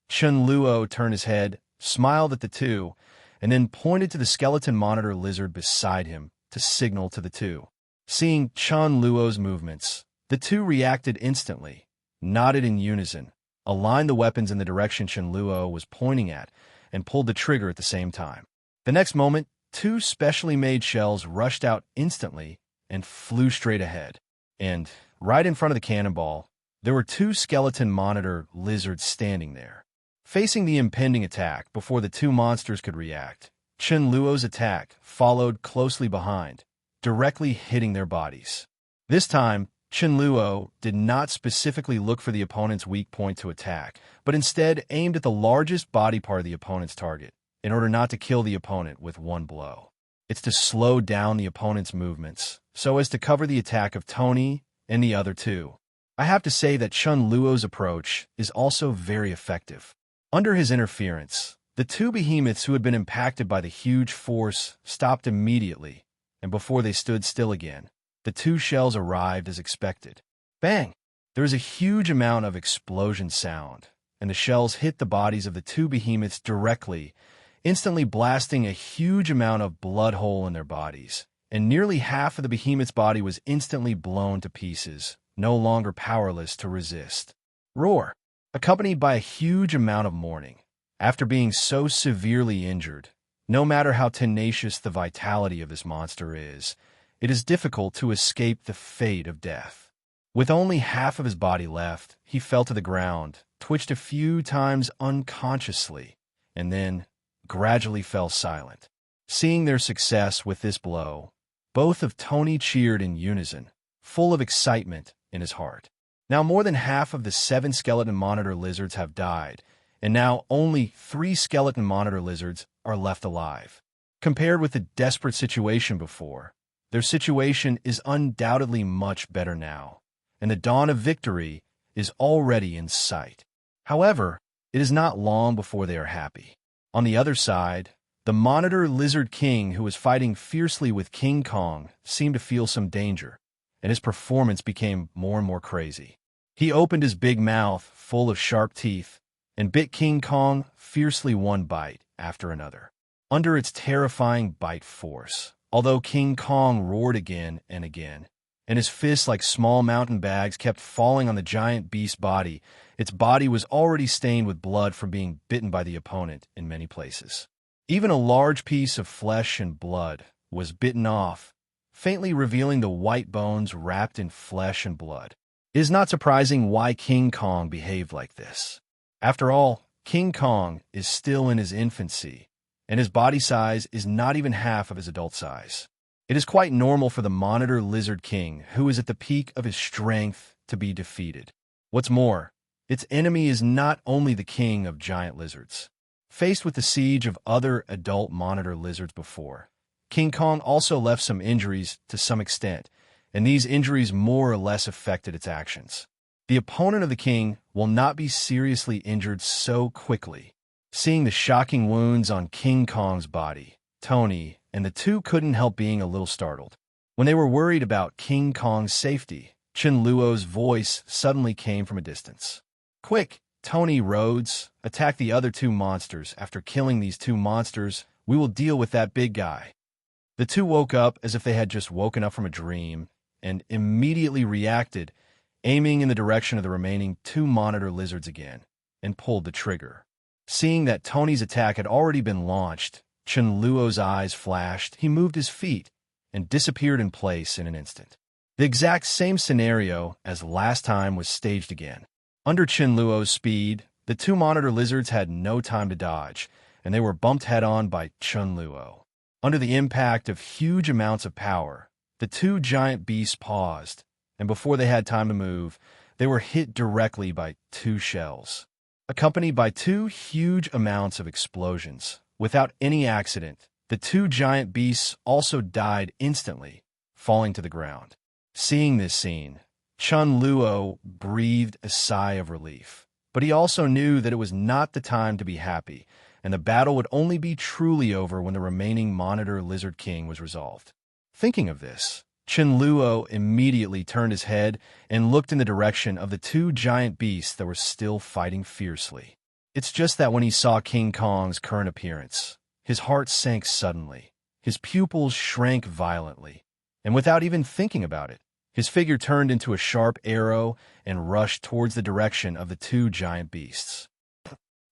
Chunluo turned his head, smiled at the two, and then pointed to the skeleton monitor lizard beside him to signal to the two. Seeing Chunluo's movements, the two reacted instantly, nodded in unison, aligned the weapons in the direction Chunluo was pointing at, and pulled the trigger at the same time. The next moment, 2 specially made shells rushed out instantly and flew straight ahead. And, right in front of the cannonball, there were 2 skeleton monitor lizards standing there. Facing the impending attack before the 2 monsters could react, Chen Luo's attack followed closely behind, directly hitting their bodies. This time, Chen Luo did not specifically look for the opponent's weak point to attack, but instead aimed at the largest body part of the opponent's target, in order not to kill the opponent with one blow. It's to slow down the opponent's movements, so as to cover the attack of Tony and the other 2. I have to say that Chen Luo's approach is also very effective. Under his interference, the 2 behemoths who had been impacted by the huge force stopped immediately, and before they stood still again, the 2 shells arrived as expected. Bang! There was a huge amount of explosion sound, and the shells hit the bodies of the 2 behemoths directly, instantly blasting a huge amount of blood hole in their bodies, and nearly half of the behemoth's body was instantly blown to pieces, no longer powerless to resist. Roar! Accompanied by a huge amount of mourning. After being so severely injured, no matter how tenacious the vitality of this monster is, it is difficult to escape the fate of death. With only half of his body left, he fell to the ground, twitched a few times unconsciously, and then gradually fell silent. Seeing their success with this blow, both of Tony cheered in unison, full of excitement in his heart. Now more than half of the 7 skeleton monitor lizards have died, and now only 3 skeleton monitor lizards are left alive. Compared with the desperate situation before, their situation is undoubtedly much better now, and the dawn of victory is already in sight. However, it is not long before they are happy. On the other side, the Monitor Lizard King, who was fighting fiercely with King Kong, seemed to feel some danger, and his performance became more and more crazy. He opened his big mouth, full of sharp teeth, and bit King Kong fiercely one bite after another. under its terrifying bite force. Although King Kong roared again and again, and his fists like small mountain bags kept falling on the giant beast's body, its body was already stained with blood from being bitten by the opponent in many places. Even a large piece of flesh and blood was bitten off, faintly revealing the white bones wrapped in flesh and blood. It is not surprising why King Kong behaved like this. After all, King Kong is still in his infancy, and his body size is not even half of his adult size. It is quite normal for the Monitor Lizard King, who is at the peak of his strength, to be defeated. What's more, its enemy is not only the king of giant lizards. Faced with the siege of other adult monitor lizards before, King Kong also left some injuries to some extent, and these injuries more or less affected its actions. The opponent of the king will not be seriously injured so quickly. Seeing the shocking wounds on King Kong's body, Tony and the two couldn't help being a little startled. When they were worried about King Kong's safety, Chen Luo's voice suddenly came from a distance. "Quick, Tony Rhodes, attack the other two monsters. After killing these two monsters, we will deal with that big guy." The two woke up as if they had just woken up from a dream and immediately reacted, aiming in the direction of the remaining two monitor lizards again, and pulled the trigger. Seeing that Tony's attack had already been launched, Chunluo's eyes flashed, he moved his feet, and disappeared in place in an instant. The exact same scenario as last time was staged again. Under Chunluo's speed, the two monitor lizards had no time to dodge, and they were bumped head-on by Chunluo. Under the impact of huge amounts of power, the two giant beasts paused, and before they had time to move, they were hit directly by two shells, accompanied by two huge amounts of explosions. Without any accident, the two giant beasts also died instantly, falling to the ground. Seeing this scene, Chunluo breathed a sigh of relief. But he also knew that it was not the time to be happy, and the battle would only be truly over when the remaining Monitor Lizard King was resolved. Thinking of this, Chunluo immediately turned his head and looked in the direction of the two giant beasts that were still fighting fiercely. It's just that when he saw King Kong's current appearance, his heart sank suddenly, his pupils shrank violently, and without even thinking about it, his figure turned into a sharp arrow and rushed towards the direction of the two giant beasts.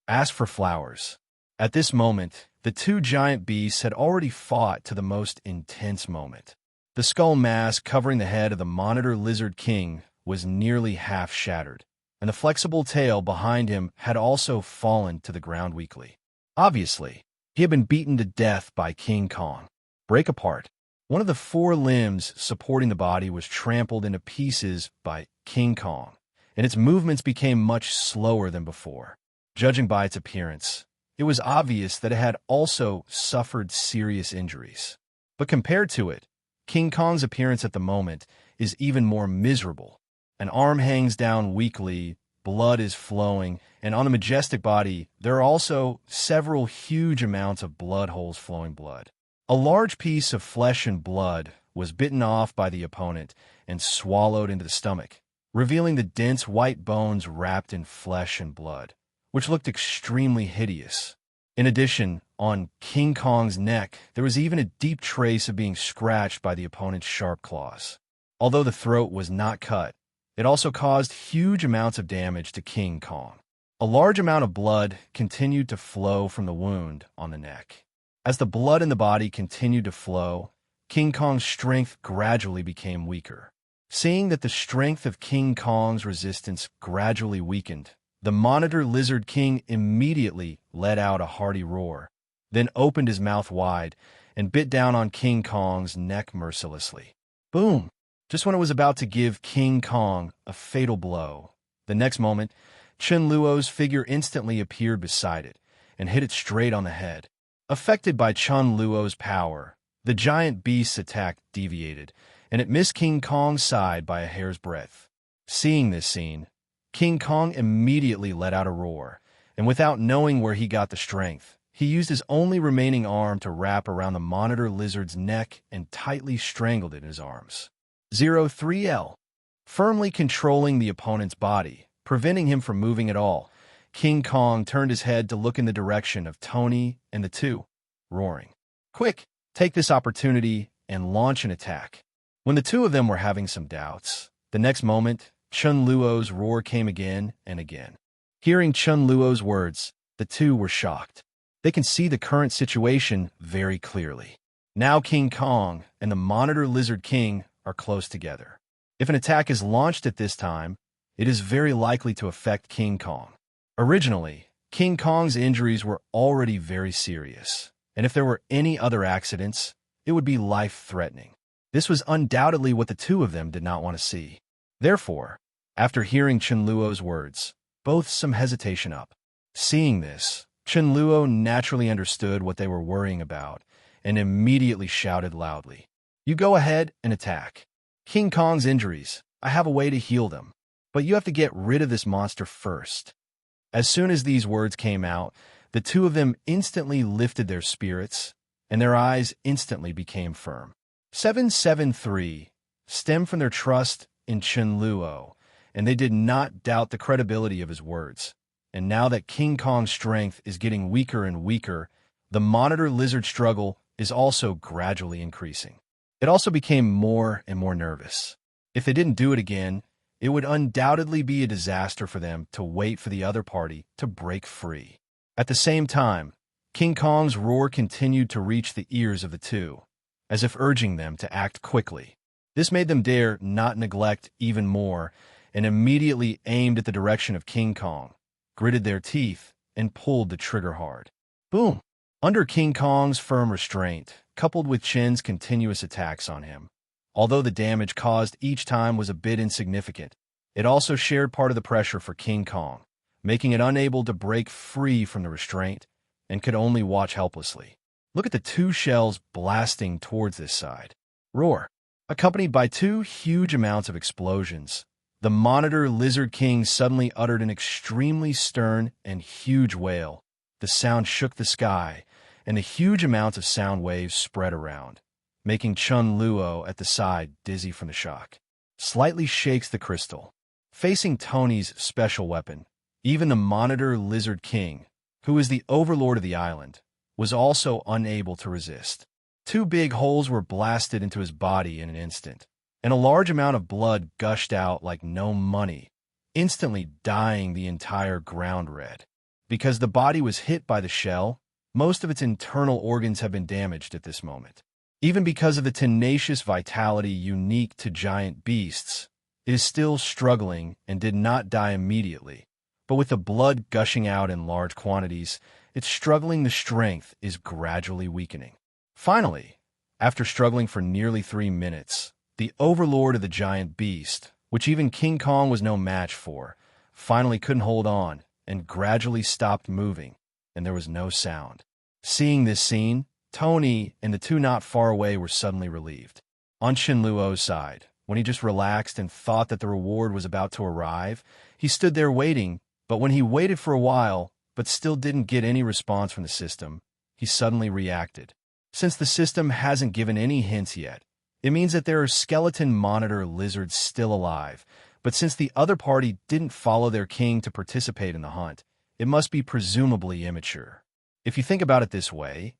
Ask for flowers. At this moment, the two giant beasts had already fought to the most intense moment. The skull mask covering the head of the Monitor Lizard King was nearly half shattered, and the flexible tail behind him had also fallen to the ground weakly. Obviously, he had been beaten to death by King Kong. Break apart. One of the four limbs supporting the body was trampled into pieces by King Kong, and its movements became much slower than before. Judging by its appearance, it was obvious that it had also suffered serious injuries. But compared to it, King Kong's appearance at the moment is even more miserable. An arm hangs down weakly, blood is flowing, and on the majestic body, there are also several huge amounts of blood holes flowing blood. A large piece of flesh and blood was bitten off by the opponent and swallowed into the stomach, revealing the dense white bones wrapped in flesh and blood, which looked extremely hideous. In addition, on King Kong's neck, there was even a deep trace of being scratched by the opponent's sharp claws. Although the throat was not cut, it also caused huge amounts of damage to King Kong. A large amount of blood continued to flow from the wound on the neck. As the blood in the body continued to flow, King Kong's strength gradually became weaker. Seeing that the strength of King Kong's resistance gradually weakened, the Monitor Lizard King immediately let out a hearty roar, then opened his mouth wide and bit down on King Kong's neck mercilessly. Boom! Just when it was about to give King Kong a fatal blow, the next moment, Chunluo's figure instantly appeared beside it and hit it straight on the head. Affected by Chunluo's power, the giant beast's attack deviated, and it missed King Kong's side by a hair's breadth. Seeing this scene, King Kong immediately let out a roar, and without knowing where he got the strength, he used his only remaining arm to wrap around the Monitor Lizard's neck and tightly strangled it in his arms. 03L. Firmly controlling the opponent's body, preventing him from moving at all, King Kong turned his head to look in the direction of Tony and the two. roaring, "Quick, take this opportunity and launch an attack." When the two of them were having some doubts, the next moment, Chunluo's roar came again and again. Hearing Chunluo's words, the two were shocked. They can see the current situation very clearly. Now King Kong and the Monitor Lizard King are close together. If an attack is launched at this time, it is very likely to affect King Kong. Originally, King Kong's injuries were already very serious, and if there were any other accidents, it would be life-threatening. This was undoubtedly what the two of them did not want to see. Therefore, after hearing Chunluo's words, both some hesitation up. Seeing this, Chunluo naturally understood what they were worrying about and immediately shouted loudly, "You go ahead and attack. King Kong's injuries, I have a way to heal them, but you have to get rid of this monster first." As soon as these words came out, the two of them instantly lifted their spirits, and their eyes instantly became firm. 773 stemmed from their trust in Chen Luo, and they did not doubt the credibility of his words. And now that King Kong's strength is getting weaker and weaker, the Monitor Lizard struggle is also gradually increasing. It also became more and more nervous. If they didn't do it again, it would undoubtedly be a disaster for them to wait for the other party to break free. At the same time, King Kong's roar continued to reach the ears of the two, as if urging them to act quickly. This made them dare not neglect even more, and immediately aimed at the direction of King Kong, gritted their teeth, and pulled the trigger hard. Boom! Under King Kong's firm restraint, coupled with Chen's continuous attacks on him, although the damage caused each time was a bit insignificant, it also shared part of the pressure for King Kong, making it unable to break free from the restraint and could only watch helplessly. Look at the two shells blasting towards this side. Roar! Accompanied by two huge amounts of explosions, the Monitor Lizard King suddenly uttered an extremely stern and huge wail. The sound shook the sky, and the huge amounts of sound waves spread around, making Chunluo at the side dizzy from the shock. Slightly shakes the crystal. Facing Tony's special weapon, even the Monitor Lizard King, who is the overlord of the island, was also unable to resist. Two big holes were blasted into his body in an instant, and a large amount of blood gushed out like no money, instantly dyeing the entire ground red. Because the body was hit by the shell, most of its internal organs have been damaged at this moment. Even because of the tenacious vitality unique to giant beasts, it is still struggling and did not die immediately. But with the blood gushing out in large quantities, its struggling the strength is gradually weakening. Finally, after struggling for nearly 3 minutes, the overlord of the giant beast, which even King Kong was no match for, finally couldn't hold on and gradually stopped moving, and there was no sound. Seeing this scene, Tony and the two not far away were suddenly relieved. On Shinluo's side, when he just relaxed and thought that the reward was about to arrive, he stood there waiting, but when he waited for a while, but still didn't get any response from the system, he suddenly reacted. Since the system hasn't given any hints yet, it means that there are skeleton monitor lizards still alive, but since the other party didn't follow their king to participate in the hunt, it must be presumably immature. If you think about it this way,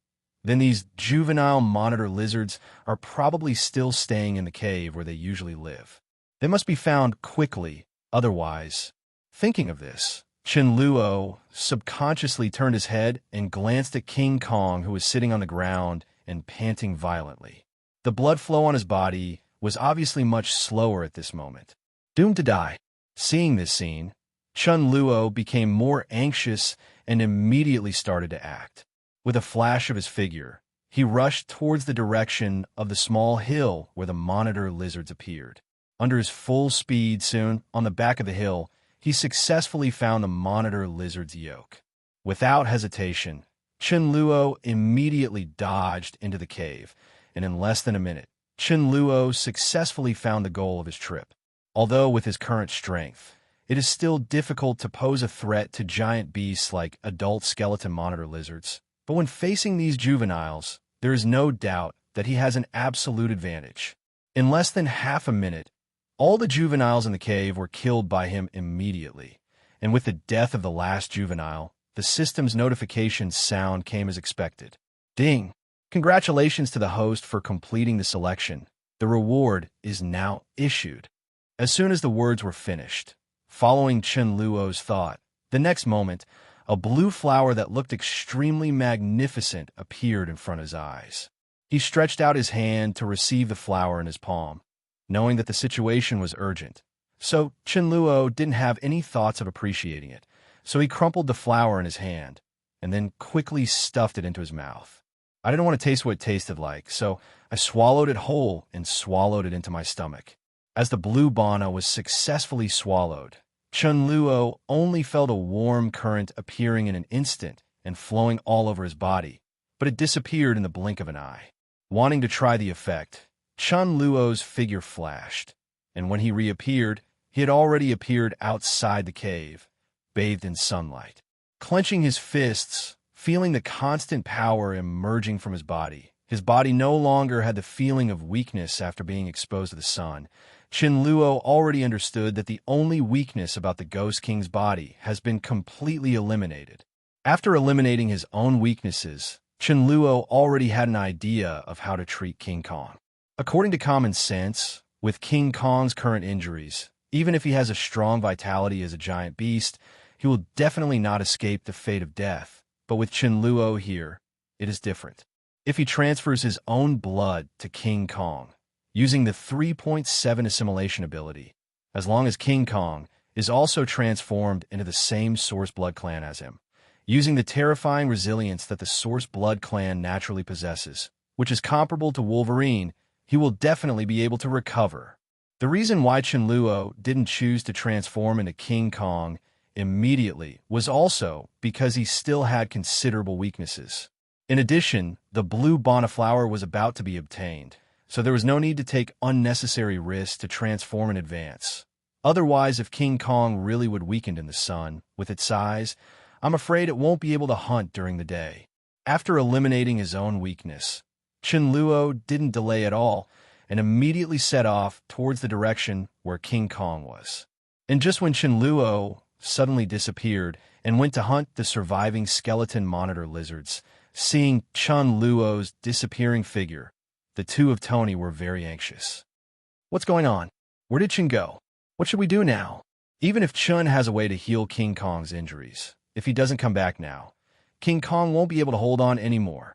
then these juvenile monitor lizards are probably still staying in the cave where they usually live. They must be found quickly, otherwise. Thinking of this, Chen Luo subconsciously turned his head and glanced at King Kong, who was sitting on the ground and panting violently. The blood flow on his body was obviously much slower at this moment. Doomed to die. Seeing this scene, Chen Luo became more anxious and immediately started to act. With a flash of his figure, he rushed towards the direction of the small hill where the monitor lizards appeared. Under his full speed soon, on the back of the hill, he successfully found the monitor lizard's yoke. Without hesitation, Chen Luo immediately dodged into the cave, and in less than a minute, Chen Luo successfully found the goal of his trip. Although with his current strength, it is still difficult to pose a threat to giant beasts like adult skeleton monitor lizards. But when facing these juveniles, there is no doubt that he has an absolute advantage. In less than half a minute, all the juveniles in the cave were killed by him immediately, and with the death of the last juvenile, the system's notification sound came as expected. Ding! Congratulations to the host for completing the selection. The reward is now issued. As soon as the words were finished, following Chen Luo's thought, the next moment, a blue flower that looked extremely magnificent appeared in front of his eyes. He stretched out his hand to receive the flower in his palm, knowing that the situation was urgent. So Chen Luo didn't have any thoughts of appreciating it, so he crumpled the flower in his hand and then quickly stuffed it into his mouth. I didn't want to taste what it tasted like, so I swallowed it whole and swallowed it into my stomach. As the blue bana was successfully swallowed, Chunluo only felt a warm current appearing in an instant and flowing all over his body, but it disappeared in the blink of an eye. Wanting to try the effect, Chunluo's figure flashed, and when he reappeared, he had already appeared outside the cave, bathed in sunlight. Clenching his fists, feeling the constant power emerging from his body no longer had the feeling of weakness after being exposed to the sun. Shinluo already understood that the only weakness about the Ghost King's body has been completely eliminated. After eliminating his own weaknesses, Chunluo already had an idea of how to treat King Kong. According to common sense, with King Kong's current injuries, even if he has a strong vitality as a giant beast, he will definitely not escape the fate of death. But with Chunluo here, it is different. If he transfers his own blood to King Kong, using the 3.7 assimilation ability, as long as King Kong is also transformed into the same Source Blood clan as him, using the terrifying resilience that the Source Blood clan naturally possesses, which is comparable to Wolverine, he will definitely be able to recover. The reason why Chunluo didn't choose to transform into King Kong immediately was also because he still had considerable weaknesses. In addition, the blue bana flower was about to be obtained, so there was no need to take unnecessary risks to transform in advance. Otherwise, if King Kong really would weaken in the sun, with its size, I'm afraid it won't be able to hunt during the day. After eliminating his own weakness, Chunluo didn't delay at all and immediately set off towards the direction where King Kong was. And just when Chunluo suddenly disappeared and went to hunt the surviving skeleton monitor lizards, seeing Chunluo's disappearing figure, the two of Tony were very anxious. What's going on? Where did Chen go? What should we do now? Even if Chun has a way to heal King Kong's injuries, if he doesn't come back now, King Kong won't be able to hold on anymore.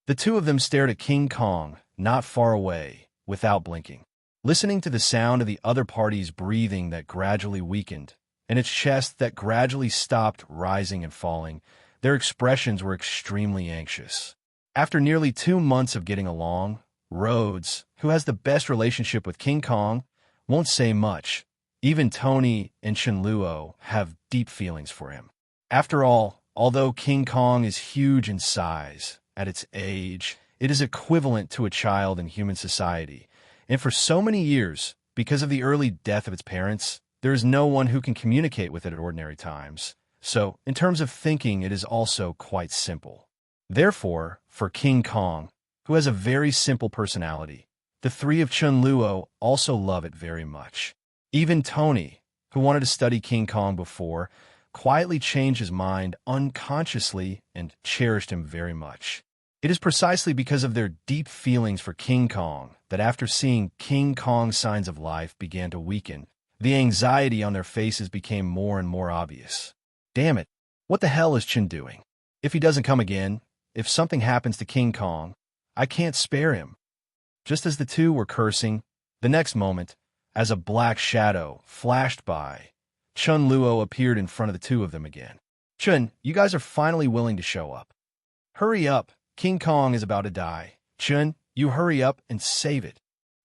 The two of them stared at King Kong, not far away, without blinking, listening to the sound of the other party's breathing that gradually weakened, and its chest that gradually stopped rising and falling. Their expressions were extremely anxious. After nearly 2 months of getting along, Rhodes, who has the best relationship with King Kong, won't say much. Even Tony and Shinluo have deep feelings for him. After all, although King Kong is huge in size, at its age, it is equivalent to a child in human society. And for so many years, because of the early death of its parents, there is no one who can communicate with it at ordinary times. So, in terms of thinking, it is also quite simple. Therefore, for King Kong, who has a very simple personality, the three of Chunluo also love it very much. Even Tony, who wanted to study King Kong before, quietly changed his mind unconsciously and cherished him very much. It is precisely because of their deep feelings for King Kong that after seeing King Kong's signs of life began to weaken, the anxiety on their faces became more and more obvious. Damn it, what the hell is Chen doing? If he doesn't come again, if something happens to King Kong, I can't spare him. Just as the two were cursing, the next moment, as a black shadow flashed by, Chunluo appeared in front of the two of them again. Chun, you guys are finally willing to show up. Hurry up, King Kong is about to die. Chun, you hurry up and save it.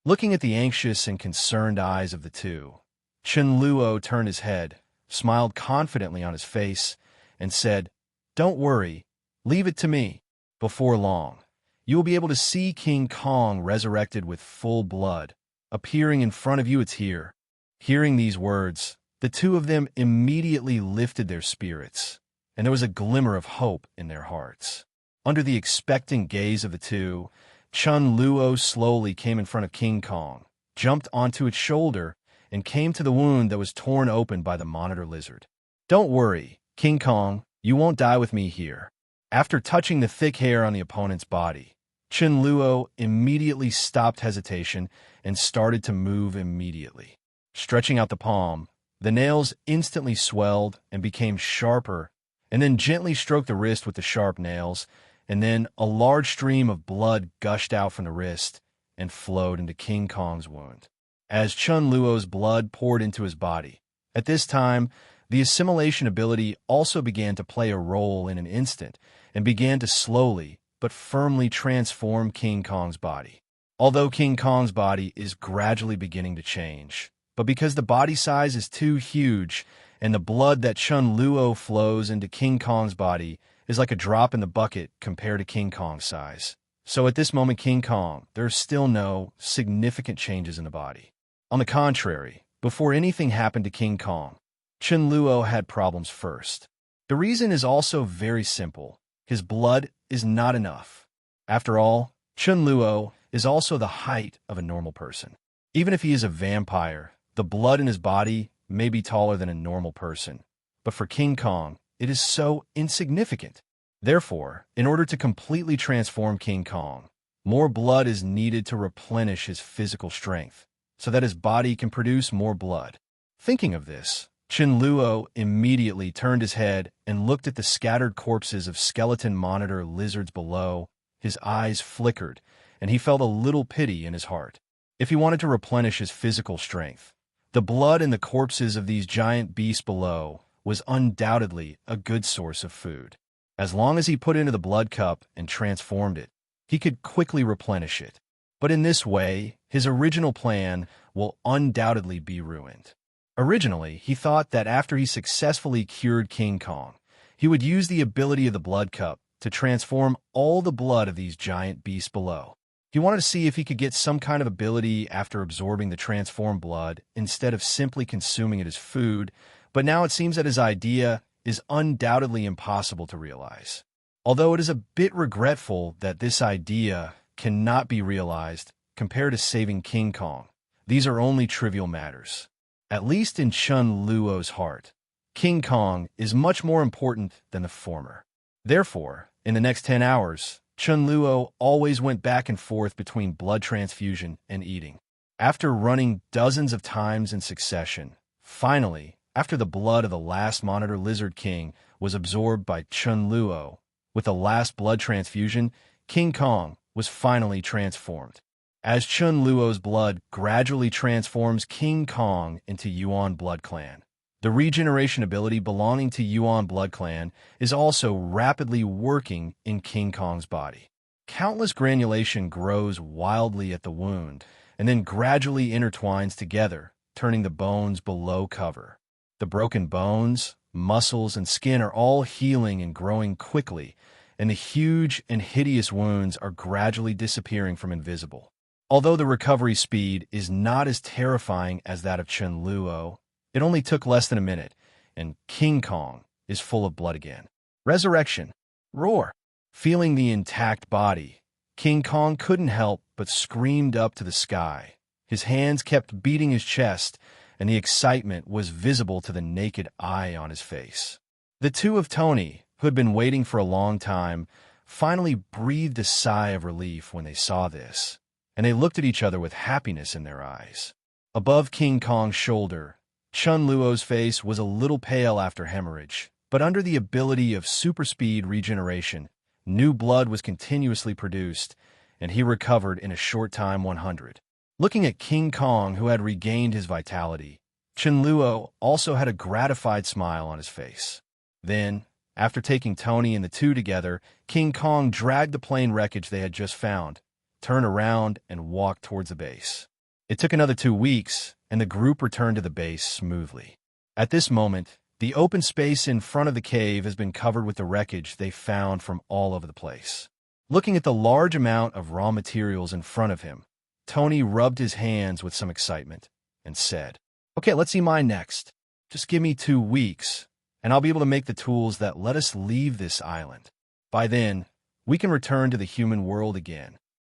Looking at the anxious and concerned eyes of the two, Chunluo turned his head, smiled confidently on his face, and said, "Don't worry, leave it to me. Before long, you will be able to see King Kong resurrected with full blood, appearing in front of you. It's here." Hearing these words, the two of them immediately lifted their spirits, and there was a glimmer of hope in their hearts. Under the expectant gaze of the two, Chunluo slowly came in front of King Kong, jumped onto its shoulder, and came to the wound that was torn open by the monitor lizard. "Don't worry, King Kong, you won't die with me here. After touching the thick hair on the opponent's body, Chen Luo immediately stopped hesitation and started to move immediately. Stretching out the palm, the nails instantly swelled and became sharper, and then gently stroked the wrist with the sharp nails, and then a large stream of blood gushed out from the wrist and flowed into King Kong's wound. As Chen Luo's blood poured into his body, at this time, the assimilation ability also began to play a role in an instant and began to slowly but firmly transform King Kong's body. Although King Kong's body is gradually beginning to change, but because the body size is too huge and the blood that Chen Luo flows into King Kong's body is like a drop in the bucket compared to King Kong's size. So at this moment, King Kong, there are still no significant changes in the body. On the contrary, before anything happened to King Kong, Chen Luo had problems first. The reason is also very simple. His blood is not enough. After all, Chen Luo is also the height of a normal person. Even if he is a vampire, the blood in his body may be taller than a normal person. But for King Kong, it is so insignificant. Therefore, in order to completely transform King Kong, more blood is needed to replenish his physical strength, so that his body can produce more blood. Thinking of this, Chen Luo immediately turned his head and looked at the scattered corpses of skeleton monitor lizards below. His eyes flickered, and he felt a little pity in his heart. If he wanted to replenish his physical strength, the blood in the corpses of these giant beasts below was undoubtedly a good source of food. As long as he put into the blood cup and transformed it, he could quickly replenish it. But in this way, his original plan will undoubtedly be ruined. Originally, he thought that after he successfully cured King Kong, he would use the ability of the blood cup to transform all the blood of these giant beasts below. He wanted to see if he could get some kind of ability after absorbing the transformed blood instead of simply consuming it as food, but now it seems that his idea is undoubtedly impossible to realize. Although it is a bit regretful that this idea cannot be realized compared to saving King Kong, these are only trivial matters. At least in Chen Luo's heart, King Kong is much more important than the former. Therefore, in the next 10 hours, Chen Luo always went back and forth between blood transfusion and eating. After running dozens of times in succession, finally, after the blood of the last Monitor Lizard King was absorbed by Chen Luo, with the last blood transfusion, King Kong was finally transformed. As Chen Luo's blood gradually transforms King Kong into Yuan Blood Clan, the regeneration ability belonging to Yuan Blood Clan is also rapidly working in King Kong's body. Countless granulation grows wildly at the wound and then gradually intertwines together, turning the bones below cover. The broken bones, muscles, and skin are all healing and growing quickly, and the huge and hideous wounds are gradually disappearing from invisible. Although the recovery speed is not as terrifying as that of Chen Luo, it only took less than a minute, and King Kong is full of blood again. Resurrection. Roar. Feeling the intact body, King Kong couldn't help but screamed up to the sky. His hands kept beating his chest, and the excitement was visible to the naked eye on his face. The two of Tony, who had been waiting for a long time, finally breathed a sigh of relief when they saw this, and they looked at each other with happiness in their eyes. Above King Kong's shoulder, Chun Luo's face was a little pale after hemorrhage, but under the ability of super speed regeneration, new blood was continuously produced, and he recovered in a short time 100. Looking at King Kong, who had regained his vitality, Chen Luo also had a gratified smile on his face. Then, after taking Tony and the two together, King Kong dragged the plane wreckage they had just found, turned around, and walked towards the base. It took another 2 weeks, and the group returned to the base smoothly. At this moment, the open space in front of the cave has been covered with the wreckage they found from all over the place. Looking at the large amount of raw materials in front of him, Tony rubbed his hands with some excitement and said, "Okay, let's see mine next. Just give me 2 weeks, and I'll be able to make the tools that let us leave this island. By then, we can return to the human world again."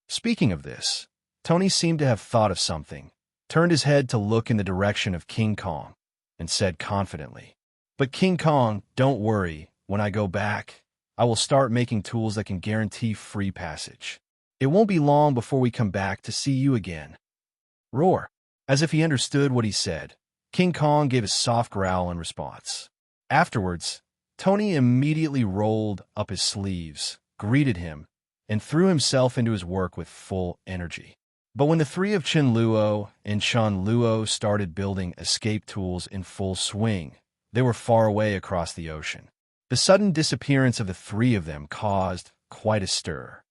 Speaking of this, Tony seemed to have thought of something, turned his head to look in the direction of King Kong, and said confidently, "But King Kong, don't worry, when I go back, I will start making tools that can guarantee free passage. It won't be long before we come back to see you again." Roar. As if he understood what he said, King Kong gave a soft growl in response. Afterwards, Tony immediately rolled up his sleeves, greeted him, and threw himself into his work with full energy. But when the three of Chen Luo and Chunluo started building escape tools in full swing, they were far away across the ocean. The sudden disappearance of the three of them caused quite a stir.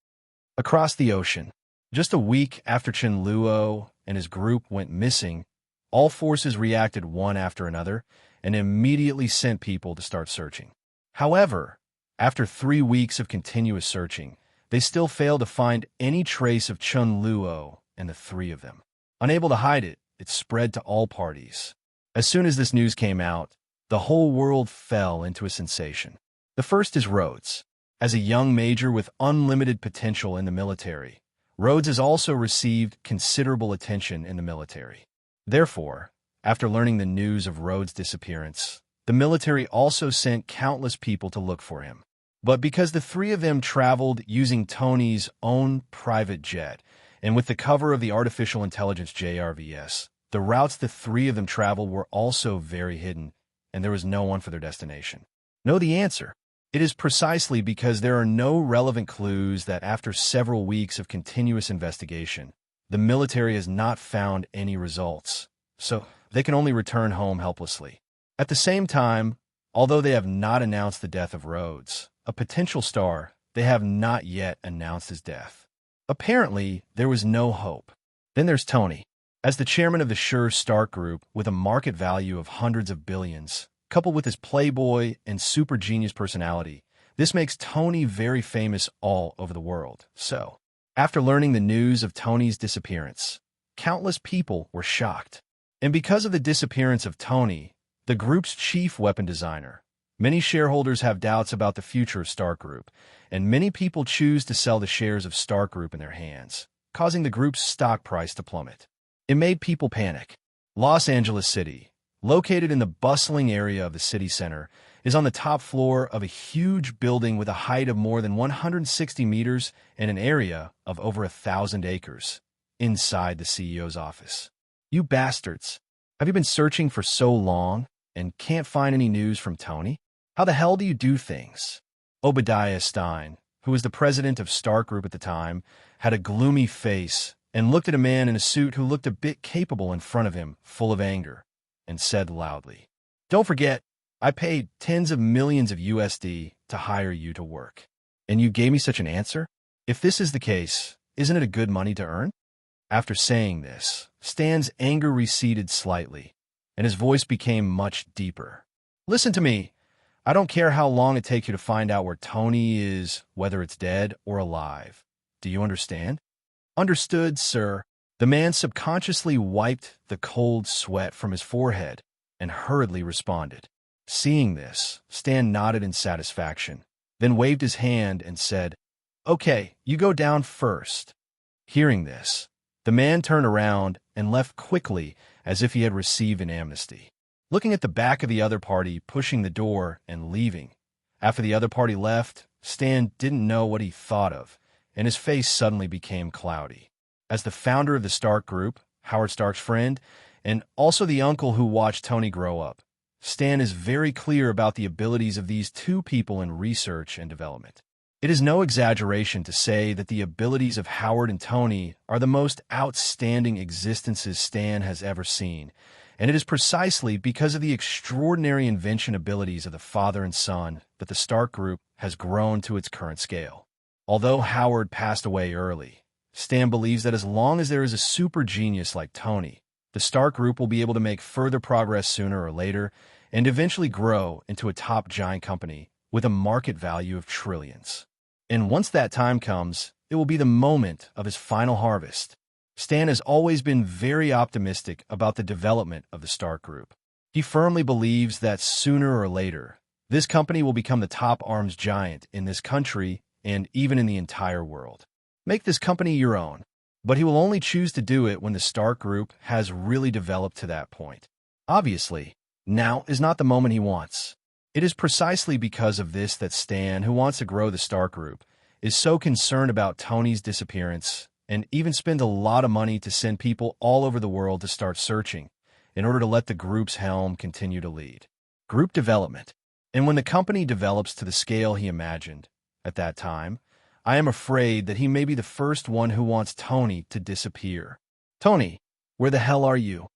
Across the ocean, just a week after Chen Luo and his group went missing, all forces reacted one after another and immediately sent people to start searching. However, after 3 weeks of continuous searching, they still failed to find any trace of Chen Luo and the three of them. Unable to hide it, it spread to all parties. As soon as this news came out, the whole world fell into a sensation. The first is Rhodes. As a young major with unlimited potential in the military, Rhodes has also received considerable attention in the military. Therefore, after learning the news of Rhodes' disappearance, the military also sent countless people to look for him. But because the three of them traveled using Tony's own private jet, and with the cover of the artificial intelligence JRVS, the routes the three of them traveled were also very hidden, and there was no one for their destination. Know the answer. It is precisely because there are no relevant clues that after several weeks of continuous investigation, the military has not found any results, so they can only return home helplessly. At the same time, although they have not announced the death of Rhodes, a potential star, they have not yet announced his death. Apparently, there was no hope. Then there's Tony. As the chairman of the Stark Group, with a market value of hundreds of billions, coupled with his playboy and super genius personality, this makes Tony very famous all over the world. So, after learning the news of Tony's disappearance, countless people were shocked. And because of the disappearance of Tony, the group's chief weapon designer, many shareholders have doubts about the future of Stark Group, and many people choose to sell the shares of Stark Group in their hands, causing the group's stock price to plummet. It made people panic. Los Angeles City, located in the bustling area of the city center, is on the top floor of a huge building with a height of more than 160 meters and an area of over 1,000 acres, inside the CEO's office. You bastards, have you been searching for so long and can't find any news from Tony? How the hell do you do things? Obadiah Stein, who was the president of Stark Group at the time, had a gloomy face and looked at a man in a suit who looked a bit capable in front of him, full of anger, and said loudly, "Don't forget, I paid tens of millions of USD to hire you to work. And you gave me such an answer? If this is the case, isn't it a good money to earn?" After saying this, Stan's anger receded slightly, and his voice became much deeper. "Listen to me. I don't care how long it takes you to find out where Tony is, whether it's dead or alive. Do you understand?" "Understood, sir." The man subconsciously wiped the cold sweat from his forehead and hurriedly responded. Seeing this, Stan nodded in satisfaction, then waved his hand and said, "Okay, you go down first." Hearing this, the man turned around and left quickly as if he had received an amnesty. Looking at the back of the other party pushing the door and leaving, after the other party left, Stan didn't know what he thought of, and his face suddenly became cloudy. As the founder of the Stark Group, Howard Stark's friend, and also the uncle who watched Tony grow up, Stan is very clear about the abilities of these two people in research and development. It is no exaggeration to say that the abilities of Howard and Tony are the most outstanding existences Stan has ever seen, and it is precisely because of the extraordinary invention abilities of the father and son that the Stark Group has grown to its current scale. Although Howard passed away early, Stan believes that as long as there is a super genius like Tony, the Stark Group will be able to make further progress sooner or later and eventually grow into a top giant company with a market value of trillions. And once that time comes, it will be the moment of his final harvest. Stan has always been very optimistic about the development of the Stark Group. He firmly believes that sooner or later, this company will become the top arms giant in this country and even in the entire world. Make this company your own, but he will only choose to do it when the Stark Group has really developed to that point. Obviously, now is not the moment he wants. It is precisely because of this that Stan, who wants to grow the Stark Group, is so concerned about Tony's disappearance and even spends a lot of money to send people all over the world to start searching in order to let the group's helm continue to lead. Group development. And when the company develops to the scale he imagined at that time, I am afraid that he may be the first one who wants Tony to disappear. Tony, where the hell are you?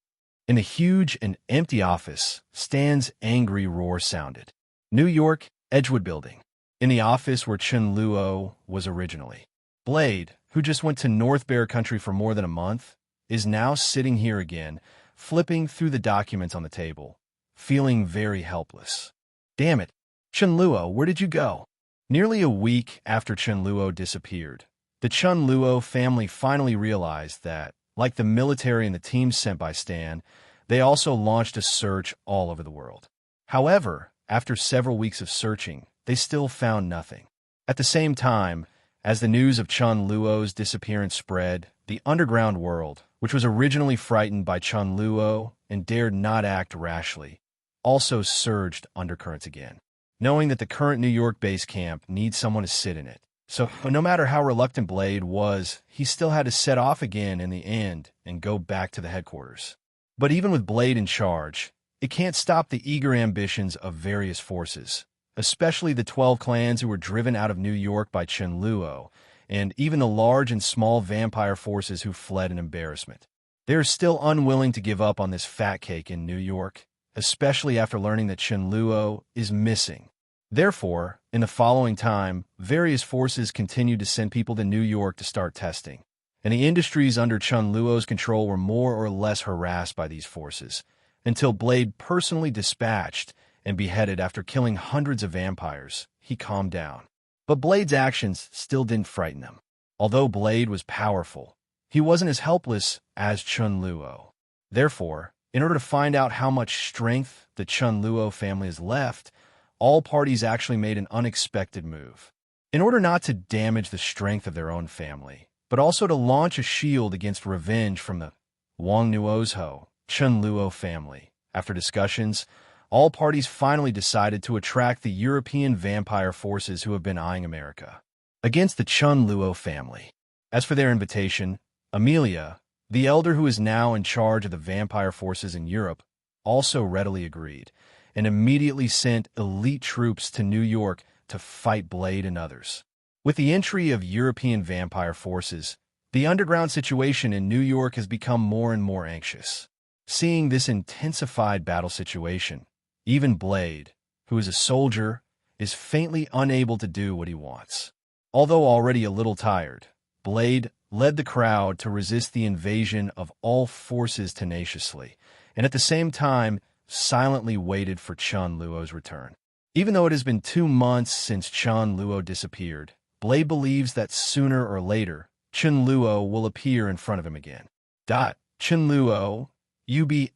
In the huge and empty office, Stan's angry roar sounded. New York, Edgewood Building. In the office where Chen Luo was originally. Blade, who just went to North Bear Country for more than a month, is now sitting here again, flipping through the documents on the table, feeling very helpless. Damn it, Chen Luo, where did you go? Nearly a week after Chen Luo disappeared, the Chunluo family finally realized that, like the military and the teams sent by Stan, they also launched a search all over the world. However, after several weeks of searching, they still found nothing. At the same time, as the news of Chen Luo's disappearance spread, the underground world, which was originally frightened by Chen Luo and dared not act rashly, also surged undercurrents again, knowing that the current New York base camp needs someone to sit in it. So no matter how reluctant Blade was, he still had to set off again in the end and go back to the headquarters. But even with Blade in charge, it can't stop the eager ambitions of various forces, especially the 12 clans who were driven out of New York by Chen Luo, and even the large and small vampire forces who fled in embarrassment. They are still unwilling to give up on this fat cake in New York, especially after learning that Chen Luo is missing. Therefore, in the following time, various forces continued to send people to New York to start testing, and the industries under Chen Luo's control were more or less harassed by these forces, until Blade personally dispatched and beheaded after killing hundreds of vampires. He calmed down. But Blade's actions still didn't frighten him. Although Blade was powerful, he wasn't as helpless as Chen Luo. Therefore, in order to find out how much strength the Chen Luo family has left, all parties actually made an unexpected move. In order not to damage the strength of their own family, but also to launch a shield against revenge from the Wang Nuozho, Chen Luo family. After discussions, all parties finally decided to attract the European vampire forces who have been eyeing America against the Chen Luo family. As for their invitation, Amelia, the elder who is now in charge of the vampire forces in Europe, also readily agreed, and immediately sent elite troops to New York to fight Blade and others. With the entry of European vampire forces, the underground situation in New York has become more and more anxious. Seeing this intensified battle situation, even Blade, who is a soldier, is faintly unable to do what he wants. Although already a little tired, Blade led the crowd to resist the invasion of all forces tenaciously, and at the same time, silently waited for Chen Luo's return. Even though it has been 2 months since Chen Luo disappeared, Blade believes that sooner or later, Chen Luo will appear in front of him again. Chen Luo, UB*************D.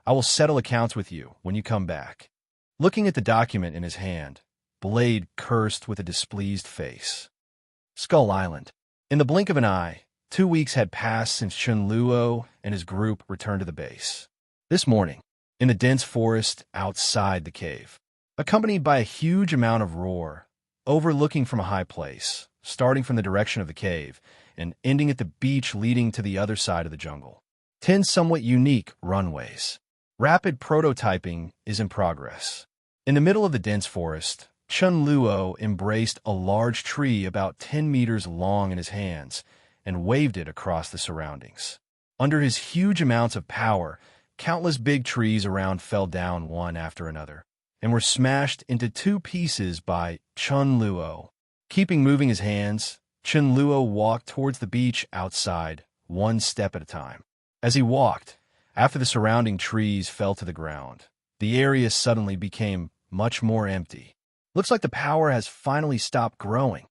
I will settle accounts with you when you come back. Looking at the document in his hand, Blade cursed with a displeased face. Skull Island. In the blink of an eye, 2 weeks had passed since Chen Luo and his group returned to the base. This morning, in the dense forest outside the cave, accompanied by a huge amount of roar, overlooking from a high place, starting from the direction of the cave, and ending at the beach leading to the other side of the jungle. 10 somewhat unique runways. Rapid prototyping is in progress. In the middle of the dense forest, Chen Luo embraced a large tree about 10 meters long in his hands and waved it across the surroundings. Under his huge amounts of power, countless big trees around fell down one after another and were smashed into 2 pieces by Chen Luo. Keeping moving his hands, Chen Luo walked towards the beach outside, 1 step at a time. As he walked, after the surrounding trees fell to the ground, the area suddenly became much more empty. Looks like the power has finally stopped growing.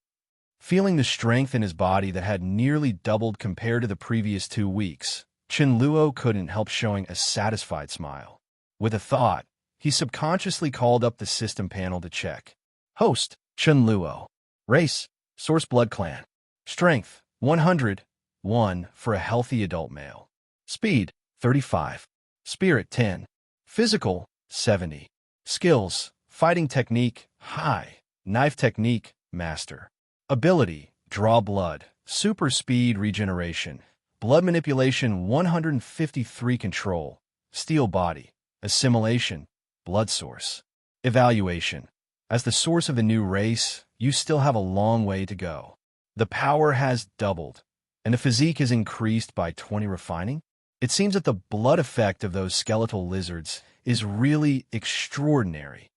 Feeling the strength in his body that had nearly doubled compared to the previous 2 weeks, Chen Luo couldn't help showing a satisfied smile. With a thought, he subconsciously called up the system panel to check. Host, Chen Luo. Race, Source Blood Clan. Strength, 101 for a healthy adult male. Speed, 35. Spirit, 10. Physical, 70. Skills, fighting technique, high. Knife technique, master. Ability, draw blood. Super speed regeneration. Blood manipulation, 153 control. Steel body. Assimilation, blood source. Evaluation. As the source of the new race, you still have a long way to go. The power has doubled, and the physique is increased by 20 refining. It seems that the blood effect of those skeletal lizards is really extraordinary.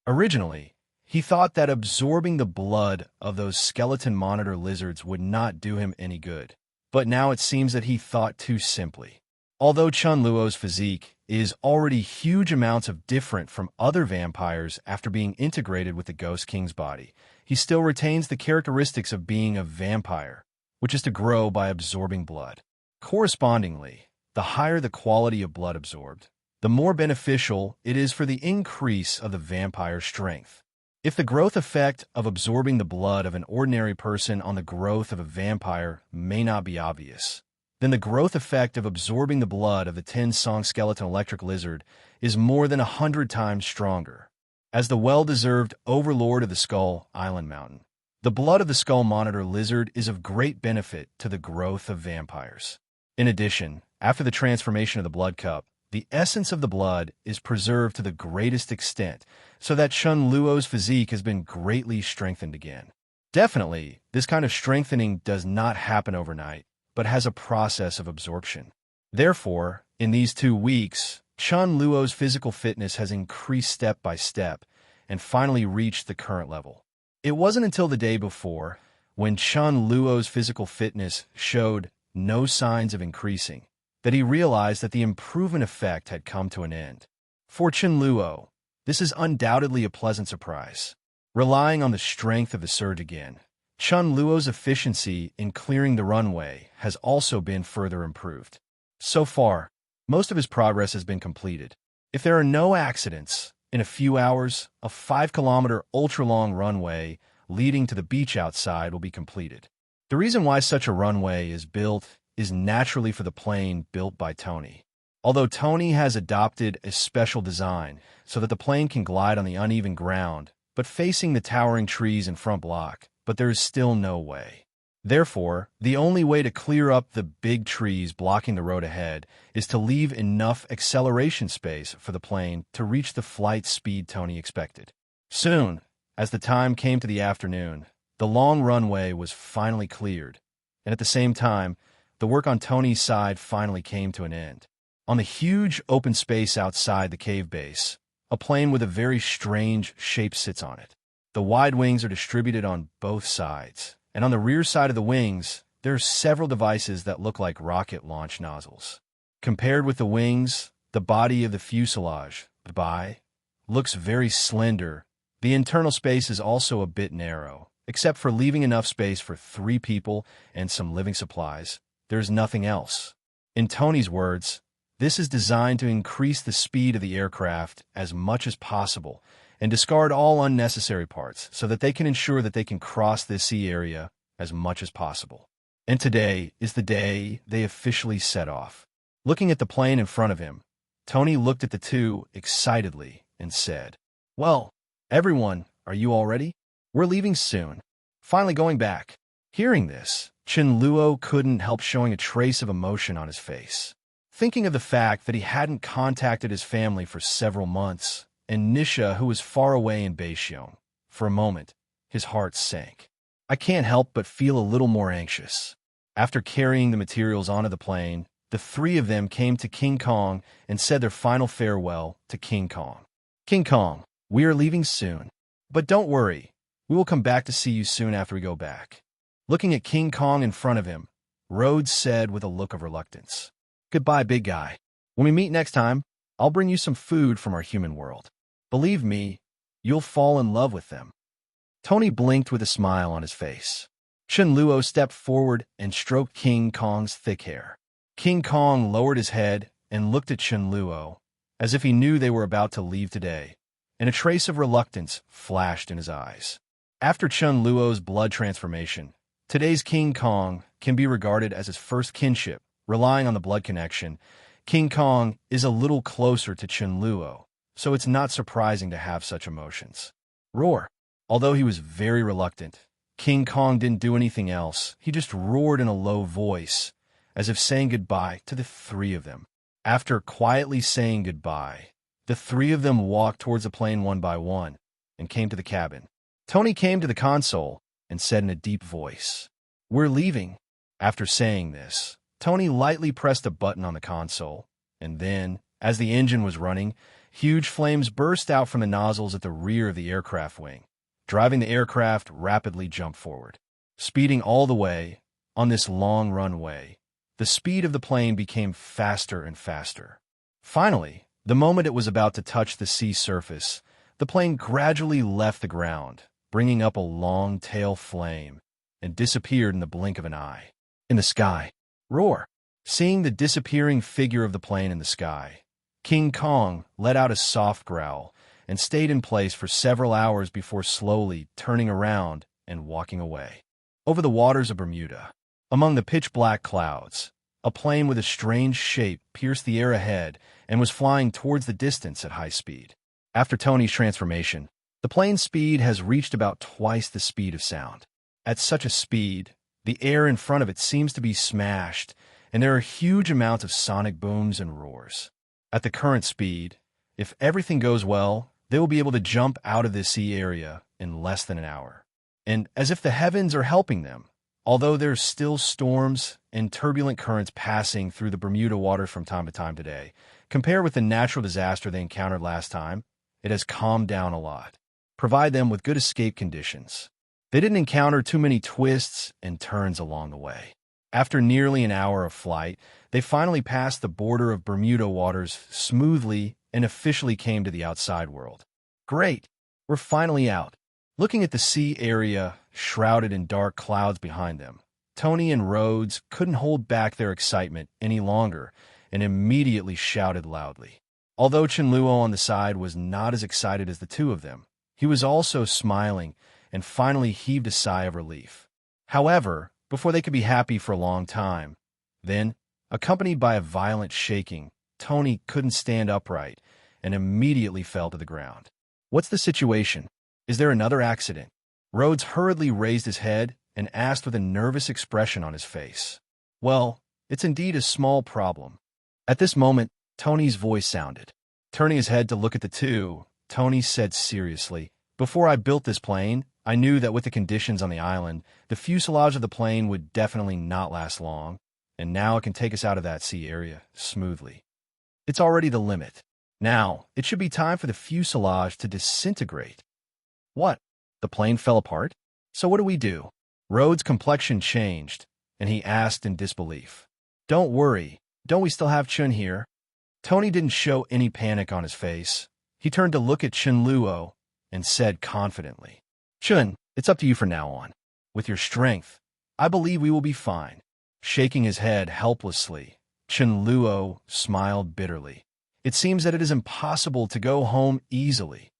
Originally, he thought that absorbing the blood of those skeleton monitor lizards would not do him any good. But now it seems that he thought too simply. Although Chunluo's physique is already huge amounts of different from other vampires after being integrated with the Ghost King's body, he still retains the characteristics of being a vampire, which is to grow by absorbing blood. Correspondingly, the higher the quality of blood absorbed, the more beneficial it is for the increase of the vampire's strength. If the growth effect of absorbing the blood of an ordinary person on the growth of a vampire may not be obvious, then the growth effect of absorbing the blood of the 10-song skeleton electric lizard is more than 100 times stronger. As the well-deserved overlord of the Skull Island Mountain, the blood of the Skull Monitor lizard is of great benefit to the growth of vampires. In addition, after the transformation of the blood cup, the essence of the blood is preserved to the greatest extent, so that Chunluo's physique has been greatly strengthened again. Definitely, this kind of strengthening does not happen overnight, but has a process of absorption. Therefore, in these 2 weeks, Chunluo's physical fitness has increased step by step and finally reached the current level. It wasn't until the day before, when Chunluo's physical fitness showed no signs of increasing, that he realized that the improvement effect had come to an end. For Chen Luo, this is undoubtedly a pleasant surprise. Relying on the strength of the surge again, Chen Luo's efficiency in clearing the runway has also been further improved. So far, most of his progress has been completed. If there are no accidents, in a few hours, a 5-kilometer ultra-long runway leading to the beach outside will be completed. The reason why such a runway is built is naturally for the plane built by Tony. Although Tony has adopted a special design so that the plane can glide on the uneven ground, but facing the towering trees in front block, but there is still no way. Therefore, the only way to clear up the big trees blocking the road ahead is to leave enough acceleration space for the plane to reach the flight speed Tony expected. Soon, as the time came to the afternoon, the long runway was finally cleared, and at the same time, the work on Tony's side finally came to an end. On the huge open space outside the cave base, a plane with a very strange shape sits on it. The wide wings are distributed on both sides, and on the rear side of the wings, there are several devices that look like rocket launch nozzles. Compared with the wings, the body of the fuselage, looks very slender. The internal space is also a bit narrow, except for leaving enough space for 3 people and some living supplies. There's nothing else. In Tony's words, this is designed to increase the speed of the aircraft as much as possible and discard all unnecessary parts so that they can ensure that they can cross this sea area as much as possible. And today is the day they officially set off. Looking at the plane in front of him, Tony looked at the two excitedly and said, "Well, everyone, are you all ready? We're leaving soon. Finally going back." Hearing this, Chunluo couldn't help showing a trace of emotion on his face. Thinking of the fact that he hadn't contacted his family for several months, and Nisha, who was far away in Beishiong, for a moment, his heart sank. "I can't help but feel a little more anxious." After carrying the materials onto the plane, the 3 of them came to King Kong and said their final farewell to King Kong. "King Kong, we are leaving soon. But don't worry, we will come back to see you soon after we go back." Looking at King Kong in front of him, Rhodes said with a look of reluctance, "Goodbye, big guy. When we meet next time, I'll bring you some food from our human world. Believe me, you'll fall in love with them." Tony blinked with a smile on his face. Chunluo stepped forward and stroked King Kong's thick hair. King Kong lowered his head and looked at Chunluo, as if he knew they were about to leave today, and a trace of reluctance flashed in his eyes. After Chunluo's blood transformation, today's King Kong can be regarded as his first kinship, relying on the blood connection, King Kong is a little closer to Chunluo, so it's not surprising to have such emotions. Roar. Although he was very reluctant, King Kong didn't do anything else. He just roared in a low voice, as if saying goodbye to the three of them. After quietly saying goodbye, the three of them walked towards the plane one by one and came to the cabin. Tony came to the console and said in a deep voice, "We're leaving." After saying this, Tony lightly pressed a button on the console, and then, as the engine was running, huge flames burst out from the nozzles at the rear of the aircraft wing, driving the aircraft rapidly jump forward. Speeding all the way on this long runway, the speed of the plane became faster and faster. Finally, the moment it was about to touch the sea surface, the plane gradually left the ground, bringing up a long tail flame, and disappeared in the blink of an eye. In the sky. Roar. Seeing the disappearing figure of the plane in the sky, King Kong let out a soft growl and stayed in place for several hours before slowly turning around and walking away. Over the waters of Bermuda, among the pitch-black clouds, a plane with a strange shape pierced the air ahead and was flying towards the distance at high speed. After Tony's transformation, the plane's speed has reached about twice the speed of sound. At such a speed, the air in front of it seems to be smashed, and there are huge amounts of sonic booms and roars. At the current speed, if everything goes well, they will be able to jump out of this sea area in less than an hour. And as if the heavens are helping them, although there's still storms and turbulent currents passing through the Bermuda waters from time to time today, compared with the natural disaster they encountered last time, it has calmed down a lot. Provide them with good escape conditions. They didn't encounter too many twists and turns along the way. After nearly an hour of flight, they finally passed the border of Bermuda waters smoothly and officially came to the outside world. Great! We're finally out. Looking at the sea area shrouded in dark clouds behind them, Tony and Rhodes couldn't hold back their excitement any longer and immediately shouted loudly. Although Chunluo on the side was not as excited as the two of them, he was also smiling and finally heaved a sigh of relief. However, before they could be happy for a long time, then, accompanied by a violent shaking, Tony couldn't stand upright and immediately fell to the ground. What's the situation? Is there another accident? Rhodes hurriedly raised his head and asked with a nervous expression on his face. Well, it's indeed a small problem. At this moment, Tony's voice sounded. Turning his head to look at the two, Tony said seriously, "Before I built this plane, I knew that with the conditions on the island, the fuselage of the plane would definitely not last long, and now it can take us out of that sea area smoothly. It's already the limit. Now, it should be time for the fuselage to disintegrate." What? The plane fell apart? So what do we do? Rhodes' complexion changed, and he asked in disbelief. Don't worry, don't we still have Chun here? Tony didn't show any panic on his face. He turned to look at Chen Luo and said confidently, Chun, it's up to you from now on. With your strength, I believe we will be fine. Shaking his head helplessly, Chen Luo smiled bitterly. It seems that it is impossible to go home easily.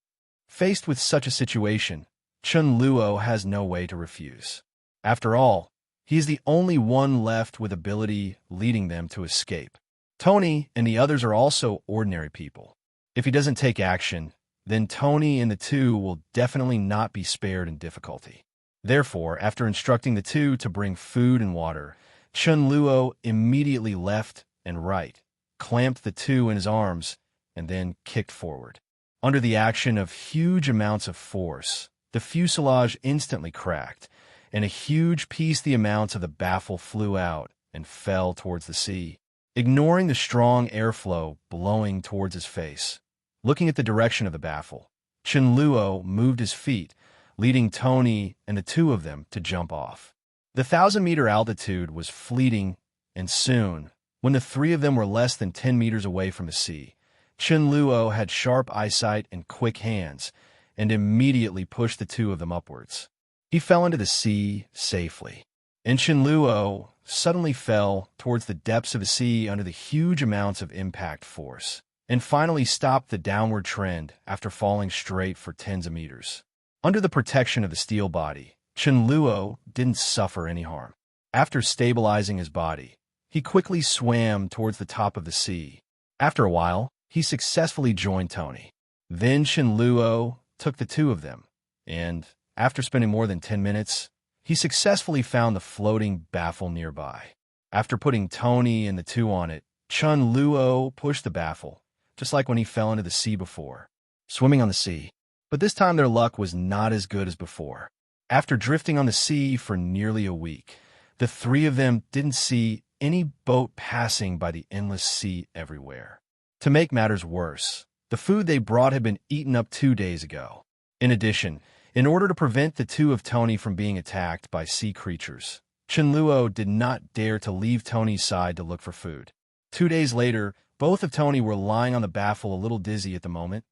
Faced with such a situation, Chen Luo has no way to refuse. After all, he is the only one left with ability leading them to escape. Tony and the others are also ordinary people. If he doesn't take action, then Tony and the two will definitely not be spared in difficulty. Therefore, after instructing the two to bring food and water, Chen Luo immediately left and right, clamped the two in his arms, and then kicked forward. Under the action of huge amounts of force, the fuselage instantly cracked, and a huge piece the amounts of the baffle flew out and fell towards the sea. Ignoring the strong airflow blowing towards his face, looking at the direction of the baffle, Chen Luo moved his feet, leading Tony and the two of them to jump off. The 1,000-meter altitude was fleeting, and soon, when the three of them were less than 10 meters away from the sea, Chen Luo had sharp eyesight and quick hands, and immediately pushed the two of them upwards. He fell into the sea safely, and Chen Luo suddenly fell towards the depths of the sea under the huge amounts of impact force, and finally stopped the downward trend after falling straight for tens of meters. Under the protection of the steel body, Chen Luo didn't suffer any harm. After stabilizing his body, he quickly swam towards the top of the sea. After a while, he successfully joined Tony. Then Shinluo took the two of them, and, after spending more than 10 minutes, he successfully found the floating baffle nearby. After putting Tony and the two on it, Chunluo pushed the baffle, just like when he fell into the sea before, swimming on the sea. But this time their luck was not as good as before. After drifting on the sea for nearly a week, the three of them didn't see any boat passing by the endless sea everywhere. To make matters worse, the food they brought had been eaten up 2 days ago. In addition, in order to prevent the two of Tony from being attacked by sea creatures, Chenluo did not dare to leave Tony's side to look for food. 2 days later, both of Tony were lying on the baffle a little dizzy at the moment,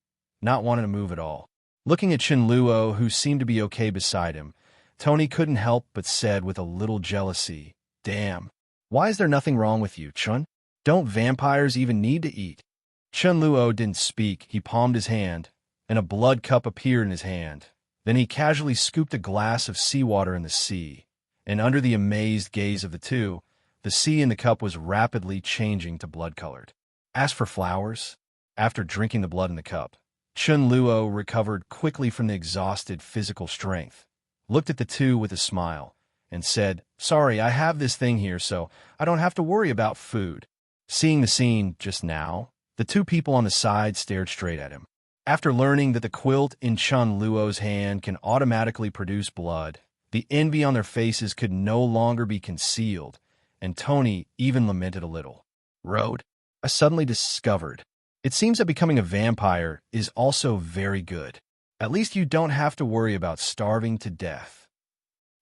not wanting to move at all. Looking at Chenluo, who seemed to be okay beside him, Tony couldn't help but said with a little jealousy, "Damn, why is there nothing wrong with you, Chun? Don't vampires even need to eat?" Chunluo didn't speak. He palmed his hand, and a blood cup appeared in his hand. Then he casually scooped a glass of seawater in the sea, and under the amazed gaze of the two, the sea in the cup was rapidly changing to blood-colored. As for flowers, after drinking the blood in the cup, Chunluo recovered quickly from the exhausted physical strength, looked at the two with a smile, and said, "Sorry, I have this thing here, so I don't have to worry about food." Seeing the scene just now, the two people on the side stared straight at him. After learning that the quilt in Chunluo's hand can automatically produce blood, the envy on their faces could no longer be concealed, and Tony even lamented a little. "Road, I suddenly discovered. It seems that becoming a vampire is also very good. At least you don't have to worry about starving to death."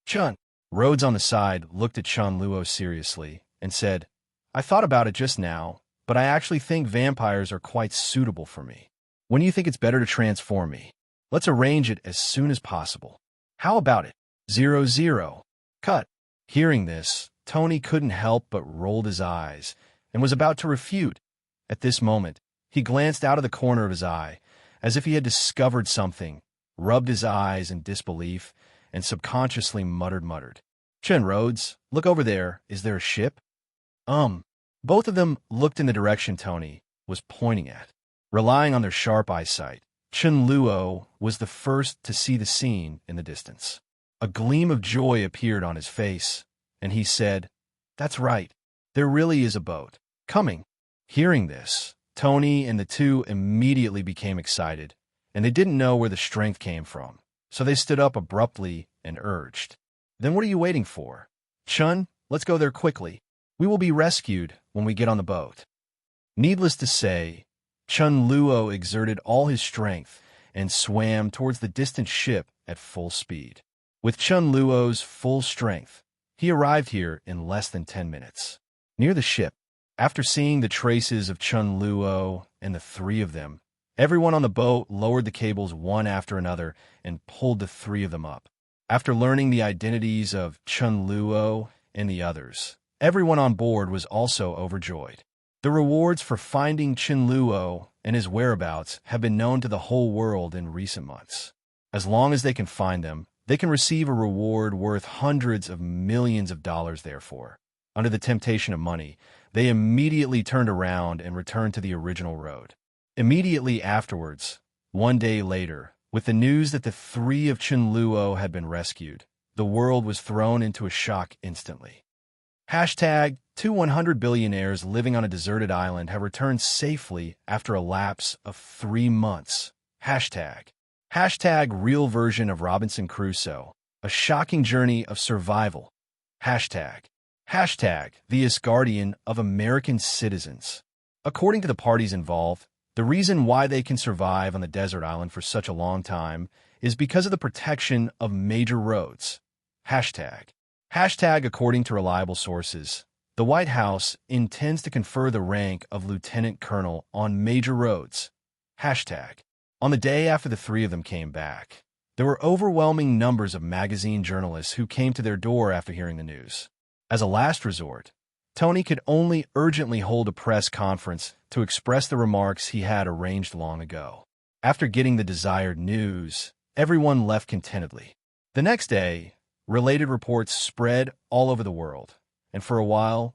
Chun. Rhodes on the side looked at Chunluo seriously and said, "I thought about it just now, but I actually think vampires are quite suitable for me. When do you think it's better to transform me? Let's arrange it as soon as possible. How about it? 00. Cut." Hearing this, Tony couldn't help but rolled his eyes and was about to refute. At this moment, he glanced out of the corner of his eye, as if he had discovered something, rubbed his eyes in disbelief, and subconsciously muttered. "Chen Rhodes, look over there. Is there a ship?" Both of them looked in the direction Tony was pointing at. Relying on their sharp eyesight, Chunluo was the first to see the scene in the distance. A gleam of joy appeared on his face, and he said, "That's right. There really is a boat coming." Hearing this, Tony and the two immediately became excited, and they didn't know where the strength came from, so they stood up abruptly and urged, "Then what are you waiting for? Chun, let's go there quickly. We will be rescued when we get on the boat." Needless to say, Chunluo exerted all his strength and swam towards the distant ship at full speed. With Chunluo's full strength, he arrived here in less than 10 minutes. Near the ship, after seeing the traces of Chunluo and the three of them, everyone on the boat lowered the cables one after another and pulled the three of them up. After learning the identities of Chunluo and the others, everyone on board was also overjoyed. The rewards for finding Chunluo and his whereabouts have been known to the whole world in recent months. As long as they can find them, they can receive a reward worth hundreds of millions of dollars. Therefore, under the temptation of money, they immediately turned around and returned to the original road. Immediately afterwards, 1 day later, with the news that the three of Chunluo had been rescued, the world was thrown into a shock instantly. Hashtag 200 billionaires living on a deserted island have returned safely after a lapse of 3 months. Hashtag real version of Robinson Crusoe, a shocking journey of survival. Hashtag the Asgardian of American citizens. According to the parties involved, the reason why they can survive on the desert island for such a long time is because of the protection of major roads. Hashtag according to reliable sources, the White House intends to confer the rank of lieutenant colonel on major roads. Hashtag on the day after the three of them came back, there were overwhelming numbers of magazine journalists who came to their door after hearing the news. As a last resort, Tony could only urgently hold a press conference to express the remarks he had arranged long ago. After getting the desired news, everyone left contentedly. The next day, related reports spread all over the world, and for a while,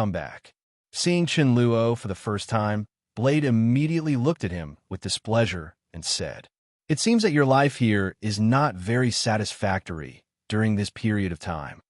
comeback. Seeing Chen Luo for the first time, Blade immediately looked at him with displeasure and said, "It seems that your life here is not very satisfactory during this period of time."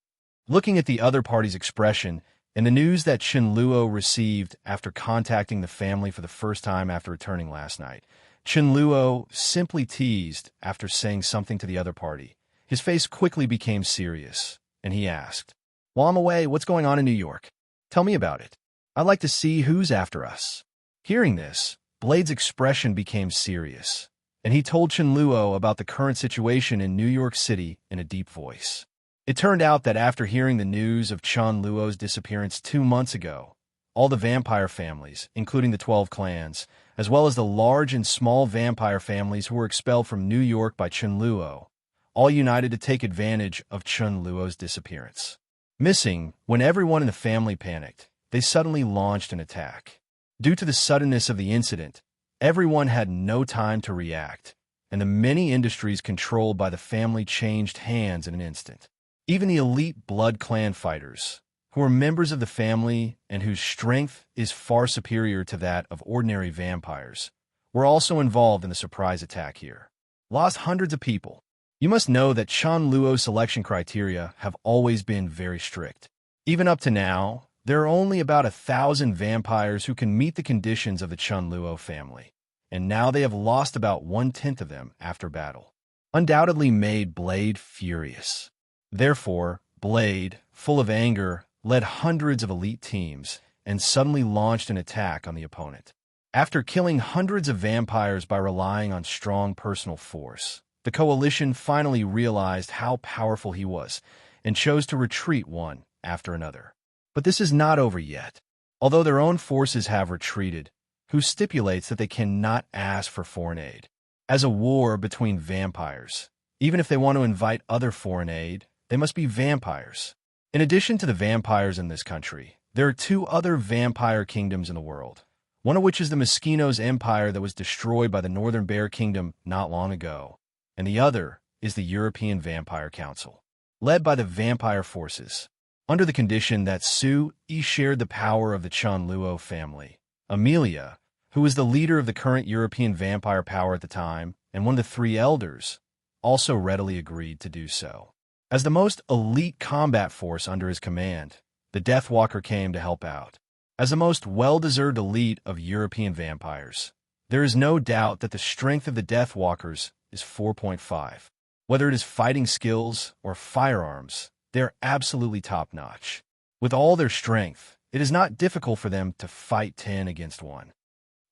Looking at the other party's expression and the news that Chunluo received after contacting the family for the first time after returning last night, Chunluo simply teased after saying something to the other party. His face quickly became serious, and he asked, "While I'm away, what's going on in New York? Tell me about it. I'd like to see who's after us." Hearing this, Blade's expression became serious, and he told Chunluo about the current situation in New York City in a deep voice. It turned out that after hearing the news of Chunluo's disappearance 2 months ago, all the vampire families, including the 12 clans, as well as the large and small vampire families who were expelled from New York by Chunluo, all united to take advantage of Chunluo's disappearance. Missing, when everyone in the family panicked, they suddenly launched an attack. Due to the suddenness of the incident, everyone had no time to react, and the many industries controlled by the family changed hands in an instant. Even the elite blood clan fighters, who are members of the family and whose strength is far superior to that of ordinary vampires, were also involved in the surprise attack here. Lost hundreds of people. You must know that Chunluo's selection criteria have always been very strict. Even up to now, there are only about 1,000 vampires who can meet the conditions of the Chunluo family, and now they have lost about 1/10 of them after battle. Undoubtedly made Blade furious. Therefore, Blade, full of anger, led hundreds of elite teams and suddenly launched an attack on the opponent. After killing hundreds of vampires by relying on strong personal force, the coalition finally realized how powerful he was and chose to retreat one after another. But this is not over yet. Although their own forces have retreated, who stipulates that they cannot ask for foreign aid. As a war between vampires, even if they want to invite other foreign aid, they must be vampires. In addition to the vampires in this country, there are two other vampire kingdoms in the world, one of which is the Moschino's Empire that was destroyed by the Northern Bear Kingdom not long ago, and the other is the European Vampire Council, led by the vampire forces, under the condition that Su Yi shared the power of the Chunluo family. Amelia, who was the leader of the current European vampire power at the time, and one of the three elders, also readily agreed to do so. As the most elite combat force under his command, the Deathwalker came to help out. As the most well-deserved elite of European vampires, there is no doubt that the strength of the Deathwalkers is 4.5. Whether it is fighting skills or firearms, they are absolutely top-notch. With all their strength, it is not difficult for them to fight 10 against 1.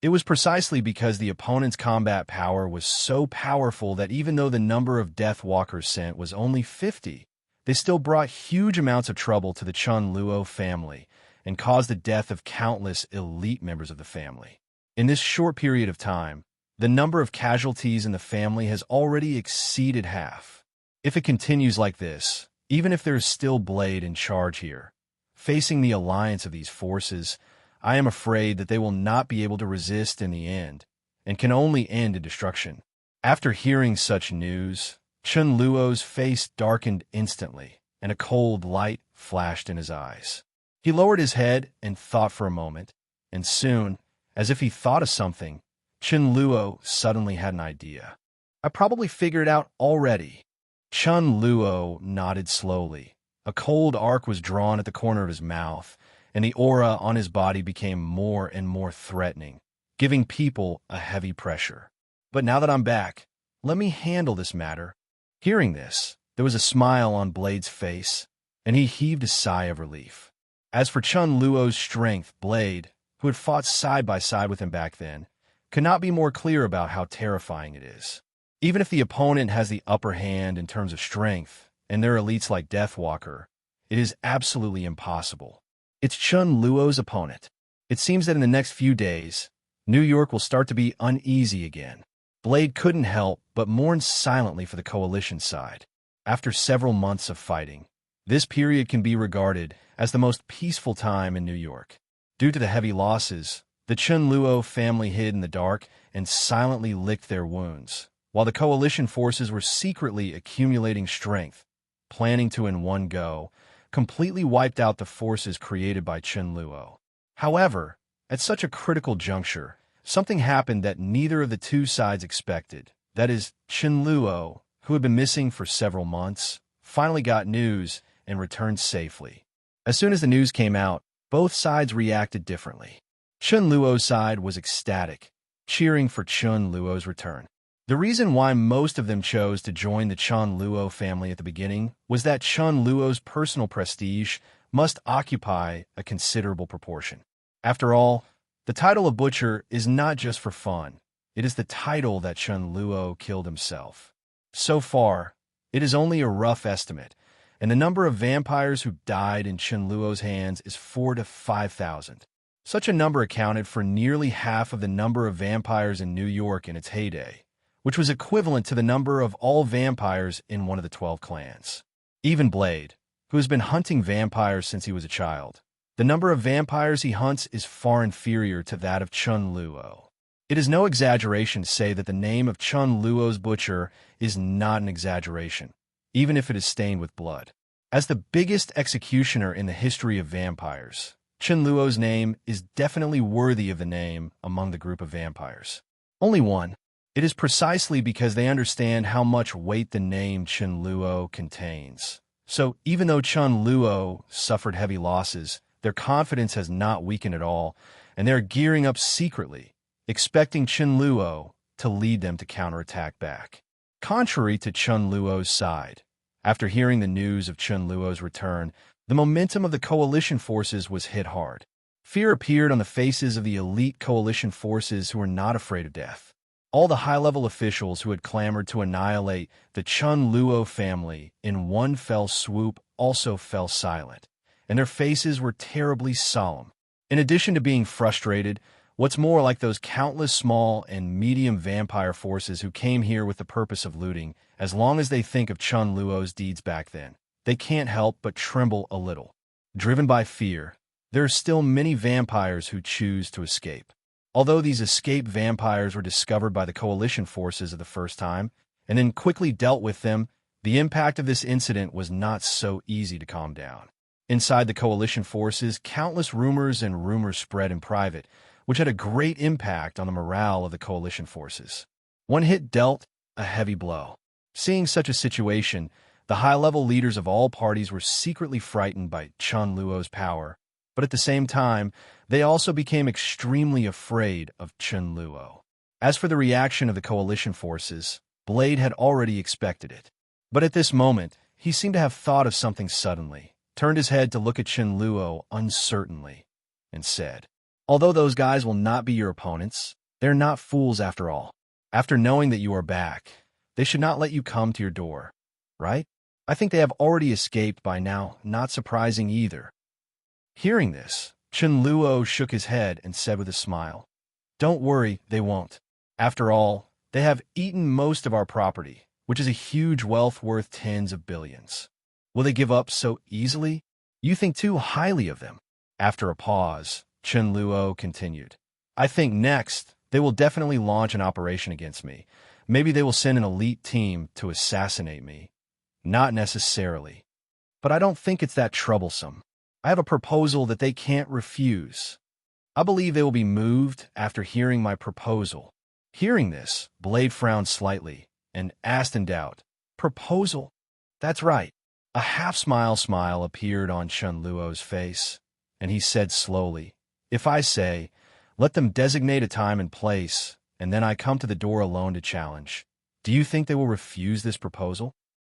It was precisely because the opponent's combat power was so powerful that even though the number of Deathwalkers sent was only 50, they still brought huge amounts of trouble to the Chunluo family and caused the death of countless elite members of the family. In this short period of time, the number of casualties in the family has already exceeded half. If it continues like this, even if there is still Blade in charge here, facing the alliance of these forces, I am afraid that they will not be able to resist in the end, and can only end in destruction. After hearing such news, Chunluo's face darkened instantly, and a cold light flashed in his eyes. He lowered his head and thought for a moment, and soon, as if he thought of something, Chunluo suddenly had an idea. I probably figured it out already. Chunluo nodded slowly. A cold arc was drawn at the corner of his mouth, and the aura on his body became more and more threatening, giving people a heavy pressure. But now that I'm back, let me handle this matter. Hearing this, there was a smile on Blade's face, and he heaved a sigh of relief. As for Chunluo's strength, Blade, who had fought side by side with him back then, could not be more clear about how terrifying it is. Even if the opponent has the upper hand in terms of strength, and they're elites like Deathwalker, it is absolutely impossible. It's Chunluo's opponent. It seems that in the next few days, New York will start to be uneasy again. Blade couldn't help but mourn silently for the coalition side. After several months of fighting, this period can be regarded as the most peaceful time in New York. Due to the heavy losses, the Chunluo family hid in the dark and silently licked their wounds, while the coalition forces were secretly accumulating strength, planning to in one go completely wiped out the forces created by Chunluo. However, at such a critical juncture, something happened that neither of the two sides expected. That is, Chunluo, who had been missing for several months, finally got news and returned safely. As soon as the news came out, both sides reacted differently. Chunluo's side was ecstatic, cheering for Chunluo's return. The reason why most of them chose to join the Chunluo family at the beginning was that Chunluo's personal prestige must occupy a considerable proportion. After all, the title of Butcher is not just for fun. It is the title that Chunluo killed himself. So far, it is only a rough estimate, and the number of vampires who died in Chunluo's hands is 4,000 to 5,000. Such a number accounted for nearly half of the number of vampires in New York in its heyday, which was equivalent to the number of all vampires in one of the 12 clans. Even Blade, who has been hunting vampires since he was a child, the number of vampires he hunts is far inferior to that of Chunluo. It is no exaggeration to say that the name of Chunluo's Butcher is not an exaggeration, even if it is stained with blood. As the biggest executioner in the history of vampires, Chunluo's name is definitely worthy of the name among the group of vampires. Only one. It is precisely because they understand how much weight the name Chunluo contains. So even though Chunluo suffered heavy losses, their confidence has not weakened at all, and they are gearing up secretly, expecting Chunluo to lead them to counterattack back. Contrary to Chunluo's side, after hearing the news of Chunluo's return, the momentum of the coalition forces was hit hard. Fear appeared on the faces of the elite coalition forces who were not afraid of death. All the high-level officials who had clamored to annihilate the Chunluo family in one fell swoop also fell silent, and their faces were terribly solemn. In addition to being frustrated, What's more, like those countless small and medium vampire forces who came here with the purpose of looting, as long as they think of Chunluo's deeds back then, they can't help but tremble a little. Driven by fear, there are still many vampires who choose to escape. Although these escaped vampires were discovered by the coalition forces at the first time, and then quickly dealt with them, the impact of this incident was not so easy to calm down. Inside the coalition forces, countless rumors spread in private, which had a great impact on the morale of the coalition forces. One hit dealt a heavy blow. Seeing such a situation, the high-level leaders of all parties were secretly frightened by Chunluo's power, but at the same time, they also became extremely afraid of Chen Luo. As for the reaction of the coalition forces, Blade had already expected it. But at this moment, he seemed to have thought of something suddenly, turned his head to look at Chen Luo uncertainly, and said, "Although those guys will not be your opponents, they're not fools after all. After knowing that you are back, they should not let you come to your door, right? I think they have already escaped by now, not surprising either." Hearing this, Chen Luo shook his head and said with a smile, "Don't worry, they won't. After all, they have eaten most of our property, which is a huge wealth worth tens of billions. Will they give up so easily? You think too highly of them." After a pause, Chen Luo continued, "I think next, they will definitely launch an operation against me. Maybe they will send an elite team to assassinate me. Not necessarily. But I don't think it's that troublesome. I have a proposal that they can't refuse. I believe they will be moved after hearing my proposal." Hearing this, Blade frowned slightly and asked in doubt, "Proposal? That's right." A half-smile appeared on Chen Luo's face, and he said slowly, "If I say, let them designate a time and place, and then I come to the door alone to challenge, do you think they will refuse this proposal?"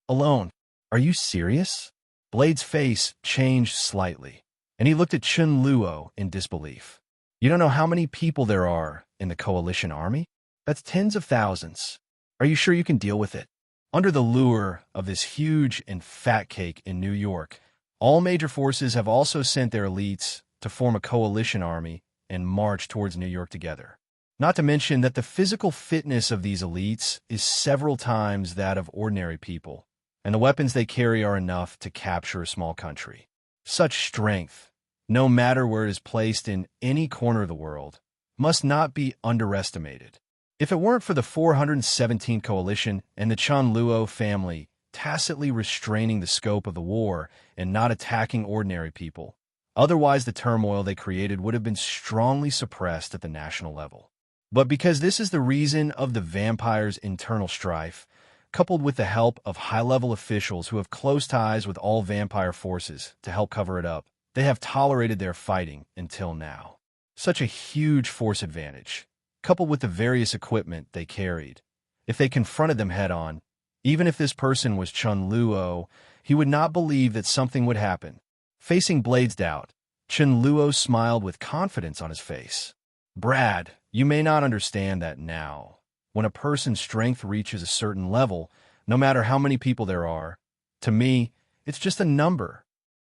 "Alone? Are you serious?" Blade's face changed slightly, and he looked at Chen Luo in disbelief. "You don't know how many people there are in the coalition army? That's tens of thousands. Are you sure you can deal with it?" Under the lure of this huge and fat cake in New York, all major forces have also sent their elites to form a coalition army and march towards New York together. Not to mention that the physical fitness of these elites is several times that of ordinary people, and the weapons they carry are enough to capture a small country. Such strength, no matter where it is placed in any corner of the world, must not be underestimated. If it weren't for the 417 Coalition and the Chunluo family tacitly restraining the scope of the war and not attacking ordinary people, otherwise the turmoil they created would have been strongly suppressed at the national level. But because this is the reason of the vampires' internal strife, coupled with the help of high-level officials who have close ties with all vampire forces to help cover it up, they have tolerated their fighting until now. Such a huge force advantage, coupled with the various equipment they carried. If they confronted them head-on, even if this person was Chunluo, he would not believe that something would happen. Facing Blade's doubt, Chunluo smiled with confidence on his face. "Brad, you may not understand that now. When a person's strength reaches a certain level, no matter how many people there are, to me, it's just a number.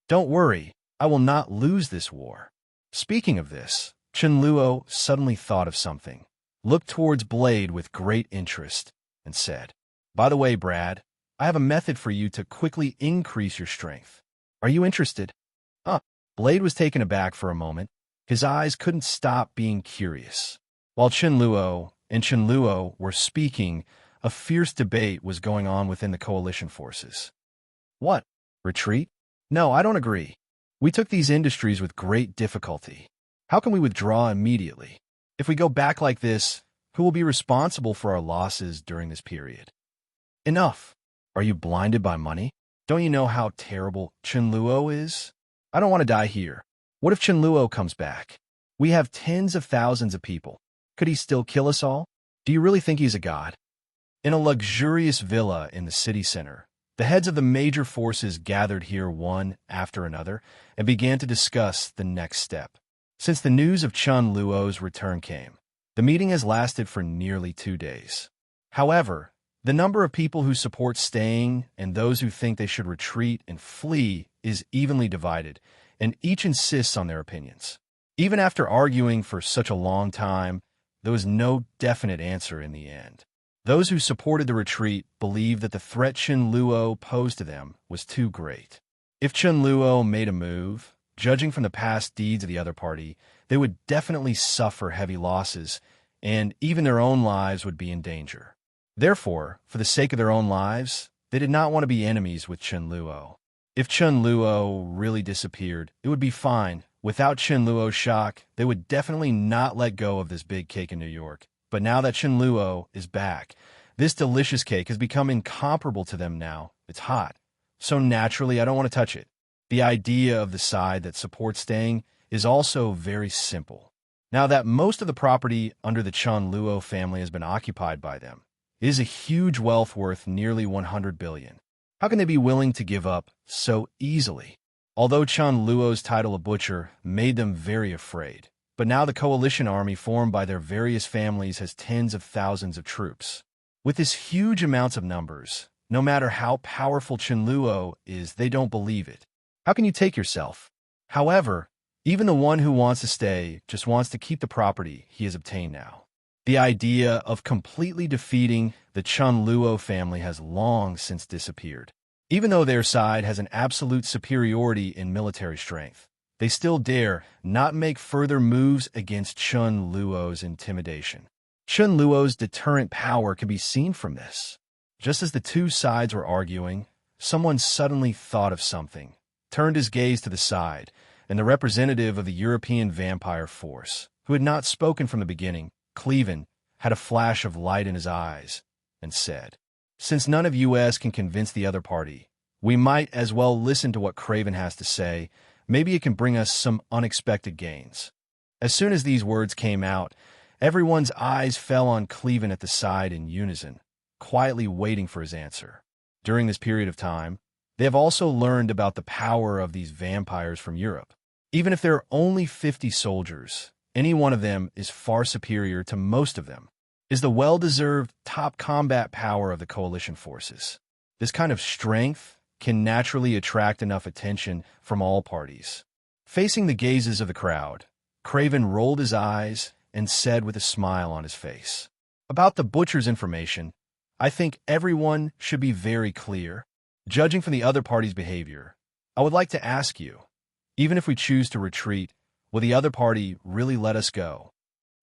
Don't worry, I will not lose this war." Speaking of this, Chunluo suddenly thought of something, looked towards Blade with great interest, and said, "By the way, Brad, I have a method for you to quickly increase your strength. Are you interested?" Blade was taken aback for a moment. His eyes couldn't stop being curious. While Chunluo and Chunluo were speaking, a fierce debate was going on within the coalition forces. "What? Retreat? No, I don't agree. We took these industries with great difficulty. How can we withdraw immediately? If we go back like this, who will be responsible for our losses during this period?" "Enough. Are you blinded by money? Don't you know how terrible Chunluo is? I don't want to die here. What if Chunluo comes back? We have tens of thousands of people. Could he still kill us all? Do you really think he's a god?" In a luxurious villa in the city center, the heads of the major forces gathered here one after another and began to discuss the next step. Since the news of Chunluo's return came, the meeting has lasted for nearly 2 days. However, the number of people who support staying and those who think they should retreat and flee is evenly divided, and each insists on their opinions. Even after arguing for such a long time, there was no definite answer in the end. Those who supported the retreat believed that the threat Chen Luo posed to them was too great. If Chen Luo made a move, judging from the past deeds of the other party, they would definitely suffer heavy losses, and even their own lives would be in danger. Therefore, for the sake of their own lives, they did not want to be enemies with Chen Luo. If Chen Luo really disappeared, it would be fine. Without Chen Luo's shock, they would definitely not let go of this big cake in New York. But now that Chen Luo is back, this delicious cake has become incomparable to them now. It's hot. So naturally, I don't want to touch it. The idea of the side that supports staying is also very simple. Now that most of the property under the Chunluo family has been occupied by them, it is a huge wealth worth nearly 100 billion. How can they be willing to give up so easily? Although Chunluo's title of butcher made them very afraid, but now the coalition army formed by their various families has tens of thousands of troops. With this huge amounts of numbers, no matter how powerful Chunluo is, they don't believe it. How can you take yourself? However, even the one who wants to stay just wants to keep the property he has obtained now. The idea of completely defeating the Chunluo family has long since disappeared. Even though their side has an absolute superiority in military strength, they still dare not make further moves against Chunluo's intimidation. Chunluo's deterrent power can be seen from this. Just as the two sides were arguing, someone suddenly thought of something, turned his gaze to the side, and the representative of the European vampire force, who had not spoken from the beginning, Cleven, had a flash of light in his eyes, and said, "Since none of us can convince the other party, we might as well listen to what Craven has to say. Maybe it can bring us some unexpected gains." As soon as these words came out, everyone's eyes fell on Cleven at the side in unison, quietly waiting for his answer. During this period of time, they have also learned about the power of these vampires from Europe. Even if there are only 50 soldiers, any one of them is far superior to most of them. Is the well-deserved top combat power of the coalition forces. This kind of strength can naturally attract enough attention from all parties. Facing the gazes of the crowd, Craven rolled his eyes and said with a smile on his face, "About the butcher's information, I think everyone should be very clear. Judging from the other party's behavior, I would like to ask you, even if we choose to retreat, will the other party really let us go?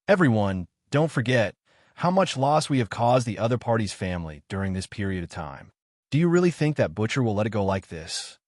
Everyone, don't forget how much loss we have caused the other party's family during this period of time. Do you really think that butcher will let it go like this?"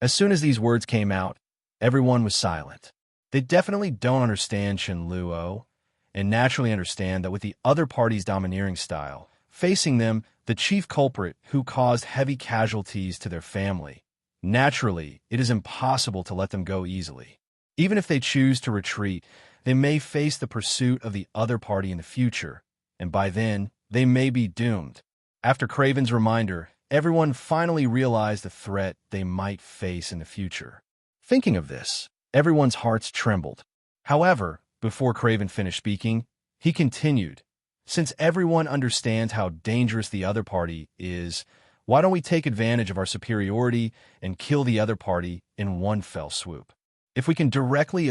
As soon as these words came out, everyone was silent. They definitely don't understand Shinluo, and naturally understand that with the other party's domineering style, facing them, the chief culprit who caused heavy casualties to their family, naturally, it is impossible to let them go easily. Even if they choose to retreat, they may face the pursuit of the other party in the future, and by then, they may be doomed. After Craven's reminder, everyone finally realized the threat they might face in the future. Thinking of this, everyone's hearts trembled. However, before Craven finished speaking, he continued, "Since everyone understands how dangerous the other party is, why don't we take advantage of our superiority and kill the other party in one fell swoop? If we can directly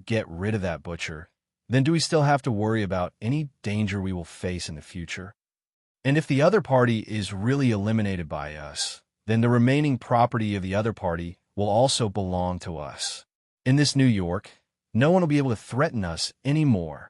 get rid of that butcher, then do we still have to worry about any danger we will face in the future? And if the other party is really eliminated by us, then the remaining property of the other party will also belong to us. In this New York, no one will be able to threaten us anymore.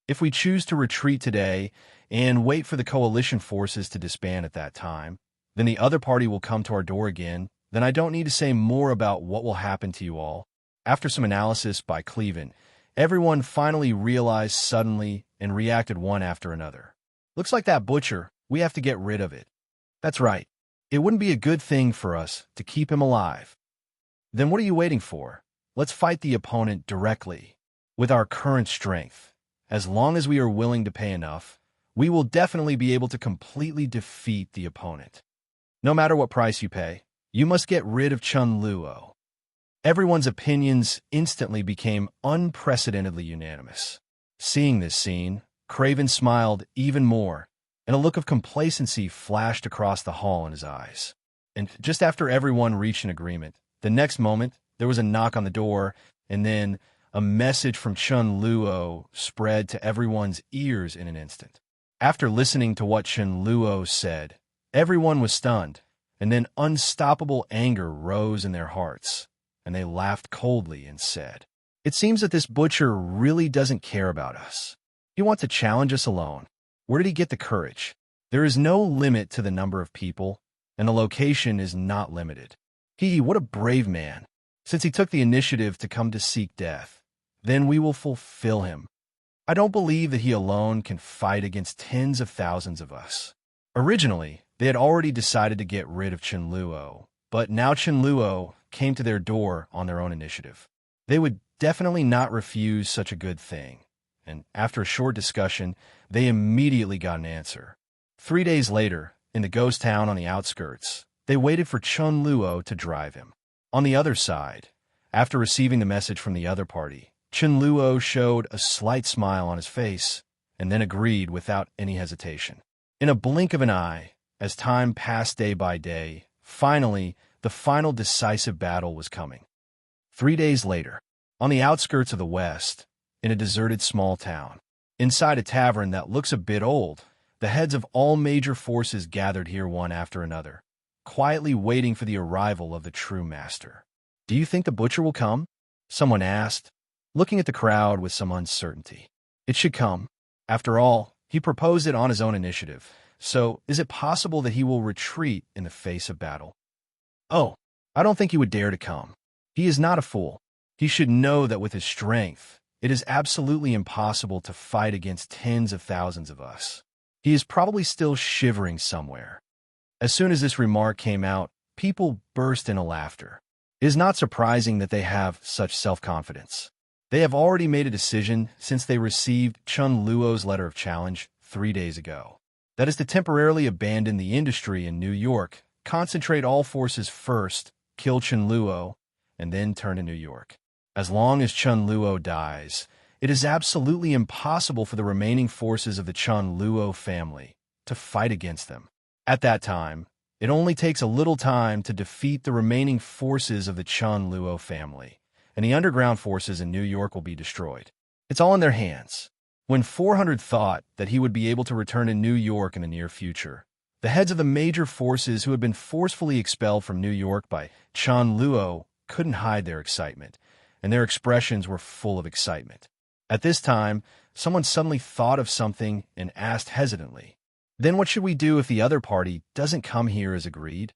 If we choose to retreat today and wait for the coalition forces to disband at that time, then the other party will come to our door again. Then I don't need to say more about what will happen to you all." After some analysis by Cleven, everyone finally realized suddenly and reacted one after another. "Looks like that butcher, we have to get rid of it. That's right. It wouldn't be a good thing for us to keep him alive. Then what are you waiting for? Let's fight the opponent directly. With our current strength, as long as we are willing to pay enough, we will definitely be able to completely defeat the opponent. No matter what price you pay, you must get rid of Chunluo." Everyone's opinions instantly became unprecedentedly unanimous. Seeing this scene, Craven smiled even more, and a look of complacency flashed across the hall in his eyes. And just after everyone reached an agreement, the next moment, there was a knock on the door, and then A message from Chunluo spread to everyone's ears in an instant. After listening to what Chen Luo said, everyone was stunned, and then unstoppable anger rose in their hearts, and they laughed coldly and said, "It seems that this butcher really doesn't care about us. He wants to challenge us alone. Where did he get the courage? There is no limit to the number of people, and the location is not limited. What a brave man. Since he took the initiative to come to seek death, then we will fulfill him. I don't believe that he alone can fight against tens of thousands of us." Originally, they had already decided to get rid of Chunluo, but now Chunluo came to their door on their own initiative. They would definitely not refuse such a good thing, and after a short discussion, they immediately got an answer. 3 days later, in the ghost town on the outskirts, they waited for Chunluo to drive him. On the other side, after receiving the message from the other party, Chunluo showed a slight smile on his face and then agreed without any hesitation. In a blink of an eye, as time passed day by day, finally, the final decisive battle was coming. 3 days later, on the outskirts of the west, in a deserted small town, inside a tavern that looks a bit old, the heads of all major forces gathered here one after another, quietly waiting for the arrival of the true master. "Do you think the butcher will come?" someone asked, looking at the crowd with some uncertainty. "It should come. After all, he proposed it on his own initiative, so is it possible that he will retreat in the face of battle?" "Oh, I don't think he would dare to come. He is not a fool. He should know that with his strength, it is absolutely impossible to fight against tens of thousands of us. He is probably still shivering somewhere." As soon as this remark came out, people burst into laughter. It is not surprising that they have such self-confidence. They have already made a decision since they received Chunluo's letter of challenge 3 days ago. That is to temporarily abandon the industry in New York, concentrate all forces first, kill Chunluo, and then turn to New York. As long as Chunluo dies, it is absolutely impossible for the remaining forces of the Chunluo family to fight against them. At that time, it only takes a little time to defeat the remaining forces of the Chunluo family, and the underground forces in New York will be destroyed. It's all in their hands. When 400 thought that he would be able to return to New York in the near future, the heads of the major forces who had been forcefully expelled from New York by Chunluo couldn't hide their excitement, and their expressions were full of excitement. At this time, someone suddenly thought of something and asked hesitantly, "Then what should we do if the other party doesn't come here as agreed?"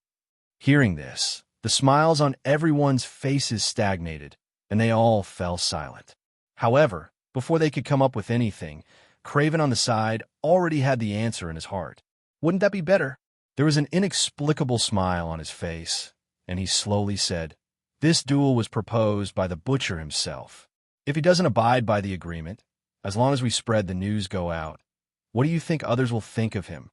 Hearing this, the smiles on everyone's faces stagnated, and they all fell silent. However, before they could come up with anything, Craven on the side already had the answer in his heart. "Wouldn't that be better?" There was an inexplicable smile on his face, and he slowly said, "This duel was proposed by the butcher himself. If he doesn't abide by the agreement, as long as we spread the news go out, what do you think others will think of him?"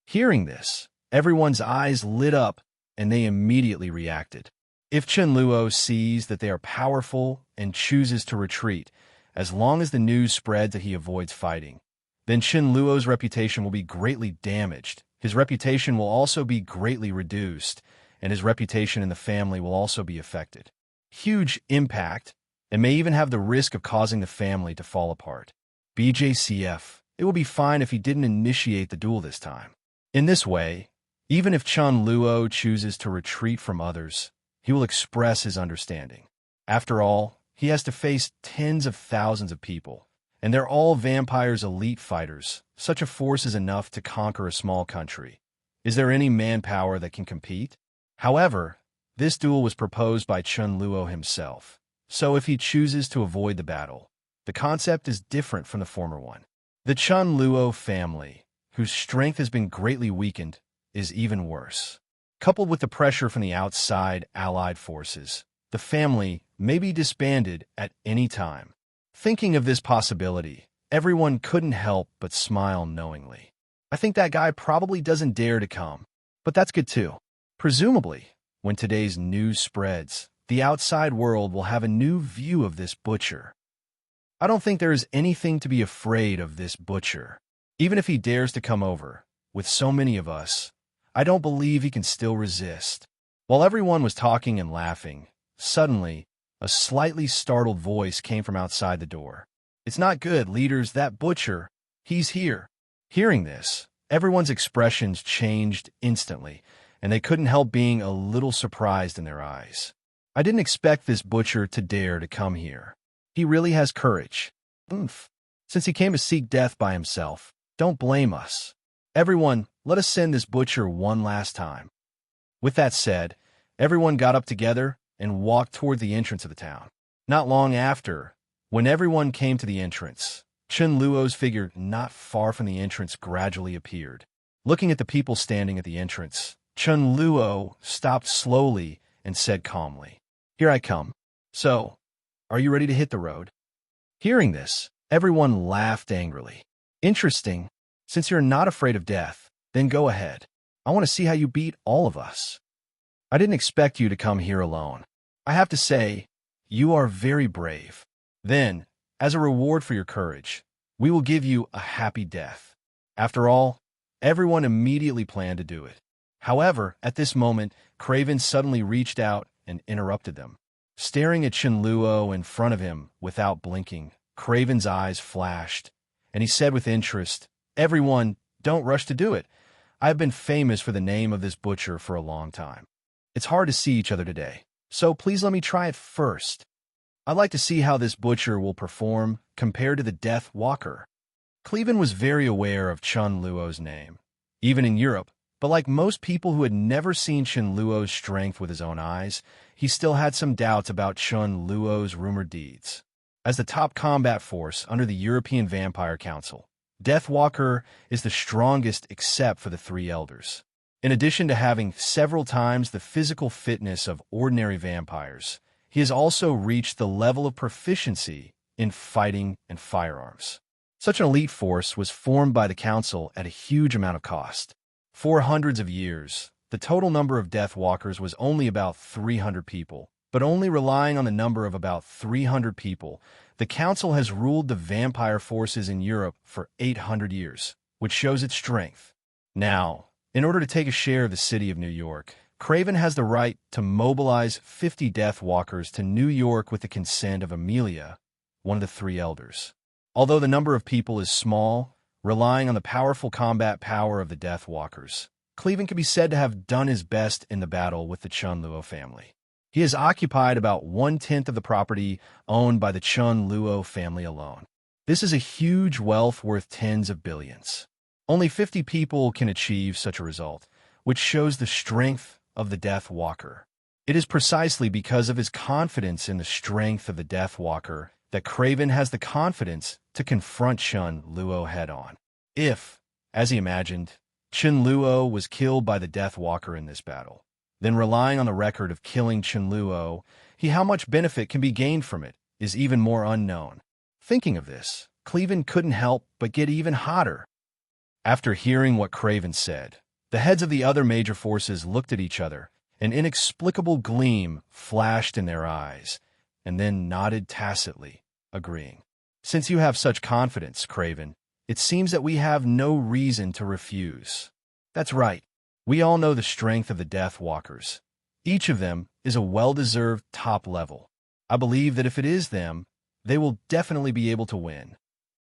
Hearing this, everyone's eyes lit up, and they immediately reacted. If Chunluo sees that they are powerful and chooses to retreat, as long as the news spreads that he avoids fighting, then Chunluo's reputation will be greatly damaged. His reputation will also be greatly reduced, and his reputation in the family will also be affected. Huge impact, and may even have the risk of causing the family to fall apart. BJCF, it will be fine if he didn't initiate the duel this time. In this way, even if Chunluo chooses to retreat from others, he will express his understanding. After all, he has to face tens of thousands of people, and they're all vampires' elite fighters. Such a force is enough to conquer a small country. Is there any manpower that can compete? However, this duel was proposed by Chunluo himself, so if he chooses to avoid the battle, the concept is different from the former one. The Chunluo family, whose strength has been greatly weakened, is even worse. Coupled with the pressure from the outside allied forces, the family may be disbanded at any time. Thinking of this possibility, everyone couldn't help but smile knowingly. "I think that guy probably doesn't dare to come, but that's good too." Presumably, when today's news spreads, the outside world will have a new view of this butcher. I don't think there is anything to be afraid of this butcher. Even if he dares to come over, with so many of us, I don't believe he can still resist. While everyone was talking and laughing, suddenly, A slightly startled voice came from outside the door. "It's not good, leaders, that butcher. He's here." Hearing this, everyone's expressions changed instantly, and they couldn't help being a little surprised in their eyes. "I didn't expect this butcher to dare to come here. He really has courage. Oomph. Since he came to seek death by himself, don't blame us. Everyone, let us send this butcher one last time." With that said, everyone got up together and walked toward the entrance of the town. Not long after, when everyone came to the entrance, Chen Luo's figure not far from the entrance gradually appeared. Looking at the people standing at the entrance, Chen Luo stopped slowly and said calmly, "Here I come. So, are you ready to hit the road?" Hearing this, everyone laughed angrily. "Interesting. Since you're not afraid of death, then go ahead. I want to see how you beat all of us. I didn't expect you to come here alone. I have to say, you are very brave. Then, as a reward for your courage, we will give you a happy death." After all, everyone immediately planned to do it. However, at this moment, Craven suddenly reached out and interrupted them. Staring at Chunluo in front of him without blinking, Craven's eyes flashed, and he said with interest, "Everyone, don't rush to do it. I have been famous for the name of this butcher for a long time. It's hard to see each other today, so please let me try it first. I'd like to see how this butcher will perform compared to the Death Walker." Cleven was very aware of Chunluo's name, even in Europe, but like most people who had never seen Chunluo's strength with his own eyes, he still had some doubts about Chunluo's rumored deeds. As the top combat force under the European Vampire Council, Deathwalker is the strongest except for the three elders. In addition to having several times the physical fitness of ordinary vampires, he has also reached the level of proficiency in fighting and firearms. Such an elite force was formed by the Council at a huge amount of cost. For hundreds of years, the total number of Deathwalkers was only about 300 people, but only relying on the number of about 300 people, the Council has ruled the vampire forces in Europe for 800 years, which shows its strength. Now, in order to take a share of the city of New York, Craven has the right to mobilize 50 Deathwalkers to New York with the consent of Amelia, one of the three elders. Although the number of people is small, relying on the powerful combat power of the Deathwalkers, Cleven can be said to have done his best in the battle with the Chunluo family. He has occupied about 1/10 of the property owned by the Chunluo family alone. This is a huge wealth worth tens of billions. Only 50 people can achieve such a result, which shows the strength of the Deathwalker. It is precisely because of his confidence in the strength of the Deathwalker that Craven has the confidence to confront Chunluo head-on. If, as he imagined, Chunluo was killed by the Deathwalker in this battle, then relying on the record of killing Chunluo, how much benefit can be gained from it is even more unknown. Thinking of this, Cleven couldn't help but get even hotter. After hearing what Craven said, the heads of the other major forces looked at each other. An inexplicable gleam flashed in their eyes, and then nodded tacitly, agreeing. "Since you have such confidence, Craven, it seems that we have no reason to refuse." "That's right. We all know the strength of the Deathwalkers. Each of them is a well-deserved top level. I believe that if it is them, they will definitely be able to win."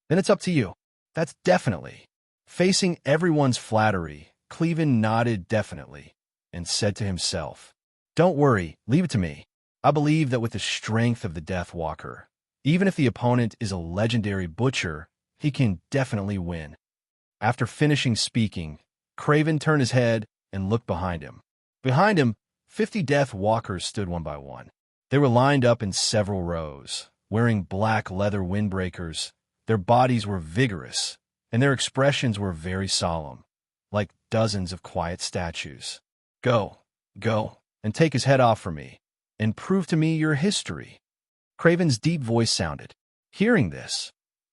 "Then it's up to you." "That's definitely." Facing everyone's flattery, Cleven nodded definitely and said to himself, "Don't worry, leave it to me. I believe that with the strength of the Deathwalker, even if the opponent is a legendary butcher, he can definitely win." After finishing speaking, Craven turned his head and looked behind him. Behind him, 50 Deathwalkers stood one by one. They were lined up in several rows, wearing black leather windbreakers. Their bodies were vigorous, and their expressions were very solemn, like dozens of quiet statues. Go, and take his head off for me, and prove to me your history." Craven's deep voice sounded. Hearing this,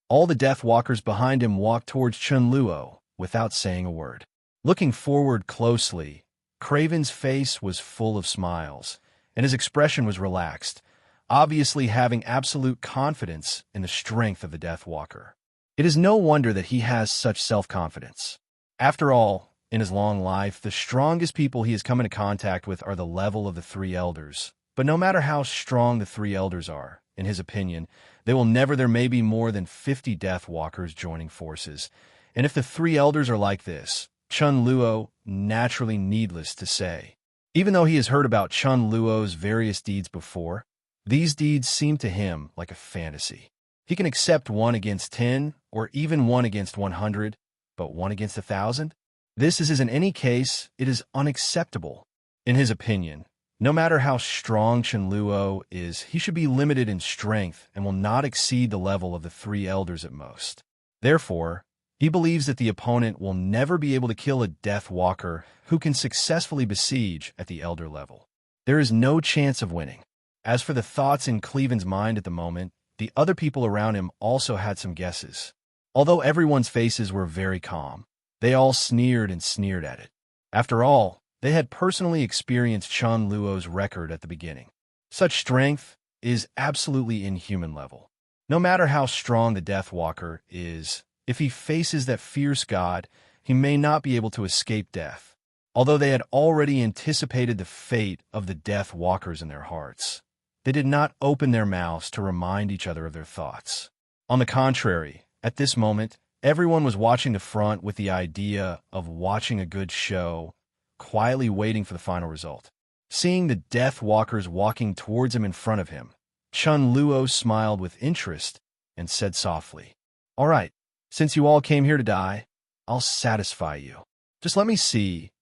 all the Deathwalkers behind him walked towards Chunluo without saying a word. Looking forward closely, Craven's face was full of smiles, and his expression was relaxed, obviously having absolute confidence in the strength of the Deathwalker. It is no wonder that he has such self-confidence. After all, in his long life, the strongest people he has come into contact with are the level of the three elders, But no matter how strong the three elders are, in his opinion, there may be more than 50 Death Walkers joining forces. And if the three elders are like this, Chunluo, naturally needless to say. Even though he has heard about Chunluo's various deeds before, these deeds seem to him like a fantasy. He can accept 1 against 10, or even 1 against 100, but 1 against 1,000? This is, in any case, it is unacceptable. In his opinion, no matter how strong Chen Luo is, he should be limited in strength and will not exceed the level of the three elders at most. Therefore, he believes that the opponent will never be able to kill a Death Walker who can successfully besiege at the elder level. There is no chance of winning. As for the thoughts in Cleven's mind at the moment, the other people around him also had some guesses. Although everyone's faces were very calm, they all sneered and sneered at it. After all, they had personally experienced Chen Luo's record at the beginning. Such strength is absolutely inhuman level. No matter how strong the Death Walker is, if he faces that fierce god, he may not be able to escape death. Although they had already anticipated the fate of the Death Walkers in their hearts, they did not open their mouths to remind each other of their thoughts. On the contrary, at this moment, everyone was watching the front with the idea of watching a good show, quietly waiting for the final result. Seeing the Death Walkers walking towards him in front of him, Chunluo smiled with interest and said softly, "All right, since you all came here to die, I'll satisfy you. Just let me see,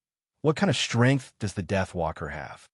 what kind of strength does the Death Walker have?"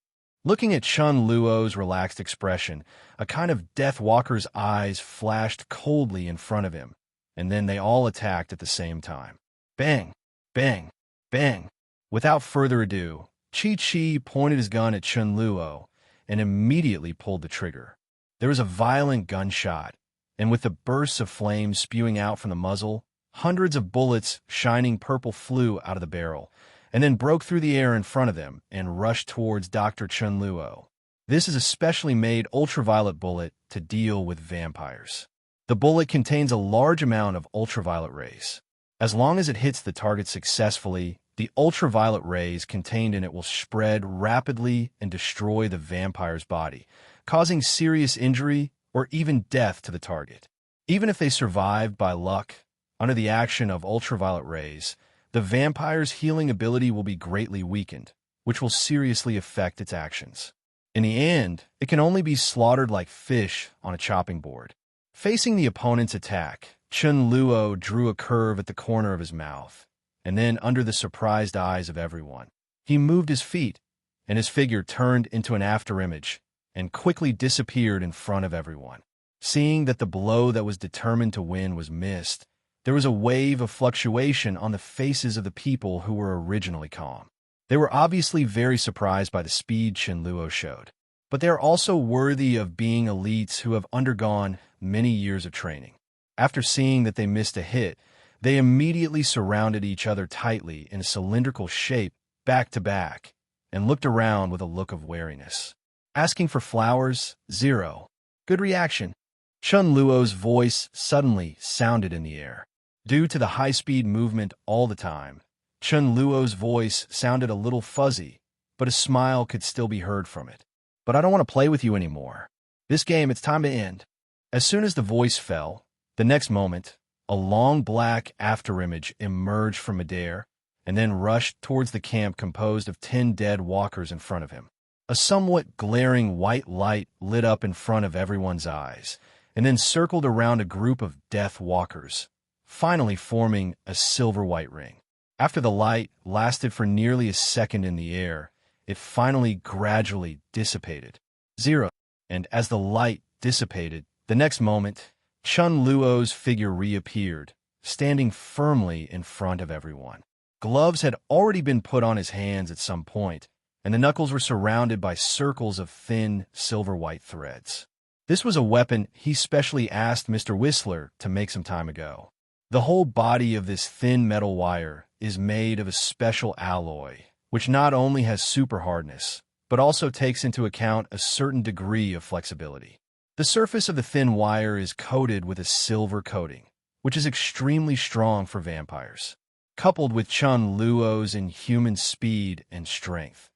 Looking at Chunluo's relaxed expression, a kind of Death Walker's eyes flashed coldly in front of him, and then they all attacked at the same time. Bang! Bang! Bang! Without further ado, Chi pointed his gun at Chunluo and immediately pulled the trigger. There was a violent gunshot, and with the bursts of flames spewing out from the muzzle, hundreds of bullets shining purple flew out of the barrel, and then broke through the air in front of them and rushed towards Dr. Chunluo. This is a specially made ultraviolet bullet to deal with vampires. The bullet contains a large amount of ultraviolet rays. As long as it hits the target successfully, the ultraviolet rays contained in it will spread rapidly and destroy the vampire's body, causing serious injury or even death to the target. Even if they survived by luck, under the action of ultraviolet rays, the vampire's healing ability will be greatly weakened, which will seriously affect its actions. In the end, it can only be slaughtered like fish on a chopping board. Facing the opponent's attack, Chunluo drew a curve at the corner of his mouth, and then under the surprised eyes of everyone, he moved his feet, and his figure turned into an afterimage and quickly disappeared in front of everyone. Seeing that the blow that was determined to win was missed, there was a wave of fluctuation on the faces of the people who were originally calm. They were obviously very surprised by the speed Shinluo showed, but they are also worthy of being elites who have undergone many years of training. After seeing that they missed a hit, they immediately surrounded each other tightly in a cylindrical shape, back to back, and looked around with a look of wariness. Asking for flowers? 0. Good reaction. Chunluo's voice suddenly sounded in the air. Due to the high-speed movement all the time, Chunluo's voice sounded a little fuzzy, but a smile could still be heard from it. "But I don't want to play with you anymore. This game, it's time to end." As soon as the voice fell, the next moment, a long black afterimage emerged from midair and then rushed towards the camp composed of 10 dead walkers in front of him. A somewhat glaring white light lit up in front of everyone's eyes and then circled around a group of Death Walkers, finally forming a silver-white ring. After the light lasted for nearly a second in the air, it finally gradually dissipated. 0. And as the light dissipated, the next moment, Chunluo's figure reappeared, standing firmly in front of everyone. Gloves had already been put on his hands at some point, and the knuckles were surrounded by circles of thin, silver-white threads. This was a weapon he specially asked Mr. Whistler to make some time ago. The whole body of this thin metal wire is made of a special alloy, which not only has super hardness, but also takes into account a certain degree of flexibility. The surface of the thin wire is coated with a silver coating, which is extremely strong for vampires. Coupled with Chunluo's inhuman speed and strength,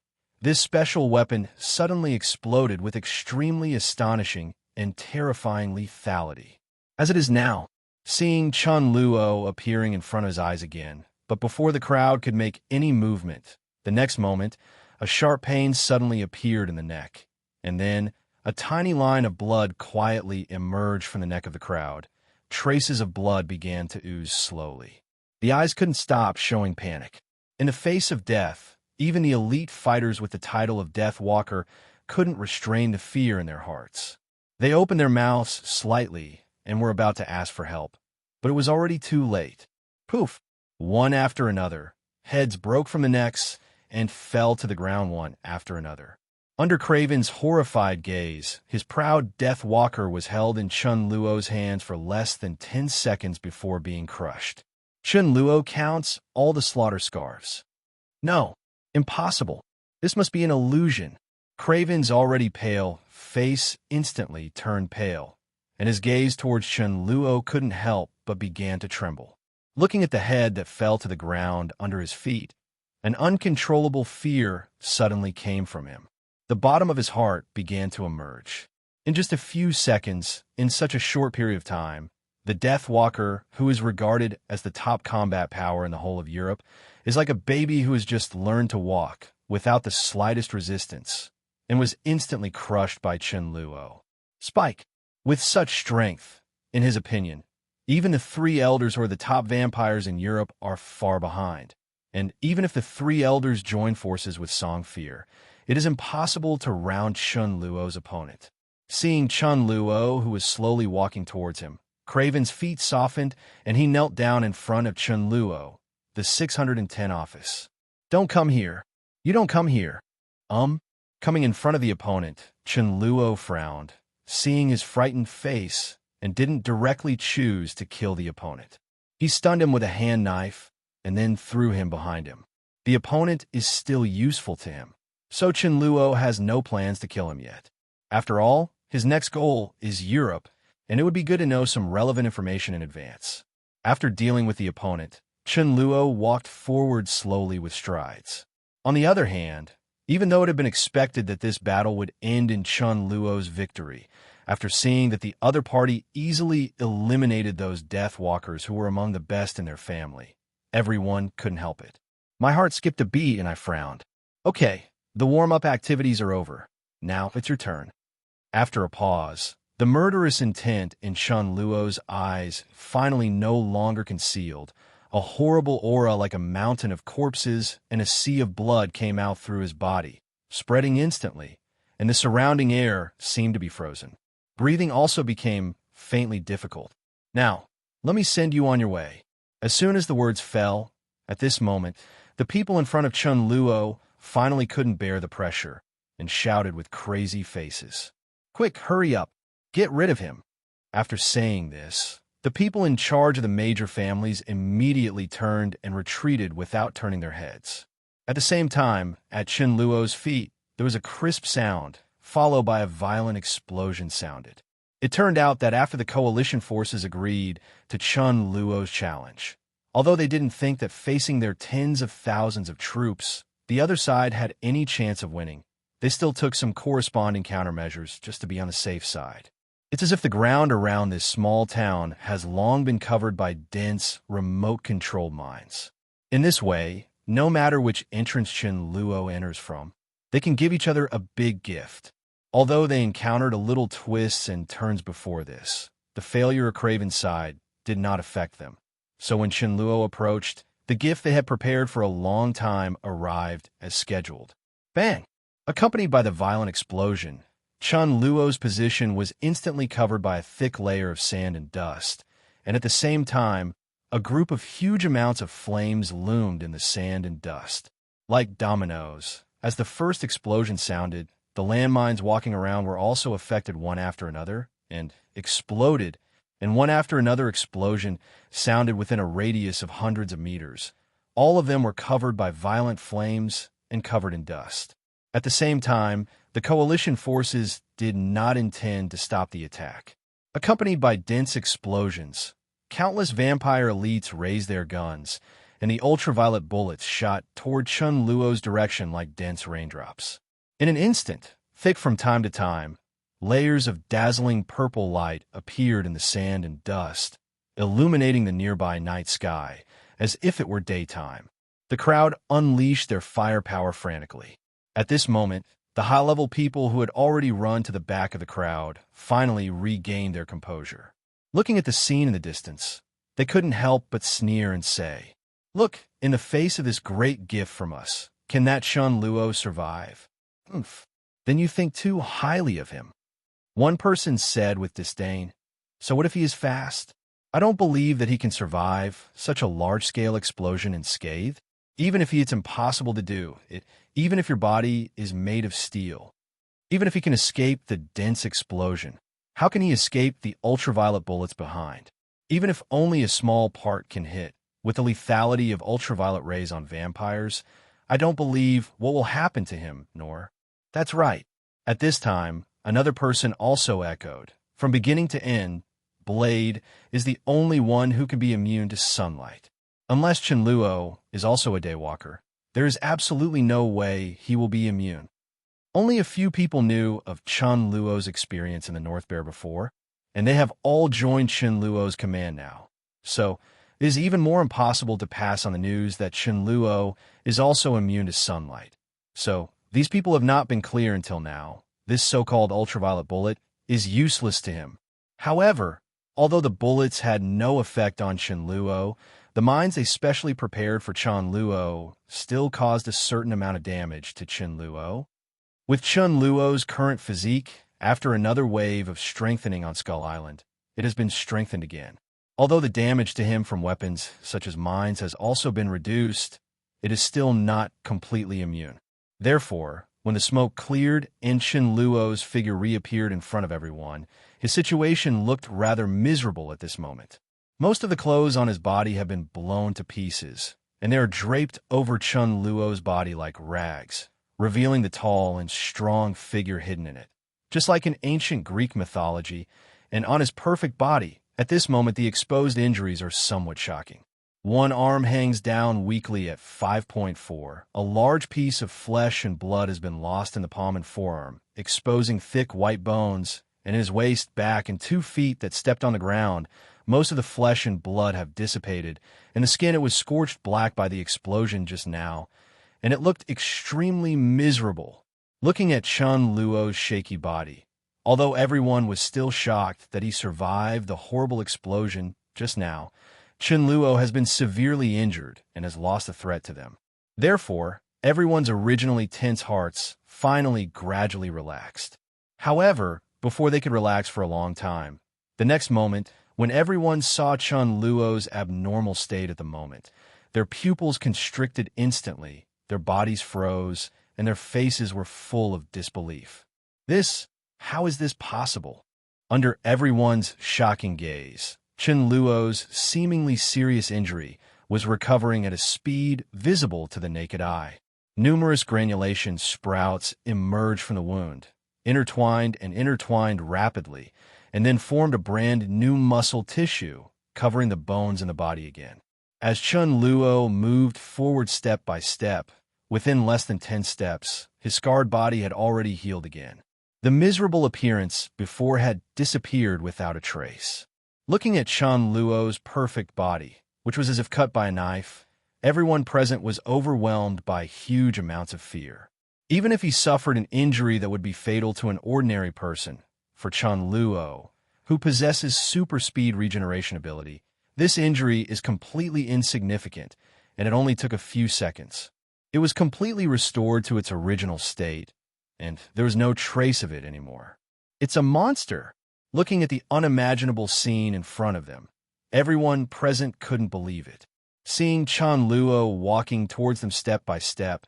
This special weapon suddenly exploded with extremely astonishing and terrifying lethality. As it is now, seeing Chunluo appearing in front of his eyes again, but before the crowd could make any movement, the next moment, a sharp pain suddenly appeared in the neck, and then a tiny line of blood quietly emerged from the neck of the crowd. Traces of blood began to ooze slowly. The eyes couldn't stop showing panic. In the face of death, even the elite fighters with the title of Daywalker couldn't restrain the fear in their hearts. They opened their mouths slightly and were about to ask for help, but it was already too late. Poof! One after another, heads broke from the necks and fell to the ground one after another. Under Craven's horrified gaze, his proud Daywalker was held in Chunluo's hands for less than 10 seconds before being crushed. Chunluo counts all the slaughter scars. No, impossible. This must be an illusion. Craven's already pale face instantly turned pale, and his gaze towards Chunluo couldn't help but began to tremble. Looking at the head that fell to the ground under his feet, an uncontrollable fear suddenly came from him. The bottom of his heart began to emerge. In just a few seconds, in such a short period of time, the Daywalker, who is regarded as the top combat power in the whole of Europe, is like a baby who has just learned to walk without the slightest resistance, and was instantly crushed by Chen Luo. Spike, with such strength, in his opinion, even the three elders who are the top vampires in Europe are far behind. And even if the three elders join forces with Song Fear, it is impossible to round Chunluo's opponent. Seeing Chunluo, who was slowly walking towards him, Craven's feet softened, and he knelt down in front of Chunluo, the 610 office. Don't come here. You don't come here. Coming in front of the opponent, Chunluo frowned, seeing his frightened face, and didn't directly choose to kill the opponent. He stunned him with a hand knife, and then threw him behind him. The opponent is still useful to him, so Chunluo has no plans to kill him yet. After all, his next goal is Europe, and it would be good to know some relevant information in advance. After dealing with the opponent, Chunluo walked forward slowly with strides. On the other hand, even though it had been expected that this battle would end in Chunluo's victory, after seeing that the other party easily eliminated those Daywalkers who were among the best in their family, everyone couldn't help it. My heart skipped a beat and I frowned. Okay, the warm-up activities are over. Now it's your turn. After a pause, the murderous intent in Chunluo's eyes finally no longer concealed. A horrible aura like a mountain of corpses and a sea of blood came out through his body, spreading instantly, and the surrounding air seemed to be frozen. Breathing also became faintly difficult. Now, let me send you on your way. As soon as the words fell, at this moment, the people in front of Chunluo finally couldn't bear the pressure and shouted with crazy faces. Quick, hurry up. Get rid of him. After saying this, the people in charge of the major families immediately turned and retreated without turning their heads. At the same time, at Chunluo's feet, there was a crisp sound, followed by a violent explosion sounded. It turned out that after the coalition forces agreed to Chunluo's challenge, although they didn't think that facing their tens of thousands of troops, the other side had any chance of winning, they still took some corresponding countermeasures just to be on the safe side. It's as if the ground around this small town has long been covered by dense, remote-controlled mines. In this way, no matter which entrance Chunluo enters from, they can give each other a big gift. Although they encountered a little twists and turns before this, the failure of Craven's side did not affect them. So when Chunluo approached, the gift they had prepared for a long time arrived as scheduled. Bang! Accompanied by the violent explosion, Chunluo's position was instantly covered by a thick layer of sand and dust, and at the same time, a group of huge amounts of flames loomed in the sand and dust. Like dominoes, as the first explosion sounded, the landmines walking around were also affected one after another, and exploded, and one after another explosion sounded within a radius of hundreds of meters. All of them were covered by violent flames and covered in dust. At the same time, the coalition forces did not intend to stop the attack. Accompanied by dense explosions, countless vampire elites raised their guns, and the ultraviolet bullets shot toward Chunluo's direction like dense raindrops. In an instant, thick from time to time, layers of dazzling purple light appeared in the sand and dust, illuminating the nearby night sky as if it were daytime. The crowd unleashed their firepower frantically. At this moment, the high-level people who had already run to the back of the crowd finally regained their composure. Looking at the scene in the distance, they couldn't help but sneer and say, "Look, in the face of this great gift from us, can that Chunluo survive? Oomph. Then you think too highly of him." One person said with disdain, "So what if he is fast? I don't believe that he can survive such a large-scale explosion unscathed. Even if it's impossible to do it, even if your body is made of steel, even if he can escape the dense explosion, how can he escape the ultraviolet bullets behind? Even if only a small part can hit, with the lethality of ultraviolet rays on vampires, I don't believe what will happen to him, nor." That's right. At this time, another person also echoed, "From beginning to end, Blade is the only one who can be immune to sunlight. Unless Chunluo is also a Daywalker, there is absolutely no way he will be immune." Only a few people knew of Chunluo's experience in the North Bear before, and they have all joined Shinluo's command now. So, it is even more impossible to pass on the news that Chunluo is also immune to sunlight. So, these people have not been clear until now. This so-called ultraviolet bullet is useless to him. However, although the bullets had no effect on Chunluo, the mines they specially prepared for Chunluo still caused a certain amount of damage to Chunluo. With Chunluo's current physique, after another wave of strengthening on Skull Island, it has been strengthened again. Although the damage to him from weapons such as mines has also been reduced, it is still not completely immune. Therefore, when the smoke cleared and Chunluo's figure reappeared in front of everyone, his situation looked rather miserable at this moment. Most of the clothes on his body have been blown to pieces, and they are draped over Chunluo's body like rags, revealing the tall and strong figure hidden in it. Just like in ancient Greek mythology, and on his perfect body, at this moment the exposed injuries are somewhat shocking. One arm hangs down weakly at 5.4. A large piece of flesh and blood has been lost in the palm and forearm, exposing thick white bones, and in his waist, back, and 2 feet that stepped on the ground, most of the flesh and blood have dissipated, and the skin, it was scorched black by the explosion just now, and it looked extremely miserable. Looking at Chunluo's shaky body, although everyone was still shocked that he survived the horrible explosion just now, Chunluo has been severely injured and has lost a threat to them. Therefore, everyone's originally tense hearts finally gradually relaxed. However, before they could relax for a long time, the next moment, when everyone saw Chunluo's abnormal state at the moment, their pupils constricted instantly, their bodies froze, and their faces were full of disbelief. How is this possible? Under everyone's shocking gaze, Chunluo's seemingly serious injury was recovering at a speed visible to the naked eye. Numerous granulation sprouts emerged from the wound, intertwined rapidly, and then formed a brand new muscle tissue, covering the bones in the body again. As Chunluo moved forward step by step, within less than 10 steps, his scarred body had already healed again. The miserable appearance before had disappeared without a trace. Looking at Chunluo's perfect body, which was as if cut by a knife, everyone present was overwhelmed by huge amounts of fear. Even if he suffered an injury that would be fatal to an ordinary person, for Chunluo, who possesses super speed regeneration ability, this injury is completely insignificant, and it only took a few seconds. It was completely restored to its original state, and there was no trace of it anymore. It's a monster! Looking at the unimaginable scene in front of them, everyone present couldn't believe it. Seeing Chunluo walking towards them step by step,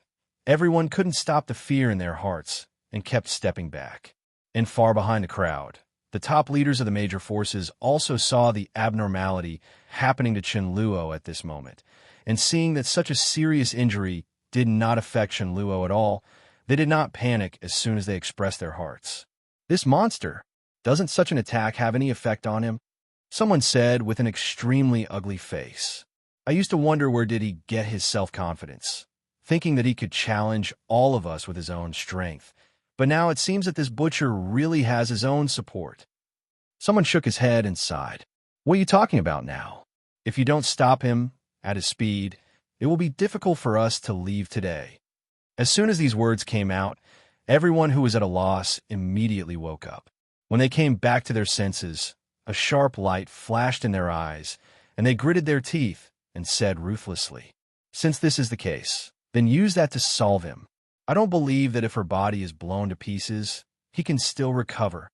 everyone couldn't stop the fear in their hearts and kept stepping back. And far behind the crowd, the top leaders of the major forces also saw the abnormality happening to Chunluo at this moment, and seeing that such a serious injury did not affect Chunluo at all, they did not panic as soon as they expressed their hearts. This monster! Doesn't such an attack have any effect on him? Someone said with an extremely ugly face. I used to wonder where did he get his self-confidence, thinking that he could challenge all of us with his own strength. But now it seems that this butcher really has his own support. Someone shook his head and sighed. What are you talking about now? If you don't stop him at his speed, it will be difficult for us to leave today. As soon as these words came out, everyone who was at a loss immediately woke up. When they came back to their senses, a sharp light flashed in their eyes, and they gritted their teeth and said ruthlessly, "Since this is the case, then use that to solve him. I don't believe that if her body is blown to pieces, he can still recover."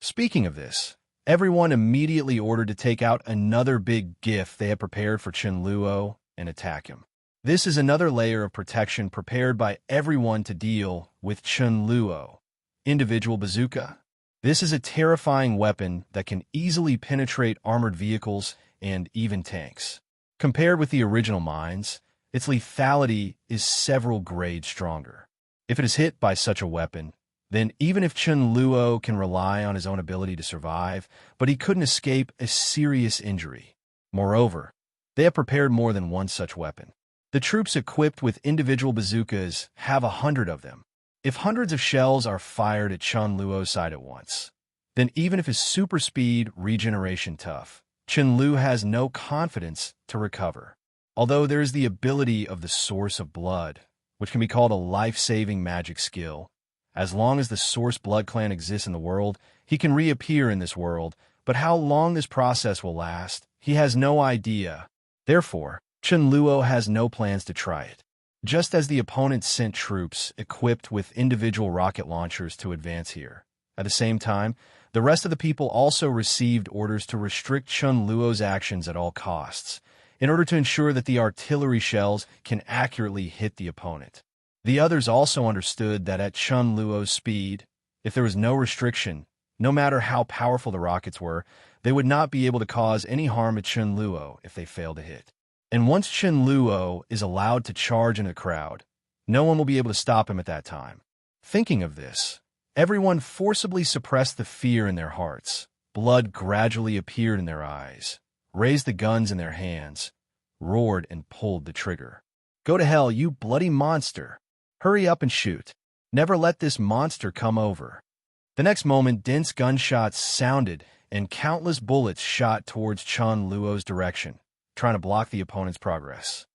Speaking of this, everyone immediately ordered to take out another big gift they had prepared for Chen Luo and attack him. This is another layer of protection prepared by everyone to deal with Chen Luo. Individual bazooka. This is a terrifying weapon that can easily penetrate armored vehicles and even tanks. Compared with the original mines, its lethality is several grades stronger. If it is hit by such a weapon, then even if Chen Luo can rely on his own ability to survive, but he couldn't escape a serious injury. Moreover, they have prepared more than one such weapon. The troops equipped with individual bazookas have 100 of them. If hundreds of shells are fired at Chen Luo's side at once, then even if his super speed regeneration tough, Chunluo has no confidence to recover. Although there is the ability of the source of blood, which can be called a life-saving magic skill. As long as the source blood clan exists in the world, he can reappear in this world, but how long this process will last, he has no idea. Therefore, Chunluo has no plans to try it. Just as the opponent sent troops equipped with individual rocket launchers to advance here. At the same time, the rest of the people also received orders to restrict Chunluo's actions at all costs, in order to ensure that the artillery shells can accurately hit the opponent. The others also understood that at Chunluo's speed, if there was no restriction, no matter how powerful the rockets were, they would not be able to cause any harm at Chunluo if they failed to hit. And once Chunluo is allowed to charge in a crowd, no one will be able to stop him at that time. Thinking of this, everyone forcibly suppressed the fear in their hearts. Blood gradually appeared in their eyes, raised the guns in their hands, roared and pulled the trigger. "Go to hell, you bloody monster! Hurry up and shoot. Never let this monster come over." The next moment, dense gunshots sounded and countless bullets shot towards Chunluo's direction, trying to block the opponent's progress.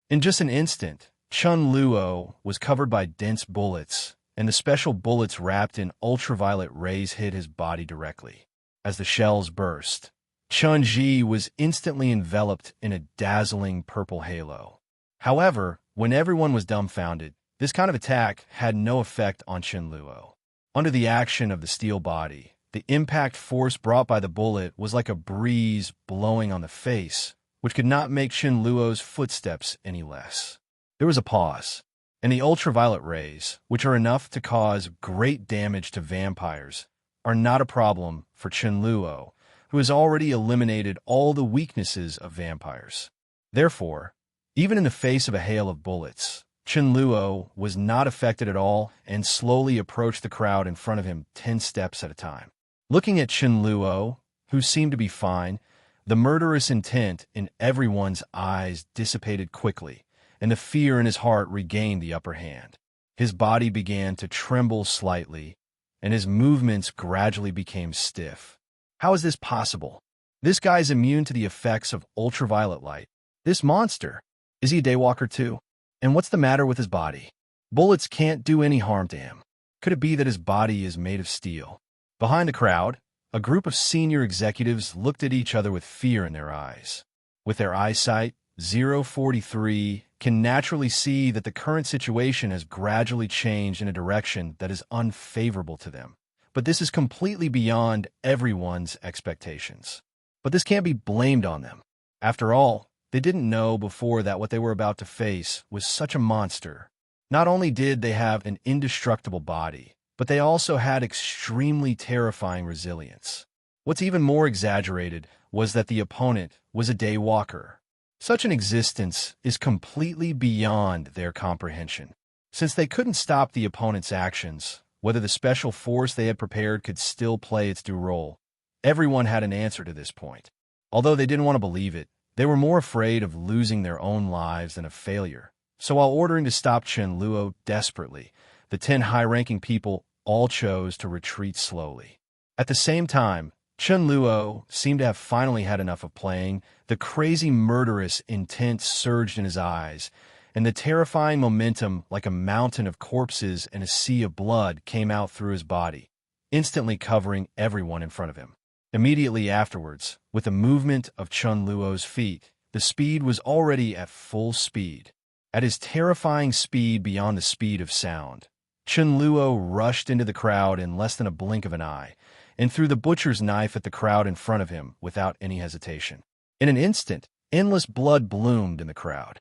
In just an instant, Chunluo was covered by dense bullets, and the special bullets wrapped in ultraviolet rays hit his body directly. As the shells burst, Chunji was instantly enveloped in a dazzling purple halo. However, when everyone was dumbfounded, this kind of attack had no effect on Chunluo. Under the action of the steel body, the impact force brought by the bullet was like a breeze blowing on the face, which could not make Chunluo's footsteps any less. There was a pause, and the ultraviolet rays, which are enough to cause great damage to vampires, are not a problem for Chunluo, who has already eliminated all the weaknesses of vampires. Therefore, even in the face of a hail of bullets, Chunluo was not affected at all and slowly approached the crowd in front of him 10 steps at a time. Looking at Chunluo, who seemed to be fine, the murderous intent in everyone's eyes dissipated quickly, and the fear in his heart regained the upper hand. His body began to tremble slightly, and his movements gradually became stiff. How is this possible? This guy's immune to the effects of ultraviolet light. This monster, is he a Daywalker too? And what's the matter with his body? Bullets can't do any harm to him. Could it be that his body is made of steel? Behind the crowd, a group of senior executives looked at each other with fear in their eyes. With their eyesight, 043 can naturally see that the current situation has gradually changed in a direction that is unfavorable to them. But this is completely beyond everyone's expectations. But this can't be blamed on them. After all, they didn't know before that what they were about to face was such a monster. Not only did they have an indestructible body, but they also had extremely terrifying resilience. What's even more exaggerated was that the opponent was a Daywalker. Such an existence is completely beyond their comprehension. Since they couldn't stop the opponent's actions, whether the special force they had prepared could still play its due role, everyone had an answer to this point. Although they didn't want to believe it, They were more afraid of losing their own lives than of failure. So while ordering to stop Chen Luo desperately, the 10 high-ranking people all chose to retreat slowly. At the same time, Chen Luo seemed to have finally had enough of playing. The crazy murderous intent surged in his eyes, and the terrifying momentum, like a mountain of corpses and a sea of blood, came out through his body, instantly covering everyone in front of him. Immediately afterwards, with the movement of Chen Luo's feet, the speed was already at full speed. At his terrifying speed beyond the speed of sound, Chen Luo rushed into the crowd in less than a blink of an eye, and threw the butcher's knife at the crowd in front of him without any hesitation. In an instant, endless blood bloomed in the crowd.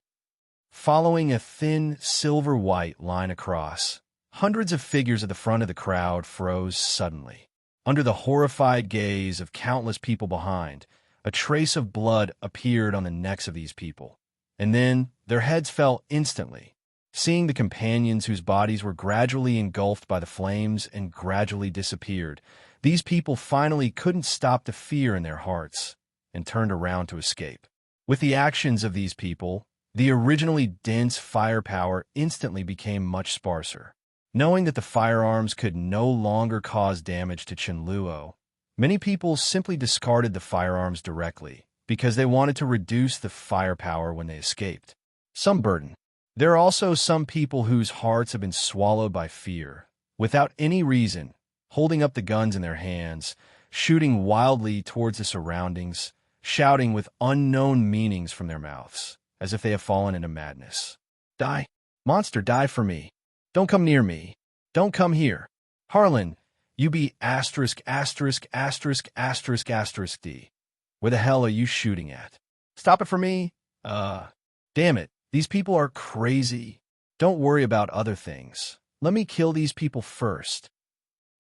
Following a thin, silver-white line across, hundreds of figures at the front of the crowd froze suddenly. Under the horrified gaze of countless people behind, a trace of blood appeared on the necks of these people, and then their heads fell instantly. Seeing the companions whose bodies were gradually engulfed by the flames and gradually disappeared, these people finally couldn't stop the fear in their hearts and turned around to escape. With the actions of these people, the originally dense firepower instantly became much sparser. Knowing that the firearms could no longer cause damage to Chunluo, many people simply discarded the firearms directly because they wanted to reduce the firepower when they escaped. Some burden. There are also some people whose hearts have been swallowed by fear, without any reason, holding up the guns in their hands, shooting wildly towards the surroundings, shouting with unknown meanings from their mouths, as if they have fallen into madness. Die! Monster, die for me! Don't come near me! Don't come here! Harlan, you be asterisk asterisk asterisk asterisk asterisk D. Where the hell are you shooting at? Stop it for me? Damn it, these people are crazy. Don't worry about other things. Let me kill these people first.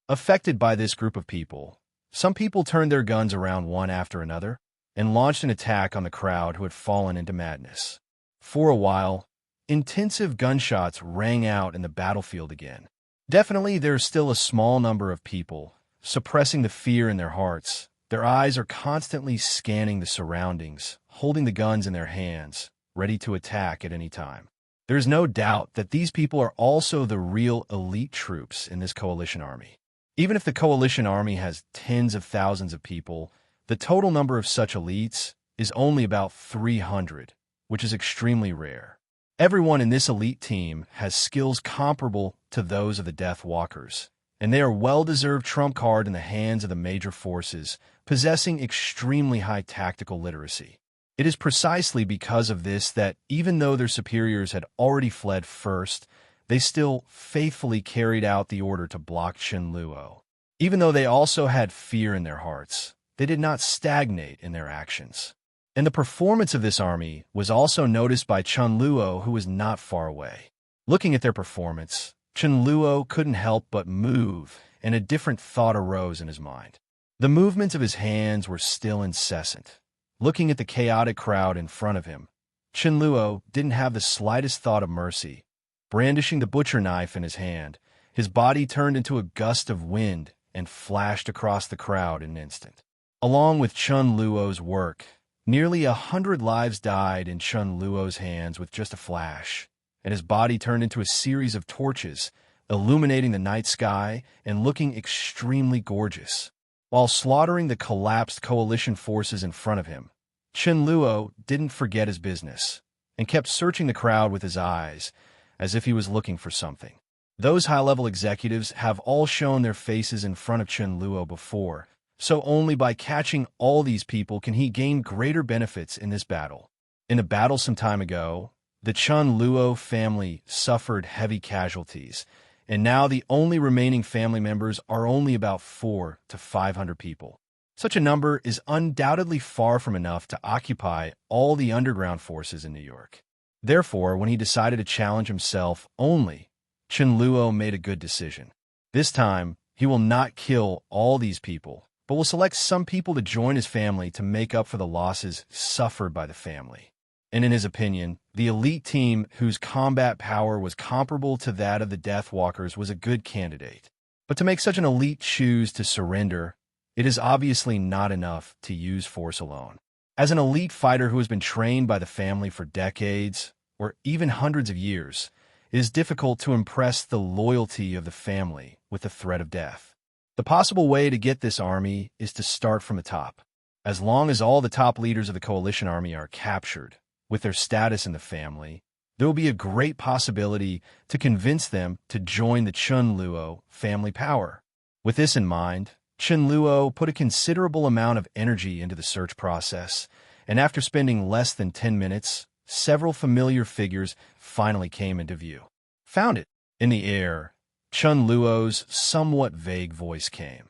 Affected by this group of people, some people turned their guns around one after another and launched an attack on the crowd who had fallen into madness. For a while, intensive gunshots rang out in the battlefield again. Definitely, there's still a small number of people suppressing the fear in their hearts. Their eyes are constantly scanning the surroundings, holding the guns in their hands, ready to attack at any time. There's no doubt that these people are also the real elite troops in this coalition army. Even if the coalition army has tens of thousands of people, the total number of such elites is only about 300, which is extremely rare. Everyone in this elite team has skills comparable to those of the Death Walkers, and they are well-deserved trump card in the hands of the major forces, possessing extremely high tactical literacy. It is precisely because of this that, even though their superiors had already fled first, they still faithfully carried out the order to block Shinluo. Even though they also had fear in their hearts, they did not stagnate in their actions. And the performance of this army was also noticed by Chunluo, who was not far away. Looking at their performance, Chunluo couldn't help but move, and a different thought arose in his mind. The movements of his hands were still incessant. Looking at the chaotic crowd in front of him, Chunluo didn't have the slightest thought of mercy. Brandishing the butcher knife in his hand, his body turned into a gust of wind and flashed across the crowd in an instant. Along with Chunluo's work, nearly 100 lives died in Chunluo's hands with just a flash, and his body turned into a series of torches, illuminating the night sky and looking extremely gorgeous. While slaughtering the collapsed coalition forces in front of him, Chunluo didn't forget his business and kept searching the crowd with his eyes, as if he was looking for something. Those high-level executives have all shown their faces in front of Chunluo before, so only by catching all these people can he gain greater benefits in this battle. In the battle some time ago, the Chunluo family suffered heavy casualties, and now the only remaining family members are only about 400 to 500 people. Such a number is undoubtedly far from enough to occupy all the underground forces in New York. Therefore, when he decided to challenge himself only, Chunluo made a good decision. This time, he will not kill all these people, but will select some people to join his family to make up for the losses suffered by the family. And in his opinion, the elite team whose combat power was comparable to that of the Death Walkers was a good candidate. But to make such an elite choose to surrender, it is obviously not enough to use force alone. As an elite fighter who has been trained by the family for decades, or even hundreds of years, it is difficult to impress the loyalty of the family with the threat of death. The possible way to get this army is to start from the top. As long as all the top leaders of the coalition army are captured, with their status in the family, there will be a great possibility to convince them to join the Chunluo family power. With this in mind, Chen Luo put a considerable amount of energy into the search process, and after spending less than 10 minutes, several familiar figures finally came into view. Found it! In the air, Chen Luo's somewhat vague voice came,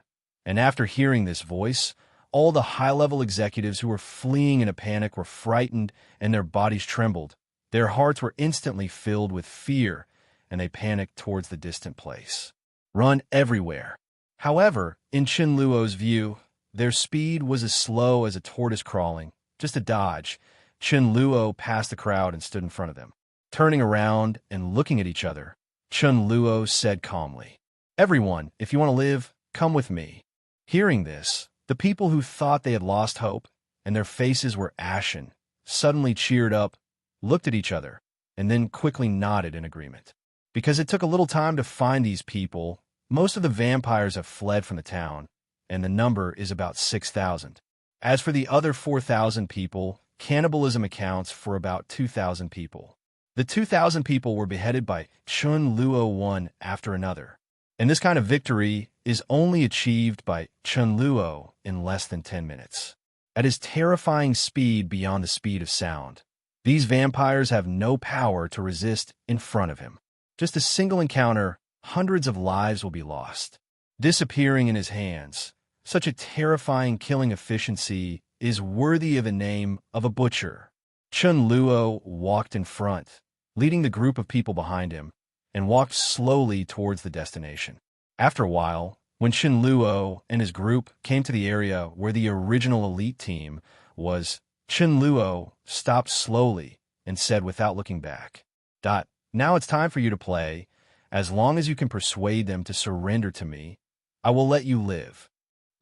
and after hearing this voice, all the high-level executives who were fleeing in a panic were frightened and their bodies trembled. Their hearts were instantly filled with fear, and they panicked towards the distant place. Run everywhere! However, in Chen Luo's view, their speed was as slow as a tortoise crawling, just a dodge. Chen Luo passed the crowd and stood in front of them. Turning around and looking at each other, Chen Luo said calmly, "Everyone, if you want to live, come with me." Hearing this, the people who thought they had lost hope, and their faces were ashen, suddenly cheered up, looked at each other, and then quickly nodded in agreement. Because it took a little time to find these people, most of the vampires have fled from the town, and the number is about 6,000. As for the other 4,000 people, cannibalism accounts for about 2,000 people. The 2,000 people were beheaded by Chen Luo one after another. And this kind of victory is only achieved by Chunluo in less than 10 minutes. At his terrifying speed beyond the speed of sound, these vampires have no power to resist in front of him. Just a single encounter, hundreds of lives will be lost. Disappearing in his hands, such a terrifying killing efficiency is worthy of the name of a butcher. Chunluo walked in front, leading the group of people behind him, and walked slowly towards the destination. After a while, when Shinluo and his group came to the area where the original elite team was, Chunluo stopped slowly and said without looking back, "Now it's time for you to play. As long as you can persuade them to surrender to me, I will let you live.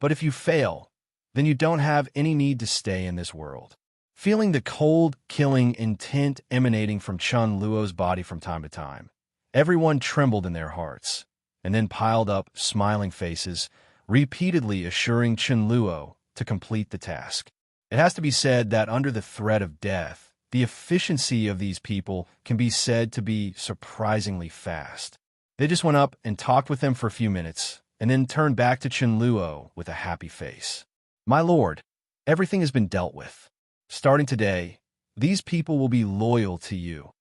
But if you fail, then you don't have any need to stay in this world." Feeling the cold, killing intent emanating from Chunluo's body from time to time, everyone trembled in their hearts, and then piled up smiling faces, repeatedly assuring Chunluo to complete the task. It has to be said that under the threat of death, the efficiency of these people can be said to be surprisingly fast. They just went up and talked with them for a few minutes, and then turned back to Chunluo with a happy face. "My lord, everything has been dealt with. Starting today, these people will be loyal to you."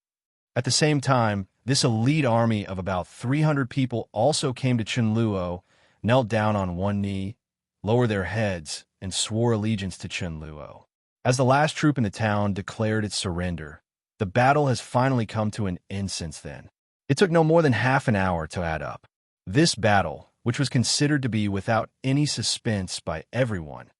At the same time, this elite army of about 300 people also came to Chunluo, knelt down on one knee, lowered their heads, and swore allegiance to Chunluo. As the last troop in the town declared its surrender, the battle has finally come to an end since then. It took no more than half an hour to add up. This battle, which was considered to be without any suspense by everyone,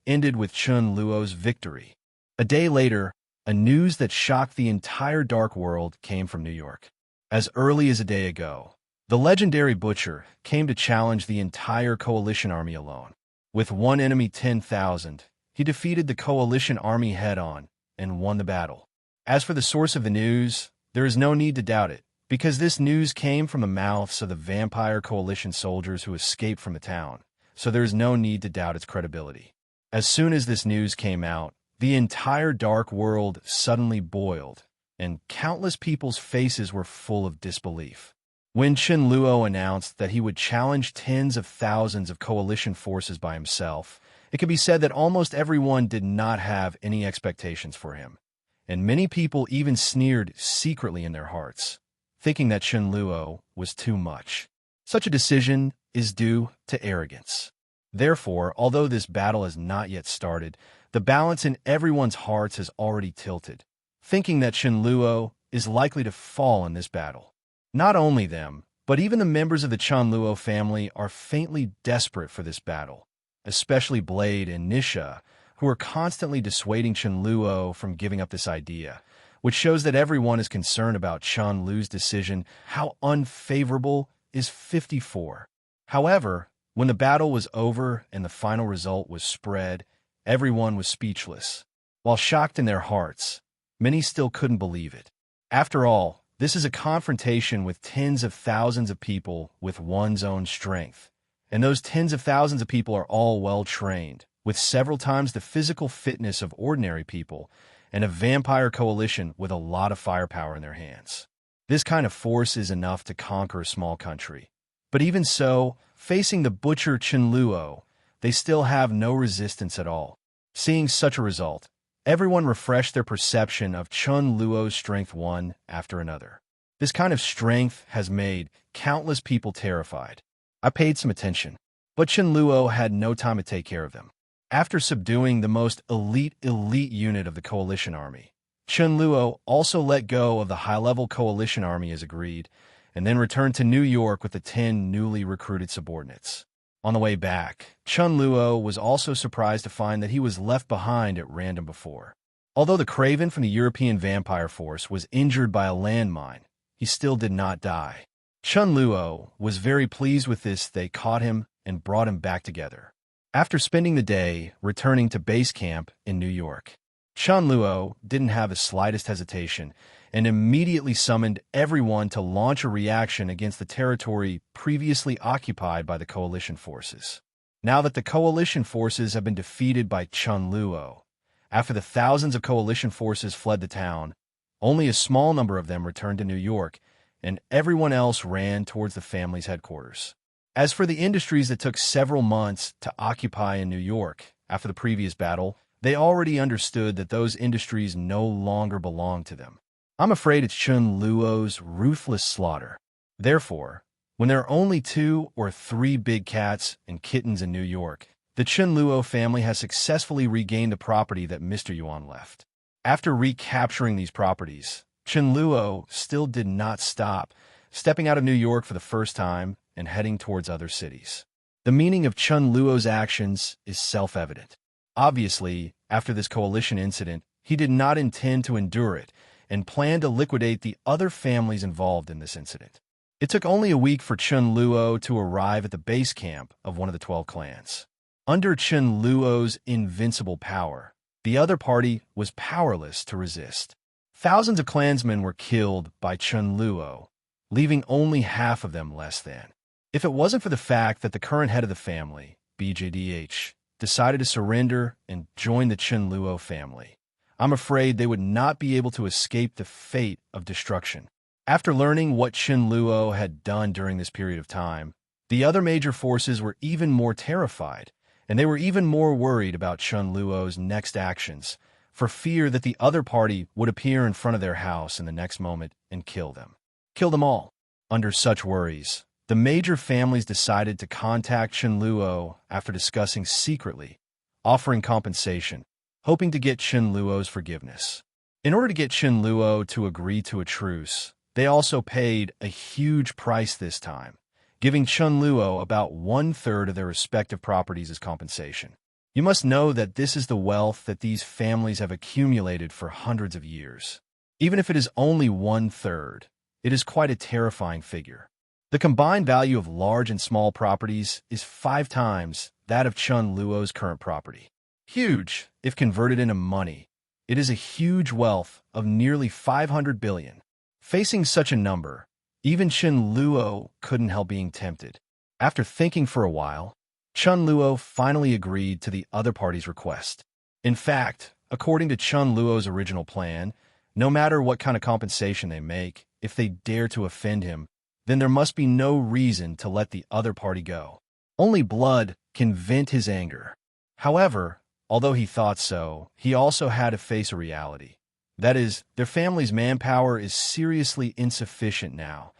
ended with Chunluo's victory. A day later, a news that shocked the entire dark world came from New York. As early as a day ago, the legendary Butcher came to challenge the entire coalition army alone. With one enemy 10,000, he defeated the coalition army head-on and won the battle. As for the source of the news, there is no need to doubt it, because this news came from the mouths of the vampire coalition soldiers who escaped from the town, so there is no need to doubt its credibility. As soon as this news came out, the entire dark world suddenly boiled, and countless people's faces were full of disbelief. When Chen Luo announced that he would challenge tens of thousands of coalition forces by himself, it can be said that almost everyone did not have any expectations for him, and many people even sneered secretly in their hearts, thinking that Chen Luo was too much. Such a decision is due to arrogance. Therefore, although this battle has not yet started, the balance in everyone's hearts has already tilted, thinking that Chen Luo is likely to fall in this battle. Not only them, but even the members of the Chunluo family are faintly desperate for this battle, especially Blade and Nisha, who are constantly dissuading Chen Luo from giving up this idea, which shows that everyone is concerned about Chen Luo's decision. How unfavorable is 54? However, when the battle was over and the final result was spread, everyone was speechless. While shocked in their hearts, many still couldn't believe it. After all, this is a confrontation with tens of thousands of people with one's own strength. And those tens of thousands of people are all well-trained, with several times the physical fitness of ordinary people, and a vampire coalition with a lot of firepower in their hands. This kind of force is enough to conquer a small country. But even so, facing the butcher Chen Luo, they still have no resistance at all. Seeing such a result, everyone refreshed their perception of Chen Luo's strength one after another. This kind of strength has made countless people terrified. I paid some attention, but Chen Luo had no time to take care of them. After subduing the most elite unit of the coalition army, Chen Luo also let go of the high-level coalition army as agreed, and then returned to New York with the 10 newly recruited subordinates. On the way back, Chen Luo was also surprised to find that he was left behind at random before. Although the Craven from the European vampire force was injured by a landmine, he still did not die. Chen Luo was very pleased with this. They caught him and brought him back together. After spending the day returning to base camp in New York, Chen Luo didn't have the slightest hesitation and immediately summoned everyone to launch a reaction against the territory previously occupied by the coalition forces. Now that the coalition forces have been defeated by Chen Luo, after the thousands of coalition forces fled the town, only a small number of them returned to New York, and everyone else ran towards the family's headquarters. As for the industries that took several months to occupy in New York after the previous battle, they already understood that those industries no longer belonged to them. I'm afraid it's Chen Luo's ruthless slaughter. Therefore, when there are only 2 or 3 big cats and kittens in New York, the Chen Luo family has successfully regained the property that Mr. Yuan left. After recapturing these properties, Chen Luo still did not stop, stepping out of New York for the first time and heading towards other cities. The meaning of Chen Luo's actions is self-evident. Obviously, after this coalition incident, he did not intend to endure it and planned to liquidate the other families involved in this incident. It took only a week for Chen Luo to arrive at the base camp of one of the 12 clans. Under Chen Luo's invincible power, the other party was powerless to resist. Thousands of clansmen were killed by Chen Luo, leaving only half of them less than. If it wasn't for the fact that the current head of the family, BJDH, decided to surrender and join the Chen Luo family, I'm afraid they would not be able to escape the fate of destruction. After learning what Chen Luo had done during this period of time, the other major forces were even more terrified, and they were even more worried about Chen Luo's next actions, for fear that the other party would appear in front of their house in the next moment and kill them. Kill them all. Under such worries, the major families decided to contact Chen Luo after discussing secretly, offering compensation, hoping to get Chen Luo's forgiveness. In order to get Chen Luo to agree to a truce, they also paid a huge price this time, giving Chen Luo about 1/3 of their respective properties as compensation. You must know that this is the wealth that these families have accumulated for hundreds of years. Even if it is only 1/3, it is quite a terrifying figure. The combined value of large and small properties is 5 times that of Chen Luo's current property. Huge, if converted into money. It is a huge wealth of nearly 500 billion. Facing such a number, even Chen Luo couldn't help being tempted. After thinking for a while, Chen Luo finally agreed to the other party's request. In fact, according to Chen Luo's original plan, no matter what kind of compensation they make, if they dare to offend him, then there must be no reason to let the other party go. Only blood can vent his anger. However, although he thought so, he also had to face a reality. That is, their family's manpower is seriously insufficient now,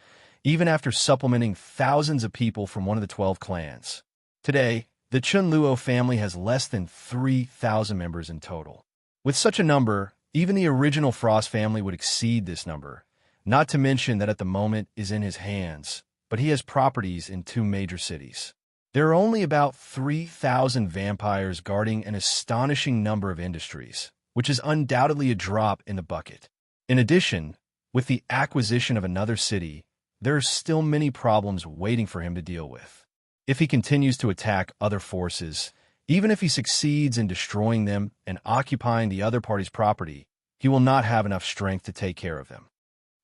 even after supplementing thousands of people from one of the 12 clans. Today, the Chen Luo family has less than 3,000 members in total. With such a number, even the original Frost family would exceed this number, not to mention that at the moment is in his hands, but he has properties in 2 major cities. There are only about 3,000 vampires guarding an astonishing number of industries, which is undoubtedly a drop in the bucket. In addition, with the acquisition of another city, there are still many problems waiting for him to deal with. If he continues to attack other forces, Even if he succeeds in destroying them and occupying the other party's property, he will not have enough strength to take care of them.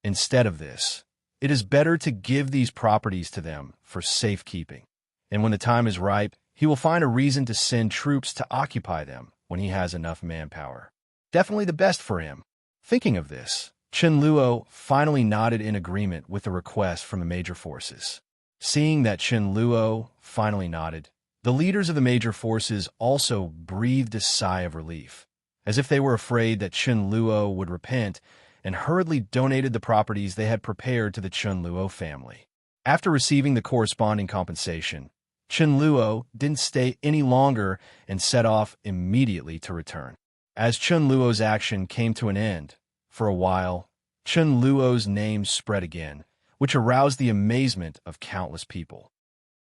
Instead of this, it is better to give these properties to them for safekeeping, and when the time is ripe, he will find a reason to send troops to occupy them when he has enough manpower. Definitely the best for him. Thinking of this, Chen Luo finally nodded in agreement with the request from the major forces. Seeing that Chen Luo finally nodded, the leaders of the major forces also breathed a sigh of relief, as if they were afraid that Chen Luo would repent, and hurriedly donated the properties they had prepared to the Chunluo family. After receiving the corresponding compensation, Chen Luo didn't stay any longer and set off immediately to return. As Chen Luo's action came to an end, for a while, Chen Luo's name spread again, which aroused the amazement of countless people.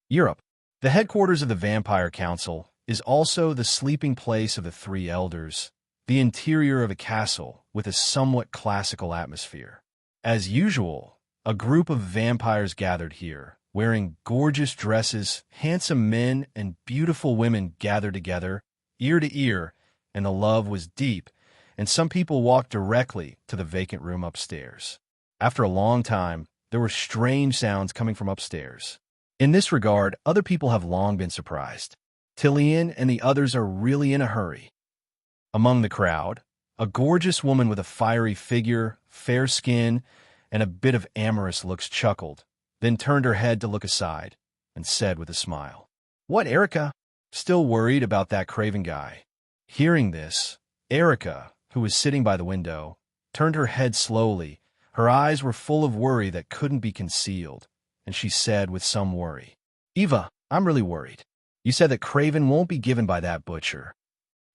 Europe. The headquarters of the Vampire Council is also the sleeping place of the Three Elders, the interior of a castle with a somewhat classical atmosphere. As usual, a group of vampires gathered here, wearing gorgeous dresses, handsome men and beautiful women gathered together, ear to ear, and the love was deep, and some people walked directly to the vacant room upstairs. After a long time, there were strange sounds coming from upstairs. In this regard, other people have long been surprised. Tillian and the others are really in a hurry. Among the crowd, a gorgeous woman with a fiery figure, fair skin, and a bit of amorous looks chuckled, then turned her head to look aside, and said with a smile, "What, Erica? Still worried about that craven guy?" Hearing this, Erica, who was sitting by the window, turned her head slowly. Her eyes were full of worry that couldn't be concealed, and she said with some worry, "Eva, I'm really worried. You said that Craven won't be given by that butcher."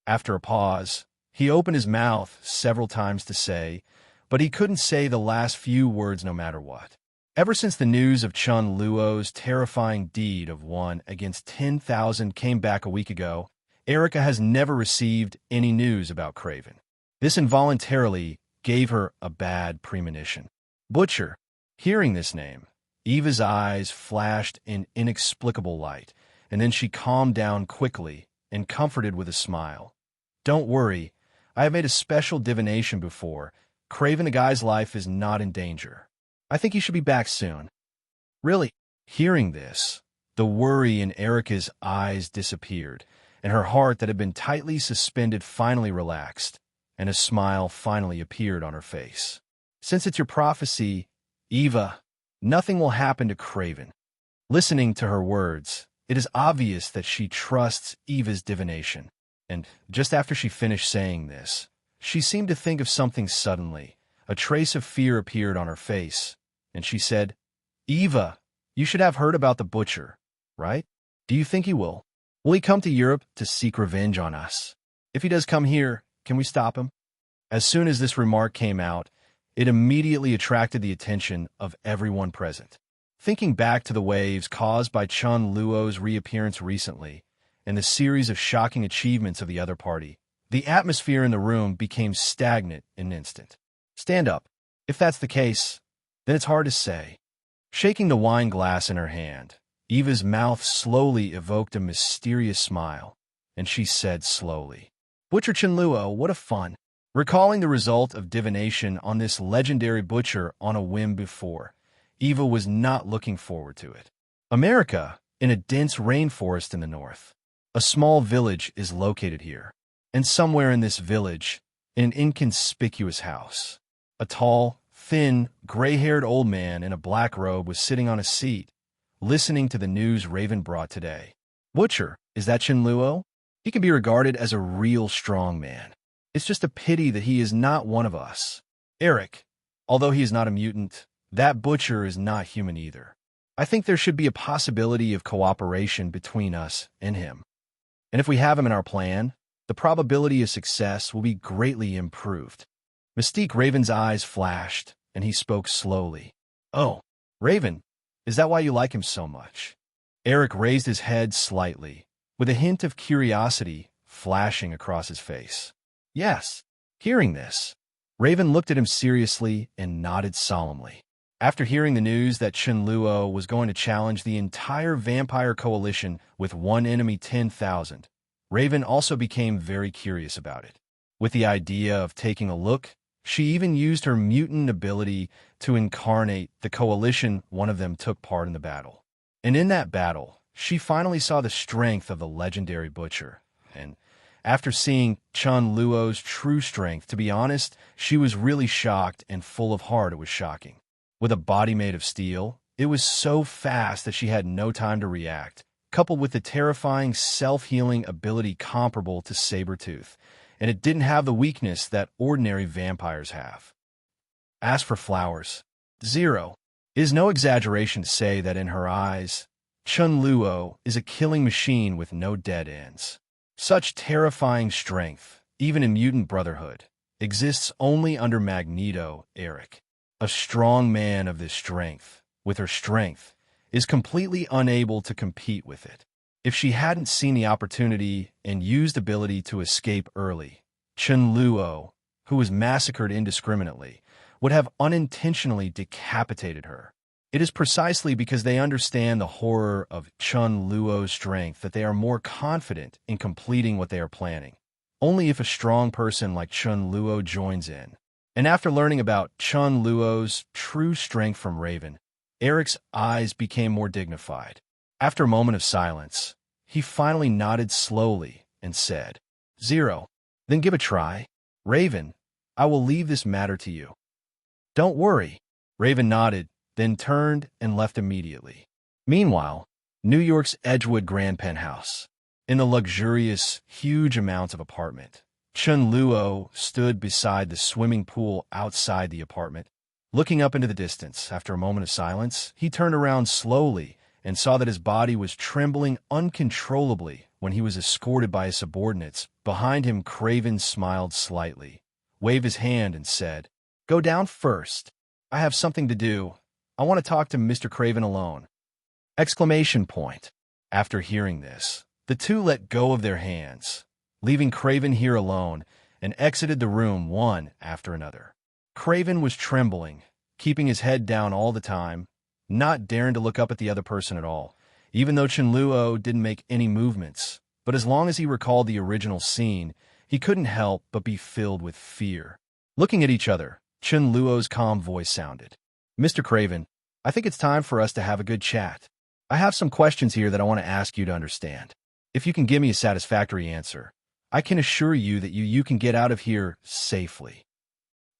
After a pause, he opened his mouth several times to say, but he couldn't say the last few words no matter what. Ever since the news of Chunluo's terrifying deed of 1 against 10,000 came back a week ago, Erica has never received any news about Craven. This involuntarily gave her a bad premonition. Butcher. Hearing this name, Eva's eyes flashed in inexplicable light, and then she calmed down quickly and comforted with a smile. "Don't worry, I have made a special divination before. Craven the guy's life is not in danger. I think he should be back soon." "Really?" Hearing this, the worry in Erica's eyes disappeared, and her heart that had been tightly suspended finally relaxed, and a smile finally appeared on her face. "Since it's your prophecy, Eva, nothing will happen to Craven." Listening to her words, it is obvious that she trusts Eva's divination, and just after she finished saying this, she seemed to think of something suddenly. A trace of fear appeared on her face, and she said, "Eva, you should have heard about the butcher, right? Do you think he will? Will he come to Europe to seek revenge on us? If he does come here, can we stop him?" As soon as this remark came out, it immediately attracted the attention of everyone present. Thinking back to the waves caused by Chunluo's reappearance recently, and the series of shocking achievements of the other party, the atmosphere in the room became stagnant in an instant. "Stand up. If that's the case, then it's hard to say." Shaking the wine glass in her hand, Eva's mouth slowly evoked a mysterious smile, and she said slowly, "Butcher Chunluo, what a fun." Recalling the result of divination on this legendary butcher on a whim before, Eva was not looking forward to it. America, in a dense rainforest in the north. A small village is located here, and somewhere in this village, in an inconspicuous house, a tall, thin, gray-haired old man in a black robe was sitting on a seat, listening to the news Raven brought today. "Butcher, is that Chen Luo? He can be regarded as a real strong man. It's just a pity that he is not one of us. Eric, although he is not a mutant, that butcher is not human either. I think there should be a possibility of cooperation between us and him. And if we have him in our plan, the probability of success will be greatly improved." Mystique Raven's eyes flashed, and he spoke slowly. "Oh, Raven, is that why you like him so much?" Eric raised his head slightly, with a hint of curiosity flashing across his face. "Yes." Hearing this, Raven looked at him seriously and nodded solemnly. After hearing the news that Chunluo was going to challenge the entire vampire coalition with one enemy 10,000, Raven also became very curious about it. With the idea of taking a look, she even used her mutant ability to incarnate the coalition. One of them took part in the battle. And in that battle, she finally saw the strength of the legendary butcher. And after seeing Chunluo's true strength, to be honest, she was really shocked and full of heart. It was shocking. With a body made of steel, it was so fast that she had no time to react, coupled with the terrifying self-healing ability comparable to Sabretooth, and it didn't have the weakness that ordinary vampires have. As for flowers, zero. It is no exaggeration to say that in her eyes, Chunluo is a killing machine with no dead ends. Such terrifying strength, even in mutant brotherhood, exists only under Magneto, Eric. A strong man of this strength, with her strength, is completely unable to compete with it. If she hadn't seen the opportunity and used ability to escape early, Chen Luo, who was massacred indiscriminately, would have unintentionally decapitated her. It is precisely because they understand the horror of Chen Luo's strength that they are more confident in completing what they are planning. Only if a strong person like Chen Luo joins in. And after learning about Chen Luo's true strength from Raven, Eric's eyes became more dignified. After a moment of silence, he finally nodded slowly and said, "Zero. Then give a try. Raven, I will leave this matter to you." "Don't worry." Raven nodded, then turned and left immediately. Meanwhile, New York's Edgewood Grand Penthouse. In the luxurious, huge amount of apartment, Chen Luo stood beside the swimming pool outside the apartment, looking up into the distance. After a moment of silence, he turned around slowly and saw that his body was trembling uncontrollably when he was escorted by his subordinates. Behind him, Craven smiled slightly, waved his hand, and said, "Go down first. I have something to do. I want to talk to Mr. Craven alone." Exclamation point. After hearing this, the two let go of their hands, leaving Craven here alone, and exited the room one after another. Craven was trembling, keeping his head down all the time, not daring to look up at the other person at all, even though Chunluo didn't make any movements. But as long as he recalled the original scene, he couldn't help but be filled with fear. Looking at each other, Chunluo's calm voice sounded. "Mr. Craven, I think it's time for us to have a good chat. I have some questions here that I want to ask you to understand. If you can give me a satisfactory answer, I can assure you that you can get out of here safely."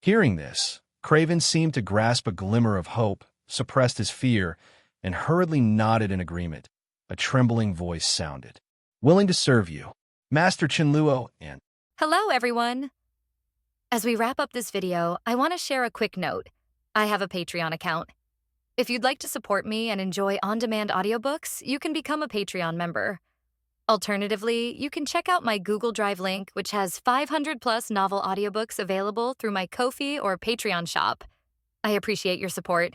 Hearing this, Craven seemed to grasp a glimmer of hope, suppressed his fear, and hurriedly nodded in agreement. A trembling voice sounded. "Willing to serve you, Master Chunluo." And Hello, everyone. As we wrap up this video, I want to share a quick note. I have a Patreon account. If you'd like to support me and enjoy on-demand audiobooks, you can become a Patreon member. Alternatively, you can check out my Google Drive link, which has 500+ novel audiobooks available through my Ko-fi or Patreon shop. I appreciate your support.